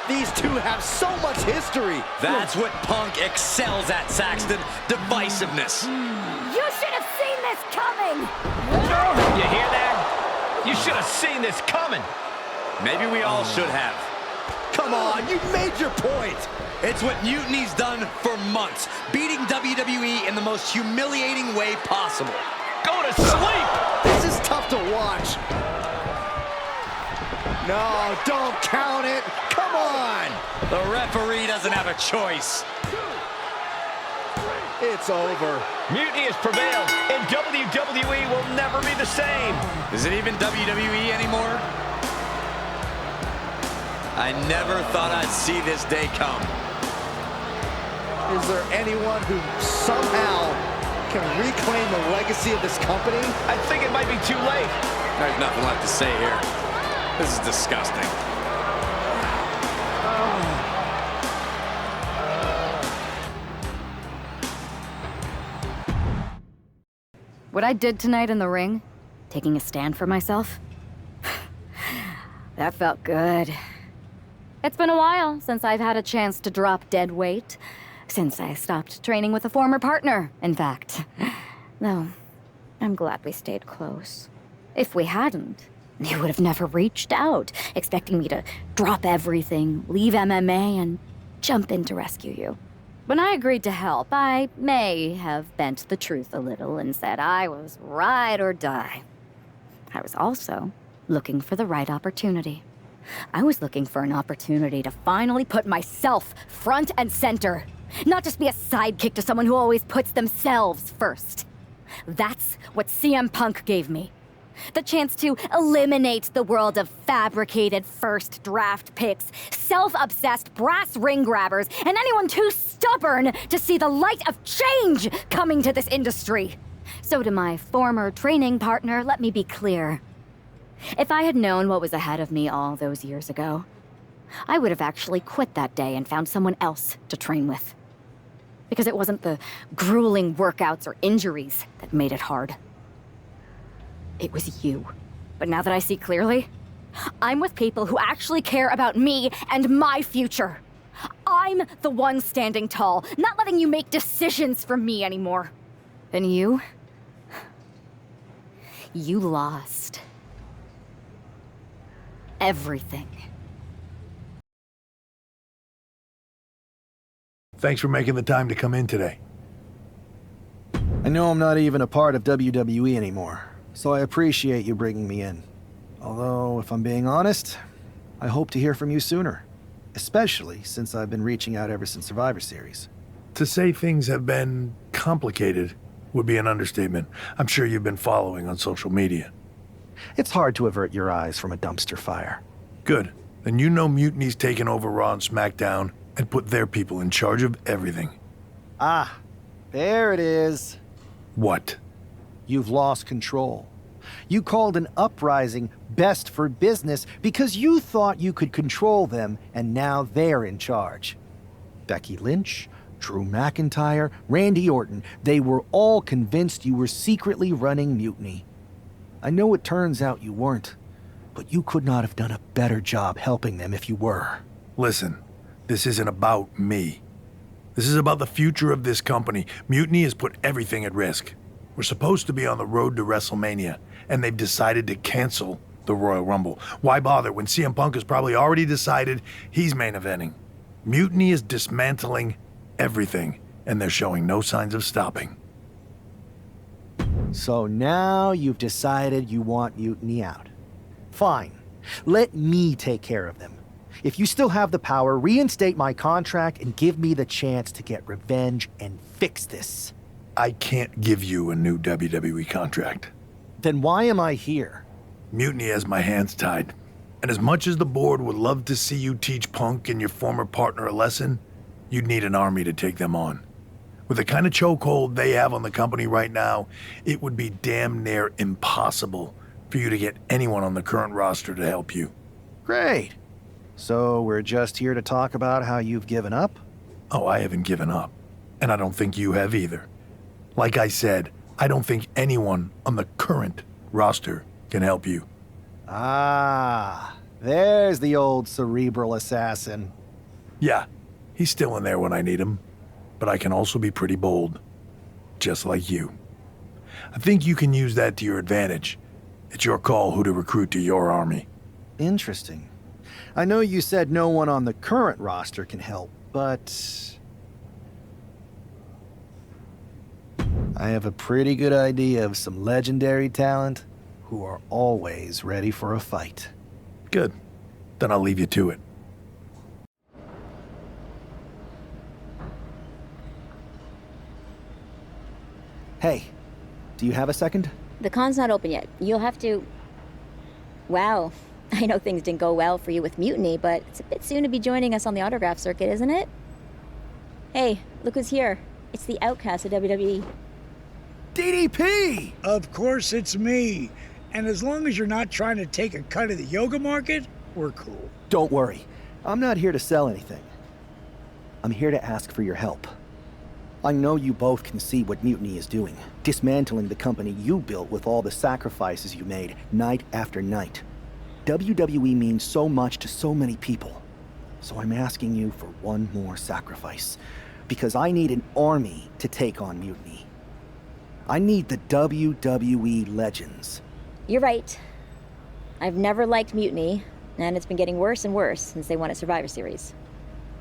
These two have so much history. That's what Punk excels at, Saxton. Divisiveness. You should have seen this coming! You hear that? You should have seen this coming. Maybe we all should have. Come on, you made your point. It's what Mutiny's done for months, beating WWE in the most humiliating way possible. Go to sleep! This is tough to watch. No, don't count it. Come on. The referee doesn't have a choice. It's over. Mutiny has prevailed, and WWE will never be the same. Is it even WWE anymore? I never thought I'd see this day come. Is there anyone who somehow can reclaim the legacy of this company? I think it might be too late. There's nothing left to say here. This is disgusting. What I did tonight in the ring, taking a stand for myself, that felt good. It's been a while since I've had a chance to drop dead weight. Since I stopped training with a former partner, in fact. Though, I'm glad we stayed close. If we hadn't, you would have never reached out, expecting me to drop everything, leave MMA, and jump in to rescue you. When I agreed to help, I may have bent the truth a little and said I was ride or die. I was also looking for the right opportunity. I was looking for an opportunity to finally put myself front and center. Not just be a sidekick to someone who always puts themselves first. That's what CM Punk gave me. The chance to eliminate the world of fabricated first draft picks, self-obsessed brass ring grabbers, and anyone too stubborn to see the light of change coming to this industry. So to my former training partner, let me be clear. If I had known what was ahead of me all those years ago, I would have actually quit that day and found someone else to train with. Because it wasn't the grueling workouts or injuries that made it hard. It was you. But now that I see clearly, I'm with people who actually care about me and my future. I'm the one standing tall, not letting you make decisions for me anymore. And you lost. Everything. Thanks for making the time to come in today. I know I'm not even a part of WWE anymore, so I appreciate you bringing me in. Although, if I'm being honest, I hope to hear from you sooner. Especially since I've been reaching out ever since Survivor Series. To say things have been complicated would be an understatement. I'm sure you've been following on social media. It's hard to avert your eyes from a dumpster fire. Good. Then you know Mutiny's taken over Raw and SmackDown and put their people in charge of everything. Ah, there it is. What? You've lost control. You called an uprising best for business because you thought you could control them, and now they're in charge. Becky Lynch, Drew McIntyre, Randy Orton, they were all convinced you were secretly running Mutiny. I know it turns out you weren't, but you could not have done a better job helping them if you were. Listen, this isn't about me. This is about the future of this company. Mutiny has put everything at risk. We're supposed to be on the road to WrestleMania, and they've decided to cancel the Royal Rumble. Why bother when CM Punk has probably already decided he's main eventing? Mutiny is dismantling everything, and they're showing no signs of stopping. So now you've decided you want Mutiny out. Fine. Let me take care of them. If you still have the power, reinstate my contract and give me the chance to get revenge and fix this. I can't give you a new WWE contract. Then why am I here? Mutiny has my hands tied. And as much as the board would love to see you teach Punk and your former partner a lesson, you'd need an army to take them on. With the kind of chokehold they have on the company right now, it would be damn near impossible for you to get anyone on the current roster to help you. Great. So we're just here to talk about how you've given up? Oh, I haven't given up. And I don't think you have either. Like I said, I don't think anyone on the current roster can help you. Ah, there's the old cerebral assassin. Yeah, he's still in there when I need him. But I can also be pretty bold. Just like you. I think you can use that to your advantage. It's your call who to recruit to your army. Interesting. I know you said no one on the current roster can help, but I have a pretty good idea of some legendary talent who are always ready for a fight. Good. Then I'll leave you to it. Hey, do you have a second? The con's not open yet. You'll have to... Wow. I know things didn't go well for you with Mutiny, but it's a bit soon to be joining us on the autograph circuit, isn't it? Hey, look who's here. It's the outcast of WWE. DDP! Of course it's me. And as long as you're not trying to take a cut of the yoga market, we're cool. Don't worry. I'm not here to sell anything. I'm here to ask for your help. I know you both can see what Mutiny is doing, dismantling the company you built with all the sacrifices you made, night after night. WWE means so much to so many people. So I'm asking you for one more sacrifice, because I need an army to take on Mutiny. I need the WWE legends. You're right. I've never liked Mutiny, and it's been getting worse and worse since they won at Survivor Series.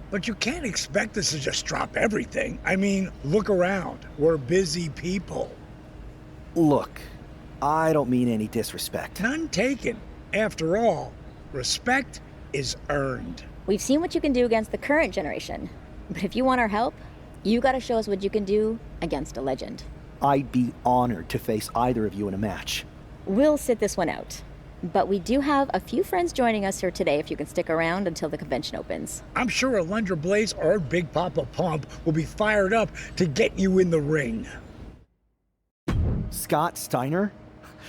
But you can't expect us to just drop everything. I mean, look around. We're busy people. Look, I don't mean any disrespect. None taken. After all, respect is earned. We've seen what you can do against the current generation. But if you want our help, you gotta show us what you can do against a legend. I'd be honored to face either of you in a match. We'll sit this one out. But we do have a few friends joining us here today if you can stick around until the convention opens. I'm sure Alundra Blaze or Big Papa Pump will be fired up to get you in the ring. Scott Steiner?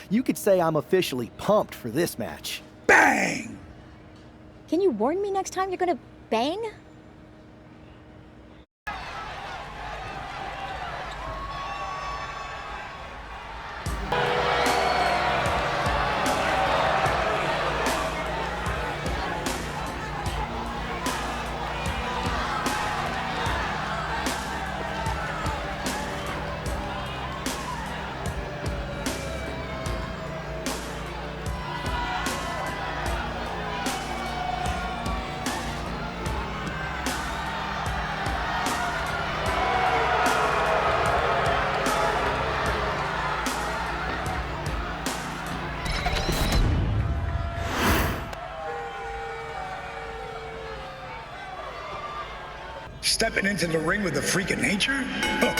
You could say I'm officially pumped for this match. Bang! Can you warn me next time you're gonna bang? Stepping into the ring with a freak of nature? Oh,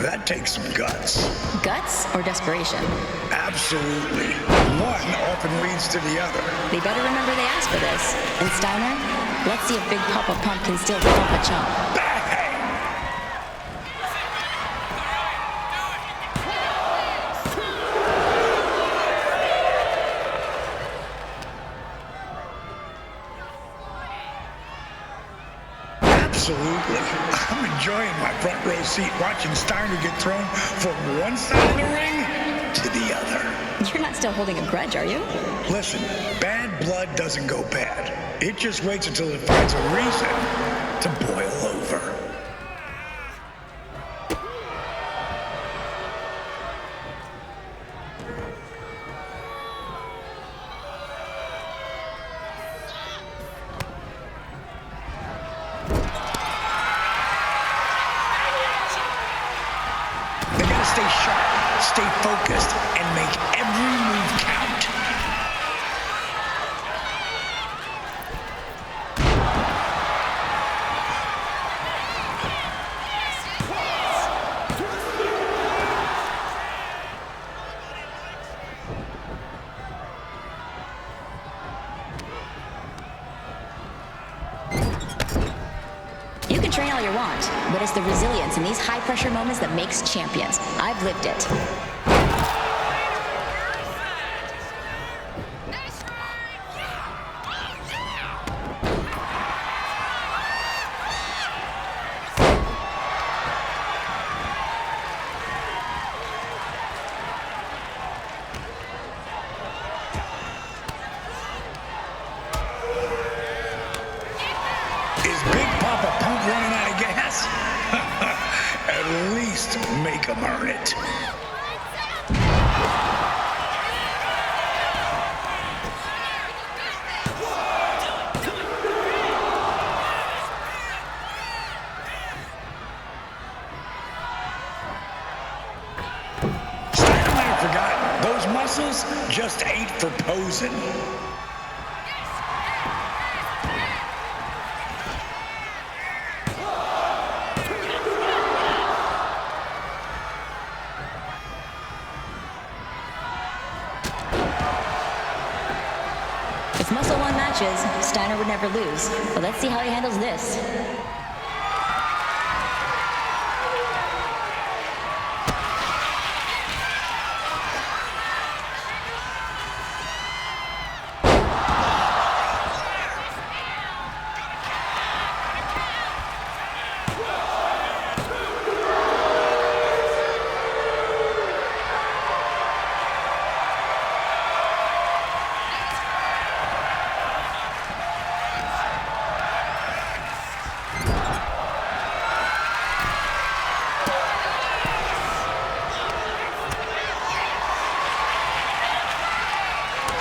that takes some guts. Guts or desperation? Absolutely. One often leads to the other. They better remember they asked for this. And Steiner, let's see if Big Papa Pump can still thump a chump. Absolutely. I'm enjoying my front row seat watching Steiner get thrown from one side of the ring to the other. You're not still holding a grudge, are you? Listen, bad blood doesn't go bad. It just waits until it finds a reason to boil over. Stay sharp, stay focused, and make every move count. You can train all you want, but it's the resilience in these high-pressure moments that makes champions. I've lived it. Is Big Papa make them earn it. Steiner might have forgotten, those muscles just ain't for posing. If Muscle won matches, Steiner would never lose. But let's see how he handles this.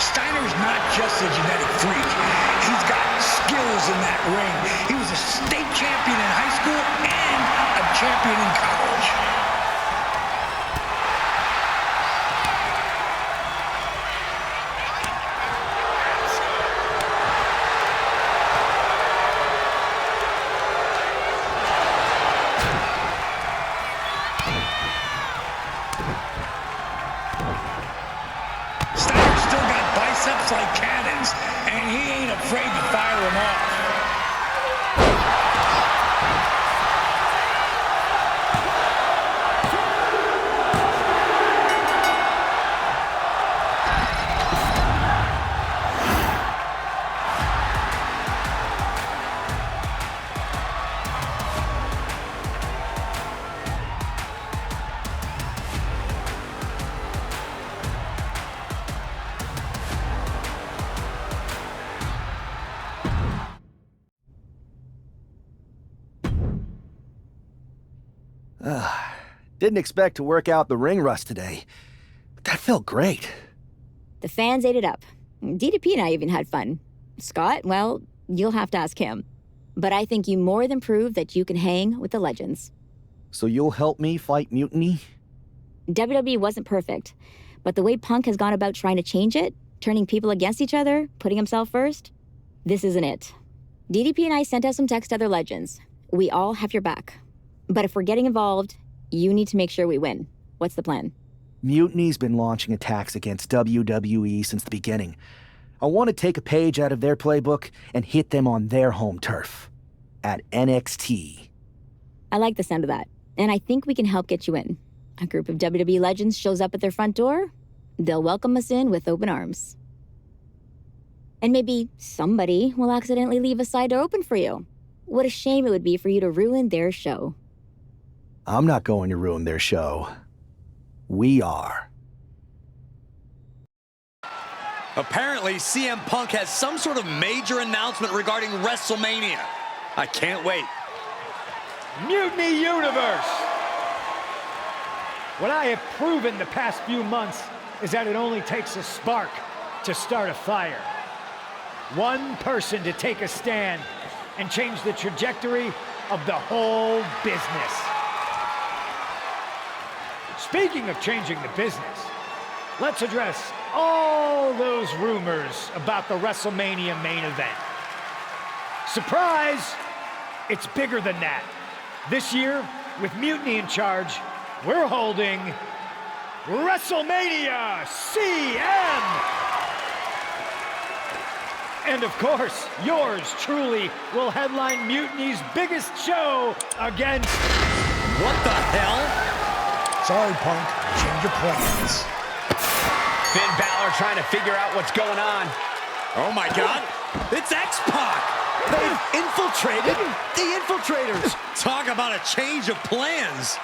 Steiner's not just a genetic freak. He's got skills in that ring. He was a state champion in high school and a champion in college. Steiner's still got biceps like cannons, and he ain't afraid to fire them off. Didn't expect to work out the ring rust today, but that felt great. The fans ate it up. DDP and I even had fun. Scott, well, you'll have to ask him. But I think you more than proved that you can hang with the legends. So you'll help me fight Mutiny? WWE wasn't perfect, but the way Punk has gone about trying to change it, turning people against each other, putting himself first, this isn't it. DDP and I sent out some text to other legends. We all have your back. But if we're getting involved, you need to make sure we win. What's the plan? Mutiny's been launching attacks against WWE since the beginning. I want to take a page out of their playbook and hit them on their home turf. At NXT. I like the sound of that, and I think we can help get you in. A group of WWE legends shows up at their front door, they'll welcome us in with open arms. And maybe somebody will accidentally leave a side door open for you. What a shame it would be for you to ruin their show. I'm not going to ruin their show. We are. Apparently, CM Punk has some sort of major announcement regarding WrestleMania. I can't wait. Mutiny Universe! What I have proven the past few months is that it only takes a spark to start a fire. One person to take a stand and change the trajectory of the whole business. Speaking of changing the business, let's address all those rumors about the WrestleMania main event. Surprise! It's bigger than that. This year, with Mutiny in charge, we're holding WrestleMania CM! And of course, yours truly will headline Mutiny's biggest show against... What the hell? Sorry, Punk. Change your plans. Finn Balor trying to figure out what's going on. Oh my God, it's X-Pac! They've infiltrated the infiltrators! Talk about a change of plans!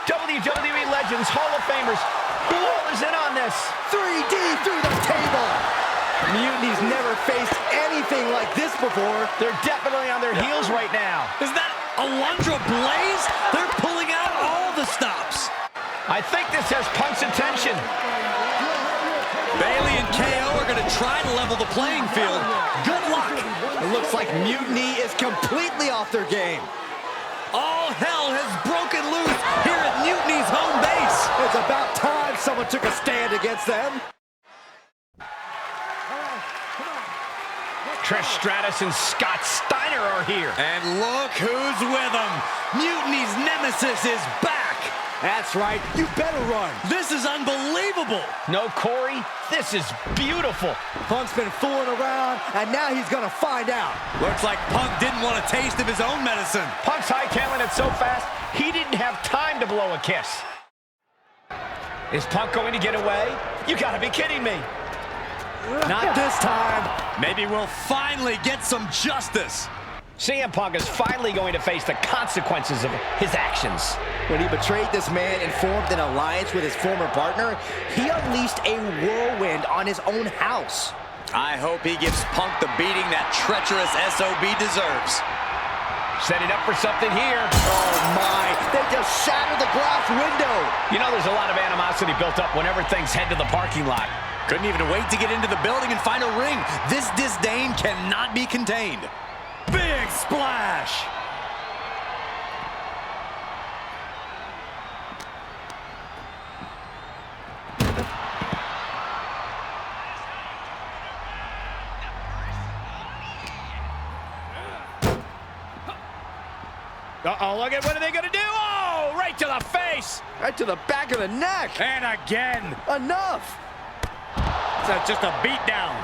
WWE Legends, Hall of Famers, who all is in on this? 3D through the table! Mutiny's never faced anything like this before. They're definitely on their heels right now. Is that Alundra Blaze? They're pulling out all the stops. I think this has Punk's attention. Bayley and KO are going to try to level the playing field. Good luck. It looks like Mutiny is completely off their game. All hell has broken loose here at Mutiny's home base. It's about time someone took a stand against them. Trish Stratus and Scott Steiner are here. And look who's with them. Mutiny's nemesis is back. That's right. You better run. This is unbelievable. No, Corey, this is beautiful. Punk's been fooling around, and now he's going to find out. Looks like Punk didn't want a taste of his own medicine. Punk's hightailing it so fast, he didn't have time to blow a kiss. Is Punk going to get away? You gotta be kidding me. Not this time. Maybe we'll finally get some justice. CM Punk is finally going to face the consequences of his actions. When he betrayed this man and formed an alliance with his former partner, he unleashed a whirlwind on his own house. I hope he gives Punk the beating that treacherous SOB deserves. Setting up for something here. Oh my, they just shattered the glass window. You know there's a lot of animosity built up whenever things head to the parking lot. Couldn't even wait to get into the building and find a ring. This disdain cannot be contained. Big splash! Uh-oh, look at what are they going to do? Oh, right to the face. Right to the back of the neck. And again. Enough. That's just a beat down.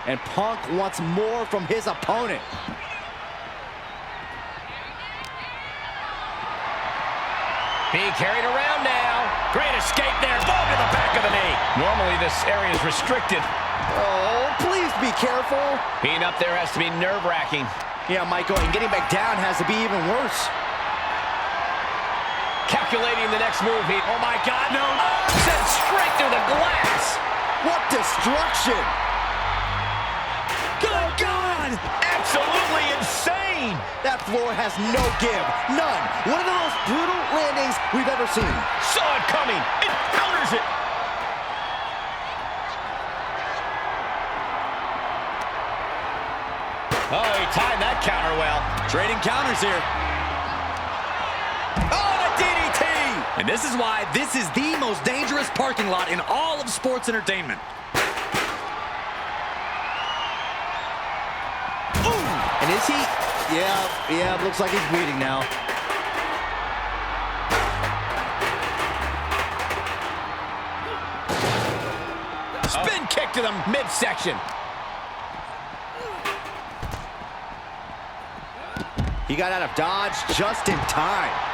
And Punk wants more from his opponent. Being carried around now. Great escape there. Boom to the back of the knee. Normally this area is restricted. Oh, please be careful. Being up there has to be nerve-wracking. Yeah, Michael, and getting back down has to be even worse. Calculating the next move. Oh my God, no. Sent straight through the glass. What destruction. Good God! Absolutely insane! That floor has no give, none. One of the most brutal landings we've ever seen. Saw it coming, it counters it. Oh, he timed that counter well. Trading counters here. Oh, the DDT! And this is why this is the most dangerous parking lot in all of sports entertainment. And is he? Yeah, looks like he's bleeding now. Spin kick to the midsection. He got out of dodge just in time.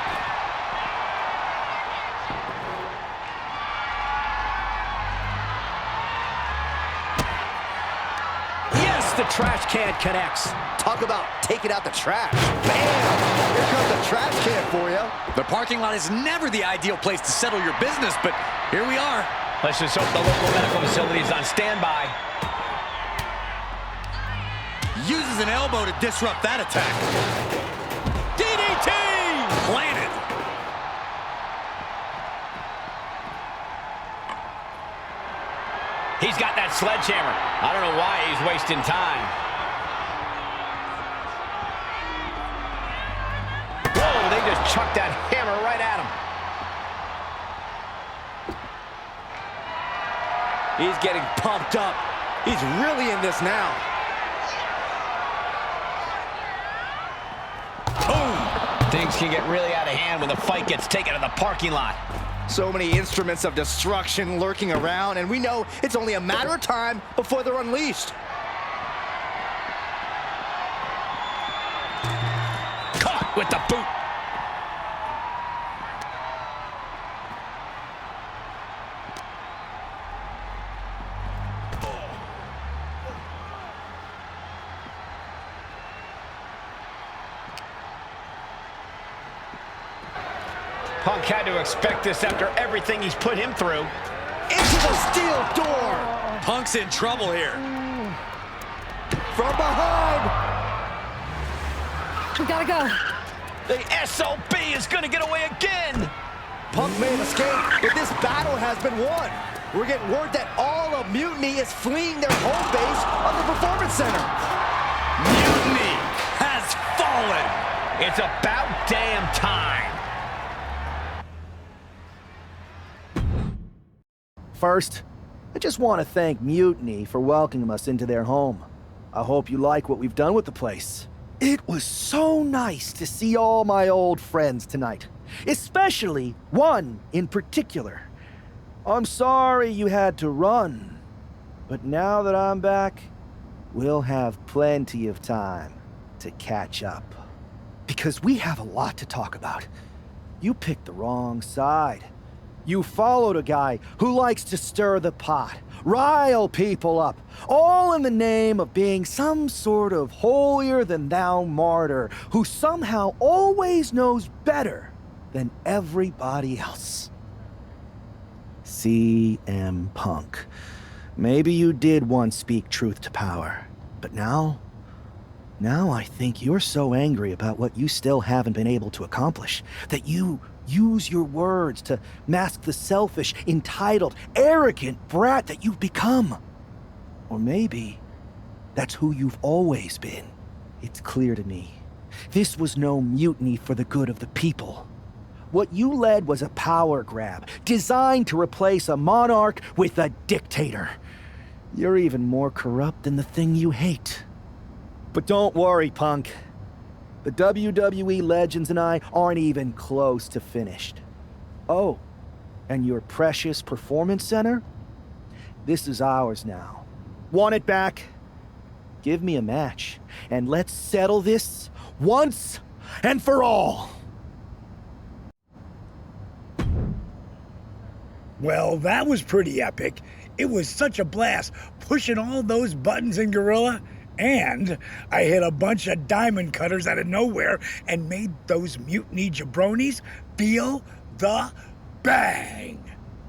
The trash can connects. Talk about taking out the trash. Bam! Here comes the trash can for you. The parking lot is never the ideal place to settle your business, but here we are. Let's just hope the local medical facility is on standby. Uses an elbow to disrupt that attack. DDT! Planted. He's got that sledgehammer. I don't know why he's wasting time. Whoa, they just chucked that hammer right at him. He's getting pumped up. He's really in this now. Boom! Things can get really out of hand when the fight gets taken to the parking lot. So many instruments of destruction lurking around, and we know it's only a matter of time before they're unleashed. Caught with the boot. Punk had to expect this after everything he's put him through. Into the steel door. Punk's in trouble here. From behind. We gotta go. The SOB is gonna get away again. Punk may have escaped, but this battle has been won. We're getting word that all of Mutiny is fleeing their home base of the Performance Center. Mutiny has fallen. It's about damn time. First, I just want to thank Mutiny for welcoming us into their home. I hope you like what we've done with the place. It was so nice to see all my old friends tonight, especially one in particular. I'm sorry you had to run, but now that I'm back, we'll have plenty of time to catch up. Because we have a lot to talk about. You picked the wrong side. You followed a guy who likes to stir the pot, rile people up, all in the name of being some sort of holier-than-thou martyr who somehow always knows better than everybody else. CM Punk. Maybe you did once speak truth to power, but now I think you're so angry about what you still haven't been able to accomplish that you use your words to mask the selfish, entitled, arrogant brat that you've become. Or maybe that's who you've always been. It's clear to me. This was no mutiny for the good of the people. What you led was a power grab, designed to replace a monarch with a dictator. You're even more corrupt than the thing you hate. But don't worry, Punk. The WWE Legends and I aren't even close to finished. Oh, and your precious Performance Center? This is ours now. Want it back? Give me a match, and let's settle this once and for all. Well, that was pretty epic. It was such a blast pushing all those buttons in Gorilla. And I hit a bunch of diamond cutters out of nowhere and made those mutiny jabronis feel the bang.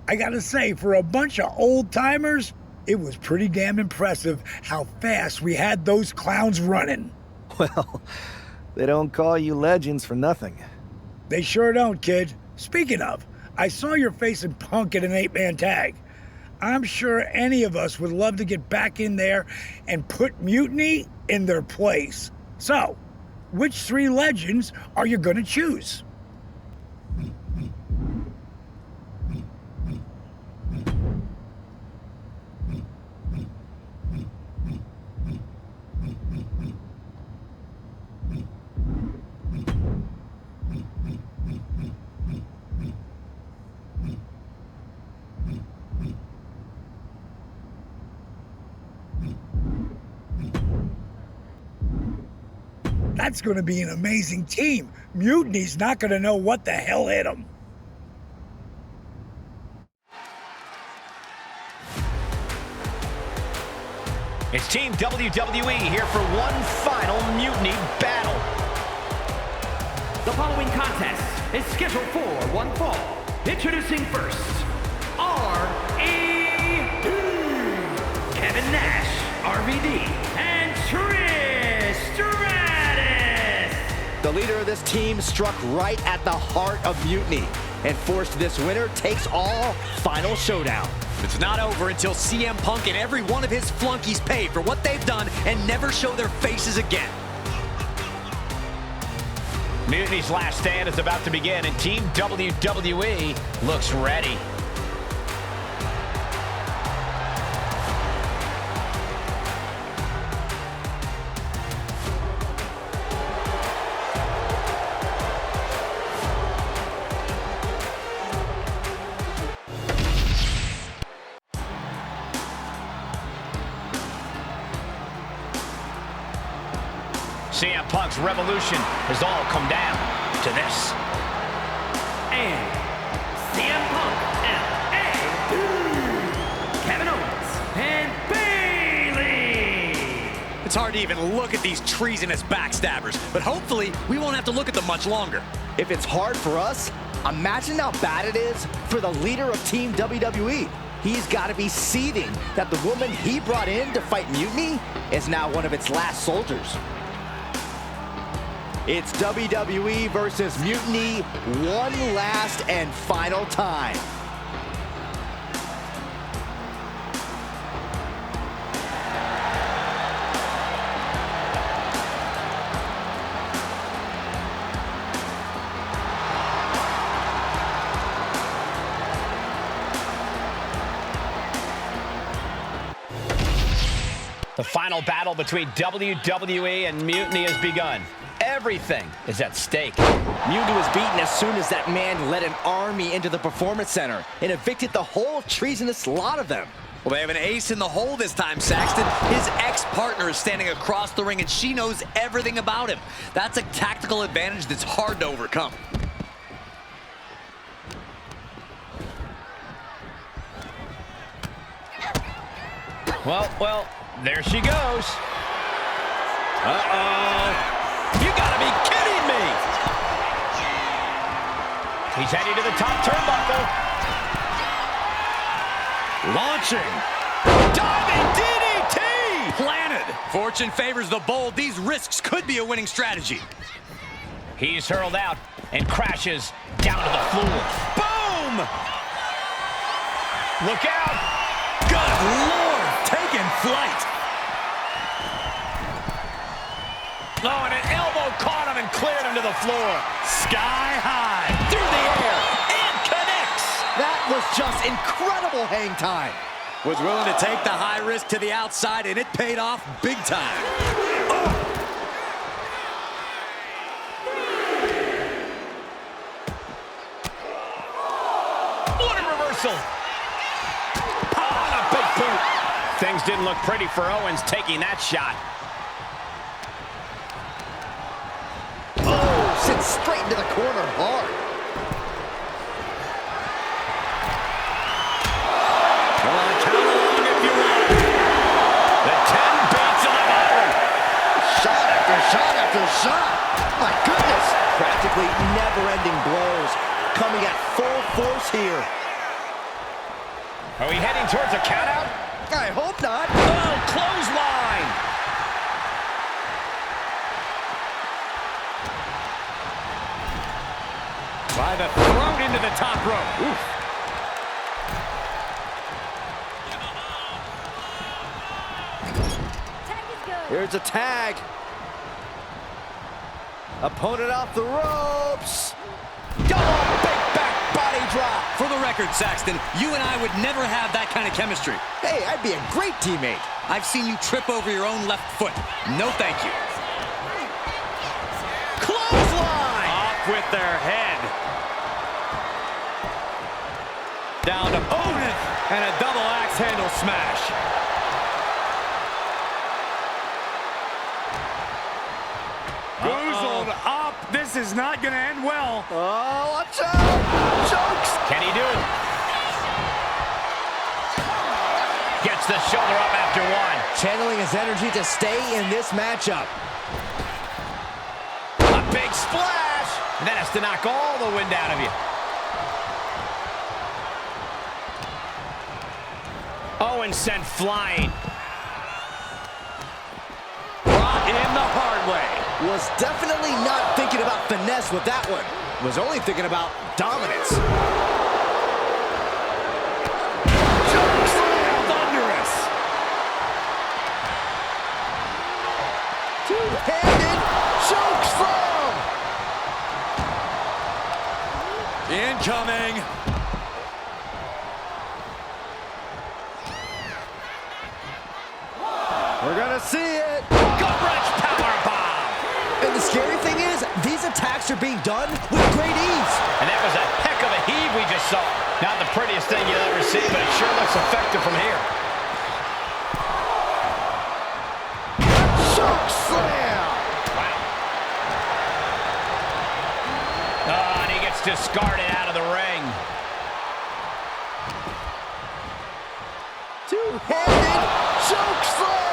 I gotta say, for a bunch of old timers, it was pretty damn impressive how fast we had those clowns running. Well, they don't call you legends for nothing. They sure don't, kid. Speaking of, I saw your face in Punk in an 8-man tag. I'm sure any of us would love to get back in there and put Mutiny in their place. So, which 3 legends are you gonna choose? That's gonna be an amazing team. Mutiny's not gonna know what the hell hit them. It's Team WWE here for one final Mutiny battle. The following contest is scheduled for one fall. Introducing first, R.E.D. Kevin Nash, RVD, and Trish Stratus. The leader of this team struck right at the heart of Mutiny and forced this winner takes all final showdown. It's not over until CM Punk and every one of his flunkies pay for what they've done and never show their faces again. Mutiny's last stand is about to begin, and Team WWE looks ready. CM Punk's revolution has all come down to this. And CM Punk, L.A. Kevin Owens, and Bayley. It's hard to even look at these treasonous backstabbers, but hopefully we won't have to look at them much longer. If it's hard for us, Imagine how bad it is for the leader of Team WWE. He's got to be seething that the woman he brought in to fight Mutiny is now one of its last soldiers. It's WWE versus Mutiny one last and final time. The final battle between WWE and Mutiny has begun. Everything is at stake. Mutiny was beaten as soon as that man led an army into the Performance Center and evicted the whole treasonous lot of them. Well, they have an ace in the hole this time, Saxton. His ex-partner is standing across the ring, and she knows everything about him. That's a tactical advantage that's hard to overcome. Well, there she goes. Uh-oh. You gotta be kidding me! He's heading to the top turnbuckle. Launching. Diving DDT! Planted. Fortune favors the bold. These risks could be a winning strategy. He's hurled out and crashes down to the floor. Boom! Look out! Good Lord! Taking flight. Oh, and an elbow caught him and cleared him to the floor. Sky high. Through the air. And connects. That was just incredible hang time. Was willing to take the high risk to the outside, and it paid off big time. Oh. What a reversal. Oh, a big boot. Things didn't look pretty for Owens taking that shot. Sent straight into the corner hard. Come on, count along if you want. The 10 beats of the bottom. Shot after shot after shot. My goodness. Practically never-ending blows coming at full force here. Are we heading towards a countout? I hope not. Oh, clothesline. By the throat into the top rope. Oof. Here's a tag. Opponent off the ropes. Double big back body drop. For the record, Saxton, you and I would never have that kind of chemistry. Hey, I'd be a great teammate. I've seen you trip over your own left foot. No thank you. Clothesline. Off with their head. Down to opponent and a double axe handle smash. Goozled up. This is not going to end well. Oh, watch out. Chokes. Can he do it? Gets the shoulder up after one. Channeling his energy to stay in this matchup. A big splash. And that has to knock all the wind out of you. Owens sent flying. Brought in the hard way. Was definitely not thinking about finesse with that one. Was only thinking about dominance. Thunderous. Two-handed choke slam. Incoming. We're gonna see it. Gut-wrench powerbomb. And the scary thing is, these attacks are being done with great ease. And that was a heck of a heave we just saw. Not the prettiest thing you'll ever see, but it sure looks effective from here. Choke slam. Wow. Oh, and he gets discarded out of the ring. Two-handed choke slam.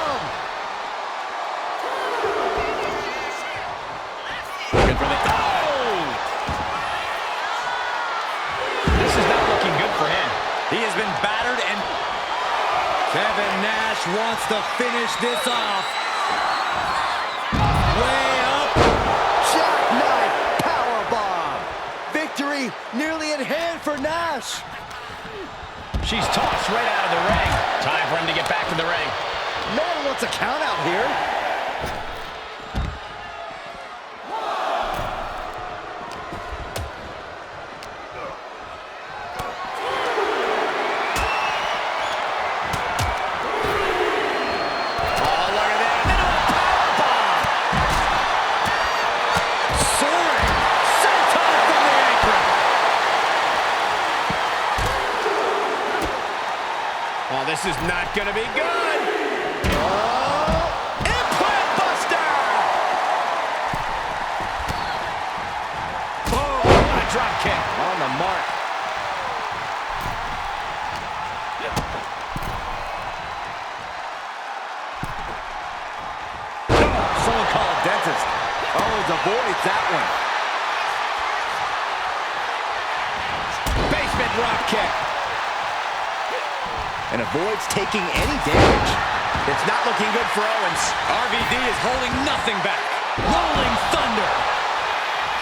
Looking for the battered, and Kevin Nash wants to finish this off. Way up. Jackknife powerbomb. Victory nearly in hand for Nash. She's tossed right out of the ring. Time for him to get back in the ring. Man wants a count out here. This is not going to be good. Oh, implant buster. Oh, what a drop kick. On the mark. Someone call a dentist. Oh, avoids that one. Basement drop kick. And avoids taking any damage. It's not looking good for Owens. RVD is holding nothing back. Rolling Thunder.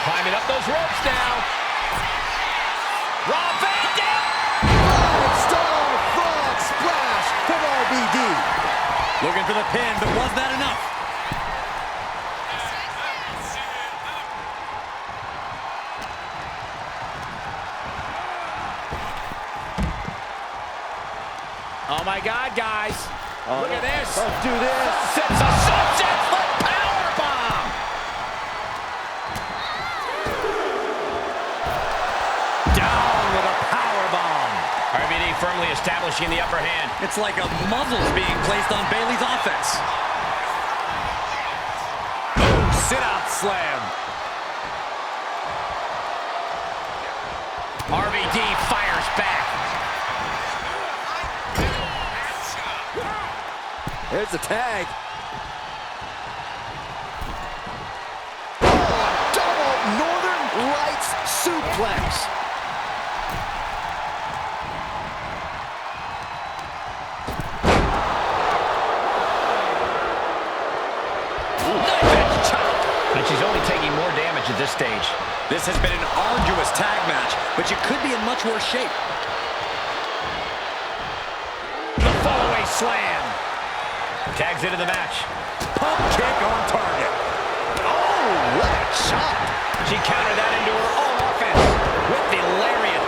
Climbing up those ropes now. Rob Van Dam. 5-star frog splash from RVD. Looking for the pin, but was that enough? Oh my God, guys. Look at this. Let's do this. It's a sunset flip powerbomb. Down with a powerbomb. RVD firmly establishing the upper hand. It's like a muzzle's being placed on Bayley's offense. Oh, sit-out slam. RVD fires back. There's the tag. Oh, double Northern Lights suplex. Knife-edge chop. But she's only taking more damage at this stage. This has been an arduous tag match, but you could be in much worse shape. The fallaway slam. Tags into the match. Pump kick on target. Oh, what a chop. She countered that into her own offense with the lariat.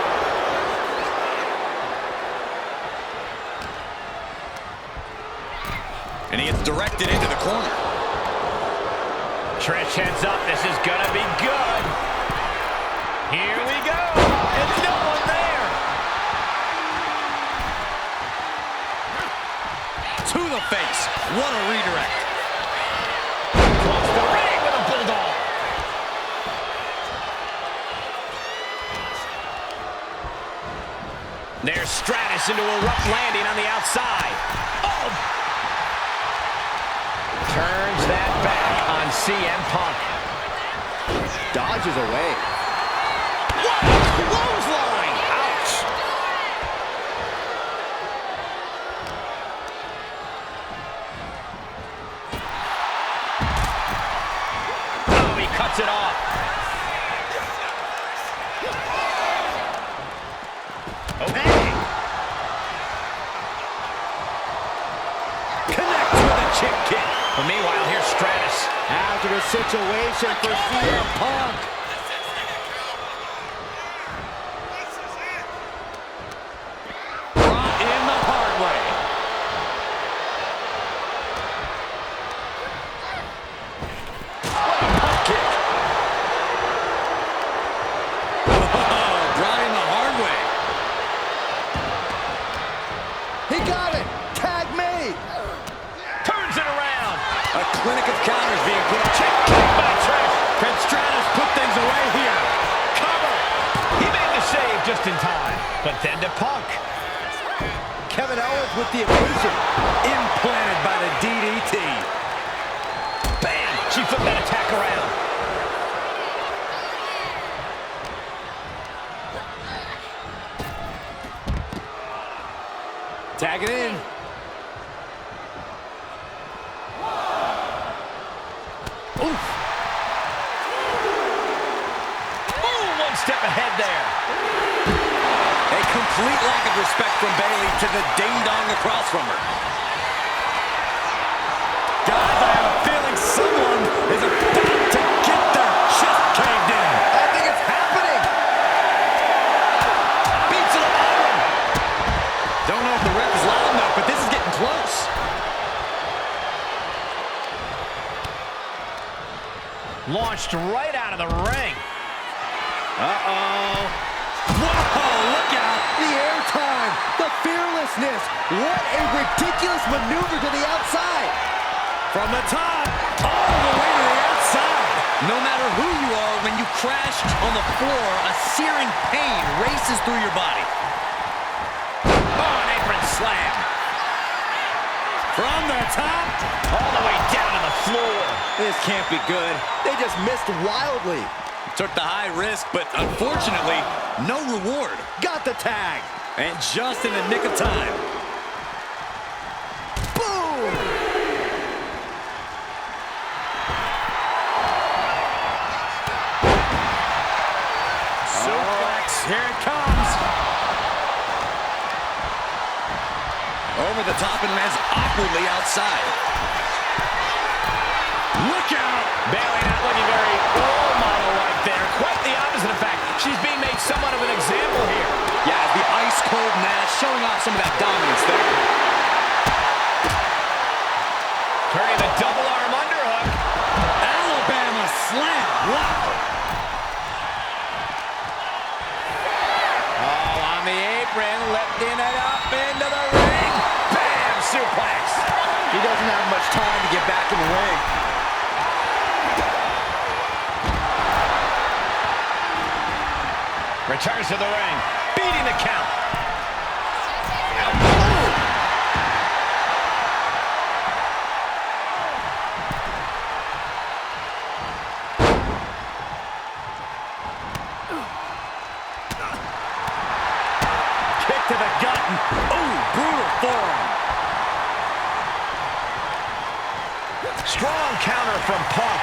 And he gets directed into the corner. Trish heads up. This is going to be good. Here we go. It's no one there. To the face. What a redirect. Close the ring with a bulldog. There's Stratus into a rough landing on the outside. Oh! Turns that back on CM Punk. Dodges away. What a clothesline! Ouch! Oh, he cuts it off. Okay. Connects with a chip kick. But meanwhile, here's Stratus. After the situation for CM Punk. Brought in the hard way. Pump kick. Oh, brought in the hard way. He got it. Tag made. Turns it around. A clinic of counters being put on. Kick by Trish. Can Stratus put things away here? Cover. He made the save just in time. But then to Punk. Kevin Owens with the illusion. Implanted by the DDT. Bam! She flipped that attack around. Tag it in. Oof. Ooh, one step ahead there. A complete lack of respect from Bayley to the ding-dong across from her. Guys, I have a feeling someone is about to get their chest caved in. I think it's happening. Beats to the bottom. Don't know if the ref is loud enough, but this is getting close. Launched right out of the ring. Uh-oh. Whoa, look out. The airtime, the fearlessness. What a ridiculous maneuver to the outside. From the top, all the way to the outside. No matter who you are, when you crash on the floor, a searing pain races through your body. Oh, an apron slam. From the top, all the way down to the floor. This can't be good. They just missed wildly. Took the high risk, but unfortunately, no reward. Got the tag. And just in the nick of time. Boom! Suplex, here it comes. Over the top and lands awkwardly outside. Look out! Bayley not looking very role model-like there. Quite the opposite, in fact. She's being made somewhat of an example here. Yeah, the ice-cold Nash showing off some of that dominance there. Turning the double arm underhook. Alabama slam. Wow. Oh, on the apron, lifting it up into the ring. Bam! Suplex. He doesn't have much time to get back in the ring. Returns to the ring, beating the count. Kick to the gut. Ooh, brutal forearm. Strong counter from Punk.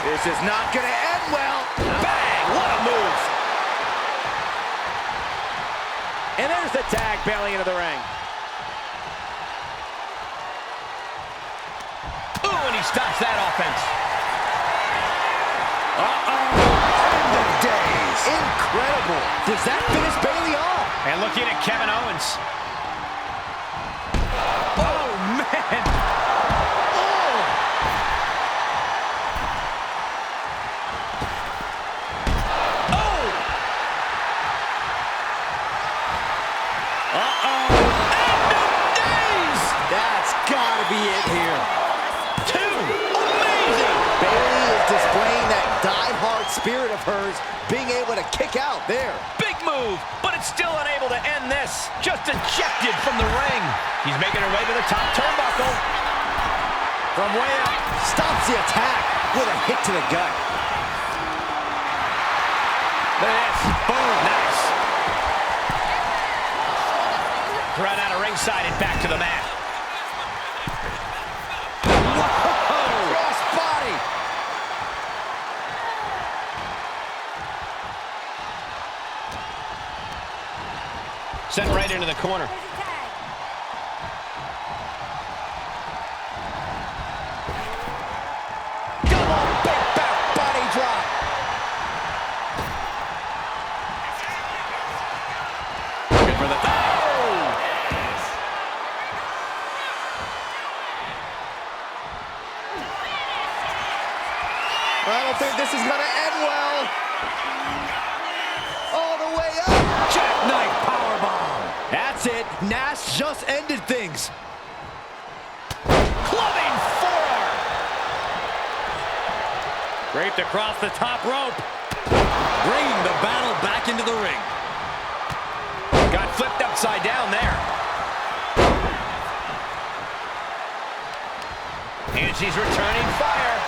This is not going to end well. Bang! What a move. And there's the tag, Bayley into the ring. Ooh, and he stops that offense. End of days. Incredible. Does that finish Bayley off? And looking at Kevin Owens. Oh, man. Gotta be it here. Two. Amazing. Bayley is displaying that die-hard spirit of hers, being able to kick out there. Big move, but it's still unable to end this. Just ejected from the ring. He's making her way to the top turnbuckle. From way up, stops the attack with a hit to the gut. Look at this. Boom. Nice. Thrown out of ringside and back to the mat. Sent right into the corner. Come on, big back body drop. Looking for the I don't think this is gonna end well. All the way up. jackknife powerbomb. That's it. Nash just ended things. Clubbing forearm. Draped across the top rope. Bringing the battle back into the ring. Got flipped upside down there. And she's returning fire.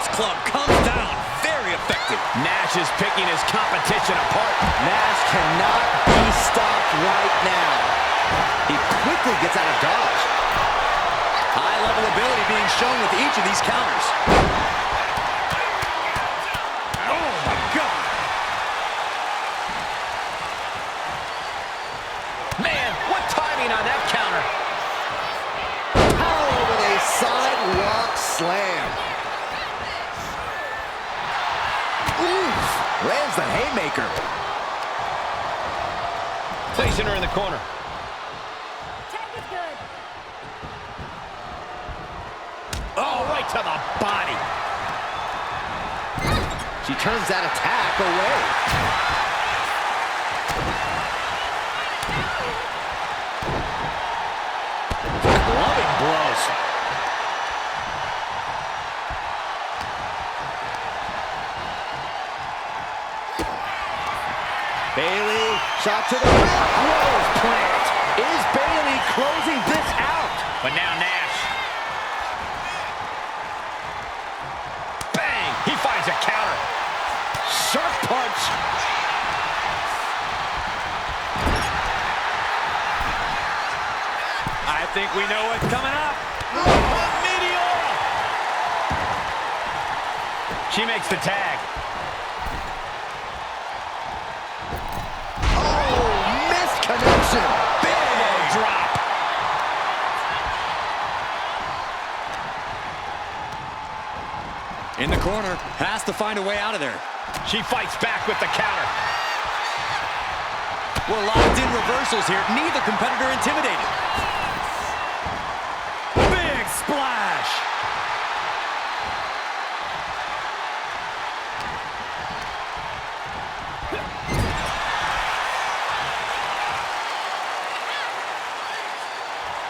ponderous club comes down. Very effective. Nash is picking his competition apart. Nash cannot be stopped right now. He quickly gets out of dodge. High-level ability being shown with each of these counters. Oh, my God. Man, what timing on that counter. Power with a sidewalk slam. Oof. Lands the haymaker. Placing her in the corner. Oh, right to the body. She turns that attack away. Clubbing blows. Bayley, shot to the rim. Rose plant. Is Bayley closing this out? But now Nash. Bang! He finds a counter. Sharp punch. I think we know what's coming up. Meteor! She makes the tag. Oh, missed connection. Big drop. In the corner, has to find a way out of there. She fights back with the counter. We're locked in reversals here. Neither competitor intimidated. Big splash.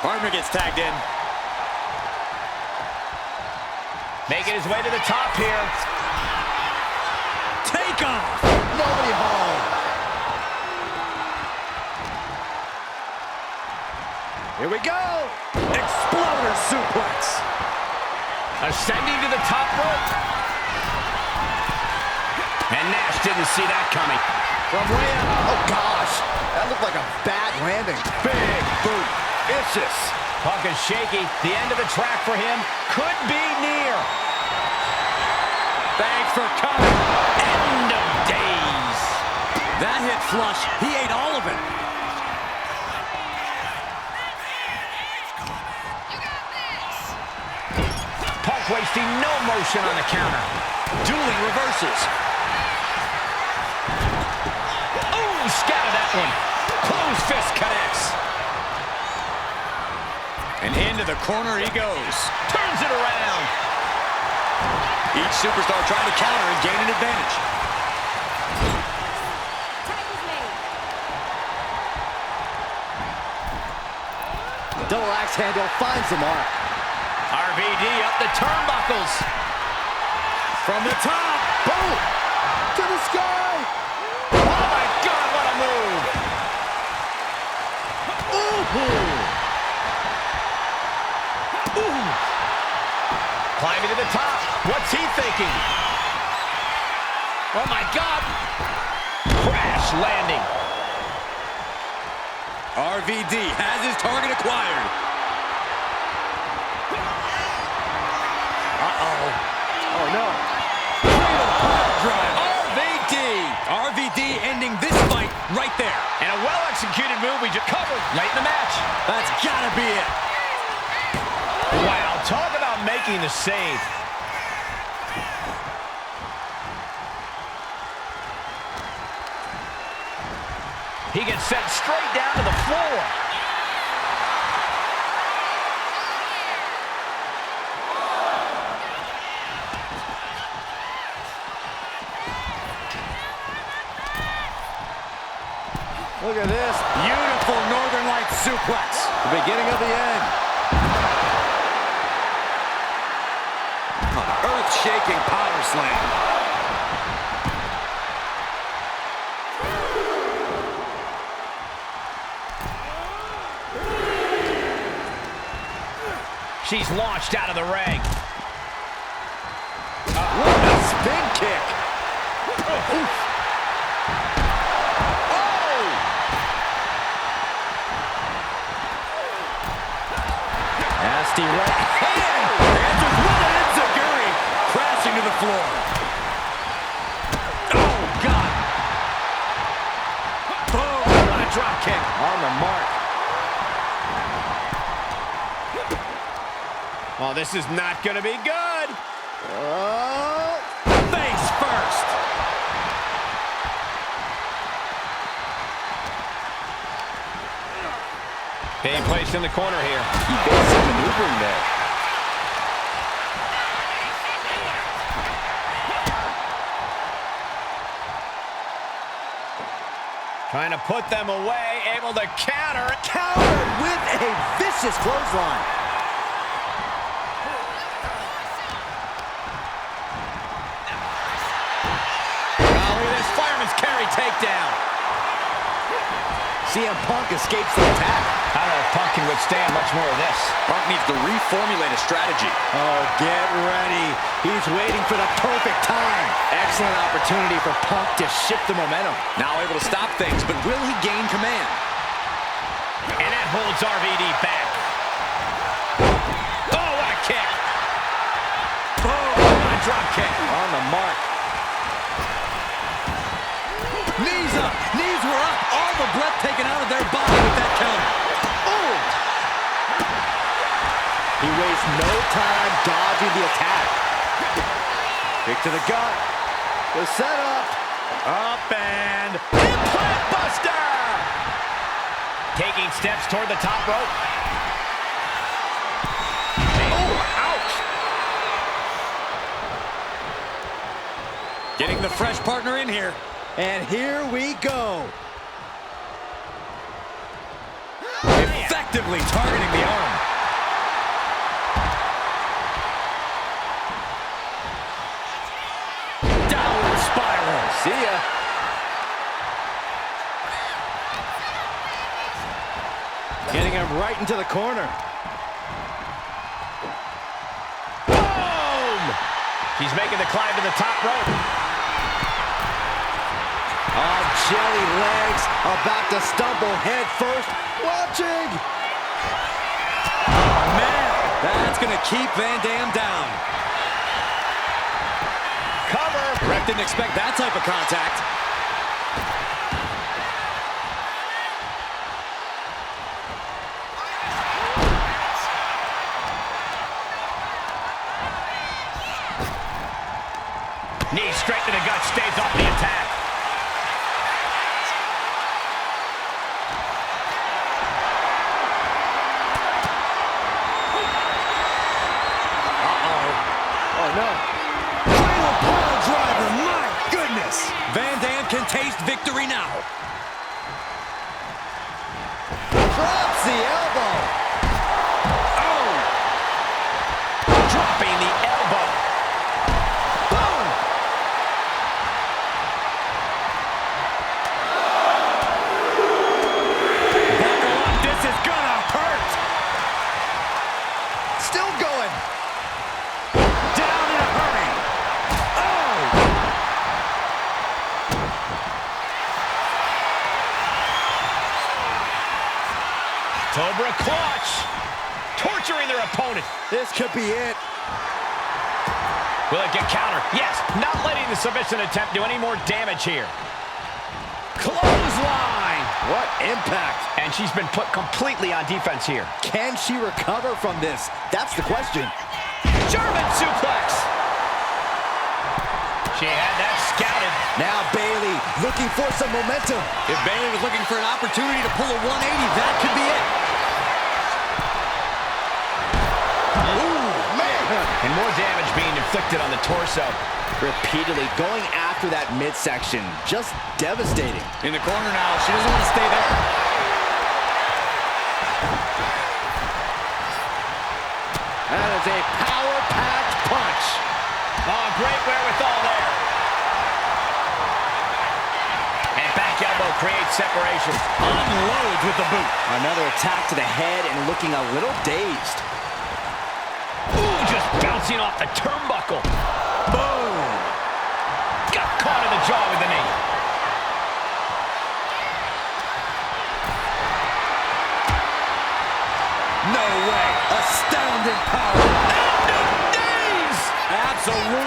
Partner gets tagged in. Making his way to the top here. Take off. Nobody home. Here we go. Exploder suplex. Ascending to the top rope. And Nash didn't see that coming. From way up. Oh, gosh. That looked like a bad landing. Big boot. Vicious. Punk is shaky. The end of the track for him could be near. Thanks for coming. End of days. That hit flush. He ate all of it. Punk wasting no motion on the counter. Dueling reversals. Ooh, scattered that one. Closed fist connects. And into the corner he goes. Turns it around. Each superstar trying to counter and gain an advantage. Double axe handle finds the mark. RVD up the turnbuckles. From the top. Boom. To the sky. Oh, my God, what a move. Ooh. Climbing to the top. What's he thinking? Oh, my God. Crash landing. RVD has his target acquired. Uh-oh. Oh, no. RVD ending this fight right there. And a well-executed move we just covered late in the match. That's gotta be it. Wow, talk about making the save. He gets sent straight down to the floor. Look at this. Beautiful Northern Lights suplex. The beginning of the end. Earth-shaking power slam. She's launched out of the ring. kick. Nasty right hand. Answers with an enziguri. Crashing to the floor. Oh, God. Boom. What a drop kick. On the mark. Oh, this is not going to be good. Face first. Being placed in the corner here. Evasive maneuvering there. Trying to put them away, able to counter. Counter with a vicious clothesline. Oh, look at this fireman's carry takedown. CM Punk escapes the attack. I don't know if Punk can withstand much more of this. Punk needs to reformulate a strategy. Oh, get ready. He's waiting for the perfect time. Excellent opportunity for Punk to shift the momentum. Now able to stop things, but will he gain command? And that holds RVD back. Oh, what a kick. Oh, what a drop kick. On the mark. Knees up. Knees were up. All the breath taken out of their body with that counter. Oh! He wastes no time dodging the attack. Kick to the gut. The setup. Up and implant buster. Taking steps toward the top rope. Oh, ouch. Getting the fresh partner in here. And here we go. Effectively targeting the arm. Downward spiral. See ya. Getting him right into the corner. Boom! He's making the climb to the top rope. Oh, jelly legs, about to stumble head first. Watching. Oh, man. That's going to keep Van Dam down. Cover. Ref didn't expect that type of contact. Knee straight to the gut, stays off the attack. Oh, no. Cradle pile driver, my goodness. Van Dam can taste victory now. Drops the elbow. Oh! Dropping the elbow. Boom. Buckle up, this is gonna hurt. Still going. Down in a hurry. Oh! Cobra clutch. Torturing their opponent. This could be it. Will it get countered? Yes. Not letting the submission attempt do any more damage here. Clothesline. What impact. And she's been put completely on defense here. Can she recover from this? That's the question. German suplex. She had that scouted. Now Bayley looking for some momentum. If Bayley was looking for an opportunity to pull a 180, that could be it. Ooh, man. And more damage being inflicted on the torso. Repeatedly going after that midsection. Just devastating. In the corner now. She doesn't want to stay there. That is a power-packed punch. Oh, great wherewithal there. And back elbow creates separation. Unloads with the boot. Another attack to the head and looking a little dazed. Ooh, just bouncing off the turnbuckle. Boom.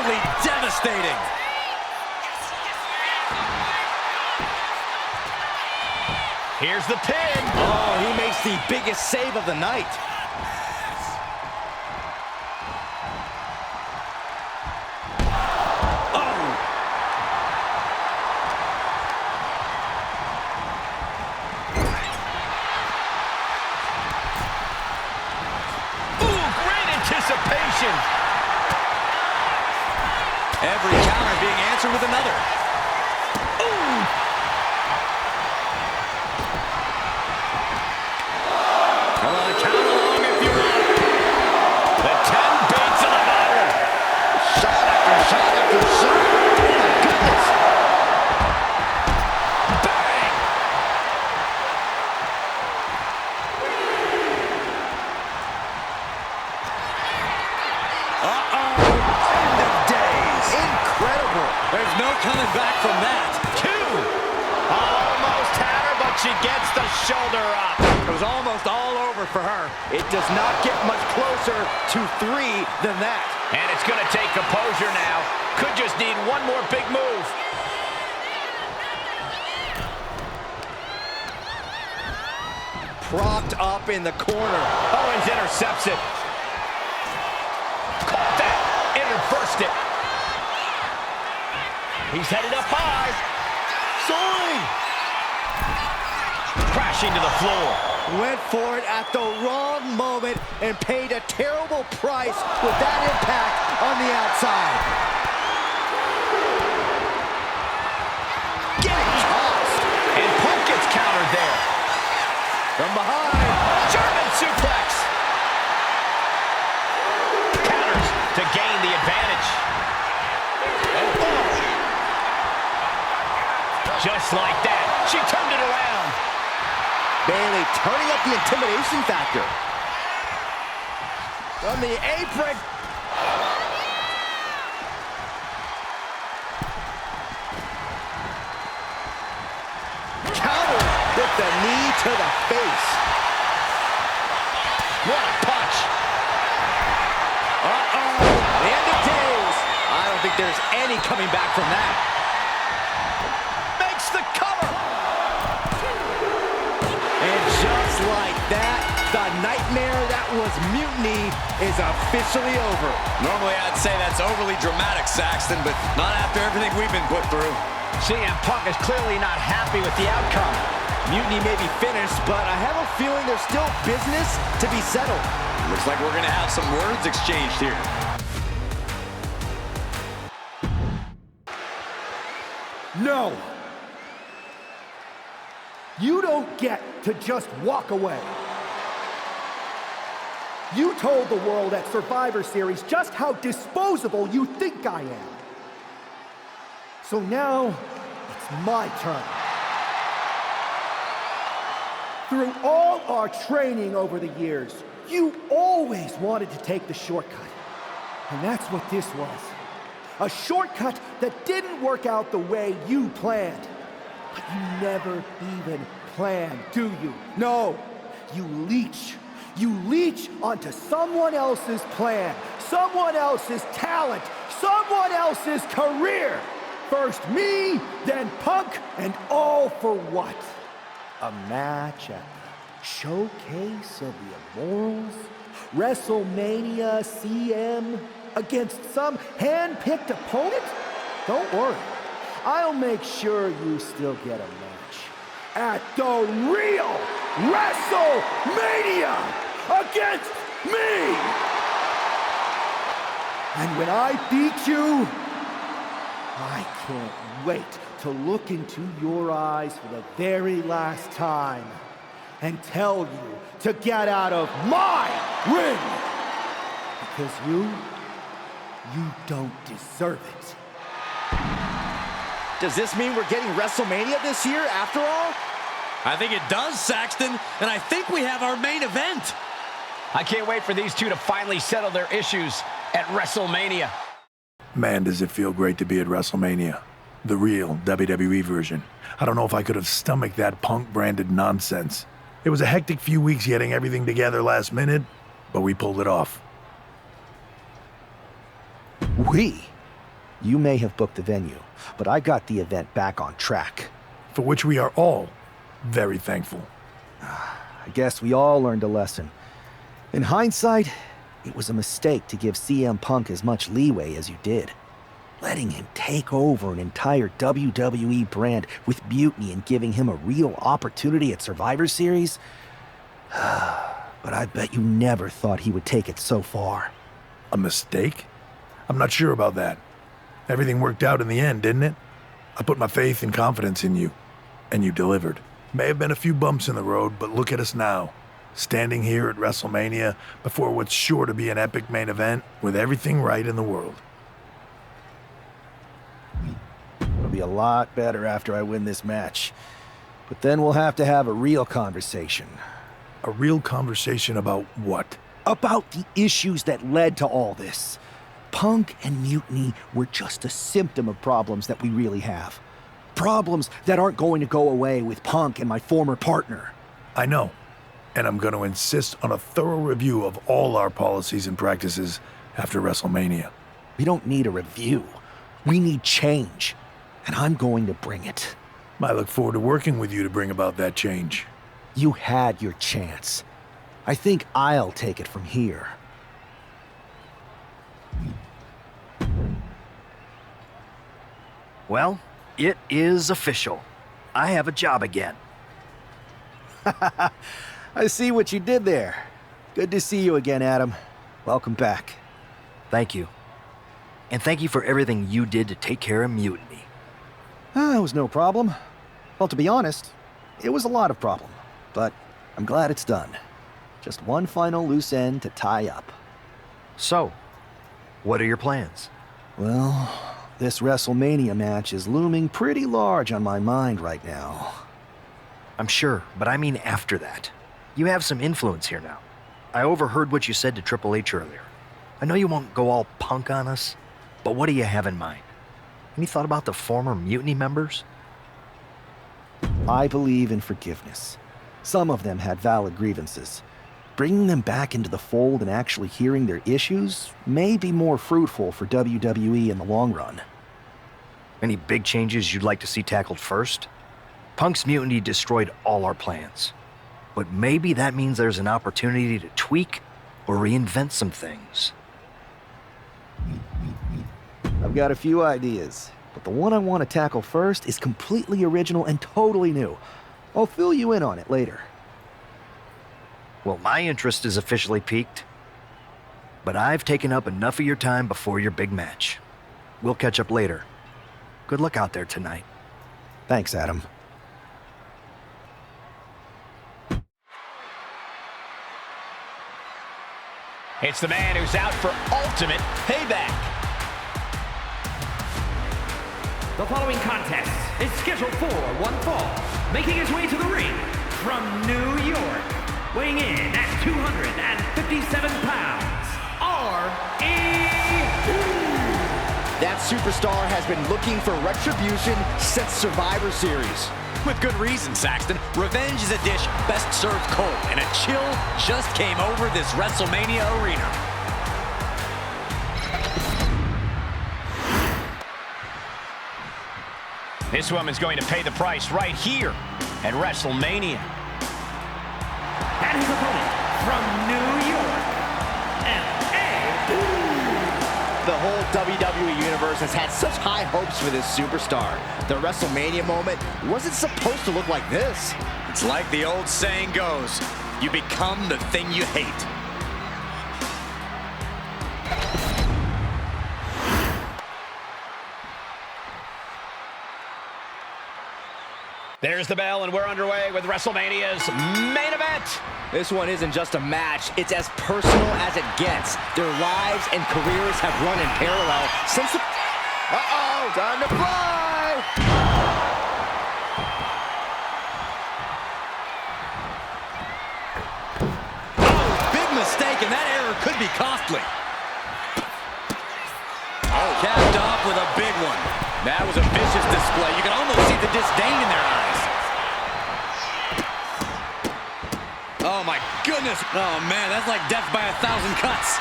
absolutely devastating. Here's the pin. Oh, he makes the biggest save of the night. Anticipation. Every counter being answered with another. Ooh. Come on, count along if you want. The 10 beats of the battle. Shot after shot after shot. Oh my goodness. Bang. End of days. Incredible. There's no coming back from that. 2. Almost had her, but she gets the shoulder up. It was almost all over for her. It does not get much closer to 3 than that. And it's going to take composure now. Could just need one more big move. Propped up in the corner. Owens intercepts it. Caught that and reversed it. He's headed up high. Soaring. Crashing to the floor. Went for it at the wrong moment and paid a terrible price with that impact on the outside. Getting tossed. And Punk gets countered there. From behind. German suplex. Counters to gain the advantage. Just like that, she turned it around. Bayley turning up the intimidation factor. From the apron. Counter with the knee to the face. What a punch. Uh-oh. The end of days. I don't think there's any coming back from that. Makes the cover. And just like that, the nightmare that was Mutiny is officially over. Normally I'd say that's overly dramatic, Saxton, but not after everything we've been put through. CM Punk is clearly not happy with the outcome. Mutiny may be finished, but I have a feeling there's still business to be settled. Looks like we're going to have some words exchanged here. No! You don't get to just walk away. You told the world at Survivor Series just how disposable you think I am. So now, it's my turn. Through all our training over the years, you always wanted to take the shortcut. And that's what this was. A shortcut that didn't work out the way you planned. But you never even plan, do you? No, you leech. You leech onto someone else's plan, someone else's talent, someone else's career. First me, then Punk, and all for what? A match at the Showcase of the Immorals? WrestleMania CM against some hand-picked opponent? Don't worry. I'll make sure you still get a match at the real WrestleMania against me! And when I beat you, I can't wait to look into your eyes for the very last time and tell you to get out of my ring! Because you don't deserve it. Does this mean we're getting WrestleMania this year after all? I think it does, Saxton, and I think we have our main event. I can't wait for these two to finally settle their issues at WrestleMania. Man, does it feel great to be at WrestleMania. The real WWE version. I don't know if I could have stomached that Punk-branded nonsense. It was a hectic few weeks getting everything together last minute, but we pulled it off. We? You may have booked the venue, but I got the event back on track. For which we are all very thankful. I guess we all learned a lesson. In hindsight, it was a mistake to give CM Punk as much leeway as you did. Letting him take over an entire WWE brand with Mutiny and giving him a real opportunity at Survivor Series? But I bet you never thought he would take it so far. A mistake? I'm not sure about that. Everything worked out in the end, didn't it? I put my faith and confidence in you, and you delivered. May have been a few bumps in the road, but look at us now. Standing here at WrestleMania before what's sure to be an epic main event with everything right in the world. It'll be a lot better after I win this match. But then we'll have to have a real conversation. A real conversation about what? About the issues that led to all this. Punk and Mutiny were just a symptom of problems that we really have. Problems that aren't going to go away with Punk and my former partner. I know. And I'm going to insist on a thorough review of all our policies and practices after WrestleMania. We don't need a review. We need change. And I'm going to bring it. I look forward to working with you to bring about that change. You had your chance. I think I'll take it from here. Well, it is official. I have a job again. I see what you did there. Good to see you again, Adam. Welcome back. Thank you. And thank you for everything you did to take care of Mutiny. It was no problem. Well, to be honest, it was a lot of problem. But I'm glad it's done. Just one final loose end to tie up. So, what are your plans? Well, this WrestleMania match is looming pretty large on my mind right now. I'm sure, but I mean after that. You have some influence here now. I overheard what you said to Triple H earlier. I know you won't go all Punk on us, but what do you have in mind? Any thought about the former Mutiny members? I believe in forgiveness. Some of them had valid grievances. Bringing them back into the fold and actually hearing their issues may be more fruitful for WWE in the long run. Any big changes you'd like to see tackled first? Punk's Mutiny destroyed all our plans. But maybe that means there's an opportunity to tweak or reinvent some things. I've got a few ideas, but the one I want to tackle first is completely original and totally new. I'll fill you in on it later. Well, my interest is officially piqued. But I've taken up enough of your time before your big match. We'll catch up later. Good luck out there tonight. Thanks, Adam. It's the man who's out for ultimate payback. The following contest is scheduled for one fall. Making his way to the ring from New York, weighing in at 257 pounds, R.E.D. That superstar has been looking for retribution since Survivor Series. With good reason, Saxton. Revenge is a dish best served cold, and a chill just came over this WrestleMania arena. This woman's going to pay the price right here at WrestleMania. And his opponent from New York, L.A. The whole WWE Universe has had such high hopes for this superstar. The WrestleMania moment wasn't supposed to look like this. It's like the old saying goes, you become the thing you hate. There's the bell, and we're underway with WrestleMania's main event. This one isn't just a match, it's as personal as it gets. Their lives and careers have run in parallel since the... Uh-oh, time to fly! Oh, big mistake, and that error could be costly. Oh, capped off with a big one. That was a vicious display. You can almost see the disdain in their eyes. Oh, my goodness. Oh, man, that's like death by 1,000 cuts.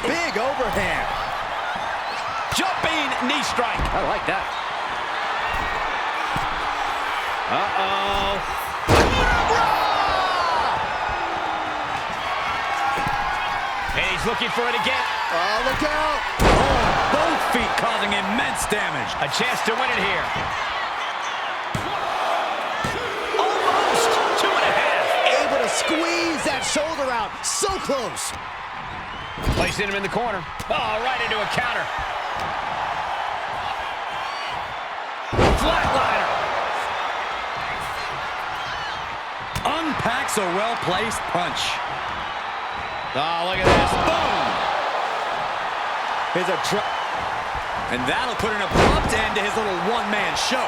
Big overhand. Jumping knee strike. I like that. Uh-oh. And he's looking for it again. Oh, look out. Oh, both feet causing immense damage. A chance to win it here. Almost 2.5. Able to squeeze that shoulder out. So close. Placing him in the corner. Oh, right into a counter. Flatliner. Unpacks a well-placed punch. Oh, look at this. Boom! Here's a drop. And that'll put an abrupt end to his little one-man show.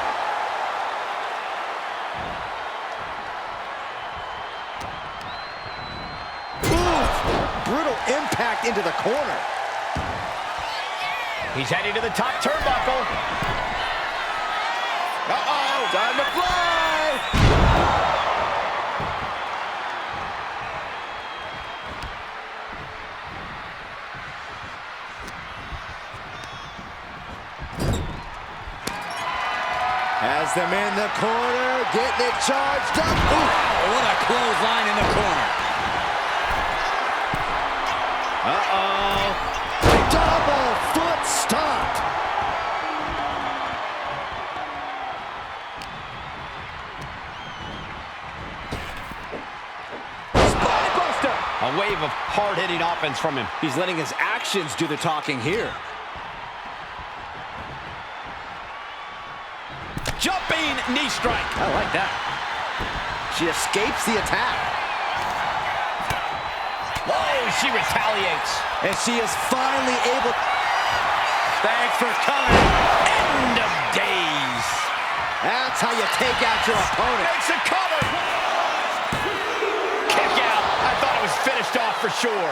Oof! Brutal impact into the corner. He's heading to the top turnbuckle. Uh-oh! Time to fly! Has them in the corner, getting it charged up. Ooh. What a clothesline in the corner. Uh-oh. Double foot stomp. Spinebuster. A wave of hard-hitting offense from him. He's letting his actions do the talking here. Jumping knee strike. I like that. She escapes the attack. Whoa, she retaliates. And she is finally able... Thanks for coming. End of days. That's how you take out your opponent. Makes a cover. Kick out. I thought it was finished off for sure.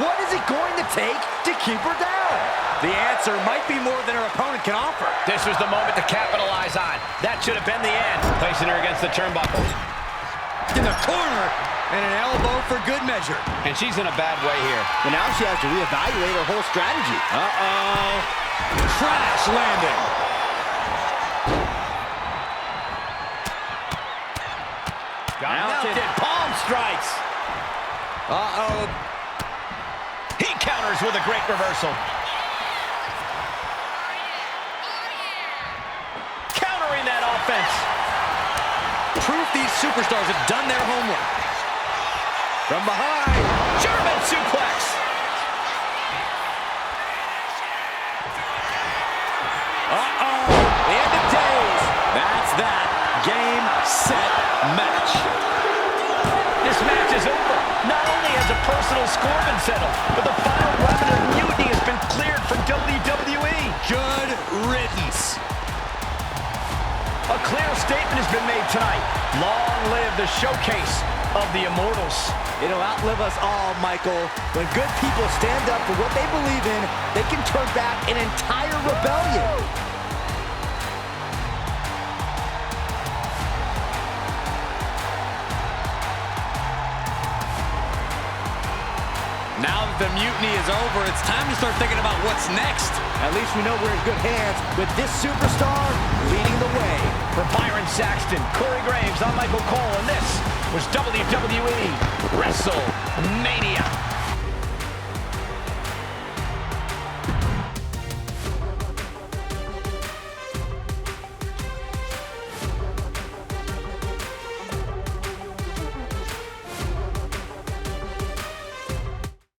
What is it going to take to keep her down? The answer might be more than her opponent can offer. This was the moment to capitalize on. That should have been the end. Placing her against the turnbuckle. In the corner, and an elbow for good measure. And she's in a bad way here. But now she has to reevaluate her whole strategy. Uh-oh. Crash landing. Mounted palm strikes. Uh-oh. He counters with a great reversal. Countering that offense. Proof these superstars have done their homework. From behind. German suplex. Uh-oh. The end of days. That's that. Game, set, match. This match is over. Not only has a personal score been settled, but the final weapon of mutiny has been cleared from WWE. Good riddance. A clear statement has been made tonight. Long live the showcase of the Immortals. It'll outlive us all, Michael. When good people stand up for what they believe in, they can turn back an entire rebellion. Now that the mutiny is over, it's time to start thinking about what's next. At least we know we're in good hands with this superstar leading the way. For Byron Saxton, Corey Graves, I'm Michael Cole, and this was WWE WrestleMania.